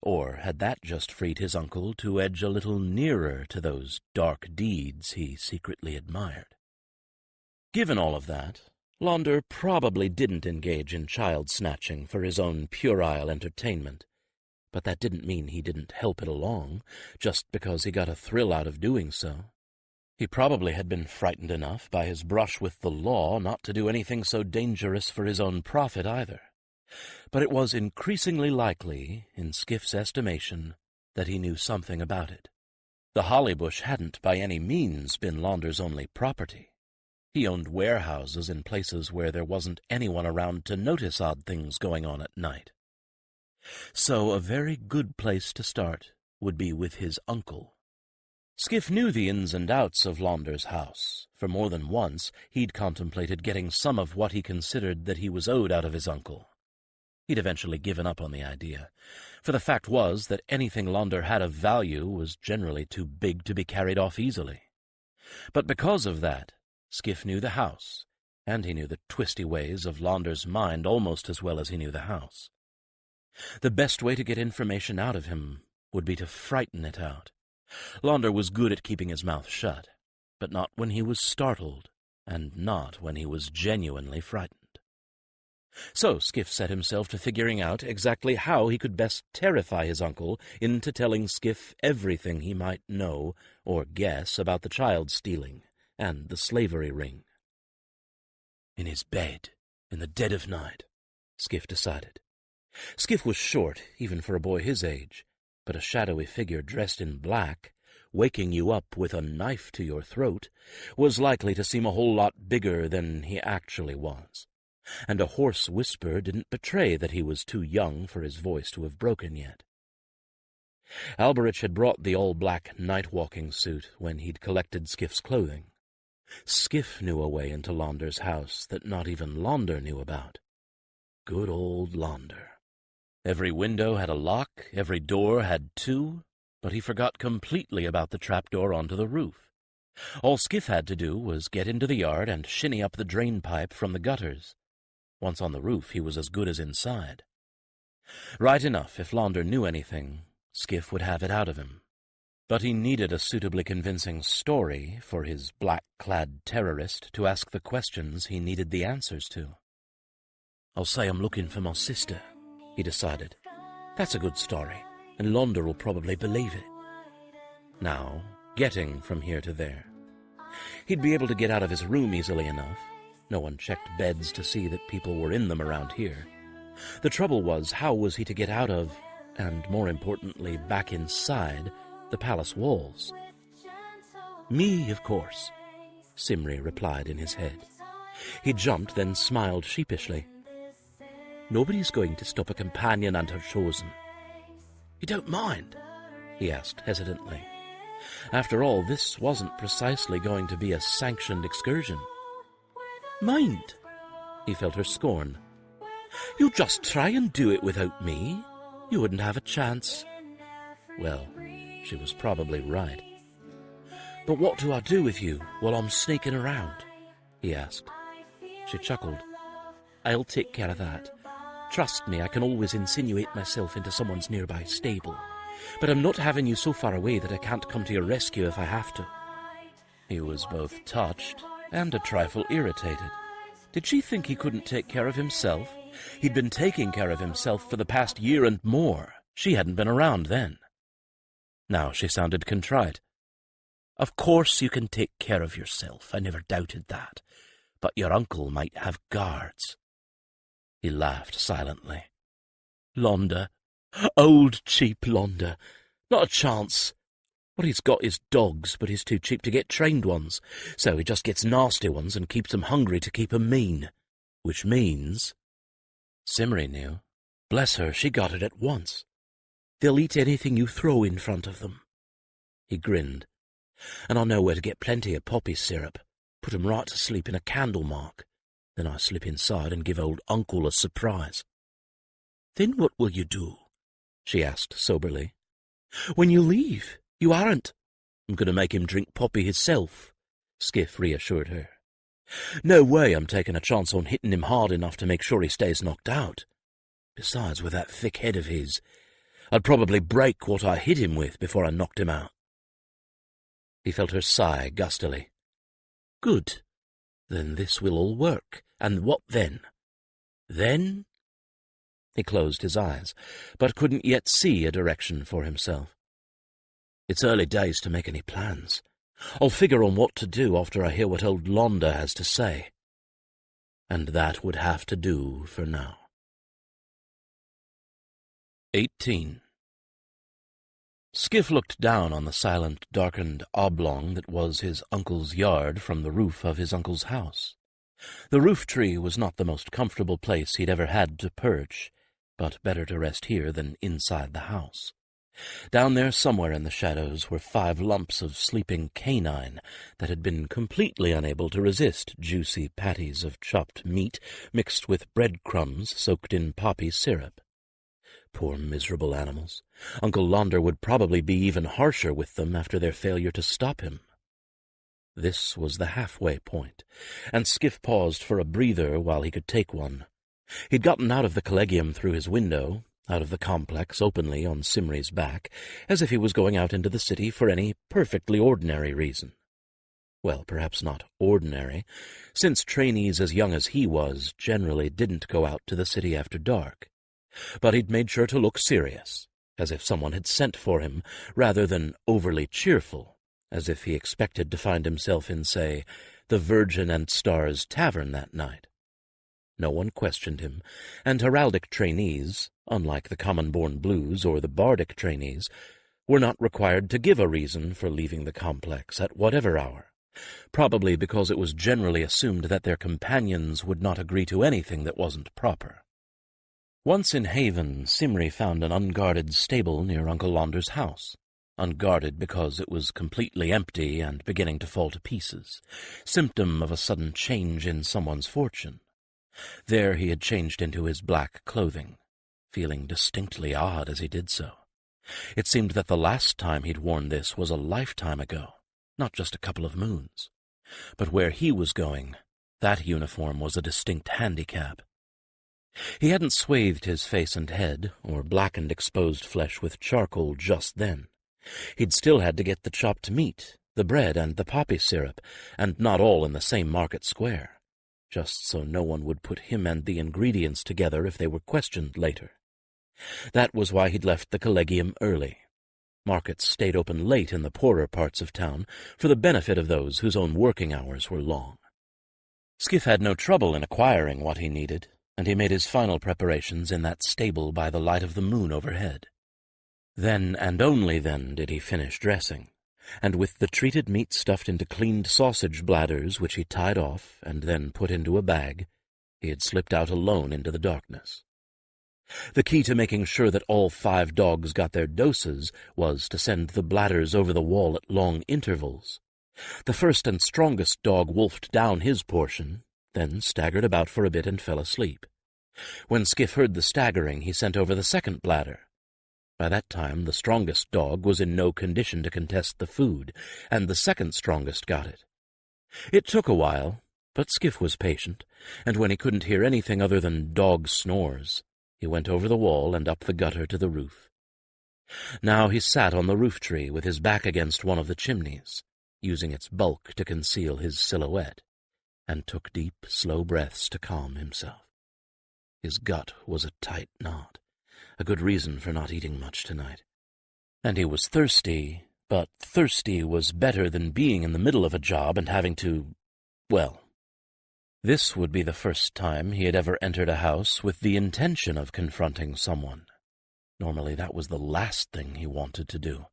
S1: Or had that just freed his uncle to edge a little nearer to those dark deeds he secretly admired? Given all of that, Launder probably didn't engage in child-snatching for his own puerile entertainment, but that didn't mean he didn't help it along, just because he got a thrill out of doing so. He probably had been frightened enough by his brush with the law not to do anything so dangerous for his own profit either. But it was increasingly likely, in Skif's estimation, that he knew something about it. The Hollybush hadn't by any means been Launder's only property. He owned warehouses in places where there wasn't anyone around to notice odd things going on at night. So a very good place to start would be with his uncle. Skif knew the ins and outs of Launder's house. For more than once he'd contemplated getting some of what he considered that he was owed out of his uncle. He'd eventually given up on the idea, for the fact was that anything Launder had of value was generally too big to be carried off easily. But because of that, Skif knew the house, and he knew the twisty ways of Launder's mind almost as well as he knew the house. The best way to get information out of him would be to frighten it out. Launder was good at keeping his mouth shut, but not when he was startled, and not when he was genuinely frightened. So Skif set himself to figuring out exactly how he could best terrify his uncle into telling Skif everything he might know or guess about the child stealing and the slavery ring. In his bed, in the dead of night, Skif decided. Skif was short, even for a boy his age, but a shadowy figure dressed in black, waking you up with a knife to your throat, was likely to seem a whole lot bigger than he actually was. And a hoarse whisper didn't betray that he was too young for his voice to have broken yet. Alberich had brought the all-black night-walking suit when he'd collected Skif's clothing. Skif knew a way into Launder's house that not even Launder knew about. Good old Launder. Every window had a lock, every door had 2, but he forgot completely about the trapdoor onto the roof. All Skif had to do was get into the yard and shinny up the drain pipe from the gutters. Once on the roof, he was as good as inside. Right enough, if Launder knew anything, Skif would have it out of him. But he needed a suitably convincing story for his black-clad terrorist to ask the questions he needed the answers to. "I'll say I'm looking for my sister," he decided. "That's a good story, and Launder will probably believe it." Now, getting from here to there. He'd be able to get out of his room easily enough. No one checked beds to see that people were in them around here. The trouble was, how was he to get out of, and more importantly, back inside, the palace walls? "Me, of course," Simri replied in his head. He jumped, then smiled sheepishly. "Nobody's going to stop a companion and her chosen." "You don't mind?" he asked hesitantly. After all, this wasn't precisely going to be a sanctioned excursion. "Mind?" He felt her scorn. "You just try and do it without me. You wouldn't have a chance." Well, she was probably right. "But what do I do with you while I'm sneaking around?" he asked. She chuckled. "I'll take care of that. Trust me, I can always insinuate myself into someone's nearby stable. But I'm not having you so far away that I can't come to your rescue if I have to." He was both touched and a trifle irritated. Did she think he couldn't take care of himself? He'd been taking care of himself for the past year and more. She hadn't been around then. Now she sounded contrite. "Of course you can take care of yourself. I never doubted that. But your uncle might have guards." He laughed silently. "Londa. Old cheap Londa. Not a chance. What he's got is dogs, but he's too cheap to get trained ones, so he just gets nasty ones and keeps them hungry to keep 'em mean. Which means—" Simri knew. Bless her, she got it at once. "They'll eat anything you throw in front of them." He grinned. "And I know where to get plenty of poppy syrup. Put 'em right to sleep in a candle mark. Then I slip inside and give old Uncle a surprise." "Then what will you do?" she asked soberly. "When you leave, you aren't." "I'm going to make him drink poppy hisself," Skif reassured her. "No way I'm taking a chance on hitting him hard enough to make sure he stays knocked out. Besides, with that thick head of his, I'd probably break what I hit him with before I knocked him out." He felt her sigh gustily. "Good. Then this will all work. And what then?" "Then—" He closed his eyes, but couldn't yet see a direction for himself. "It's early days to make any plans. I'll figure on what to do after I hear what old Londa has to say. And that would have to do for now." 18. Skif looked down on the silent, darkened oblong that was his uncle's yard from the roof of his uncle's house. The roof tree was not the most comfortable place he'd ever had to perch, but better to rest here than inside the house. Down there somewhere in the shadows were 5 lumps of sleeping canine that had been completely unable to resist juicy patties of chopped meat mixed with breadcrumbs soaked in poppy syrup. Poor miserable animals. Uncle Launder would probably be even harsher with them after their failure to stop him. This was the halfway point, and Skif paused for a breather while he could take one. He'd gotten out of the collegium through his window, out of the complex openly on Simri's back, as if he was going out into the city for any perfectly ordinary reason. Well, perhaps not ordinary, since trainees as young as he was generally didn't go out to the city after dark. But he'd made sure to look serious, as if someone had sent for him, rather than overly cheerful, as if he expected to find himself in, say, the Virgin and Stars Tavern that night. No one questioned him, and heraldic trainees, unlike the common-born blues or the bardic trainees, were not required to give a reason for leaving the complex at whatever hour, probably because it was generally assumed that their companions would not agree to anything that wasn't proper. Once in Haven, Simri found an unguarded stable near Uncle Launder's house. Unguarded because it was completely empty and beginning to fall to pieces, symptom of a sudden change in someone's fortune. There he had changed into his black clothing, feeling distinctly odd as he did so. It seemed that the last time he'd worn this was a lifetime ago, not just a couple of moons. But where he was going, that uniform was a distinct handicap. He hadn't swathed his face and head, or blackened exposed flesh with charcoal just then. He'd still had to get the chopped meat, the bread, and the poppy syrup, and not all in the same market square, just so no one would put him and the ingredients together if they were questioned later. That was why he'd left the collegium early. Markets stayed open late in the poorer parts of town for the benefit of those whose own working hours were long. Skif had no trouble in acquiring what he needed, and he made his final preparations in that stable by the light of the moon overhead. Then, and only then, did he finish dressing, and with the treated meat stuffed into cleaned sausage bladders which he tied off and then put into a bag, he had slipped out alone into the darkness. The key to making sure that all 5 dogs got their doses was to send the bladders over the wall at long intervals. The first and strongest dog wolfed down his portion, then staggered about for a bit and fell asleep. When Skif heard the staggering, he sent over the second bladder. By that time, the strongest dog was in no condition to contest the food, and the second strongest got it. It took a while, but Skif was patient, and when he couldn't hear anything other than dog snores, he went over the wall and up the gutter to the roof. Now he sat on the roof tree with his back against one of the chimneys, using its bulk to conceal his silhouette, and took deep, slow breaths to calm himself. His gut was a tight knot, a good reason for not eating much tonight. And he was thirsty, but thirsty was better than being in the middle of a job and having to, well, this would be the first time he had ever entered a house with the intention of confronting someone. Normally that was the last thing he wanted to do,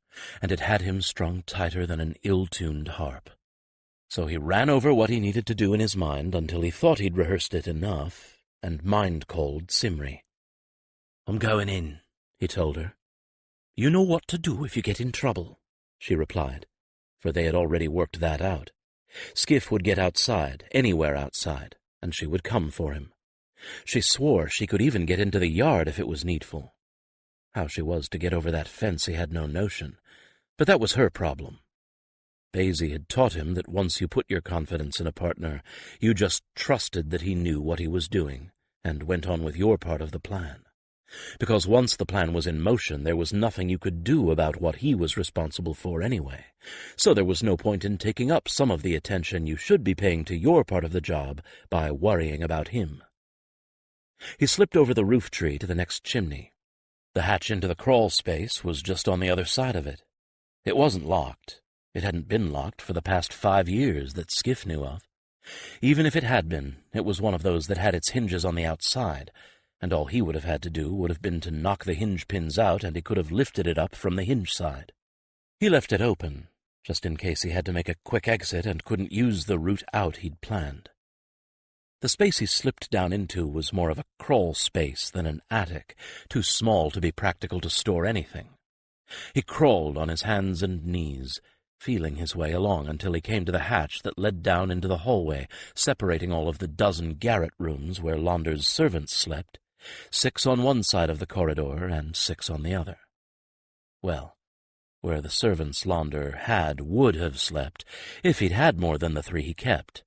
S1: and it had him strung tighter than an ill-tuned harp. So he ran over what he needed to do in his mind until he thought he'd rehearsed it enough, and mind-called Simri. "I'm going in," he told her. "You know what to do if you get in trouble," she replied, for they had already worked that out. Skif would get outside, anywhere outside, and she would come for him. She swore she could even get into the yard if it was needful. How she was to get over that fence he had no notion, but that was her problem. Daisy had taught him that once you put your confidence in a partner, you just trusted that he knew what he was doing, and went on with your part of the plan. Because once the plan was in motion, there was nothing you could do about what he was responsible for anyway, so there was no point in taking up some of the attention you should be paying to your part of the job by worrying about him. He slipped over the roof tree to the next chimney. The hatch into the crawl space was just on the other side of it. It wasn't locked. It hadn't been locked for the past 5 years that Skif knew of. Even if it had been, it was one of those that had its hinges on the outside, and all he would have had to do would have been to knock the hinge pins out, and he could have lifted it up from the hinge side. He left it open, just in case he had to make a quick exit and couldn't use the route out he'd planned. The space he slipped down into was more of a crawl space than an attic, too small to be practical to store anything. He crawled on his hands and knees, feeling his way along until he came to the hatch that led down into the hallway, separating all of the dozen garret rooms where Launder's servants slept, 6 on one side of the corridor and 6 on the other. Well, where the servants Launder would have slept, if he'd had more than the 3 he kept.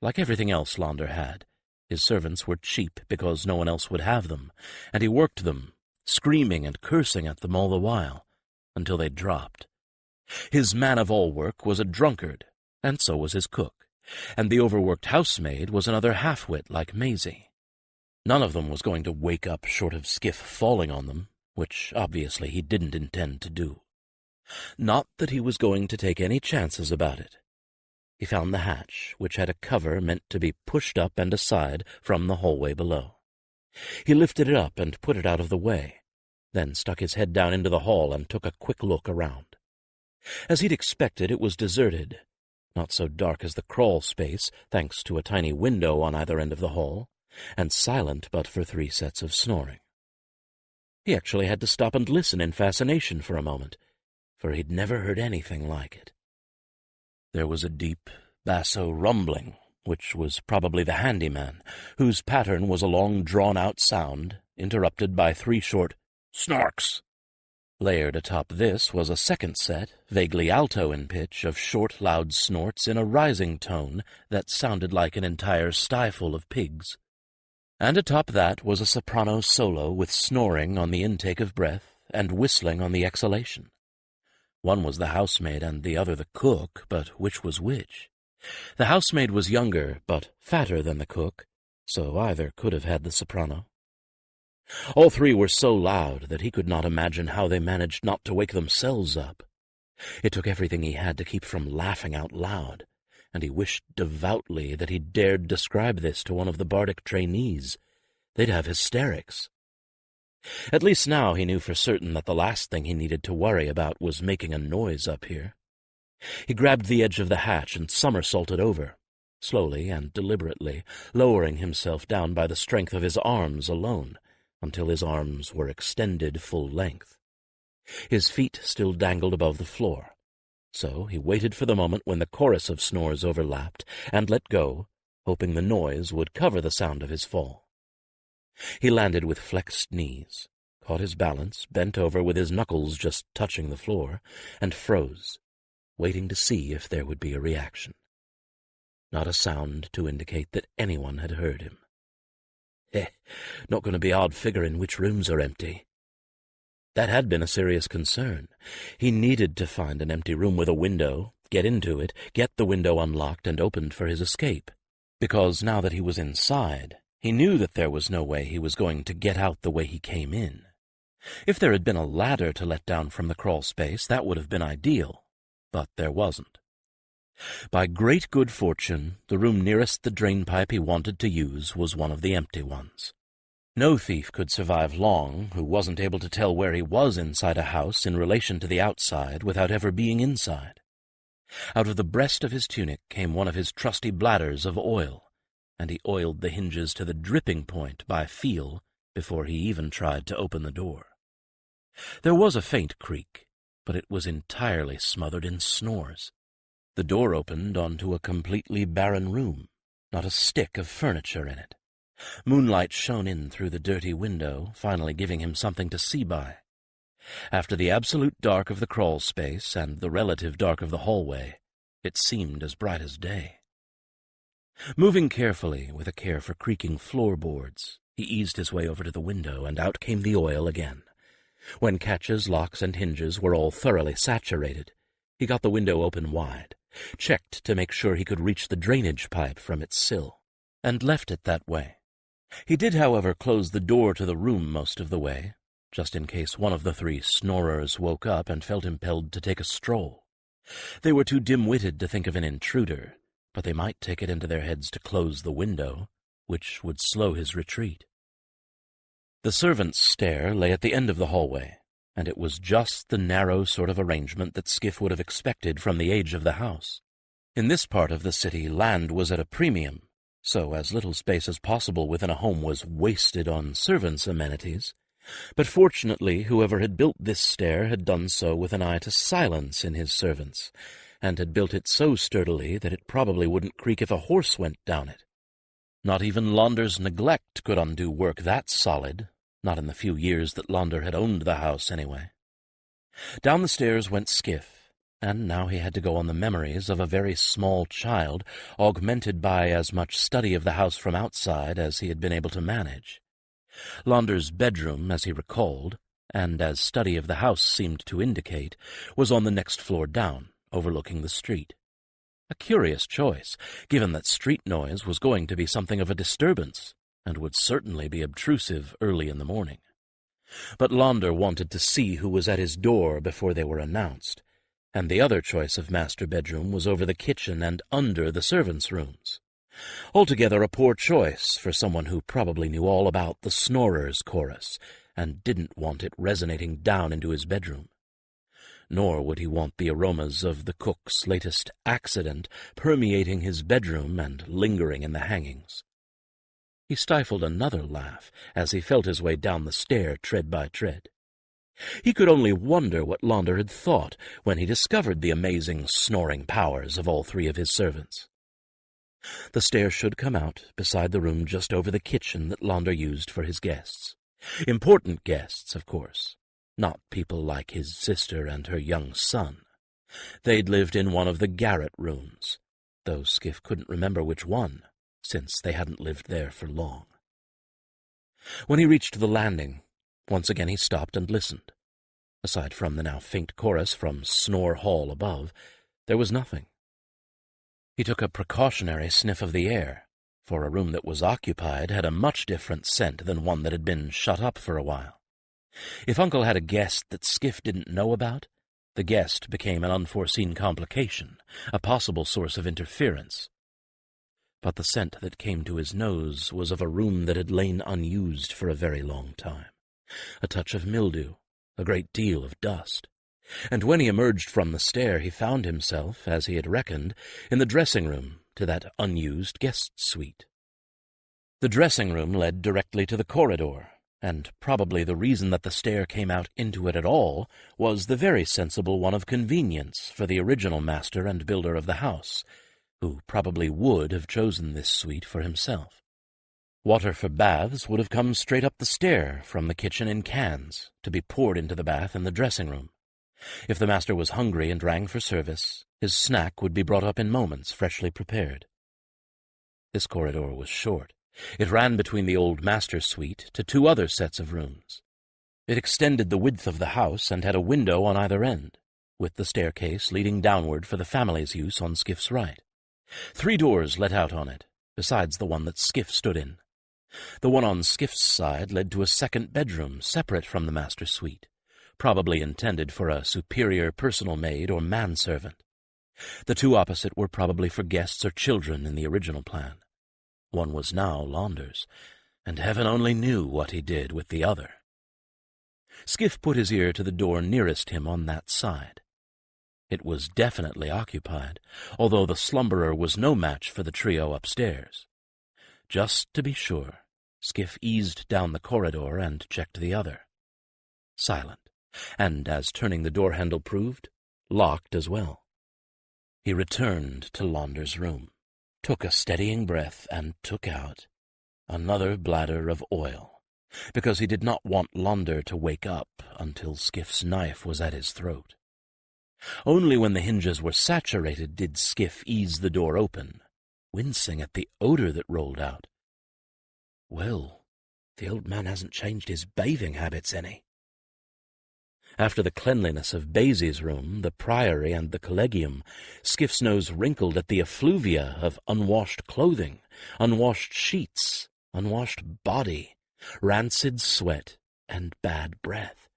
S1: Like everything else Launder had, his servants were cheap because no one else would have them, and he worked them, screaming and cursing at them all the while, until they dropped. His man-of-all-work was a drunkard, and so was his cook, and the overworked housemaid was another half-wit like Maisie. None of them was going to wake up short of Skif falling on them, which obviously he didn't intend to do. Not that he was going to take any chances about it. He found the hatch, which had a cover meant to be pushed up and aside from the hallway below. He lifted it up and put it out of the way, then stuck his head down into the hall and took a quick look around. As he'd expected, it was deserted, not so dark as the crawl space, thanks to a tiny window on either end of the hall, and silent but for 3 sets of snoring. He actually had to stop and listen in fascination for a moment, for he'd never heard anything like it. There was a deep, basso rumbling, which was probably the handyman, whose pattern was a long drawn-out sound, interrupted by 3 short snarks. Layered atop this was a second set, vaguely alto in pitch, of short, loud snorts in a rising tone that sounded like an entire styful of pigs. And atop that was a soprano solo with snoring on the intake of breath and whistling on the exhalation. One was the housemaid and the other the cook, but which was which? The housemaid was younger, but fatter than the cook, so either could have had the soprano. All 3 were so loud that he could not imagine how they managed not to wake themselves up. It took everything he had to keep from laughing out loud, and he wished devoutly that he dared describe this to one of the bardic trainees. They'd have hysterics. At least now he knew for certain that the last thing he needed to worry about was making a noise up here. He grabbed the edge of the hatch and somersaulted over, slowly and deliberately, lowering himself down by the strength of his arms alone, until his arms were extended full length. His feet still dangled above the floor, so he waited for the moment when the chorus of snores overlapped and let go, hoping the noise would cover the sound of his fall. He landed with flexed knees, caught his balance, bent over with his knuckles just touching the floor, and froze, waiting to see if there would be a reaction. Not a sound to indicate that anyone had heard him. Not going to be hard figuring which rooms are empty. That had been a serious concern. He needed to find an empty room with a window, get into it, get the window unlocked and opened for his escape. Because now that he was inside, he knew that there was no way he was going to get out the way he came in. If there had been a ladder to let down from the crawl space, that would have been ideal, but there wasn't. By great good fortune, the room nearest the drain pipe he wanted to use was one of the empty ones. No thief could survive long who wasn't able to tell where he was inside a house in relation to the outside without ever being inside. Out of the breast of his tunic came one of his trusty bladders of oil, and he oiled the hinges to the dripping point by feel before he even tried to open the door. There was a faint creak, but it was entirely smothered in snores. The door opened onto a completely barren room, not a stick of furniture in it. Moonlight shone in through the dirty window, finally giving him something to see by. After the absolute dark of the crawl space and the relative dark of the hallway, it seemed as bright as day. Moving carefully, with a care for creaking floorboards, he eased his way over to the window, and out came the oil again. When catches, locks, and hinges were all thoroughly saturated, he got the window open wide, checked to make sure he could reach the drainage pipe from its sill, and left it that way. He did, however, close the door to the room most of the way, just in case one of the three snorers woke up and felt impelled to take a stroll. They were too dim-witted to think of an intruder, but they might take it into their heads to close the window, which would slow his retreat. The servants' stair lay at the end of the hallway, and it was just the narrow sort of arrangement that Skif would have expected from the age of the house. In this part of the city, land was at a premium, so as little space as possible within a home was wasted on servants' amenities. But fortunately, whoever had built this stair had done so with an eye to silence in his servants, and had built it so sturdily that it probably wouldn't creak if a horse went down it. Not even Launder's neglect could undo work that solid, not in the few years that Launder had owned the house, anyway. Down the stairs went Skif, and now he had to go on the memories of a very small child, augmented by as much study of the house from outside as he had been able to manage. Launder's bedroom, as he recalled, and as study of the house seemed to indicate, was on the next floor down, overlooking the street. A curious choice, given that street noise was going to be something of a disturbance, and would certainly be obtrusive early in the morning. But Launder wanted to see who was at his door before they were announced, and the other choice of master bedroom was over the kitchen and under the servants' rooms. Altogether a poor choice for someone who probably knew all about the snorers' chorus, and didn't want it resonating down into his bedroom. Nor would he want the aromas of the cook's latest accident permeating his bedroom and lingering in the hangings. He stifled another laugh as he felt his way down the stair tread by tread. He could only wonder what Launder had thought when he discovered the amazing snoring powers of all three of his servants. The stair should come out beside the room just over the kitchen that Launder used for his guests. Important guests, of course, not people like his sister and her young son. They'd lived in one of the garret rooms, though Skif couldn't remember which one, since they hadn't lived there for long. When he reached the landing, once again he stopped and listened. Aside from the now faint chorus from Snore Hall above, there was nothing. He took a precautionary sniff of the air, for a room that was occupied had a much different scent than one that had been shut up for a while. If Uncle had a guest that Skif didn't know about, the guest became an unforeseen complication, a possible source of interference. But the scent that came to his nose was of a room that had lain unused for a very long time. A touch of mildew, a great deal of dust. And when he emerged from the stair, he found himself, as he had reckoned, in the dressing-room to that unused guest suite. The dressing-room led directly to the corridor, and probably the reason that the stair came out into it at all was the very sensible one of convenience for the original master and builder of the house, who probably would have chosen this suite for himself. Water for baths would have come straight up the stair from the kitchen in cans, to be poured into the bath in the dressing room. If the master was hungry and rang for service, his snack would be brought up in moments, freshly prepared. This corridor was short. It ran between the old master's suite to two other sets of rooms. It extended the width of the house and had a window on either end, with the staircase leading downward for the family's use on Skif's right. 3 doors let out on it, besides the one that Skif stood in. The one on Skif's side led to a second bedroom separate from the master's suite, probably intended for a superior personal maid or manservant. The 2 opposite were probably for guests or children in the original plan. One was now Launder's, and heaven only knew what he did with the other. Skif put his ear to the door nearest him on that side. It was definitely occupied, although the slumberer was no match for the trio upstairs. Just to be sure, Skif eased down the corridor and checked the other. Silent, and, as turning the door handle proved, locked as well. He returned to Launder's room, took a steadying breath, and took out another bladder of oil, because he did not want Launder to wake up until Skif's knife was at his throat. Only when the hinges were saturated did Skif ease the door open, wincing at the odor that rolled out. Well, the old man hasn't changed his bathing habits any. After the cleanliness of Baisie's room, the priory, and the collegium, Skif's nose wrinkled at the effluvia of unwashed clothing, unwashed sheets, unwashed body, rancid sweat, and bad breath.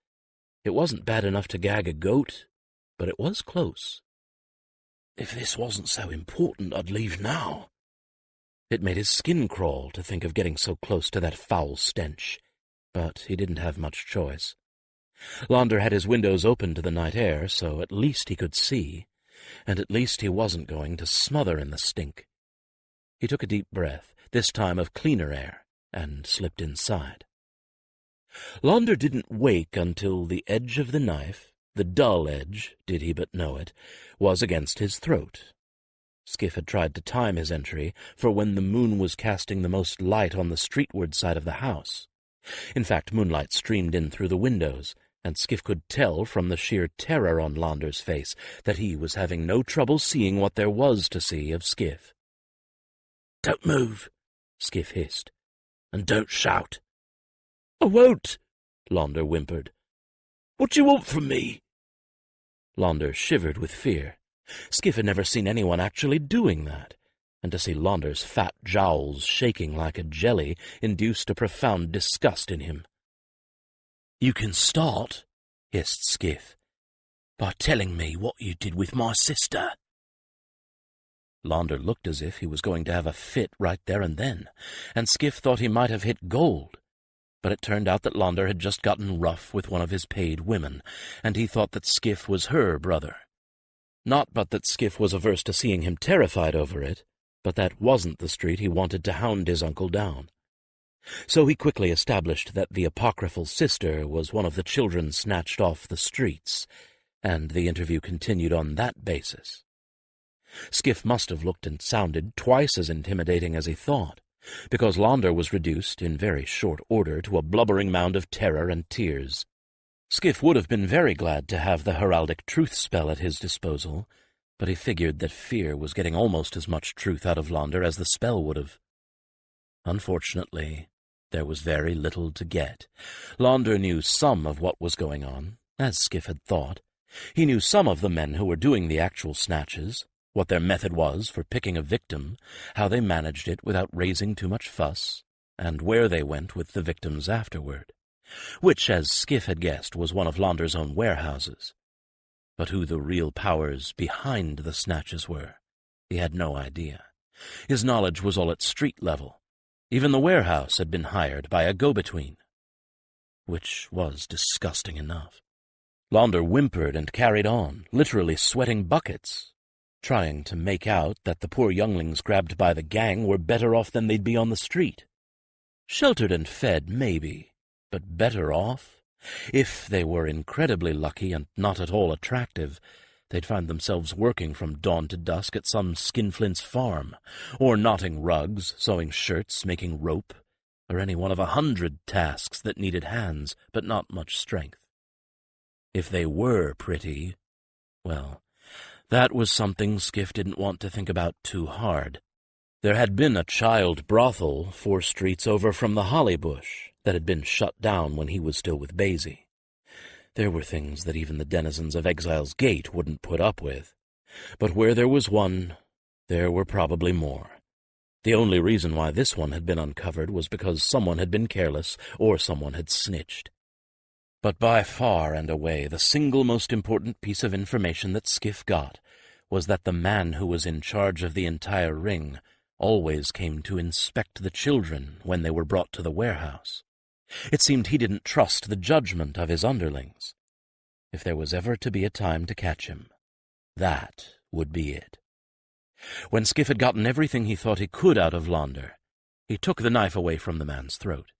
S1: It wasn't bad enough to gag a goat, but it was close. If this wasn't so important, I'd leave now. It made his skin crawl to think of getting so close to that foul stench, but he didn't have much choice. Launder had his windows open to the night air, so at least he could see, and at least he wasn't going to smother in the stink. He took a deep breath, this time of cleaner air, and slipped inside. Launder didn't wake until the edge of the knife, the dull edge, did he but know it, was against his throat. Skif had tried to time his entry for when the moon was casting the most light on the streetward side of the house. In fact, moonlight streamed in through the windows, and Skif could tell from the sheer terror on Launder's face that he was having no trouble seeing what there was to see of Skif. "Don't move," Skif hissed, "and don't shout." "I won't," Launder whimpered. "What do you want from me?" Launder shivered with fear. Skif had never seen anyone actually doing that, and to see Launder's fat jowls shaking like a jelly induced a profound disgust in him. "You can start," hissed Skif, "by telling me what you did with my sister." Launder looked as if he was going to have a fit right there and then, and Skif thought he might have hit gold. But it turned out that Launder had just gotten rough with one of his paid women, and he thought that Skif was her brother. Not but that Skif was averse to seeing him terrified over it, but that wasn't the street he wanted to hound his uncle down. So he quickly established that the apocryphal sister was one of the children snatched off the streets, and the interview continued on that basis. Skif must have looked and sounded twice as intimidating as he thought, because Launder was reduced in very short order to a blubbering mound of terror and tears. Skif would have been very glad to have the heraldic truth spell at his disposal, but he figured that fear was getting almost as much truth out of Launder as the spell would have. Unfortunately, there was very little to get. Launder knew some of what was going on, as Skif had thought. He knew some of the men who were doing the actual snatches, what their method was for picking a victim, how they managed it without raising too much fuss, and where they went with the victims afterward, which, as Skif had guessed, was one of Launder's own warehouses. But who the real powers behind the snatches were, he had no idea. His knowledge was all at street level. Even the warehouse had been hired by a go-between, which was disgusting enough. Launder whimpered and carried on, literally sweating buckets, trying to make out that the poor younglings grabbed by the gang were better off than they'd be on the street. Sheltered and fed, maybe, but better off. If they were incredibly lucky and not at all attractive, they'd find themselves working from dawn to dusk at some skinflint's farm, or knotting rugs, sewing shirts, making rope, or any one of 100 tasks that needed hands but not much strength. If they were pretty, well, that was something Skif didn't want to think about too hard. There had been a child brothel 4 streets over from the Holly Bush that had been shut down when he was still with Basie. There were things that even the denizens of Exile's Gate wouldn't put up with. But where there was one, there were probably more. The only reason why this one had been uncovered was because someone had been careless or someone had snitched. But by far and away the single most important piece of information that Skif got was that the man who was in charge of the entire ring always came to inspect the children when they were brought to the warehouse. It seemed he didn't trust the judgment of his underlings. If there was ever to be a time to catch him, that would be it. When Skif had gotten everything he thought he could out of Launder, he took the knife away from the man's throat.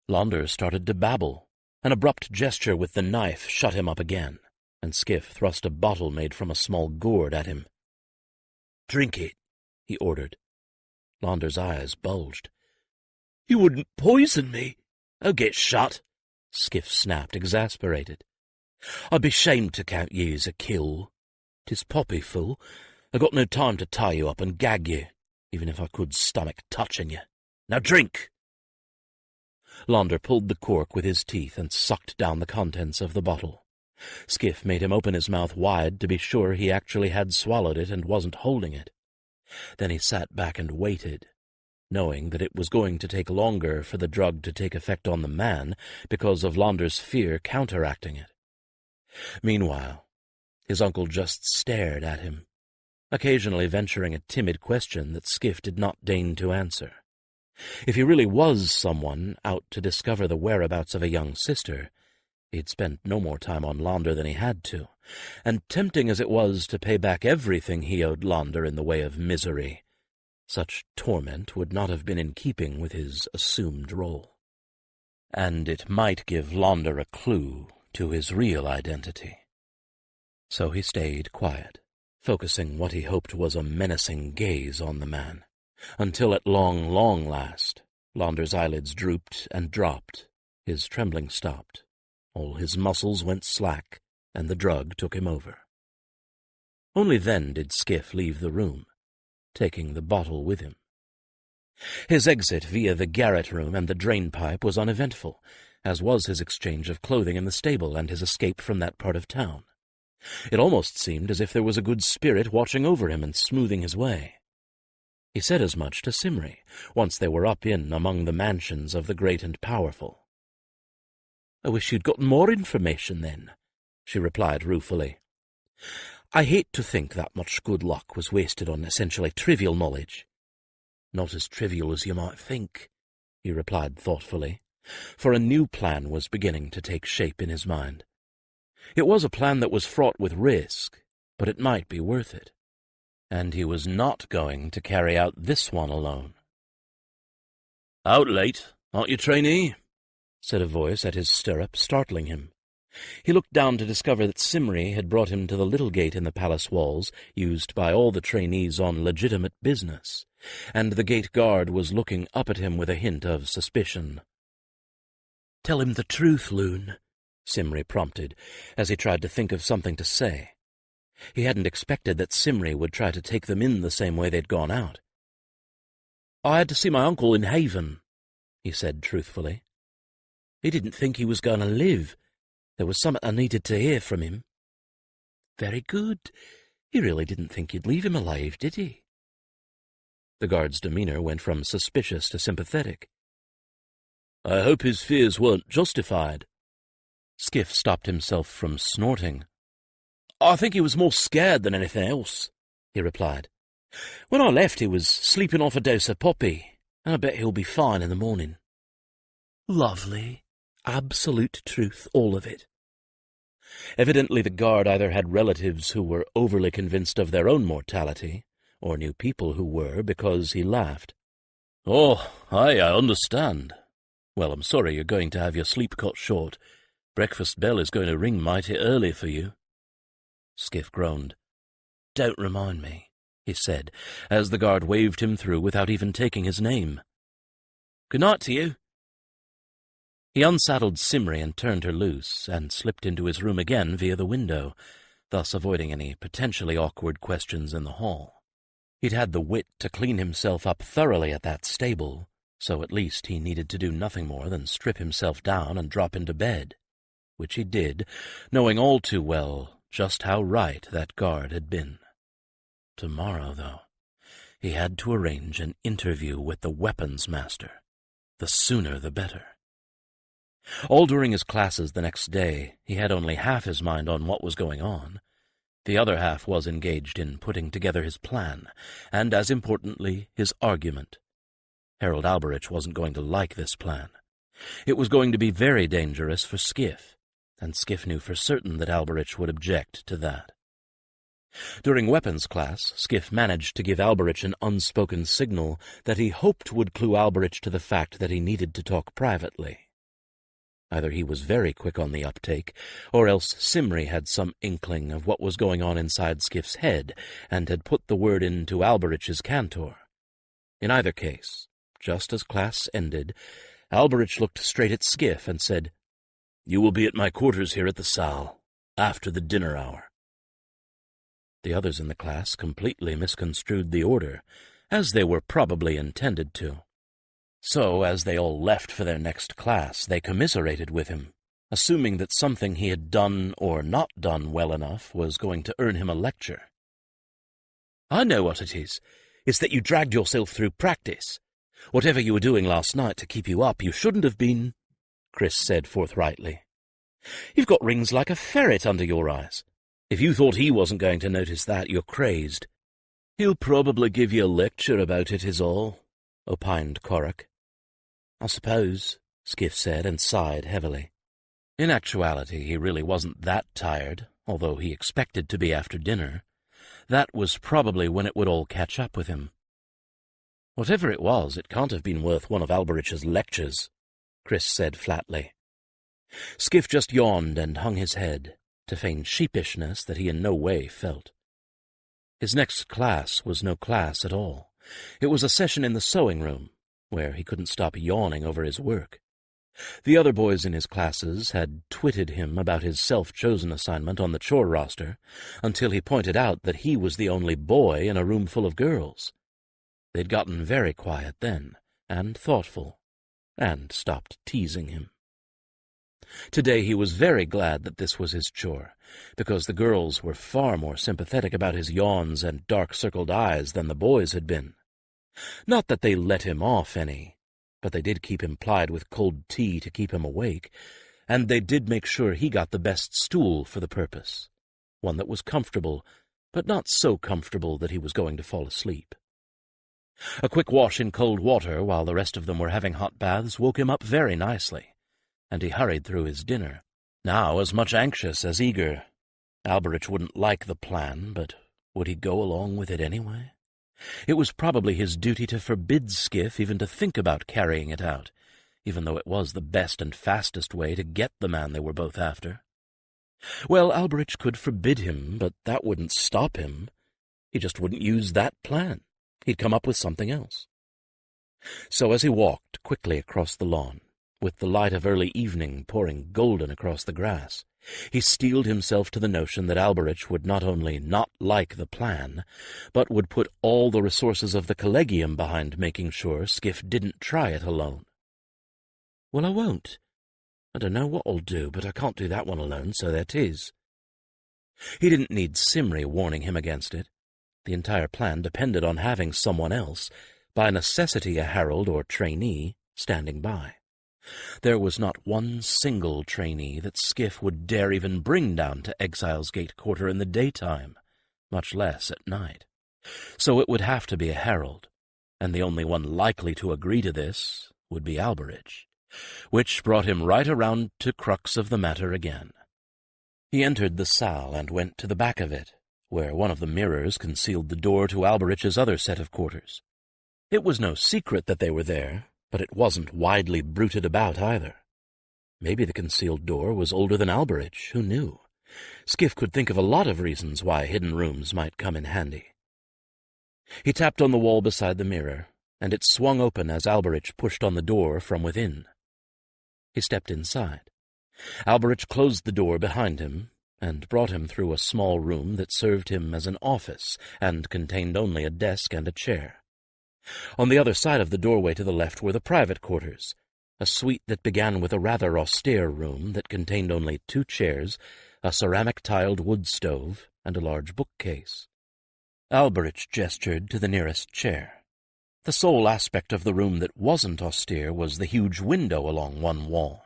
S1: Launder started to babble. An abrupt gesture with the knife shut him up again, and Skif thrust a bottle made from a small gourd at him. "Drink it," he ordered. Launder's eyes bulged. "You wouldn't poison me." "Oh, get shut," Skif snapped, exasperated. "I'd be shamed to count ye as a kill. 'Tis poppy, fool. I got no time to tie you up and gag you, even if I could stomach touching you. Now drink." Launder pulled the cork with his teeth and sucked down the contents of the bottle. Skif made him open his mouth wide to be sure he actually had swallowed it and wasn't holding it. Then he sat back and waited, knowing that it was going to take longer for the drug to take effect on the man because of Launder's fear counteracting it. Meanwhile, his uncle just stared at him, occasionally venturing a timid question that Skif did not deign to answer. If he really was someone out to discover the whereabouts of a young sister, he'd spent no more time on Launder than he had to, and tempting as it was to pay back everything he owed Launder in the way of misery, such torment would not have been in keeping with his assumed role. And it might give Launder a clue to his real identity. So he stayed quiet, focusing what he hoped was a menacing gaze on the man, until at long last, Launder's eyelids drooped and dropped, his trembling stopped, all his muscles went slack, and the drug took him over. Only then did Skif leave the room, taking the bottle with him. His exit via the garret room and the drain pipe was uneventful, as was his exchange of clothing in the stable and his escape from that part of town. It almost seemed as if there was a good spirit watching over him and smoothing his way. He said as much to Simri, once they were up in among the mansions of the great and powerful. "I wish you'd gotten more information then," she replied ruefully. "I hate to think that much good luck was wasted on essentially trivial knowledge." "Not as trivial as you might think," he replied thoughtfully, for a new plan was beginning to take shape in his mind. It was a plan that was fraught with risk, but it might be worth it. And he was not going to carry out this one alone. "Out late, aren't you, trainee?" said a voice at his stirrup, startling him. He looked down to discover that Simri had brought him to the little gate in the palace walls, used by all the trainees on legitimate business, and the gate guard was looking up at him with a hint of suspicion. "Tell him the truth, Loon," Simri prompted, as he tried to think of something to say. He hadn't expected that Simri would try to take them in the same way they'd gone out. "I had to see my uncle in Haven," he said truthfully. "He didn't think he was going to live. There was something I needed to hear from him." "Very good. He really didn't think you'd leave him alive, did he?" The guard's demeanor went from suspicious to sympathetic. "I hope his fears weren't justified." Skif stopped himself from snorting. "I think he was more scared than anything else," he replied. "When I left he was sleeping off a dose of poppy, and I bet he'll be fine in the morning." "Lovely. Absolute truth, all of it." Evidently the guard either had relatives who were overly convinced of their own mortality, or knew people who were, because he laughed. "Oh, aye, I understand. Well, I'm sorry you're going to have your sleep cut short. Breakfast bell is going to ring mighty early for you. Skif groaned. Don't remind me, he said, as the guard waved him through without even taking his name. Good night to you. He unsaddled Simri and turned her loose, and slipped into his room again via the window, thus avoiding any potentially awkward questions in the hall. He'd had the wit to clean himself up thoroughly at that stable, so at least he needed to do nothing more than strip himself down and drop into bed, which he did, knowing all too well just how right that guard had been. Tomorrow, though, he had to arrange an interview with the weapons master. The sooner the better. All during his classes the next day, he had only half his mind on what was going on. The other half was engaged in putting together his plan, and, as importantly, his argument. Harold Alberich wasn't going to like this plan. It was going to be very dangerous for Skif, and Skif knew for certain that Alberich would object to that. During weapons class, Skif managed to give Alberich an unspoken signal that he hoped would clue Alberich to the fact that he needed to talk privately. Either he was very quick on the uptake, or else Simri had some inkling of what was going on inside Skif's head and had put the word into Alberich's cantor. In either case, just as class ended, Alberich looked straight at Skif and said, "You will be at my quarters here at the Saal, after the dinner hour." The others in the class completely misconstrued the order, as they were probably intended to. So, as they all left for their next class, they commiserated with him, assuming that something he had done or not done well enough was going to earn him a lecture. "I know what it is. It's that you dragged yourself through practice. Whatever you were doing last night to keep you up, you shouldn't have been," Chris said forthrightly. "You've got rings like a ferret under your eyes. If you thought he wasn't going to notice that, you're crazed." "He'll probably give you a lecture about it is all," opined Korak. "I suppose," Skif said, and sighed heavily. In actuality, he really wasn't that tired, although he expected to be after dinner. That was probably when it would all catch up with him. "Whatever it was, it can't have been worth one of Alberich's lectures," Chris said flatly. Skif just yawned and hung his head, to feign sheepishness that he in no way felt. His next class was no class at all. It was a session in the sewing room, where he couldn't stop yawning over his work. The other boys in his classes had twitted him about his self-chosen assignment on the chore roster, until he pointed out that he was the only boy in a room full of girls. They'd gotten very quiet then, and thoughtful, and stopped teasing him. Today he was very glad that this was his chore, because the girls were far more sympathetic about his yawns and dark-circled eyes than the boys had been. Not that they let him off any, but they did keep him plied with cold tea to keep him awake, and they did make sure he got the best stool for the purpose, one that was comfortable, but not so comfortable that he was going to fall asleep. A quick wash in cold water while the rest of them were having hot baths woke him up very nicely, and he hurried through his dinner, now as much anxious as eager. Alberich wouldn't like the plan, but would he go along with it anyway? It was probably his duty to forbid Skif even to think about carrying it out, even though it was the best and fastest way to get the man they were both after. Well, Alberich could forbid him, but that wouldn't stop him. He just wouldn't use that plan. He'd come up with something else. So as he walked quickly across the lawn, with the light of early evening pouring golden across the grass, he steeled himself to the notion that Alberich would not only not like the plan, but would put all the resources of the collegium behind making sure Skif didn't try it alone. "Well, I won't. I don't know what I'll do, but I can't do that one alone, so there 'tis." He didn't need Simri warning him against it. The entire plan depended on having someone else, by necessity a herald or trainee, standing by. There was not one single trainee that Skif would dare even bring down to Exile's Gate Quarter in the daytime, much less at night. So it would have to be a herald, and the only one likely to agree to this would be Alberich, which brought him right around to crux of the matter again. He entered the salle and went to the back of it, where one of the mirrors concealed the door to Alberich's other set of quarters. It was no secret that they were there. But it wasn't widely bruited about either. Maybe the concealed door was older than Alberich, who knew? Skif could think of a lot of reasons why hidden rooms might come in handy. He tapped on the wall beside the mirror, and it swung open as Alberich pushed on the door from within. He stepped inside. Alberich closed the door behind him and brought him through a small room that served him as an office and contained only a desk and a chair. On the other side of the doorway to the left were the private quarters, a suite that began with a rather austere room that contained only 2 chairs, a ceramic-tiled wood stove, and a large bookcase. Alberich gestured to the nearest chair. The sole aspect of the room that wasn't austere was the huge window along one wall,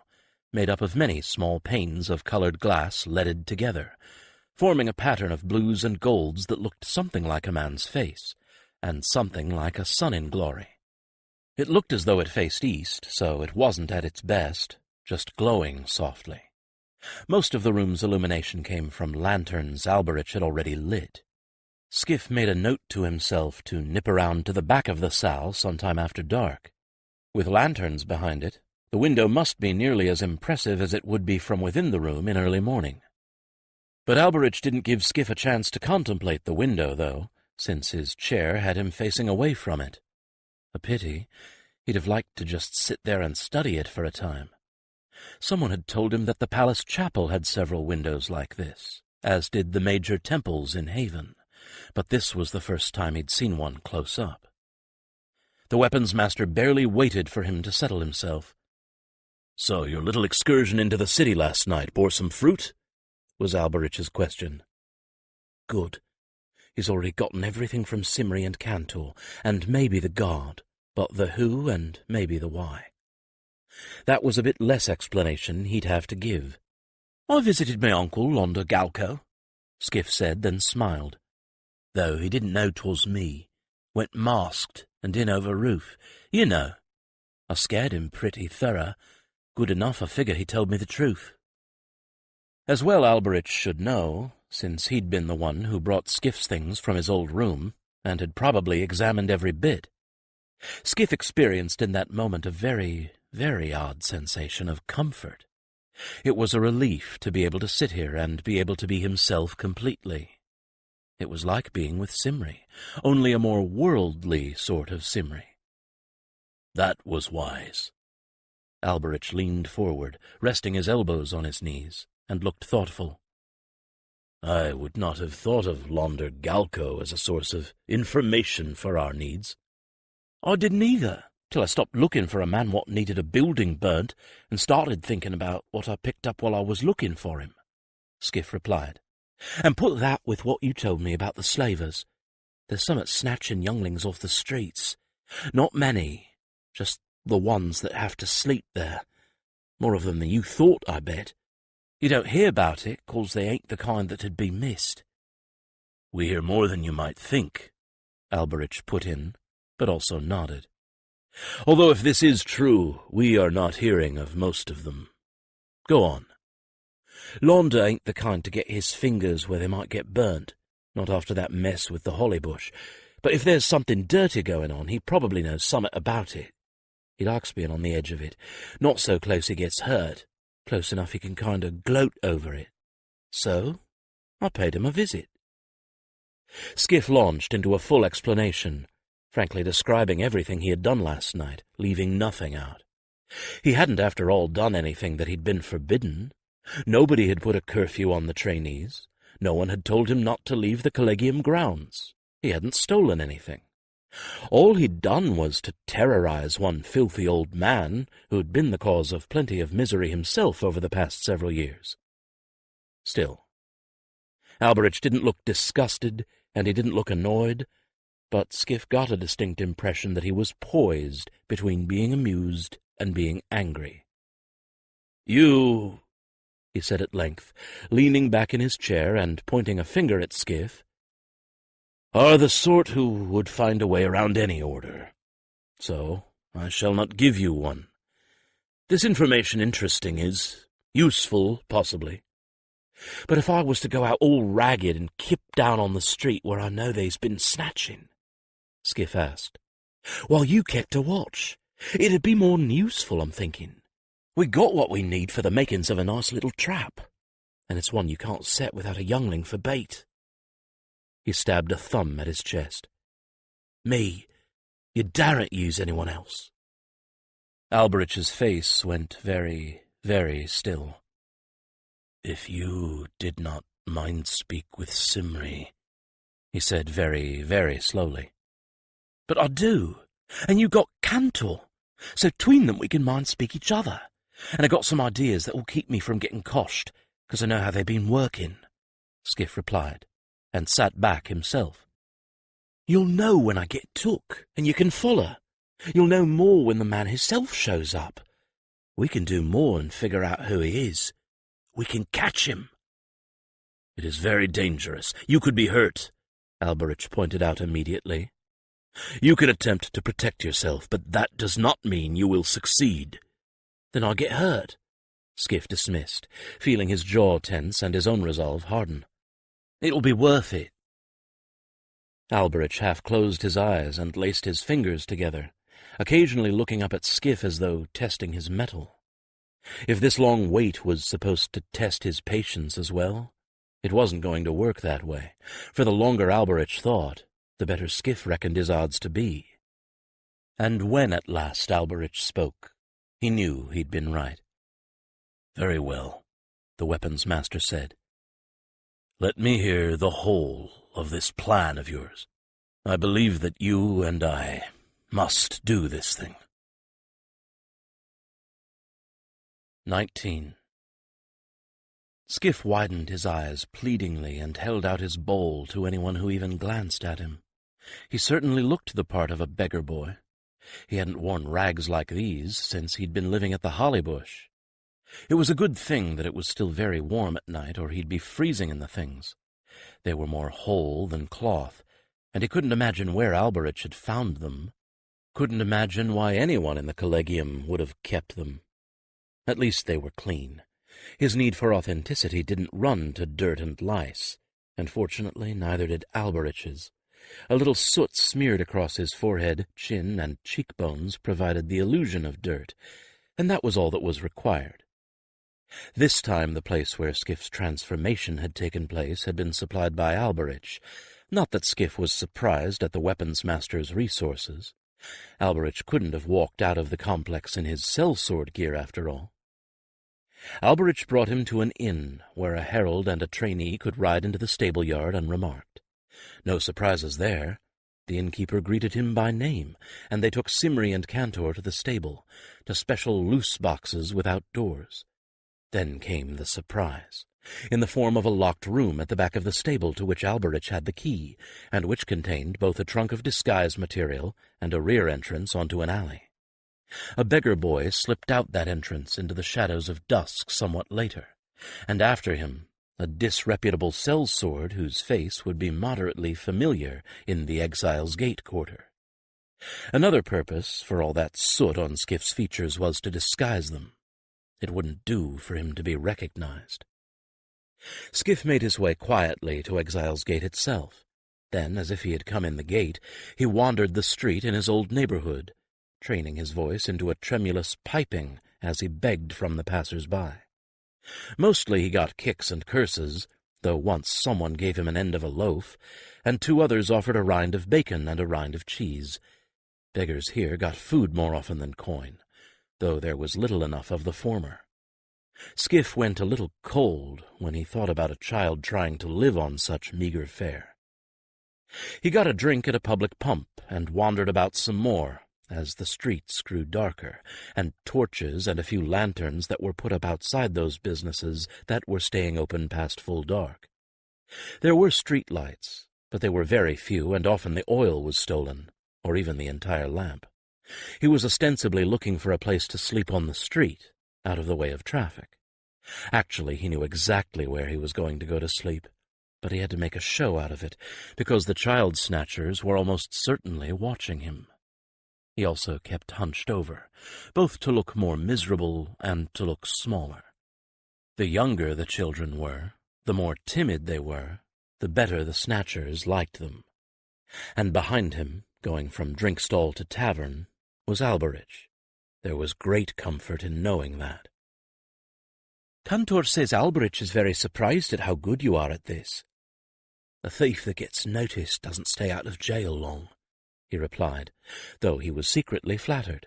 S1: made up of many small panes of colored glass leaded together, forming a pattern of blues and golds that looked something like a man's face, and something like a sun in glory. It looked as though it faced east, so it wasn't at its best, just glowing softly. Most of the room's illumination came from lanterns Alberich had already lit. Skif made a note to himself to nip around to the back of the salle sometime after dark. With lanterns behind it, the window must be nearly as impressive as it would be from within the room in early morning. But Alberich didn't give Skif a chance to contemplate the window, though, since his chair had him facing away from it. A pity. He'd have liked to just sit there and study it for a time. Someone had told him that the palace chapel had several windows like this, as did the major temples in Haven, but this was the first time he'd seen one close up. The weapons master barely waited for him to settle himself. "So your little excursion into the city last night bore some fruit?" was Alberich's question. "Good. He's already gotten everything from Simri and Cantor, and maybe the guard, but the who and maybe the why." That was a bit less explanation he'd have to give. "I visited my uncle, Londa Galco," Skif said, then smiled. "Though he didn't know 'twas me. Went masked and in over roof. You know. I scared him pretty thorough. Good enough I figure he told me the truth." As well Alberich should know, since he'd been the one who brought Skif's things from his old room, and had probably examined every bit. Skif experienced in that moment a very, very odd sensation of comfort. It was a relief to be able to sit here and be able to be himself completely. It was like being with Simri, only a more worldly sort of Simri. "That was wise." Alberich leaned forward, resting his elbows on his knees, and looked thoughtful. "I would not have thought of Londer Galco as a source of information for our needs." "I didn't either, till I stopped looking for a man what needed a building burnt and started thinking about what I picked up while I was looking for him," Skif replied. "And put that with what you told me about the slavers. There's some at snatching younglings off the streets. Not many, just the ones that have to sleep there. More of them than you thought, I bet. You don't hear about it, 'cause they ain't the kind that'd be missed." "We hear more than you might think," Alberich put in, but also nodded. "Although if this is true, we are not hearing of most of them. Go on." "Londa ain't the kind to get his fingers where they might get burnt, not after that mess with the holly bush. But if there's something dirty going on, he probably knows something about it. He likes being on the edge of it, not so close he gets hurt, close enough he can kind of gloat over it. So I paid him a visit." Skif launched into a full explanation, frankly describing everything he had done last night, leaving nothing out. He hadn't, after all, done anything that he'd been forbidden. Nobody had put a curfew on the trainees. No one had told him not to leave the Collegium grounds. He hadn't stolen anything. All he'd done was to terrorize one filthy old man who'd been the cause of plenty of misery himself over the past several years. Still, Alberich didn't look disgusted, and he didn't look annoyed, but Skif got a distinct impression that he was poised between being amused and being angry. "You," he said at length, leaning back in his chair and pointing a finger at Skif, "are the sort who would find a way around any order. So I shall not give you one. This information interesting is useful, possibly. But if I was to go out all ragged and kip down on the street where I know they's been snatching," Skif asked, "while you kept a watch, It'd be more than useful, I'm thinking. We got what we need for the makings of a nice little trap, and it's one you can't set without a youngling for bait." He stabbed a thumb at his chest. "Me, you daren't use anyone else." Alberich's face went very, very still. "If you did not mind speak with Simri," he said very, very slowly. "But I do, and you got Cantor, so tween them we can mind speak each other, and I got some ideas that will keep me from getting coshed, 'cause I know how they've been working," Skif replied, and sat back himself. "You'll know when I get took, and you can follow. You'll know more when the man himself shows up. We can do more and figure out who he is. We can catch him." "It is very dangerous. You could be hurt," Alberich pointed out immediately. "You can attempt to protect yourself, but that does not mean you will succeed." "Then I get hurt," Skif dismissed, feeling his jaw tense and his own resolve harden. "It'll be worth it." Alberich half closed his eyes and laced his fingers together, occasionally looking up at Skif as though testing his mettle. If this long wait was supposed to test his patience as well, it wasn't going to work that way, for the longer Alberich thought, the better Skif reckoned his odds to be. And when at last Alberich spoke, he knew he'd been right. "Very well," the weapons master said. "Let me hear the whole of this plan of yours. I believe that you and I must do this thing." 19. Skif widened his eyes pleadingly and held out his bowl to anyone who even glanced at him. He certainly looked the part of a beggar boy. He hadn't worn rags like these since he'd been living at the Holly Bush. It was a good thing that it was still very warm at night, or he'd be freezing in the things. They were more whole than cloth, and he couldn't imagine where Alberich had found them. Couldn't imagine why anyone in the Collegium would have kept them. At least they were clean. His need for authenticity didn't run to dirt and lice, and fortunately neither did Alberich's. A little soot smeared across his forehead, chin, and cheekbones provided the illusion of dirt, and that was all that was required. This time the place where Skif's transformation had taken place had been supplied by Alberich. Not that Skif was surprised at the weapons master's resources. Alberich couldn't have walked out of the complex in his sellsword gear, after all. Alberich brought him to an inn where a herald and a trainee could ride into the stable-yard unremarked. No surprises there. The innkeeper greeted him by name, and they took Simri and Cantor to the stable, to special loose boxes without doors. Then came the surprise, in the form of a locked room at the back of the stable to which Alberich had the key, and which contained both a trunk of disguise material and a rear entrance onto an alley. A beggar boy slipped out that entrance into the shadows of dusk somewhat later, and after him a disreputable sellsword whose face would be moderately familiar in the Exile's Gate quarter. Another purpose for all that soot on Skif's features was to disguise them. It wouldn't do for him to be recognized. Skif made his way quietly to Exile's Gate itself. Then, as if he had come in the gate, he wandered the street in his old neighborhood, training his voice into a tremulous piping as he begged from the passers-by. Mostly he got kicks and curses, though once someone gave him an end of a loaf, and 2 others offered a rind of bacon and a rind of cheese. Beggars here got food more often than coin, though there was little enough of the former. Skif went a little cold when he thought about a child trying to live on such meager fare. He got a drink at a public pump and wandered about some more, as the streets grew darker, and torches and a few lanterns that were put up outside those businesses that were staying open past full dark. There were street lights, but they were very few, and often the oil was stolen, or even the entire lamp. He was ostensibly looking for a place to sleep on the street, out of the way of traffic. Actually, he knew exactly where he was going to go to sleep, but he had to make a show out of it, because the child snatchers were almost certainly watching him. He also kept hunched over, both to look more miserable and to look smaller. The younger the children were, the more timid they were, the better the snatchers liked them. And behind him, going from drink stall to tavern, was Alberich, There was great comfort in knowing that.
S2: "Cantor says Alberich is very surprised at how good you are at this."
S1: "A thief that gets noticed doesn't stay out of jail long," he replied, though he was secretly flattered.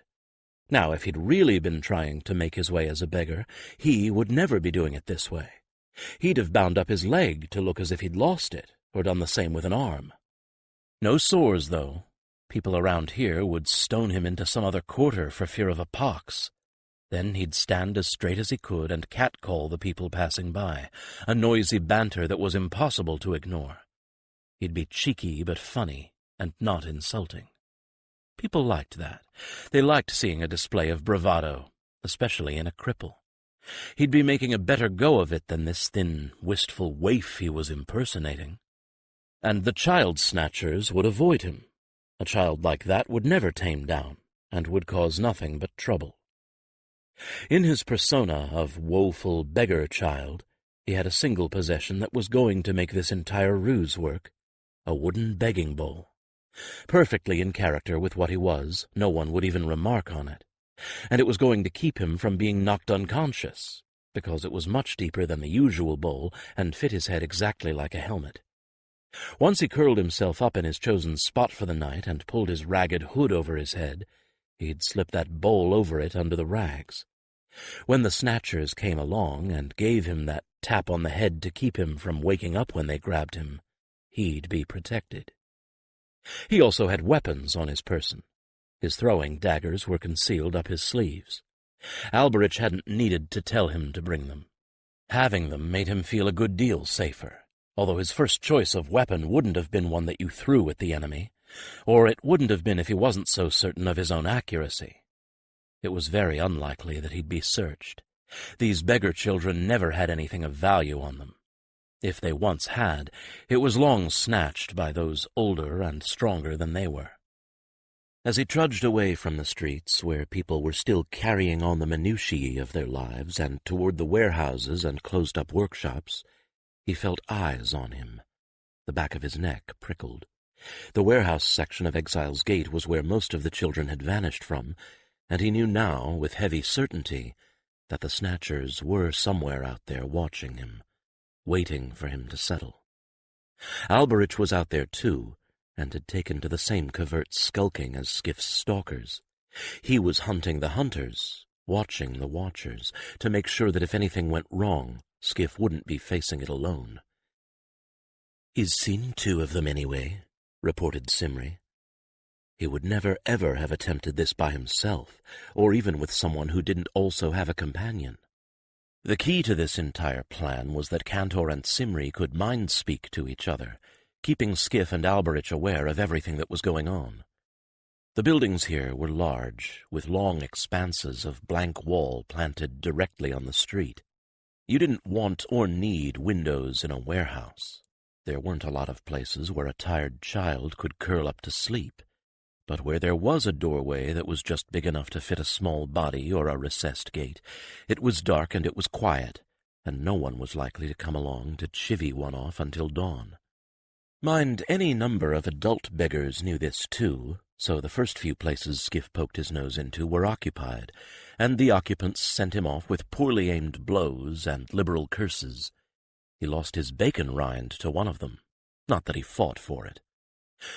S1: Now, if he'd really been trying to make his way as a beggar, he would never be doing it this way. He'd have bound up his leg to look as if he'd lost it, or done the same with an arm. No sores, though. People around here would stone him into some other quarter for fear of a pox. Then he'd stand as straight as he could and catcall the people passing by, a noisy banter that was impossible to ignore. He'd be cheeky but funny, and not insulting. People liked that. They liked seeing a display of bravado, especially in a cripple. He'd be making a better go of it than this thin, wistful waif he was impersonating. And the child snatchers would avoid him. A child like that would never tame down, and would cause nothing but trouble. In his persona of woeful beggar child, he had a single possession that was going to make this entire ruse work: a wooden begging bowl. Perfectly in character with what he was, no one would even remark on it. And it was going to keep him from being knocked unconscious, because it was much deeper than the usual bowl and fit his head exactly like a helmet. Once he curled himself up in his chosen spot for the night and pulled his ragged hood over his head, he'd slip that bowl over it under the rags. When the snatchers came along and gave him that tap on the head to keep him from waking up when they grabbed him, he'd be protected. He also had weapons on his person. His throwing daggers were concealed up his sleeves. Alberich hadn't needed to tell him to bring them. Having them made him feel a good deal safer, although his first choice of weapon wouldn't have been one that you threw at the enemy, or it wouldn't have been if he wasn't so certain of his own accuracy. It was very unlikely that he'd be searched. These beggar children never had anything of value on them. If they once had, it was long snatched by those older and stronger than they were. As he trudged away from the streets, where people were still carrying on the minutiae of their lives, and toward the warehouses and closed-up workshops, he felt eyes on him. The back of his neck prickled. The warehouse section of Exile's Gate was where most of the children had vanished from, and he knew now, with heavy certainty, that the snatchers were somewhere out there watching him, waiting for him to settle. Alberich was out there, too, and had taken to the same covert skulking as Skif's stalkers. He was hunting the hunters, watching the watchers, to make sure that if anything went wrong, Skif wouldn't be facing it alone. "He's seen 2 of them anyway," reported Simri. He would never ever have attempted this by himself, or even with someone who didn't also have a companion. The key to this entire plan was that Cantor and Simri could mind-speak to each other, keeping Skif and Alberich aware of everything that was going on. The buildings here were large, with long expanses of blank wall planted directly on the street. You didn't want or need windows in a warehouse. There weren't a lot of places where a tired child could curl up to sleep, but where there was a doorway that was just big enough to fit a small body or a recessed gate, it was dark and it was quiet, and no one was likely to come along to chivvy one off until dawn. Mind, any number of adult beggars knew this too, so the first few places Skif poked his nose into were occupied, and the occupants sent him off with poorly aimed blows and liberal curses. He lost his bacon rind to one of them. Not that he fought for it.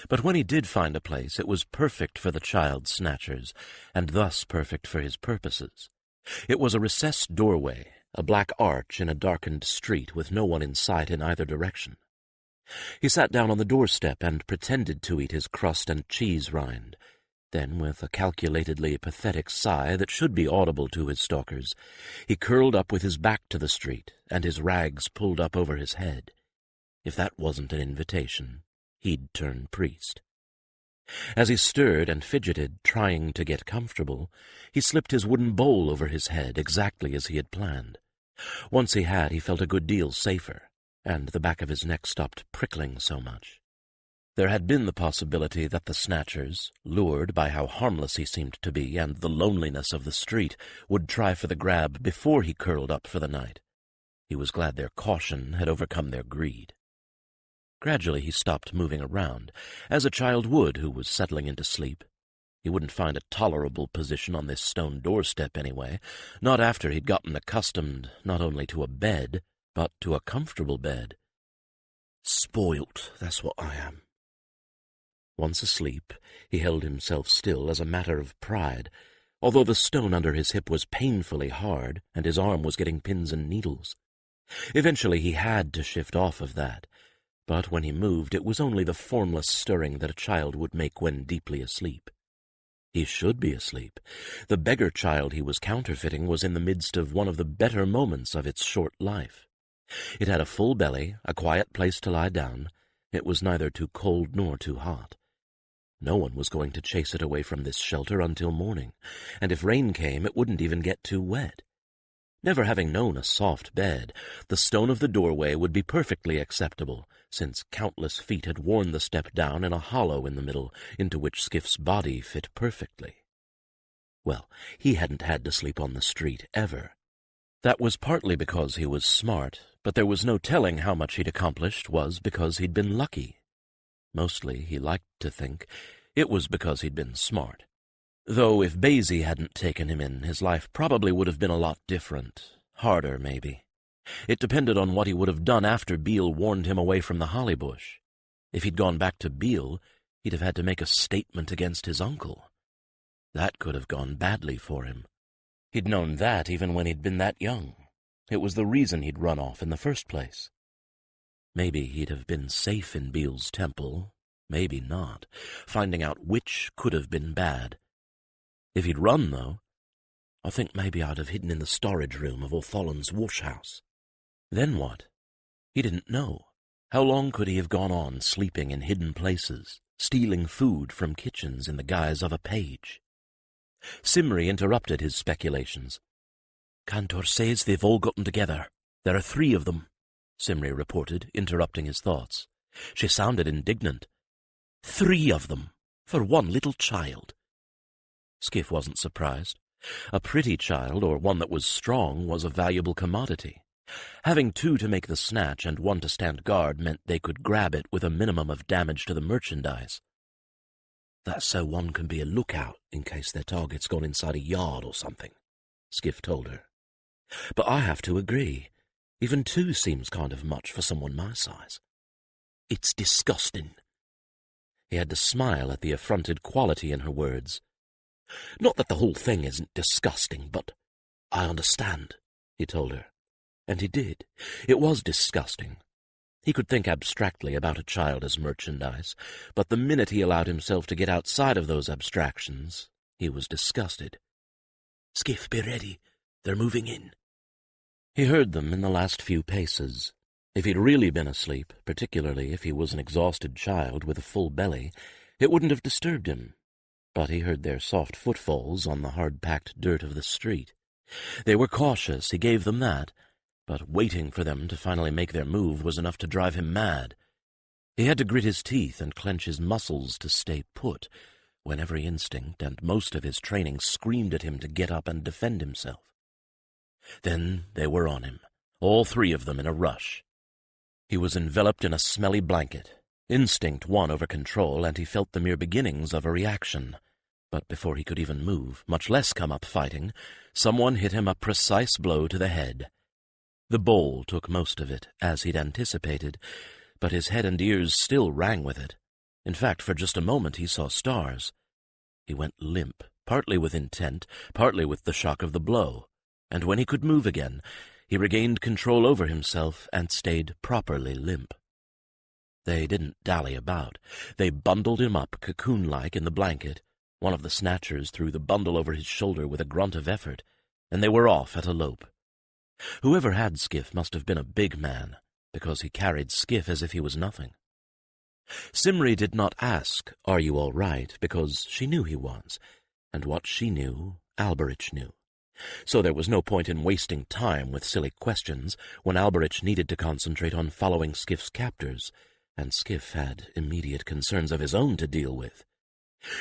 S1: But when he did find a place, it was perfect for the child snatchers, and thus perfect for his purposes. It was a recessed doorway, a black arch in a darkened street with no one in sight in either direction. He sat down on the doorstep and pretended to eat his crust and cheese rind. Then, with a calculatedly pathetic sigh that should be audible to his stalkers, he curled up with his back to the street and his rags pulled up over his head. If that wasn't an invitation, he'd turn priest. As he stirred and fidgeted, trying to get comfortable, he slipped his wooden bowl over his head exactly as he had planned. Once he had, he felt a good deal safer, and the back of his neck stopped prickling so much. There had been the possibility that the snatchers, lured by how harmless he seemed to be and the loneliness of the street, would try for the grab before he curled up for the night. He was glad their caution had overcome their greed. Gradually he stopped moving around, as a child would who was settling into sleep. He wouldn't find a tolerable position on this stone doorstep anyway, not after he'd gotten accustomed not only to a bed, but to a comfortable bed. Spoilt, that's what I am. Once asleep, he held himself still as a matter of pride, although the stone under his hip was painfully hard and his arm was getting pins and needles. Eventually he had to shift off of that, but when he moved it was only the formless stirring that a child would make when deeply asleep. He should be asleep. The beggar child he was counterfeiting was in the midst of one of the better moments of its short life. It had a full belly, a quiet place to lie down. It was neither too cold nor too hot. No one was going to chase it away from this shelter until morning, and if rain came it wouldn't even get too wet. Never having known a soft bed, the stone of the doorway would be perfectly acceptable, since countless feet had worn the step down in a hollow in the middle, into which Skif's body fit perfectly. Well, he hadn't had to sleep on the street, ever. That was partly because he was smart, but there was no telling how much he'd accomplished was because he'd been lucky. Mostly, he liked to think, it was because he'd been smart. Though if Basie hadn't taken him in, his life probably would have been a lot different. Harder, maybe. It depended on what he would have done after Beale warned him away from the holly bush. If he'd gone back to Beale, he'd have had to make a statement against his uncle. That could have gone badly for him. He'd known that even when he'd been that young. It was the reason he'd run off in the first place. Maybe he'd have been safe in Beale's temple, maybe not. Finding out which could have been bad. If he'd run, though, I think maybe I'd have hidden in the storage room of O'Thollin's wash-house. Then what? He didn't know. How long could he have gone on sleeping in hidden places, stealing food from kitchens in the guise of a page? Simri interrupted his speculations. "Cantor says they've all gotten together. There are 3 of them," Simri reported, interrupting his thoughts. She sounded indignant. 3 of them, for one little child. Skif wasn't surprised. A pretty child, or one that was strong, was a valuable commodity. Having 2 to make the snatch and 1 to stand guard meant they could grab it with a minimum of damage to the merchandise. "That's so one can be a lookout in case their target's gone inside a yard or something," Skif told her. "But I have to agree. Even 2 seems kind of much for someone my size. It's disgusting." He had to smile at the affronted quality in her words. "Not that the whole thing isn't disgusting, but I understand," he told her. And he did. It was disgusting. He could think abstractly about a child as merchandise, but the minute he allowed himself to get outside of those abstractions, he was disgusted. "Skif, be ready. They're moving in." He heard them in the last few paces. If he'd really been asleep, particularly if he was an exhausted child with a full belly, it wouldn't have disturbed him. But he heard their soft footfalls on the hard-packed dirt of the street. They were cautious, he gave them that, but waiting for them to finally make their move was enough to drive him mad. He had to grit his teeth and clench his muscles to stay put, when every instinct and most of his training screamed at him to get up and defend himself. Then they were on him, all 3 of them in a rush. He was enveloped in a smelly blanket. Instinct won over control, and he felt the mere beginnings of a reaction. But before he could even move, much less come up fighting, someone hit him a precise blow to the head. The bowl took most of it, as he'd anticipated, but his head and ears still rang with it. In fact, for just a moment he saw stars. He went limp, partly with intent, partly with the shock of the blow, and when he could move again, he regained control over himself and stayed properly limp. They didn't dally about. They bundled him up, cocoon-like, in the blanket. One of the snatchers threw the bundle over his shoulder with a grunt of effort, and they were off at a lope. Whoever had Skif must have been a big man, because he carried Skif as if he was nothing. Simri did not ask, "Are you all right?" because she knew he was, and what she knew, Alberich knew. So there was no point in wasting time with silly questions when Alberich needed to concentrate on following Skif's captors, and Skif had immediate concerns of his own to deal with.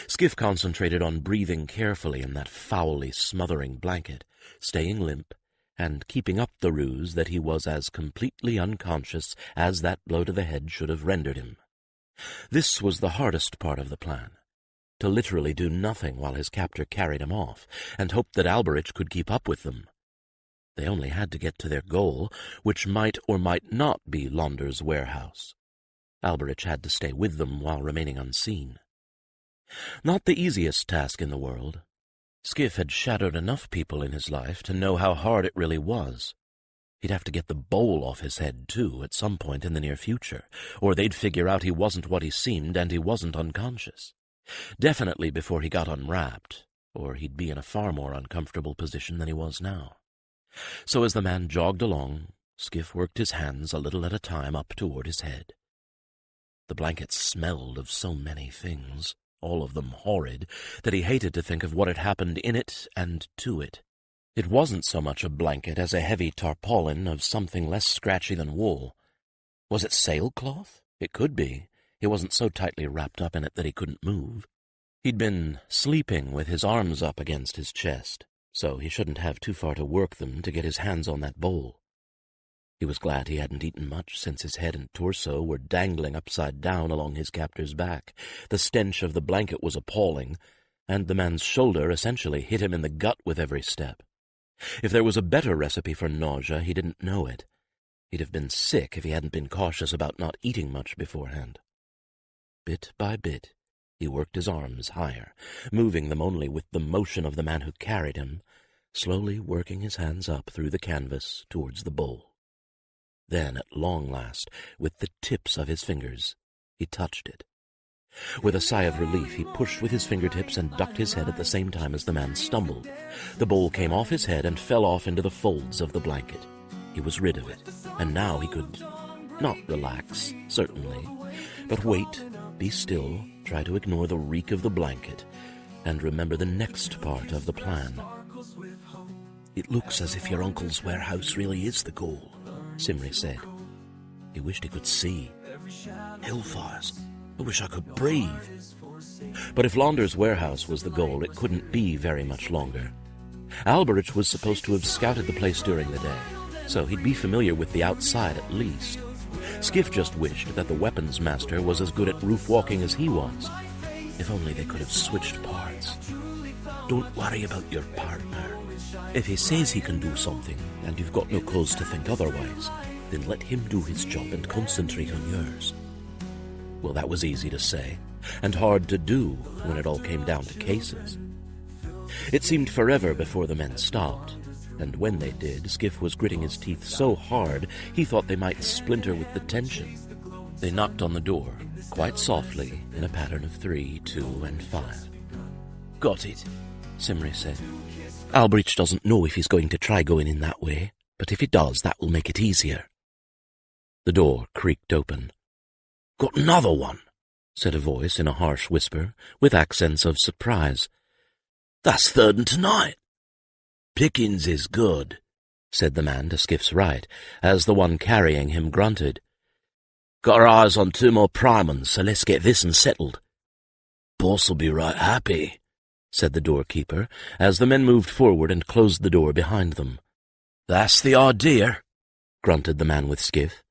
S1: Skif concentrated on breathing carefully in that foully smothering blanket, staying limp, and keeping up the ruse that he was as completely unconscious as that blow to the head should have rendered him. This was the hardest part of the plan. to literally do nothing while his captor carried him off, and hoped that Alberich could keep up with them. They only had to get to their goal, which might or might not be Launder's warehouse. Alberich had to stay with them while remaining unseen. Not the easiest task in the world. Skif had shadowed enough people in his life to know how hard it really was. He'd have to get the bowl off his head, too, at some point in the near future, or they'd figure out he wasn't what he seemed and he wasn't unconscious. Definitely before he got unwrapped, or he'd be in a far more uncomfortable position than he was now. So as the man jogged along, Skif worked his hands a little at a time up toward his head. The blanket smelled of so many things, all of them horrid, that he hated to think of what had happened in it and to it. It wasn't so much a blanket as a heavy tarpaulin of something less scratchy than wool. Was it sailcloth? It could be. He wasn't so tightly wrapped up in it that he couldn't move. He'd been sleeping with his arms up against his chest, so he shouldn't have too far to work them to get his hands on that bowl. He was glad he hadn't eaten much, since his head and torso were dangling upside down along his captor's back. The stench of the blanket was appalling, and the man's shoulder essentially hit him in the gut with every step. If there was a better recipe for nausea, he didn't know it. He'd have been sick if he hadn't been cautious about not eating much beforehand. Bit by bit, he worked his arms higher, moving them only with the motion of the man who carried him, slowly working his hands up through the canvas towards the bowl. Then, at long last, with the tips of his fingers, he touched it. With a sigh of relief, he pushed with his fingertips and ducked his head at the same time as the man stumbled. The bowl came off his head and fell off into the folds of the blanket. He was rid of it, and now he could not relax, certainly, but wait, be still, try to ignore the reek of the blanket, and remember the next part of the plan.
S2: "It looks as if your uncle's warehouse really is the goal," Simri said. He wished he could see. "Hellfires. I wish I could breathe."
S1: But if Launder's warehouse was the goal, it couldn't be very much longer. Alberich was supposed to have scouted the place during the day, so he'd be familiar with the outside at least. Skif just wished that the weapons master was as good at roof walking as he was. If only they could have switched parts.
S2: "Don't worry about your partner. If he says he can do something, and you've got no cause to think otherwise, then let him do his job and concentrate on yours."
S1: Well, that was easy to say, and hard to do when it all came down to cases. It seemed forever before the men stopped, and when they did, Skif was gritting his teeth so hard he thought they might splinter with the tension. They knocked on the door, quite softly, in a pattern of 3, 2, and 5.
S2: "Got it,"
S1: Simri said.
S2: "Alberich doesn't know if he's going to try going in that way, but if he does, that will make it easier."
S1: The door creaked open.
S2: "Got another one,"
S1: said a voice in a harsh whisper, with accents of surprise.
S2: "That's third and tonight." "Pickings is good,"
S1: said the man to Skif's right, as the one carrying him grunted.
S2: "Got our eyes on 2 more primans, so let's get this one settled." "Boss'll be right happy,"
S1: said the doorkeeper, as the men moved forward and closed the door behind them.
S2: "That's the idea,"
S1: grunted the man with Skif.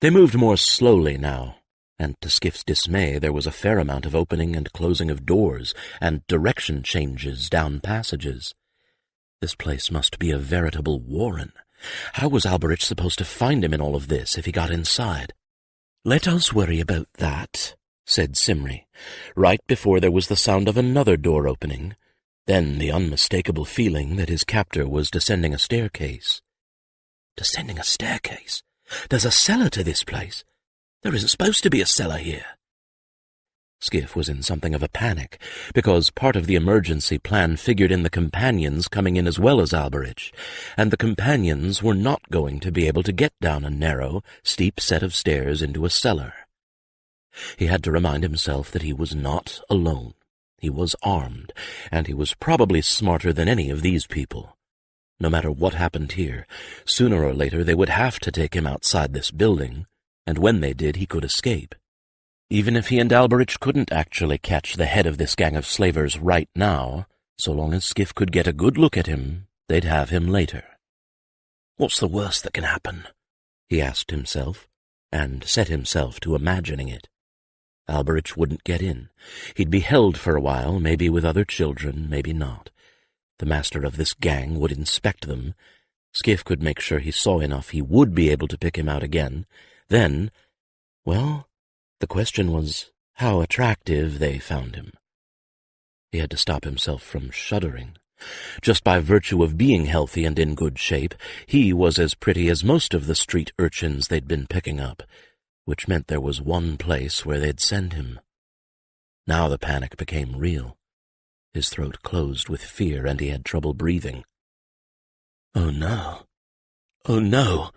S1: They moved more slowly now, and to Skif's dismay there was a fair amount of opening and closing of doors and direction changes down passages. This place must be a veritable warren. How was Alberich supposed to find him in all of this if he got inside?
S2: "Let us worry about that,"
S1: said Simri, right before there was the sound of another door opening, then the unmistakable feeling that his captor was descending a staircase.
S2: "Descending a staircase? There's a cellar to this place. There isn't supposed to be a cellar here."
S1: Skif was in something of a panic, because part of the emergency plan figured in the companions coming in as well as Alberich, and the companions were not going to be able to get down a narrow, steep set of stairs into a cellar. He had to remind himself that he was not alone. He was armed, and he was probably smarter than any of these people. No matter what happened here, sooner or later they would have to take him outside this building, and when they did he could escape. Even if he and Alberich couldn't actually catch the head of this gang of slavers right now, so long as Skif could get a good look at him, they'd have him later.
S2: "What's the worst that can happen?"
S1: he asked himself, and set himself to imagining it. Alberich wouldn't get in. He'd be held for a while, maybe with other children, maybe not. The master of this gang would inspect them. Skif could make sure he saw enough he would be able to pick him out again. Then, well, the question was how attractive they found him. He had to stop himself from shuddering. Just by virtue of being healthy and in good shape, he was as pretty as most of the street urchins they'd been picking up, which meant there was one place where they'd send him. Now the panic became real. His throat closed with fear, and he had trouble breathing. Oh no! Oh no!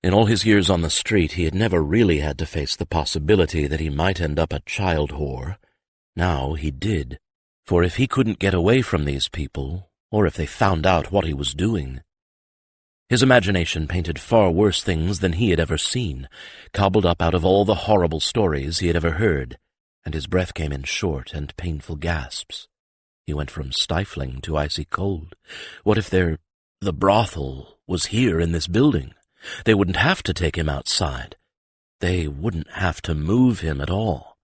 S1: In all his years on the street, he had never really had to face the possibility that he might end up a child whore. Now he did. For if he couldn't get away from these people, or if they found out what he was doing... His imagination painted far worse things than he had ever seen, cobbled up out of all the horrible stories he had ever heard, and his breath came in short and painful gasps. He went from stifling to icy cold. What if the brothel was here in this building? They wouldn't have to take him outside. They wouldn't have to move him at all.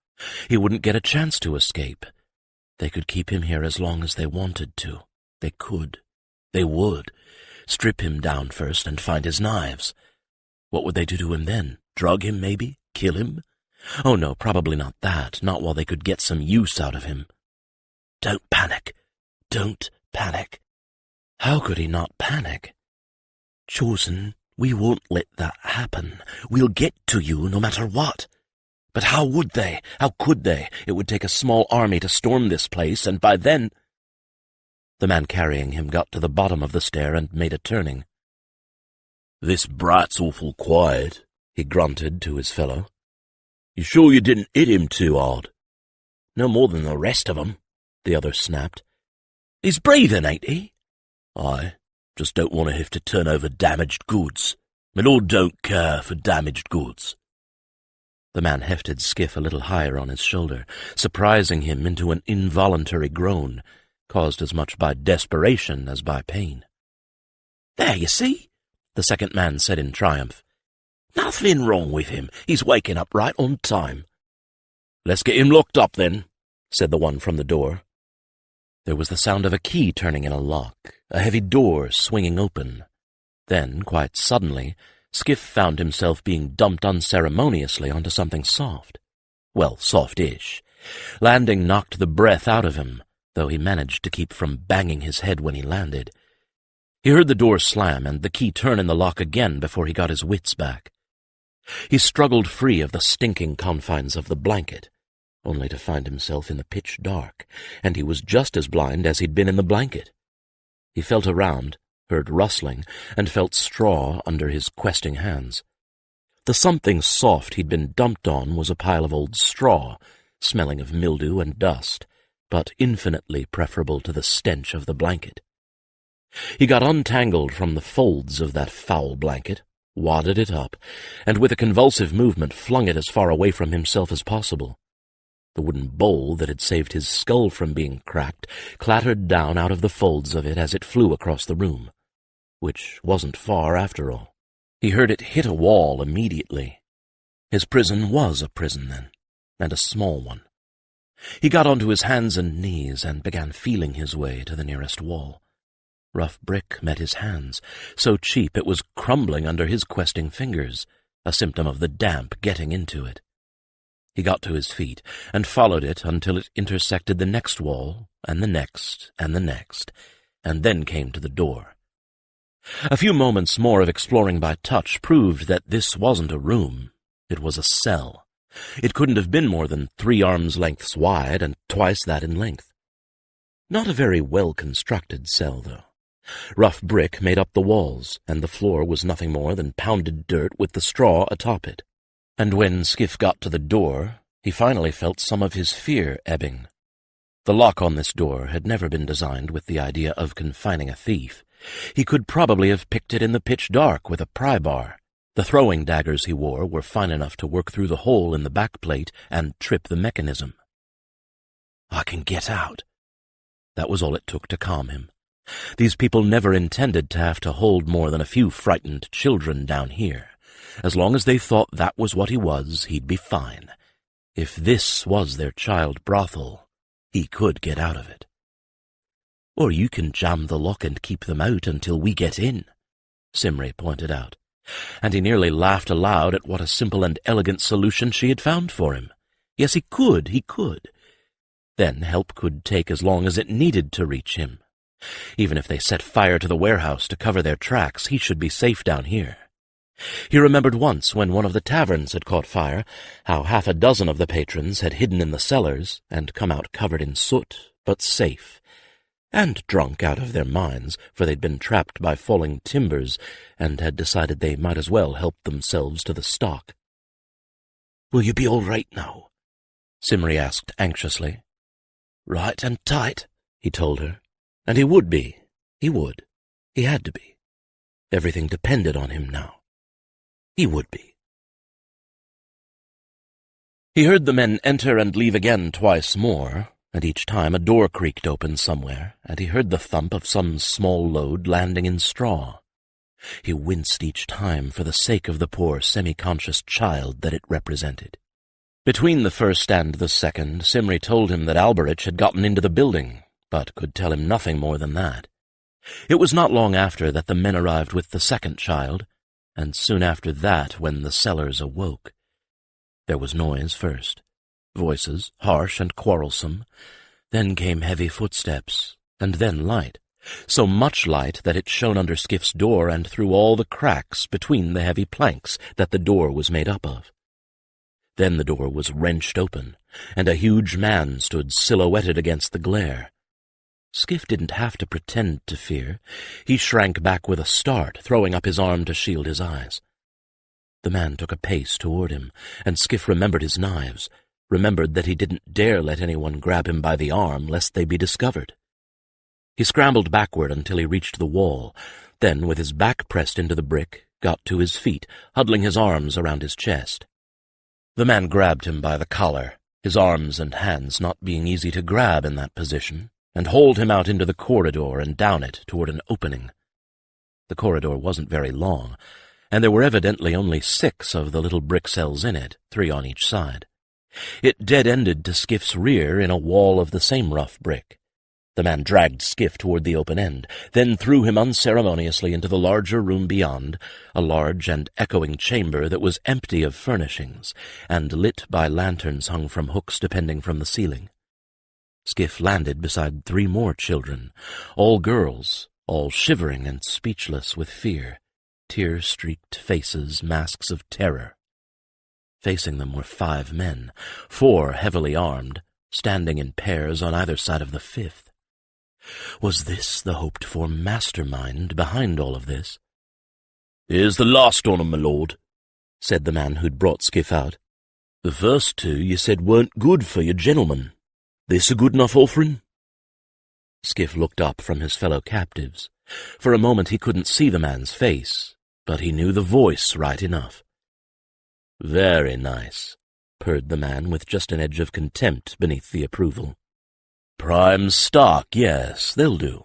S1: He wouldn't get a chance to escape. They could keep him here as long as they wanted to. They could. They would. Strip him down first and find his knives. What would they do to him then? Drug him, maybe? Kill him? Oh, no, probably not that. Not while they could get some use out of him. Don't panic. Don't panic. How could he not panic? Chosen, we won't let that happen. We'll get to you no matter what. But how would they? How could they? It would take a small army to storm this place, and by then... The man carrying him got to the bottom of the stair and made a turning. "This brat's awful quiet," he grunted to his fellow. "You sure you didn't hit him too hard?" "No more than the rest of 'em," the other snapped. "He's breathing, ain't he?" "Aye, just don't want to have to turn over damaged goods. My lord don't care for damaged goods." The man hefted Skif a little higher on his shoulder, surprising him into an involuntary groan, caused as much by desperation as by pain. "There, you see," the second man said in triumph. "Nothing wrong with him. He's waking up right on time." "Let's get him locked up, then," said the one from the door. There was the sound of a key turning in a lock, a heavy door swinging open. Then, quite suddenly, Skif found himself being dumped unceremoniously onto something soft. Well, soft-ish. Landing knocked the breath out of him, though he managed to keep from banging his head when he landed. He heard the door slam and the key turn in the lock again before he got his wits back. He struggled free of the stinking confines of the blanket, only to find himself in the pitch dark, and he was just as blind as he'd been in the blanket. He felt around, heard rustling, and felt straw under his questing hands. The something soft he'd been dumped on was a pile of old straw, smelling of mildew and dust, but infinitely preferable to the stench of the blanket. He got untangled from the folds of that foul blanket, wadded it up, and with a convulsive movement flung it as far away from himself as possible. The wooden bowl that had saved his skull from being cracked clattered down out of the folds of it as it flew across the room, which wasn't far after all. He heard it hit a wall immediately. His prison was a prison, then, and a small one. He got onto his hands and knees and began feeling his way to the nearest wall. Rough brick met his hands, so cheap it was crumbling under his questing fingers, a symptom of the damp getting into it. He got to his feet and followed it until it intersected the next wall, and the next, and the next, and then came to the door. A few moments more of exploring by touch proved that this wasn't a room. It was a cell. It couldn't have been more than 3 arms' lengths wide and twice that in length. Not a very well-constructed cell, though. Rough brick made up the walls, and the floor was nothing more than pounded dirt with the straw atop it. And when Skif got to the door, he finally felt some of his fear ebbing. The lock on this door had never been designed with the idea of confining a thief. He could probably have picked it in the pitch dark with a pry bar. The throwing daggers he wore were fine enough to work through the hole in the backplate and trip the mechanism. "I can get out." That was all it took to calm him. These people never intended to have to hold more than a few frightened children down here. As long as they thought that was what he was, he'd be fine. If this was their child brothel, he could get out of it.
S2: "Or you can jam the lock and keep them out until we get in," Simri pointed out,
S1: and he nearly laughed aloud at what a simple and elegant solution she had found for him. Yes, he could. Then help could take as long as it needed to reach him. Even if they set fire to the warehouse to cover their tracks, he should be safe down here. He remembered once, when one of the taverns had caught fire, how half a dozen of the patrons had hidden in the cellars and come out covered in soot, but safe, and drunk out of their minds, for they'd been trapped by falling timbers and had decided they might as well help themselves to the stock.
S2: "Will you be all right now?"
S1: Simri asked anxiously.
S2: "Right and tight,"
S1: he told her. And he would be. He would. He had to be. Everything depended on him now. He would be. He heard the men enter and leave again twice more, and each time a door creaked open somewhere, and he heard the thump of some small load landing in straw. He winced each time for the sake of the poor semi-conscious child that it represented. Between the first and the second, Simri told him that Alberich had gotten into the building, but could tell him nothing more than that. It was not long after that the men arrived with the second child, and soon after that when the cellars awoke. There was noise first, voices, harsh and quarrelsome. Then came heavy footsteps, and then light, so much light that it shone under Skif's door and through all the cracks between the heavy planks that the door was made up of. Then the door was wrenched open, and a huge man stood silhouetted against the glare. Skif didn't have to pretend to fear. He shrank back with a start, throwing up his arm to shield his eyes. The man took a pace toward him, and Skif remembered his knives, remembered that he didn't dare let anyone grab him by the arm lest they be discovered. He scrambled backward until he reached the wall, then, with his back pressed into the brick, got to his feet, huddling his arms around his chest. The man grabbed him by the collar, his arms and hands not being easy to grab in that position, and hauled him out into the corridor and down it toward an opening. The corridor wasn't very long, and there were evidently only 6 of the little brick cells in it, 3 on each side. It dead-ended to Skif's rear in a wall of the same rough brick. The man dragged Skif toward the open end, then threw him unceremoniously into the larger room beyond, a large and echoing chamber that was empty of furnishings, and lit by lanterns hung from hooks depending from the ceiling. Skif landed beside 3 more children, all girls, all shivering and speechless with fear, tear-streaked faces, masks of terror. Facing them were 5 men, 4 heavily armed, standing in pairs on either side of the 5th. Was this the hoped-for mastermind behind all of this?
S2: "Here's the last on 'em, my lord,"
S1: said the man who'd brought Skif out.
S2: "The first 2 you said weren't good for your gentleman. This a good enough offering?"
S1: Skif looked up from his fellow captives. For a moment he couldn't see the man's face, but he knew the voice right enough. "Very nice," purred the man with just an edge of contempt beneath the approval. "Prime stock, yes, they'll do.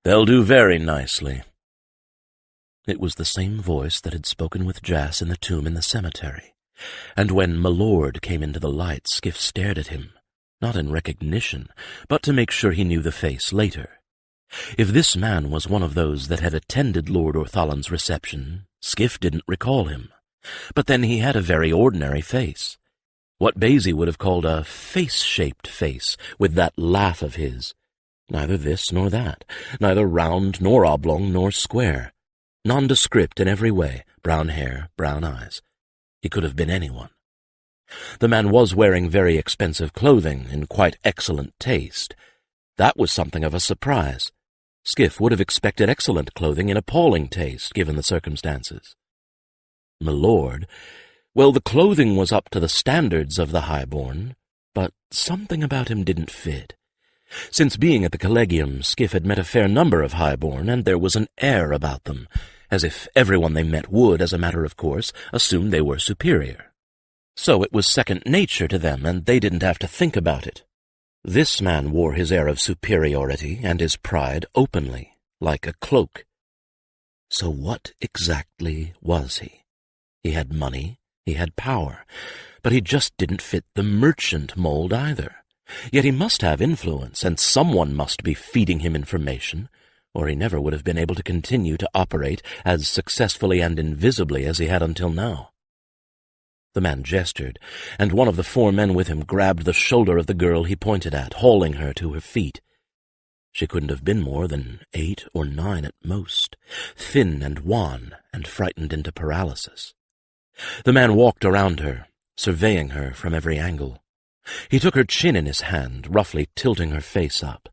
S1: They'll do very nicely." It was the same voice that had spoken with Jas in the tomb in the cemetery, and when Milord came into the light, Skif stared at him, not in recognition, but to make sure he knew the face later. If this man was one of those that had attended Lord Orthalan's reception, Skif didn't recall him. But then he had a very ordinary face. What Basie would have called a face-shaped face, with that laugh of his. Neither this nor that, neither round nor oblong nor square. Nondescript in every way, brown hair, brown eyes. He could have been anyone. The man was wearing very expensive clothing in quite excellent taste. That was something of a surprise. Skif would have expected excellent clothing in appalling taste, given the circumstances. Milord, well, the clothing was up to the standards of the highborn, but something about him didn't fit. Since being at the Collegium, Skif had met a fair number of highborn, and there was an air about them, as if everyone they met would, as a matter of course, assume they were superior. So it was second nature to them, and they didn't have to think about it. This man wore his air of superiority and his pride openly, like a cloak. So what exactly was he? He had money, He had power, but he just didn't fit the merchant mold either. Yet he must have influence, and someone must be feeding him information, or he never would have been able to continue to operate as successfully and invisibly as he had until now. The man gestured, and one of the 4 men with him grabbed the shoulder of the girl he pointed at, hauling her to her feet. She couldn't have been more than 8 or 9 at most, thin and wan and frightened into paralysis. The man walked around her, surveying her from every angle. He took her chin in his hand, roughly tilting her face up,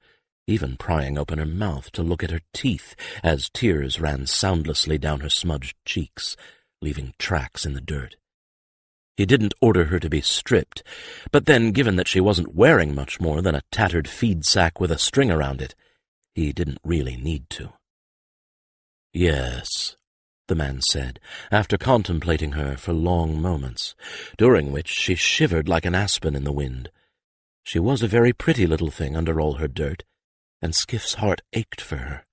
S1: even prying open her mouth to look at her teeth as tears ran soundlessly down her smudged cheeks, leaving tracks in the dirt. He didn't order her to be stripped, but then, given that she wasn't wearing much more than a tattered feed sack with a string around it, he didn't really need to. "Yes," the man said, after contemplating her for long moments, during which she shivered like an aspen in the wind. She was a very pretty little thing under all her dirt, and Skif's heart ached for her.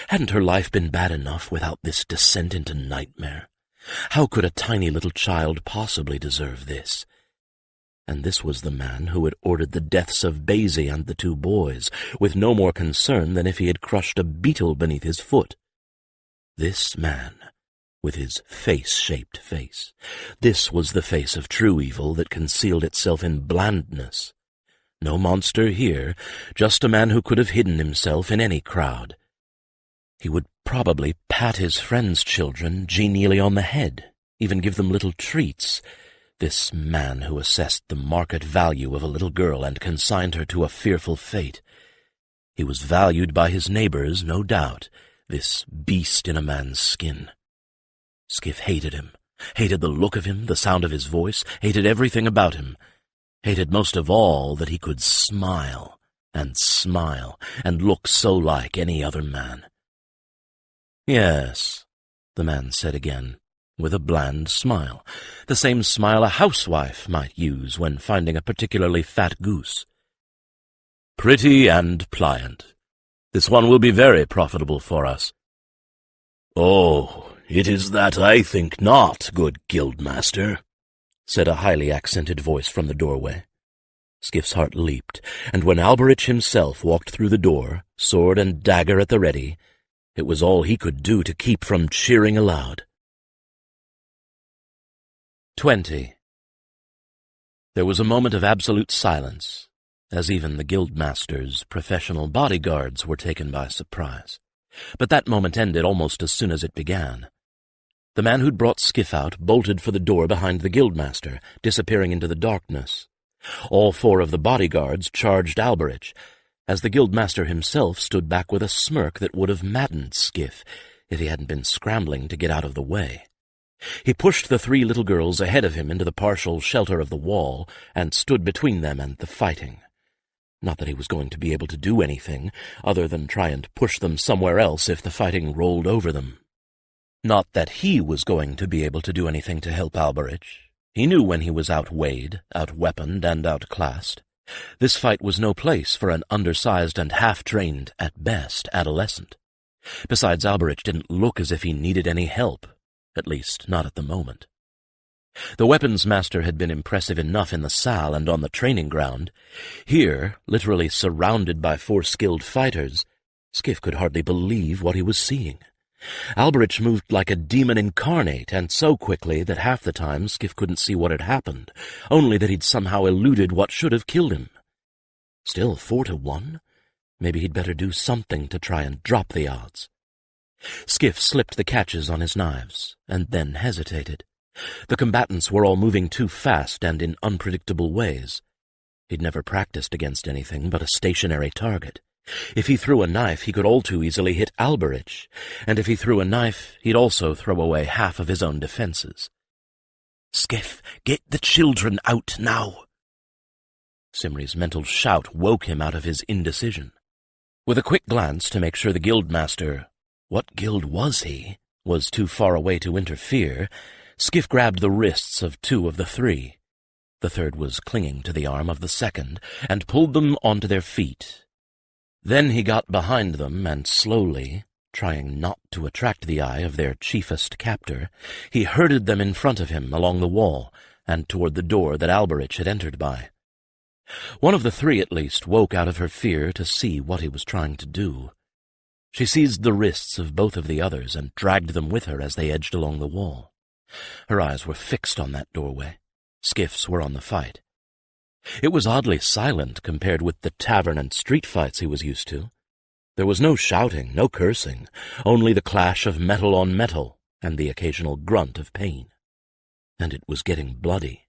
S1: Hadn't her life been bad enough without this descent into nightmare? How could a tiny little child possibly deserve this? And this was the man who had ordered the deaths of Basie and the 2 boys, with no more concern than if he had crushed a beetle beneath his foot. This man, with his face-shaped face, this was the face of true evil that concealed itself in blandness. No monster here, just a man who could have hidden himself in any crowd. He would probably pat his friends' children genially on the head, even give them little treats, this man who assessed the market value of a little girl and consigned her to a fearful fate. He was valued by his neighbors, no doubt, this beast in a man's skin. Skif hated him, hated the look of him, the sound of his voice, hated everything about him, hated most of all that he could smile and look so like any other man. "Yes," the man said again, with a bland smile, the same smile a housewife might use when finding a particularly fat goose. "Pretty and pliant. This one will be very profitable for us."
S2: "Oh, it is that I think not, good guildmaster," said a highly accented voice from the doorway.
S1: Skif's heart leaped, and when Alberich himself walked through the door, sword and dagger at the ready, it was all he could do to keep from cheering aloud. 20. There was a moment of absolute silence, as even the guildmaster's professional bodyguards were taken by surprise. But that moment ended almost as soon as it began. The man who'd brought Skif out bolted for the door behind the guildmaster, disappearing into the darkness. All 4 of the bodyguards charged Alberich, as the guildmaster himself stood back with a smirk that would have maddened Skif if he hadn't been scrambling to get out of the way. He pushed the 3 little girls ahead of him into the partial shelter of the wall and stood between them and the fighting. Not that he was going to be able to do anything other than try and push them somewhere else if the fighting rolled over them. Not that he was going to be able to do anything to help Alberich. He knew when he was outweighed, outweaponed, and outclassed. This fight was no place for an undersized and half-trained, at best, adolescent. Besides, Alberich didn't look as if he needed any help, at least not at the moment. The weapons master had been impressive enough in the salle and on the training ground. Here, literally surrounded by 4 skilled fighters, Skif could hardly believe what he was seeing. Alberich moved like a demon incarnate, and so quickly that half the time Skif couldn't see what had happened, only that he'd somehow eluded what should have killed him. Still 4-1? Maybe he'd better do something to try and drop the odds. Skif slipped the catches on his knives, and then hesitated. The combatants were all moving too fast and in unpredictable ways. He'd never practiced against anything but a stationary target. If he threw a knife, he could all too easily hit Alberich, and if he threw a knife, he'd also throw away half of his own defenses.
S2: "Skif, get the children out now!"
S1: Simri's mental shout woke him out of his indecision. With a quick glance to make sure the guildmaster, what guild was he, was too far away to interfere, Skif grabbed the wrists of 2 of the 3. The third was clinging to the arm of the second, and pulled them onto their feet. Then he got behind them and slowly, Trying not to attract the eye of their chiefest captor, he herded them in front of him along the wall and toward the door that Alberich had entered by. One of the three, at least, woke out of her fear to see what he was trying to do. She seized the wrists of both of the others and dragged them with her as they edged along the wall. Her eyes were fixed on that doorway. Skif's were on the fight. It was oddly silent compared with the tavern and street fights he was used to. There was no shouting, no cursing, only the clash of metal on metal and the occasional grunt of pain. And it was getting bloody.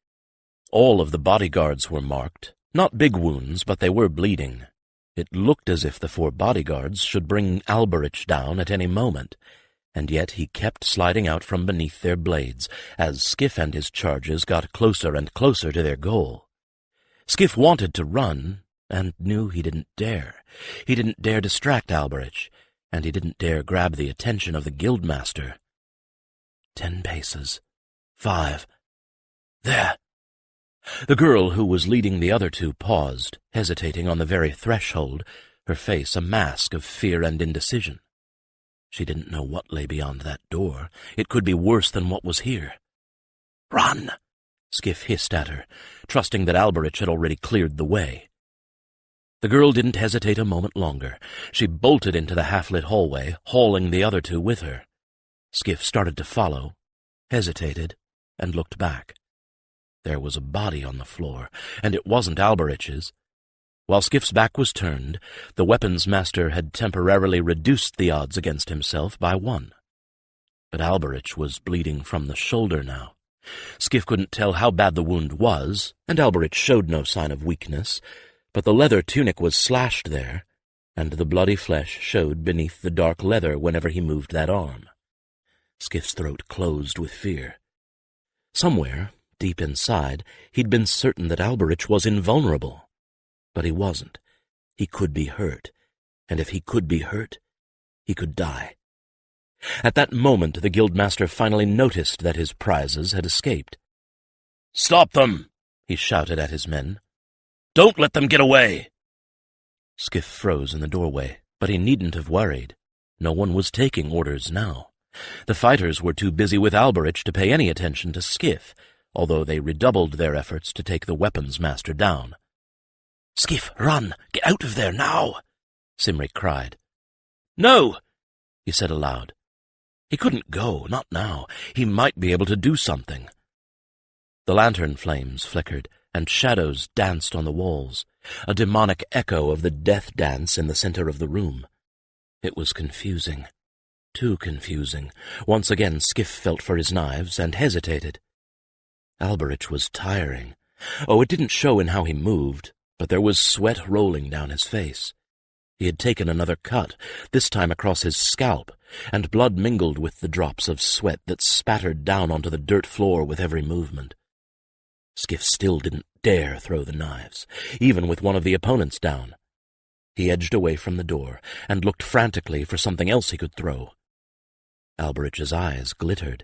S1: All of the bodyguards were marked, not big wounds, but they were bleeding. It looked as if the 4 bodyguards should bring Alberich down at any moment, and yet he kept sliding out from beneath their blades as Skif and his charges got closer and closer to their goal. Skif wanted to run, and knew he didn't dare. He didn't dare distract Alberich, and he didn't dare grab the attention of the guildmaster. 10 paces. 5. There! The girl who was leading the other 2 paused, hesitating on the very threshold, her face a mask of fear and indecision. She didn't know what lay beyond that door. It could be worse than what was here. "Run!" Skif hissed at her, trusting that Alberich had already cleared the way. The girl didn't hesitate a moment longer. She bolted into the half-lit hallway, hauling the other 2 with her. Skif started to follow, hesitated, and looked back. There was a body on the floor, and it wasn't Alberich's. While Skif's back was turned, the weapons master had temporarily reduced the odds against himself by 1. But Alberich was bleeding from the shoulder now. Skif couldn't tell how bad the wound was, and Alberich showed no sign of weakness, but the leather tunic was slashed there, and the bloody flesh showed beneath the dark leather whenever he moved that arm. Skif's throat closed with fear. Somewhere, deep inside, he'd been certain that Alberich was invulnerable. But he wasn't. He could be hurt, and if he could be hurt, he could die. At that moment, the guildmaster finally noticed that his prizes had escaped. "Stop them!" he shouted at his men. "Don't let them get away!" Skif froze in the doorway, but he needn't have worried. No one was taking orders now. The fighters were too busy with Alberich to pay any attention to Skif, although they redoubled their efforts to take the weapons master down. "Skif, run! Get out of there now!" Simri cried. "No!" he said aloud. He couldn't go, not now. He might be able to do something. The lantern flames flickered, and shadows danced on the walls, a demonic echo of the death dance in the center of the room. It was confusing. Too confusing. Once again Skif felt for his knives and hesitated. Alberich was tiring. Oh, it didn't show in how he moved, but there was sweat rolling down his face. He had taken another cut, this time across his scalp, and blood mingled with the drops of sweat that spattered down onto the dirt floor with every movement. Skif still didn't dare throw the knives, even with one of the opponents down. He edged away from the door and looked frantically for something else he could throw. Alberich's eyes glittered,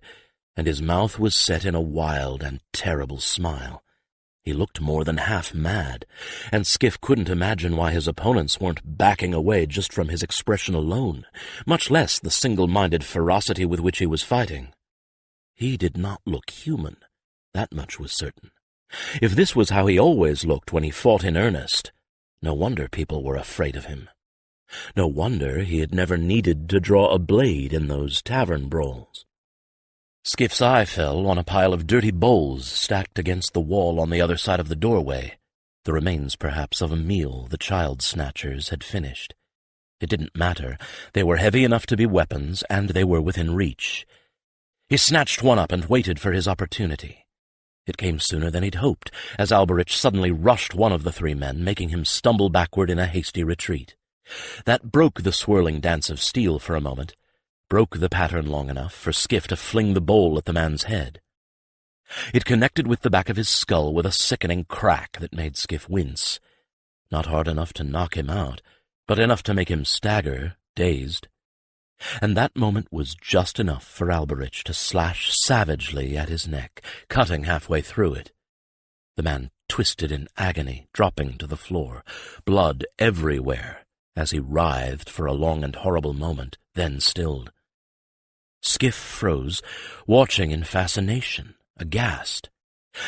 S1: and his mouth was set in a wild and terrible smile. He looked more than half mad, and Skif couldn't imagine why his opponents weren't backing away just from his expression alone, much less the single-minded ferocity with which he was fighting. He did not look human, that much was certain. If this was how he always looked when he fought in earnest, no wonder people were afraid of him. No wonder he had never needed to draw a blade in those tavern brawls. Skif's eye fell on a pile of dirty bowls stacked against the wall on the other side of the doorway, the remains perhaps of a meal the child snatchers had finished. It didn't matter. They were heavy enough to be weapons, and they were within reach. He snatched one up and waited for his opportunity. It came sooner than he'd hoped, as Alberich suddenly rushed one of the 3 men, making him stumble backward in a hasty retreat. That broke the swirling dance of steel for a moment, broke the pattern long enough for Skif to fling the bowl at the man's head. It connected with the back of his skull with a sickening crack that made Skif wince. Not hard enough to knock him out, but enough to make him stagger, dazed. And that moment was just enough for Alberich to slash savagely at his neck, cutting halfway through it. The man twisted in agony, dropping to the floor, blood everywhere, as he writhed for a long and horrible moment, then stilled. Skif froze, watching in fascination, aghast.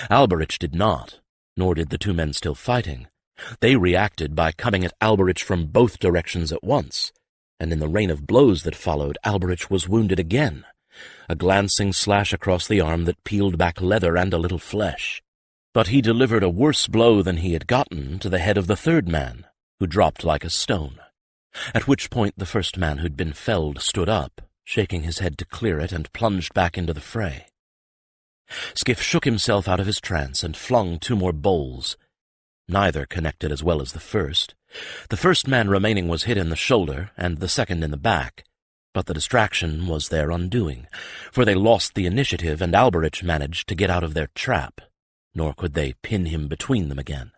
S1: Alberich did not, nor did the two men still fighting. They reacted by coming at Alberich from both directions at once, and in the rain of blows that followed, Alberich was wounded again, a glancing slash across the arm that peeled back leather and a little flesh. But he delivered a worse blow than he had gotten to the head of the third man, who dropped like a stone, at which point the first man who'd been felled stood up, shaking his head to clear it, and plunged back into the fray. Skif shook himself out of his trance and flung 2 more bowls. Neither connected as well as the first. The first man remaining was hit in the shoulder, and the second in the back, but the distraction was their undoing, for they lost the initiative, and Alberich managed to get out of their trap, nor could they pin him between them again.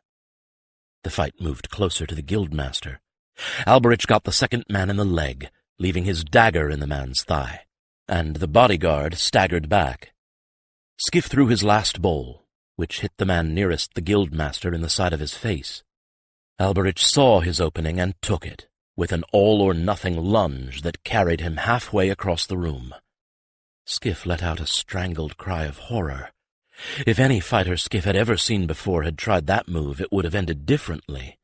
S1: The fight moved closer to the guildmaster. Alberich got the second man in the leg, leaving his dagger in the man's thigh, and the bodyguard staggered back. Skif threw his last bowl, which hit the man nearest the guildmaster in the side of his face. Alberich saw his opening and took it, with an all-or-nothing lunge that carried him halfway across the room. Skif let out a strangled cry of horror. If any fighter Skif had ever seen before had tried that move, it would have ended differently.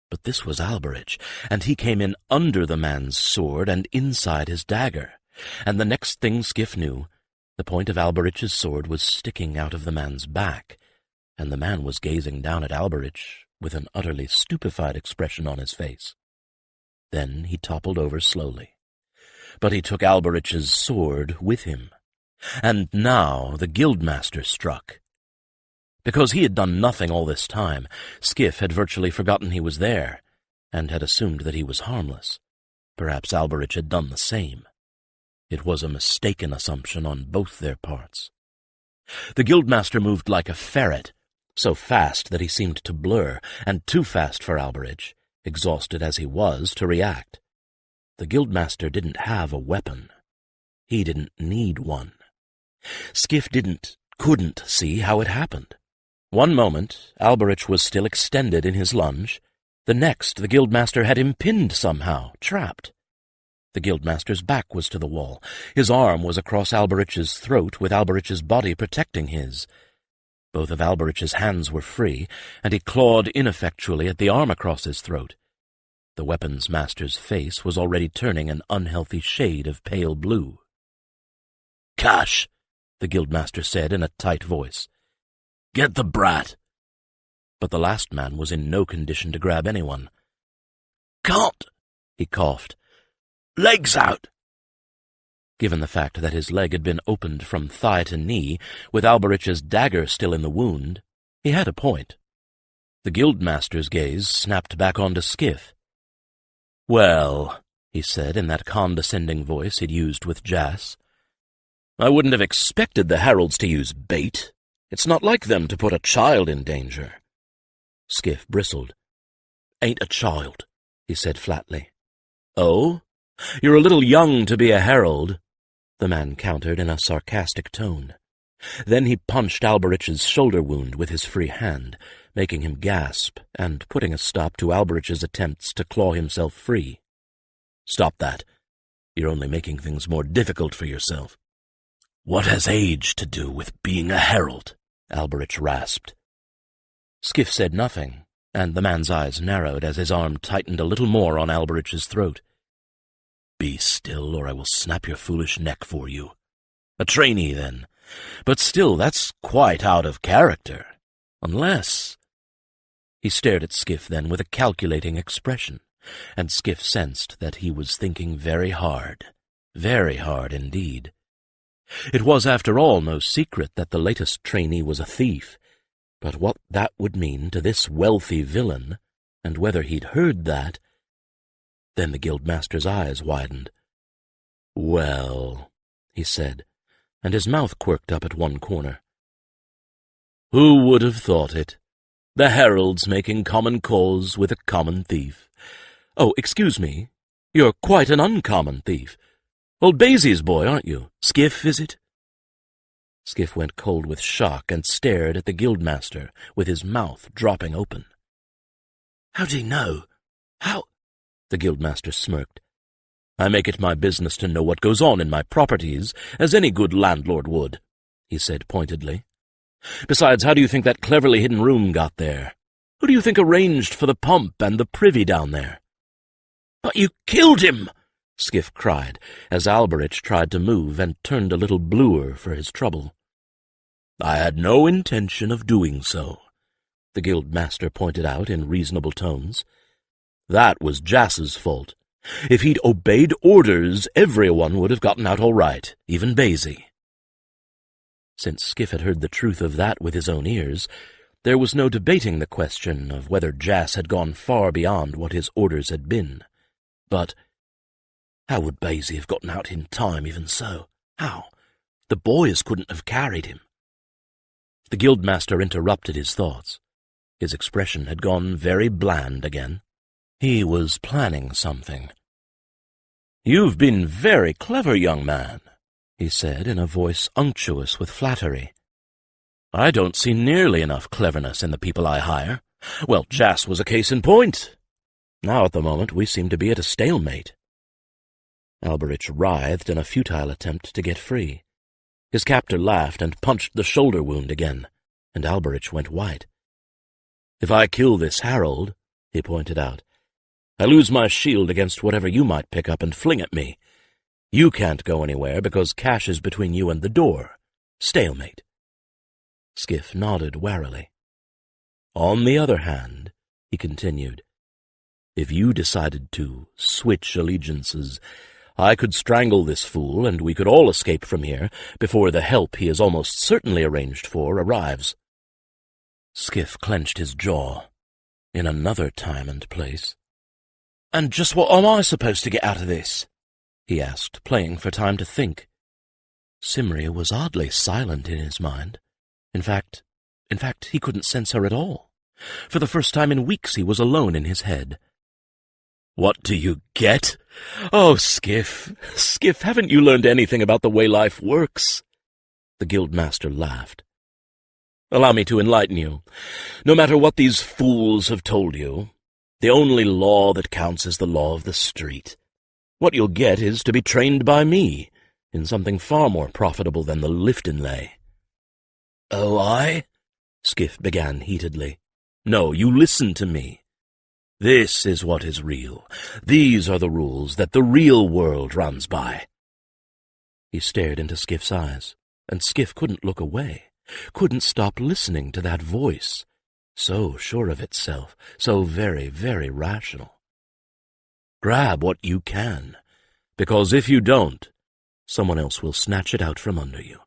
S1: But this was Alberich, and he came in under the man's sword and inside his dagger, and the next thing Skif knew, the point of Alberich's sword was sticking out of the man's back, and the man was gazing down at Alberich with an utterly stupefied expression on his face. Then he toppled over slowly. But he took Alberich's sword with him. And now the guildmaster struck. Because he had done nothing all this time, Skif had virtually forgotten he was there, and had assumed that he was harmless. Perhaps Alberich had done the same. It was a mistaken assumption on both their parts. The guildmaster moved like a ferret, so fast that he seemed to blur, and too fast for Alberich, exhausted as he was, to react. The guildmaster didn't have a weapon. He didn't need one. Skif couldn't see how it happened. One moment, Alberich was still extended in his lunge. The next, the guildmaster had him pinned somehow, trapped. The guildmaster's back was to the wall. His arm was across Alberich's throat, with Alberich's body protecting his. Both of Alberich's hands were free, and he clawed ineffectually at the arm across his throat. The weapons master's face was already turning an unhealthy shade of pale blue. "Cash," the guildmaster said in a tight voice. "Get the brat." But the last man was in no condition to grab anyone. "Can't," he coughed. "Legs out." Given the fact that his leg had been opened from thigh to knee, with Alberich's dagger still in the wound, he had a point. The guildmaster's gaze snapped back onto Skif. "Well," he said in that condescending voice he'd used with Jas, "I wouldn't have expected the heralds to use bait. It's not like them to put a child in danger." Skif bristled. "Ain't a child," he said flatly. "Oh? You're a little young to be a herald," the man countered in a sarcastic tone. Then he punched Alberich's shoulder wound with his free hand, making him gasp and putting a stop to Alberich's attempts to claw himself free. "Stop that. You're only making things more difficult for yourself." "What has age to do with being a herald?" Alberich rasped. Skif said nothing, and the man's eyes narrowed as his arm tightened a little more on Alberich's throat. "Be still, or I will snap your foolish neck for you. A trainee, then. But still, that's quite out of character. Unless—" He stared at Skif then with a calculating expression, and Skif sensed that he was thinking very hard indeed. It was, after all, no secret that the latest trainee was a thief, but what that would mean to this wealthy villain, and whether he'd heard that— Then the guildmaster's eyes widened. "Well," he said, and his mouth quirked up at one corner. "Who would have thought it? The heralds making common cause with a common thief. Oh, excuse me, you're quite an uncommon thief. Old Basie's boy, aren't you? Skif, is it?" Skif went cold with shock and stared at the guildmaster, with his mouth dropping open. "How do you know? How—" The guildmaster smirked. "I make it my business to know what goes on in my properties, as any good landlord would," he said pointedly. "Besides, how do you think that cleverly hidden room got there? Who do you think arranged for the pump and the privy down there?" "But you killed him!" Skif cried, as Alberich tried to move and turned a little bluer for his trouble. "I had no intention of doing so," the guildmaster pointed out in reasonable tones. "That was Jass's fault. If he'd obeyed orders, everyone would have gotten out all right, even Basie." Since Skif had heard the truth of that with his own ears, there was no debating the question of whether Jass had gone far beyond what his orders had been. But how would Basie have gotten out in time, even so? How? The boys couldn't have carried him. The guildmaster interrupted his thoughts. His expression had gone very bland again. He was planning something. "You've been very clever, young man," he said in a voice unctuous with flattery. "I don't see nearly enough cleverness in the people I hire. Well, Jass was a case in point. Now at the moment we seem to be at a stalemate." Alberich writhed in a futile attempt to get free. His captor laughed and punched the shoulder wound again, and Alberich went white. "If I kill this Harold," he pointed out, "I lose my shield against whatever you might pick up and fling at me. You can't go anywhere because cash is between you and the door. Stalemate." Skif nodded warily. "On the other hand," he continued, "if you decided to switch allegiances, I could strangle this fool, and we could all escape from here before the help he has almost certainly arranged for arrives." Skif clenched his jaw. In another time and place. "And just what am I supposed to get out of this?" he asked, playing for time to think. Simri was oddly silent in his mind. In fact, he couldn't sense her at all. For the first time in weeks he was alone in his head. "What do you get? Oh, Skif, haven't you learned anything about the way life works?" The guildmaster laughed. "Allow me to enlighten you. No matter what these fools have told you, the only law that counts is the law of the street. What you'll get is to be trained by me in something far more profitable than the lift-and-lay." "Oh, I?" Skif began heatedly. "No, you listen to me. This is what is real. These are the rules that the real world runs by." He stared into Skif's eyes, and Skif couldn't look away, couldn't stop listening to that voice, so sure of itself, so very, very rational. Grab what you can, because if you don't, someone else will snatch it out from under you.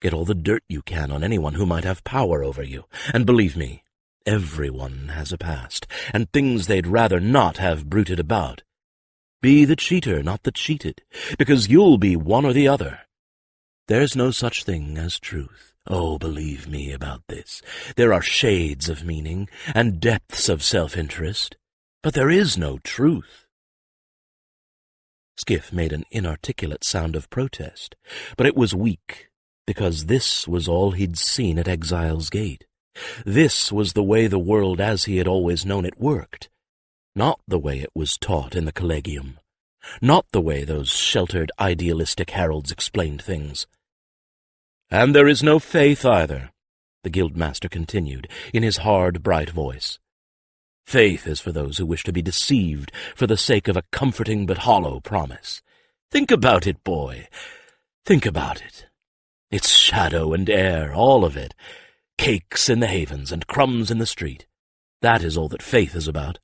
S1: Get all the dirt you can on anyone who might have power over you, and believe me, everyone has a past, and things they'd rather not have bruited about. Be the cheater, not the cheated, because you'll be one or the other. There's no such thing as truth. Oh, believe me about this. There are shades of meaning and depths of self-interest, but there is no truth." Skif made an inarticulate sound of protest, but it was weak, because this was all he'd seen at Exile's Gate. This was the way the world as he had always known it worked, not the way it was taught in the Collegium, not the way those sheltered, idealistic heralds explained things. "And there is no faith either," the guildmaster continued, in his hard, bright voice. "Faith is for those who wish to be deceived for the sake of a comforting but hollow promise. Think about it, boy. Think about it. It's shadow and air, all of it. Cakes in the havens and crumbs in the street. That is all that faith is about."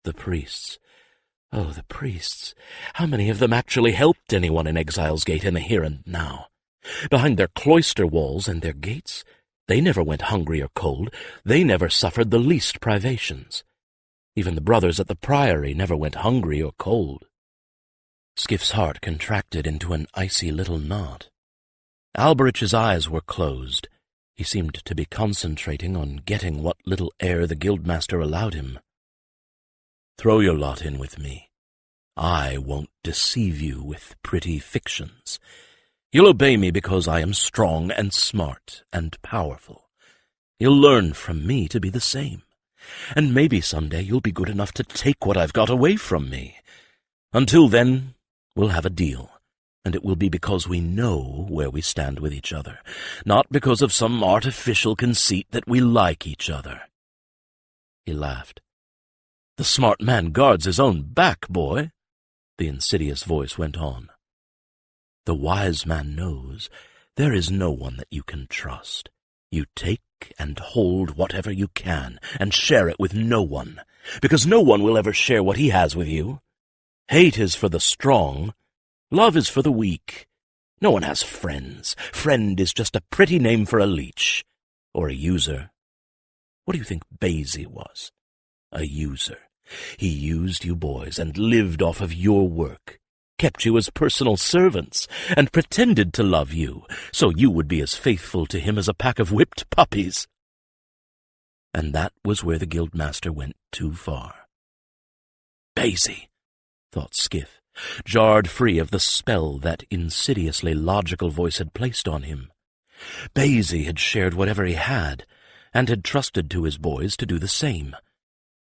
S1: The priests. Oh, the priests. How many of them actually helped anyone in Exile's Gate in the here and now? Behind their cloister walls and their gates, they never went hungry or cold. They never suffered the least privations. Even the brothers at the priory never went hungry or cold. Skif's heart contracted into an icy little knot. Alberich's eyes were closed. He seemed to be concentrating on getting what little air the guildmaster allowed him. "Throw your lot in with me. I won't deceive you with pretty fictions. You'll obey me because I am strong and smart and powerful. You'll learn from me to be the same. And maybe someday you'll be good enough to take what I've got away from me. Until then, we'll have a deal, and it will be because we know where we stand with each other, not because of some artificial conceit that we like each other." He laughed. "The smart man guards his own back, boy," the insidious voice went on. "The wise man knows there is no one that you can trust. You take and hold whatever you can and share it with no one, because no one will ever share what he has with you. Hate is for the strong. Love is for the weak. No one has friends. Friend is just a pretty name for a leech, or a user. What do you think Basie was? A user. He used you boys and lived off of your work, kept you as personal servants, and pretended to love you, so you would be as faithful to him as a pack of whipped puppies." And that was where the guildmaster went too far. Basie, thought Skif, jarred free of the spell that insidiously logical voice had placed on him. Basie had shared whatever he had, and had trusted to his boys to do the same.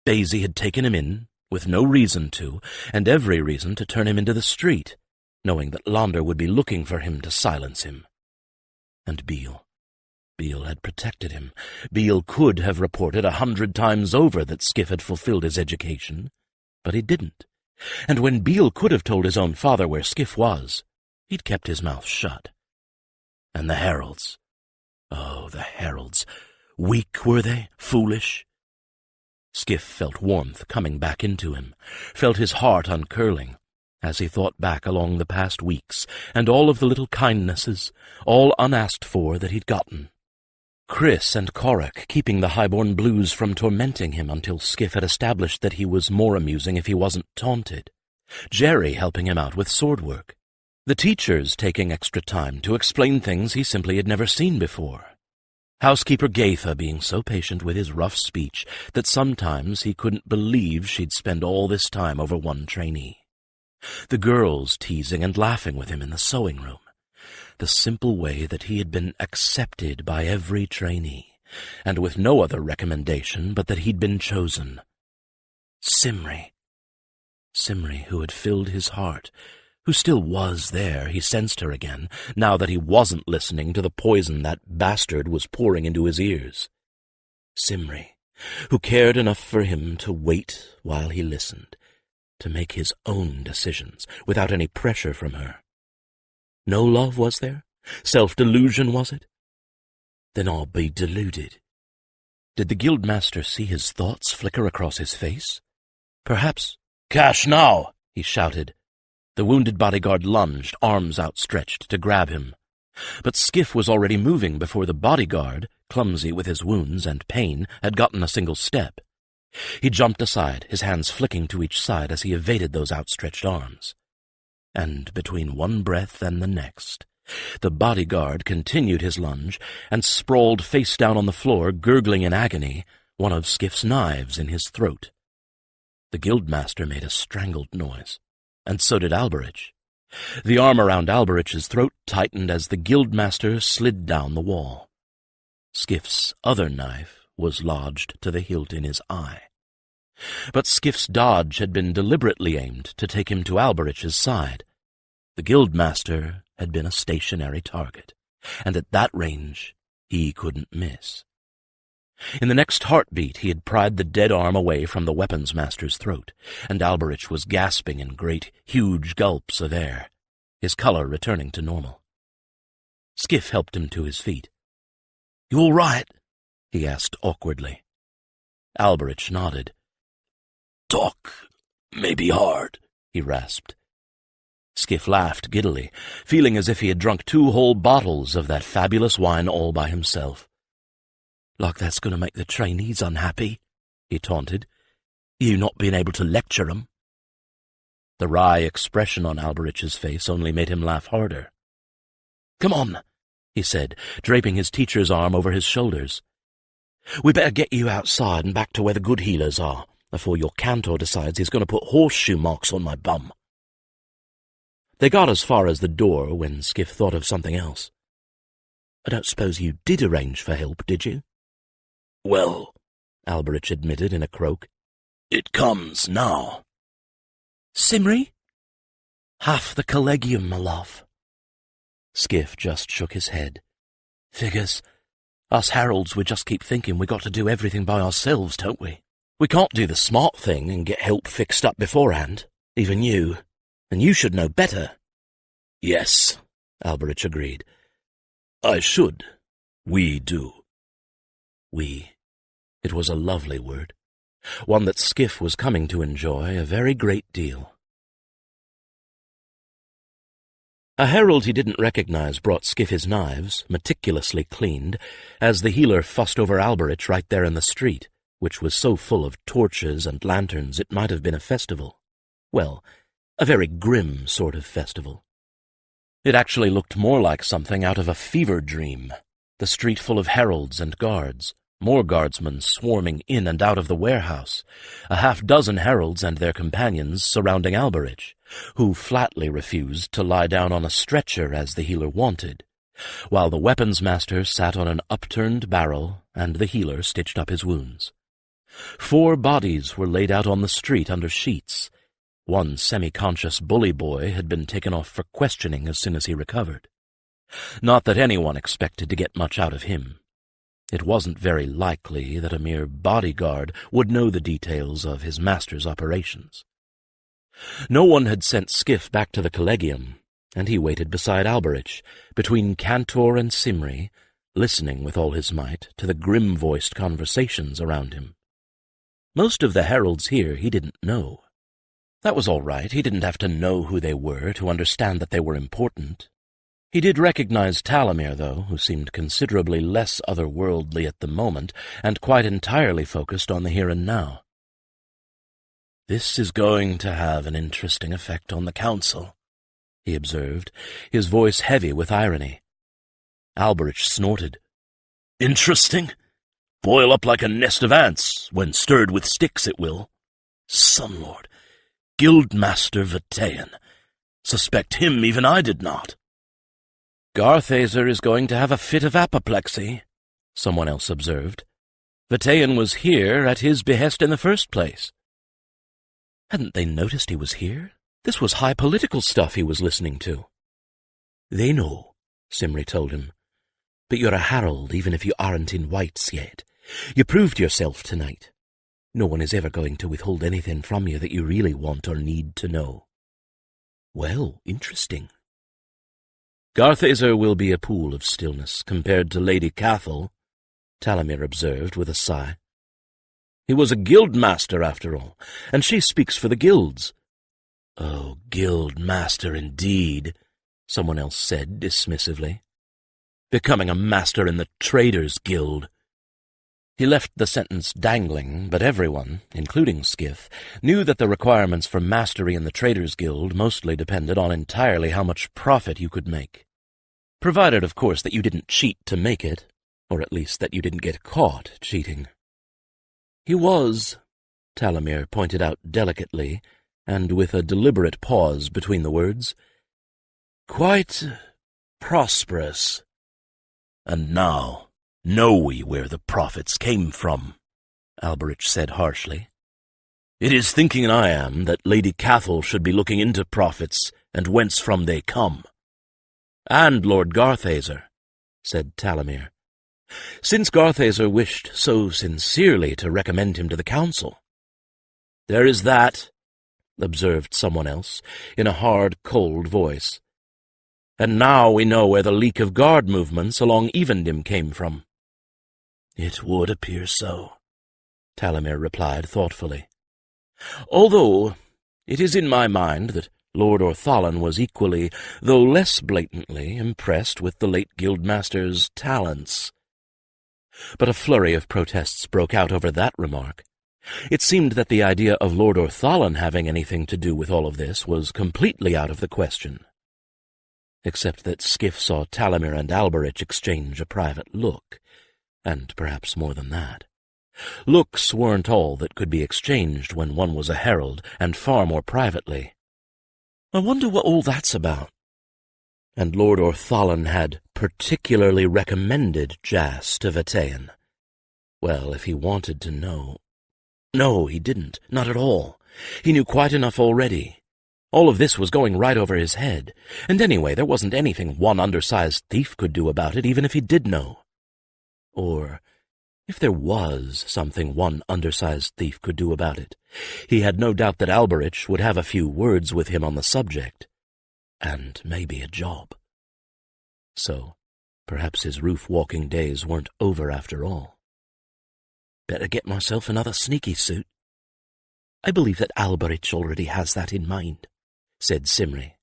S1: Basie had taken him in, with no reason to, and every reason to turn him into the street, knowing that Launder would be looking for him to silence him. And Beale had protected him. Beale could have reported 100 times over that Skif had fulfilled his education, but he didn't. And when Beale could have told his own father where Skif was, he'd kept his mouth shut. And the heralds. Oh, the heralds. Weak, were they? Foolish? Skif felt warmth coming back into him, felt his heart uncurling, as he thought back along the past weeks, and all of the little kindnesses, all unasked for, that he'd gotten. Chris and Korak keeping the highborn blues from tormenting him until Skif had established that he was more amusing if he wasn't taunted. Jerry helping him out with sword work. The teachers taking extra time to explain things he simply had never seen before. Housekeeper Gaither being so patient with his rough speech that sometimes he couldn't believe she'd spend all this time over one trainee. The girls teasing and laughing with him in the sewing room. The simple way that he had been accepted by every trainee, and with no other recommendation but that he'd been chosen. Simri, who had filled his heart, who still was there, he sensed her again, now that he wasn't listening to the poison that bastard was pouring into his ears. Simri, who cared enough for him to wait while he listened, to make his own decisions without any pressure from her. No love, was there? Self-delusion, was it? Then I'll be deluded. Did the guildmaster see his thoughts flicker across his face? Perhaps— "Cash now!" he shouted. The wounded bodyguard lunged, arms outstretched, to grab him. But Skif was already moving before the bodyguard, clumsy with his wounds and pain, had gotten a single step. He jumped aside, his hands flicking to each side as he evaded those outstretched arms. And between one breath and the next, the bodyguard continued his lunge and sprawled face down on the floor, gurgling in agony, one of Skif's knives in his throat. The guildmaster made a strangled noise, and so did Alberich. The arm around Alberich's throat tightened as the guildmaster slid down the wall. Skif's other knife was lodged to the hilt in his eye. But Skif's dodge had been deliberately aimed to take him to Alberich's side. The guildmaster had been a stationary target, and at that range he couldn't miss. In the next heartbeat he had pried the dead arm away from the weapons master's throat, and Alberich was gasping in great, huge gulps of air, his color returning to normal. Skif helped him to his feet. "You all right?" he asked awkwardly. Alberich nodded. "Talk may be hard," he rasped. Skif laughed giddily, feeling as if he had drunk 2 whole bottles of that fabulous wine all by himself. "Like that's going to make the trainees unhappy," he taunted. "You not being able to lecture 'em." The wry expression on Alberich's face only made him laugh harder. "Come on," he said, draping his teacher's arm over his shoulders. "We better get you outside and back to where the good healers are, before your cantor decides he's going to put horseshoe marks on my bum." They got as far as the door when Skif thought of something else. "I don't suppose you did arrange for help, did you?" "Well, Alberich admitted in a croak.
S2: "It comes now."
S1: "Simri?"
S2: "Half the collegium, my love."
S1: Skif just shook his head.
S2: "Figures. Us heralds, we just keep thinking we got to do everything by ourselves, don't we? We can't do the smart thing and get help fixed up beforehand, even you, and you should know better."
S1: "Yes," Alberich agreed.
S2: "I should. We do."
S1: We. It was a lovely word, one that Skif was coming to enjoy a very great deal. A herald he didn't recognize brought Skif his knives, meticulously cleaned, as the healer fussed over Alberich right there in the street, which was so full of torches and lanterns it might have been a festival. Well, a very grim sort of festival. It actually looked more like something out of a fever dream, the street full of heralds and guards, more guardsmen swarming in and out of the warehouse, a half-dozen heralds and their companions surrounding Alberich, who flatly refused to lie down on a stretcher as the healer wanted, while the weapons master sat on an upturned barrel and the healer stitched up his wounds. 4 bodies were laid out on the street under sheets. One semi-conscious bully boy had been taken off for questioning as soon as he recovered. Not that anyone expected to get much out of him. It wasn't very likely that a mere bodyguard would know the details of his master's operations. No one had sent Skif back to the Collegium, and he waited beside Alberich, between Cantor and Simri, listening with all his might to the grim-voiced conversations around him. Most of the heralds here he didn't know. That was all right. He didn't have to know who they were to understand that they were important. He did recognize Talamir, though, who seemed considerably less otherworldly at the moment and quite entirely focused on the here and now.
S2: "This is going to have an interesting effect on the council,"
S1: he observed, his voice heavy with irony.
S2: Alberich snorted. "Interesting? Boil up like a nest of ants. When stirred with sticks it will. Sunlord, Guildmaster Vatean. Suspect him even I did not."
S1: "Garthazer is going to have a fit of apoplexy," someone else observed. "Vatean was here at his behest in the first place." Hadn't they noticed he was here? This was high political stuff he was listening to.
S2: "They know,"
S1: Simri told him. "But you're a herald, even if you aren't in whites yet. You proved yourself tonight. No one is ever going to withhold anything from you that you really want or need to know." "Well, interesting." "Garthazer will be a pool of stillness compared to Lady Cathal," Talamir observed with a sigh. "He was a guild master, after all, and she speaks for the guilds."
S2: "Oh, guild master indeed," someone else said dismissively.
S1: "Becoming a master in the Traders' Guild." He left the sentence dangling, but everyone, including Skif, knew that the requirements for mastery in the Traders' Guild mostly depended on entirely how much profit you could make. Provided, of course, that you didn't cheat to make it, or at least that you didn't get caught cheating. He was, Talamir pointed out delicately, and with a deliberate pause between the words, quite prosperous.
S2: "And now know we where the profits came from," Alberich said harshly. "It is thinking I am that Lady Cathal should be looking into profits and whence from they come."
S1: "And Lord Garthazer," said Talamir, "since Garthazer wished so sincerely to recommend him to the council."
S2: "There is that,"
S1: observed someone else, in a hard, cold voice. "And now we know where the leak of guard movements along Evendim came from."
S2: "It would appear so,"
S1: Talamir replied thoughtfully. "Although it is in my mind that Lord Orthallan was equally, though less blatantly, impressed with the late guildmaster's talents." But a flurry of protests broke out over that remark. It seemed that the idea of Lord Orthallan having anything to do with all of this was completely out of the question. Except that Skif saw Talamir and Alberich exchange a private look, and perhaps more than that. Looks weren't all that could be exchanged when one was a herald, and far more privately. "I wonder what all that's about." And Lord Orthallan had particularly recommended Jas to Vatean. Well, if he wanted to know— No, he didn't. Not at all. He knew quite enough already. All of this was going right over his head, and anyway, there wasn't anything one undersized thief could do about it, even if he did know. Or, if there was something one undersized thief could do about it, he had no doubt that Alberich would have a few words with him on the subject, and maybe a job. So, perhaps his roof-walking days weren't over after all. Better get myself another sneaky suit. I believe that Alberich already has that in mind, said Simri.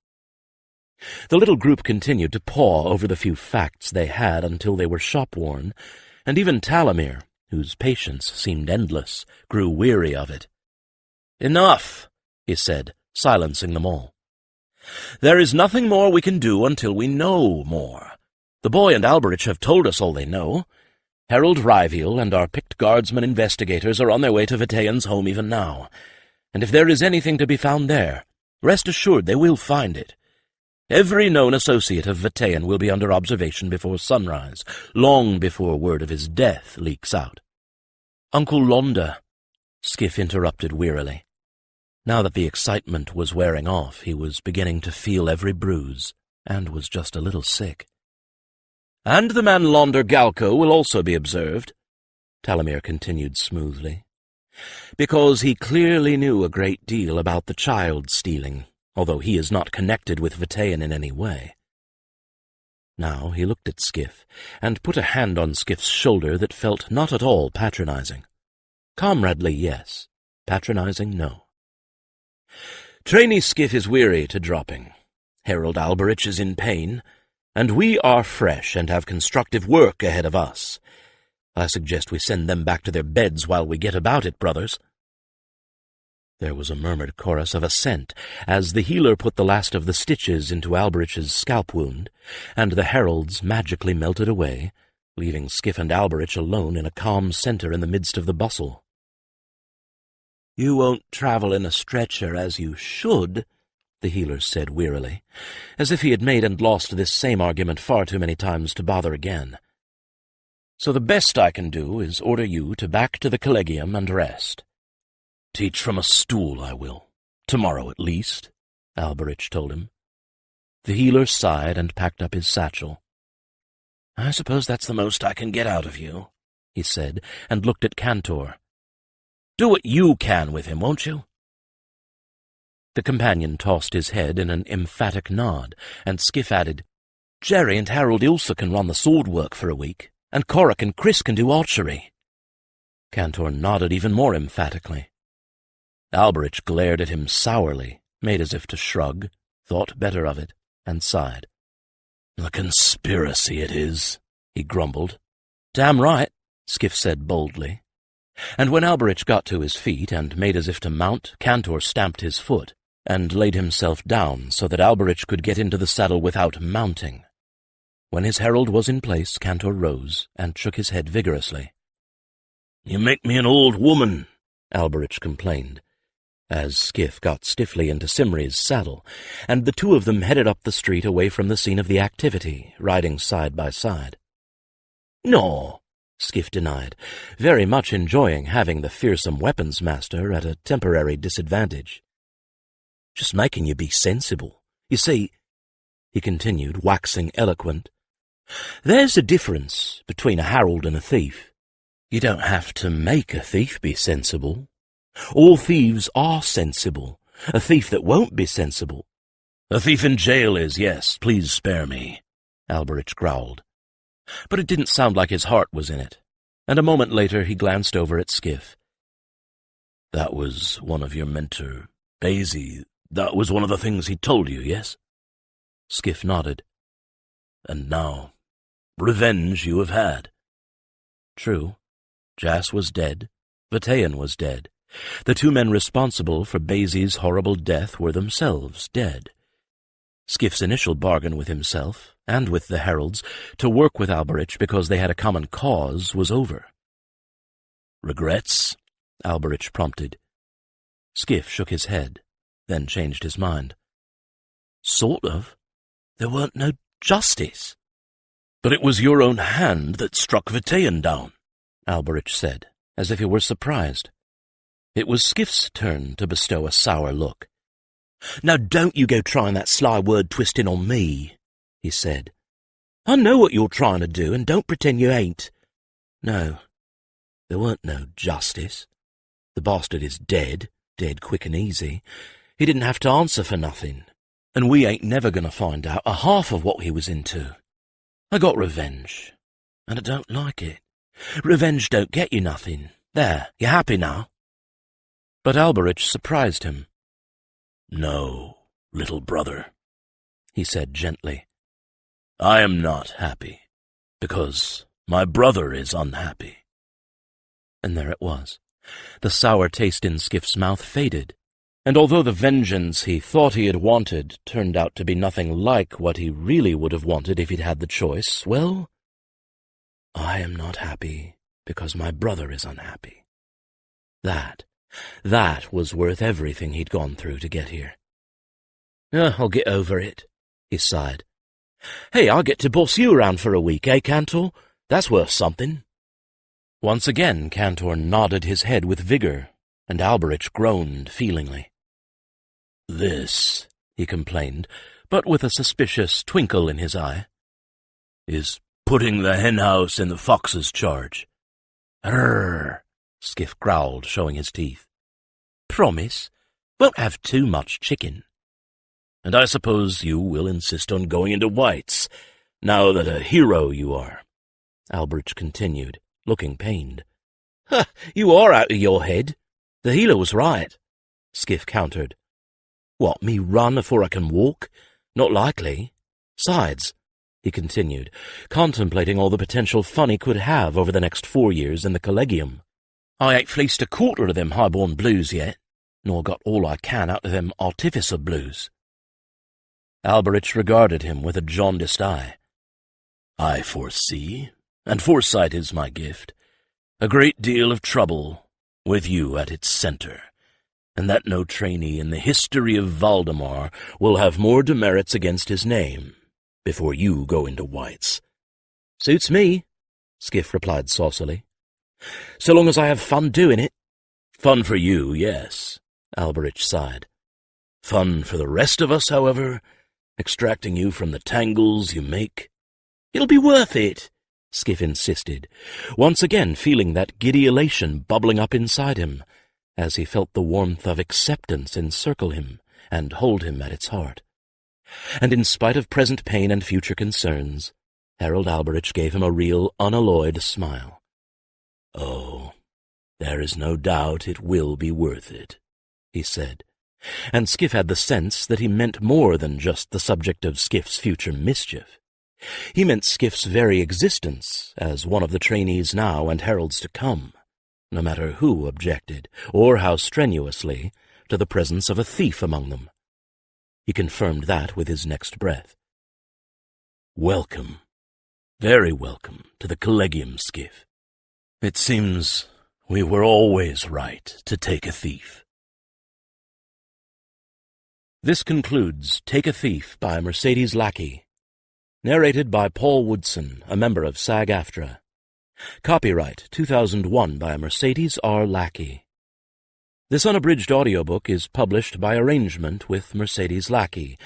S1: The little group continued to paw over the few facts they had until they were shop-worn, and even Talamir, whose patience seemed endless, grew weary of it. "Enough," he said, silencing them all. "There is nothing more we can do until we know more. The boy and Alberich have told us all they know. Harold Ryviel and our picked guardsmen investigators are on their way to Vitaean's home even now, and if there is anything to be found there, rest assured they will find it. Every known associate of Vitaean will be under observation before sunrise, long before word of his death leaks out." "Uncle Londa," Skif interrupted wearily. Now that the excitement was wearing off, he was beginning to feel every bruise, and was just a little sick. "And the man Londer Galco will also be observed," Talamir continued smoothly, "because he clearly knew a great deal about the child stealing, although he is not connected with Vitaean in any way." Now he looked at Skif, and put a hand on Skif's shoulder that felt not at all patronizing. Comradely, yes. Patronizing, no. "Trainee Skif is weary to dropping. Harold Alberich is in pain, and we are fresh and have constructive work ahead of us. I suggest we send them back to their beds while we get about it, brothers." There was a murmured chorus of assent as the healer put the last of the stitches into Alberich's scalp wound, and the heralds magically melted away, leaving Skif and Alberich alone in a calm center in the midst of the bustle. "You won't travel in a stretcher as you should," the healer said wearily, as if he had made and lost this same argument far too many times to bother again. "So the best I can do is order you to back to the collegium and rest." "Teach from a stool, I will. Tomorrow at least," Alberich told him. The healer sighed and packed up his satchel. "I suppose that's the most I can get out of you," he said, and looked at Cantor. "Do what you can with him, won't you?" The companion tossed his head in an emphatic nod, and Skif added, "Jerry and Harold Ilsa can run the sword work for a week, and Korak and Chris can do archery." Cantor nodded even more emphatically. Alberich glared at him sourly, made as if to shrug, thought better of it, and sighed. "A conspiracy it is," he grumbled. "Damn right," Skif said boldly. And when Alberich got to his feet and made as if to mount, Cantor stamped his foot, and laid himself down so that Alberich could get into the saddle without mounting. When his herald was in place, Cantor rose and shook his head vigorously. "You make me an old woman," Alberich complained, as Skif got stiffly into Simri's saddle, and the two of them headed up the street away from the scene of the activity, riding side by side. "No," Skif denied, very much enjoying having the fearsome weapons master at a temporary disadvantage. "Just making you be sensible. You see," he continued, waxing eloquent, "there's a difference between a herald and a thief. You don't have to make a thief be sensible. All thieves are sensible. A thief that won't be sensible—" "A thief in jail is, yes, please spare me," Alberich growled. But it didn't sound like his heart was in it, and a moment later he glanced over at Skif. "That was one of your mentor, Basie. That was one of the things he told you, yes?" Skif nodded. "And now, revenge you have had." True. Jas was dead. Vitaean was dead. The two men responsible for Basie's horrible death were themselves dead. Skif's initial bargain with himself, and with the heralds, to work with Alberich because they had a common cause was over. "Regrets?" Alberich prompted. Skif shook his head, then changed his mind. "Sort of. There weren't no justice." "But it was your own hand that struck Vitaean down." Alberich said, as if he were surprised. It was Skif's turn to bestow a sour look. "Now don't you go trying that sly word-twisting on me," he said. "I know what you're trying to do, and don't pretend you ain't. No, there weren't no justice. The bastard is dead quick and easy. He didn't have to answer for nothing, and we ain't never going to find out a half of what he was into. I got revenge, and I don't like it. Revenge don't get you nothing. There, you happy now?" But Alberich surprised him.
S2: "No, little brother,"
S1: he said gently.
S2: "I am not happy, because my brother is unhappy."
S1: And there it was. The sour taste in Skif's mouth faded, and although the vengeance he thought he had wanted turned out to be nothing like what he really would have wanted if he'd had the choice, well, I am not happy because my brother is unhappy. That was worth everything he'd gone through to get here. I'll get over it," he sighed. "Hey, I'll get to boss you around for a week, eh, Cantor? That's worth something." Once again Cantor nodded his head with vigor, and Alberich groaned feelingly.
S2: "This,"
S1: he complained, but with a suspicious twinkle in his eye,
S2: "is putting the henhouse in the fox's charge."
S1: "Rrr," Skif growled, showing his teeth. "Promise? Won't have too much chicken."
S2: "And I suppose you will insist on going into whites, now that a hero you are,"
S1: Alberich continued, looking pained. "Ha! You are out of your head. The healer was right," Skif countered. "What, me run afore I can walk? Not likely. Sides," he continued, contemplating all the potential fun he could have over the next 4 years in the Collegium, "I ain't fleeced a quarter of them high-born blues yet, nor got all I can out of them artificer blues." Alberich regarded him with a jaundiced eye.
S2: "I foresee, and foresight is my gift, a great deal of trouble with you at its center, and that no trainee in the history of Valdemar will have more demerits against his name before you go into whites."
S1: "Suits me," Skif replied saucily. "So long as I have fun doing it."
S2: "Fun for you, yes,"
S1: Alberich sighed.
S2: "Fun for the rest of us, however, extracting you from the tangles you make."
S1: "It'll be worth it," Skif insisted, once again feeling that giddy elation bubbling up inside him, as he felt the warmth of acceptance encircle him and hold him at its heart. And in spite of present pain and future concerns, Harold Alberich gave him a real, unalloyed smile.
S2: "Oh, there is no doubt it will be worth it,"
S1: he said, and Skif had the sense that he meant more than just the subject of Skif's future mischief. He meant Skif's very existence as one of the trainees now and heralds to come, no matter who objected, or how strenuously, to the presence of a thief among them. He confirmed that with his next breath.
S2: "Welcome, very welcome to the Collegium, Skif. It seems we were always right to take a thief."
S1: This concludes Take a Thief by Mercedes Lackey, narrated by Paul Woodson, a member of SAG-AFTRA. Copyright 2001 by Mercedes R. Lackey. This unabridged audiobook is published by arrangement with Mercedes Lackey,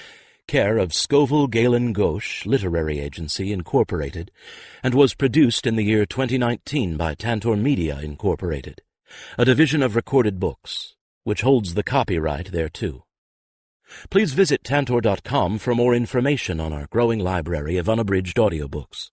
S1: care of Scoville Galen Gauche Literary Agency, Incorporated, and was produced in the year 2019 by Tantor Media, Incorporated, a division of Recorded Books, which holds the copyright thereto. Please visit Tantor.com for more information on our growing library of unabridged audiobooks.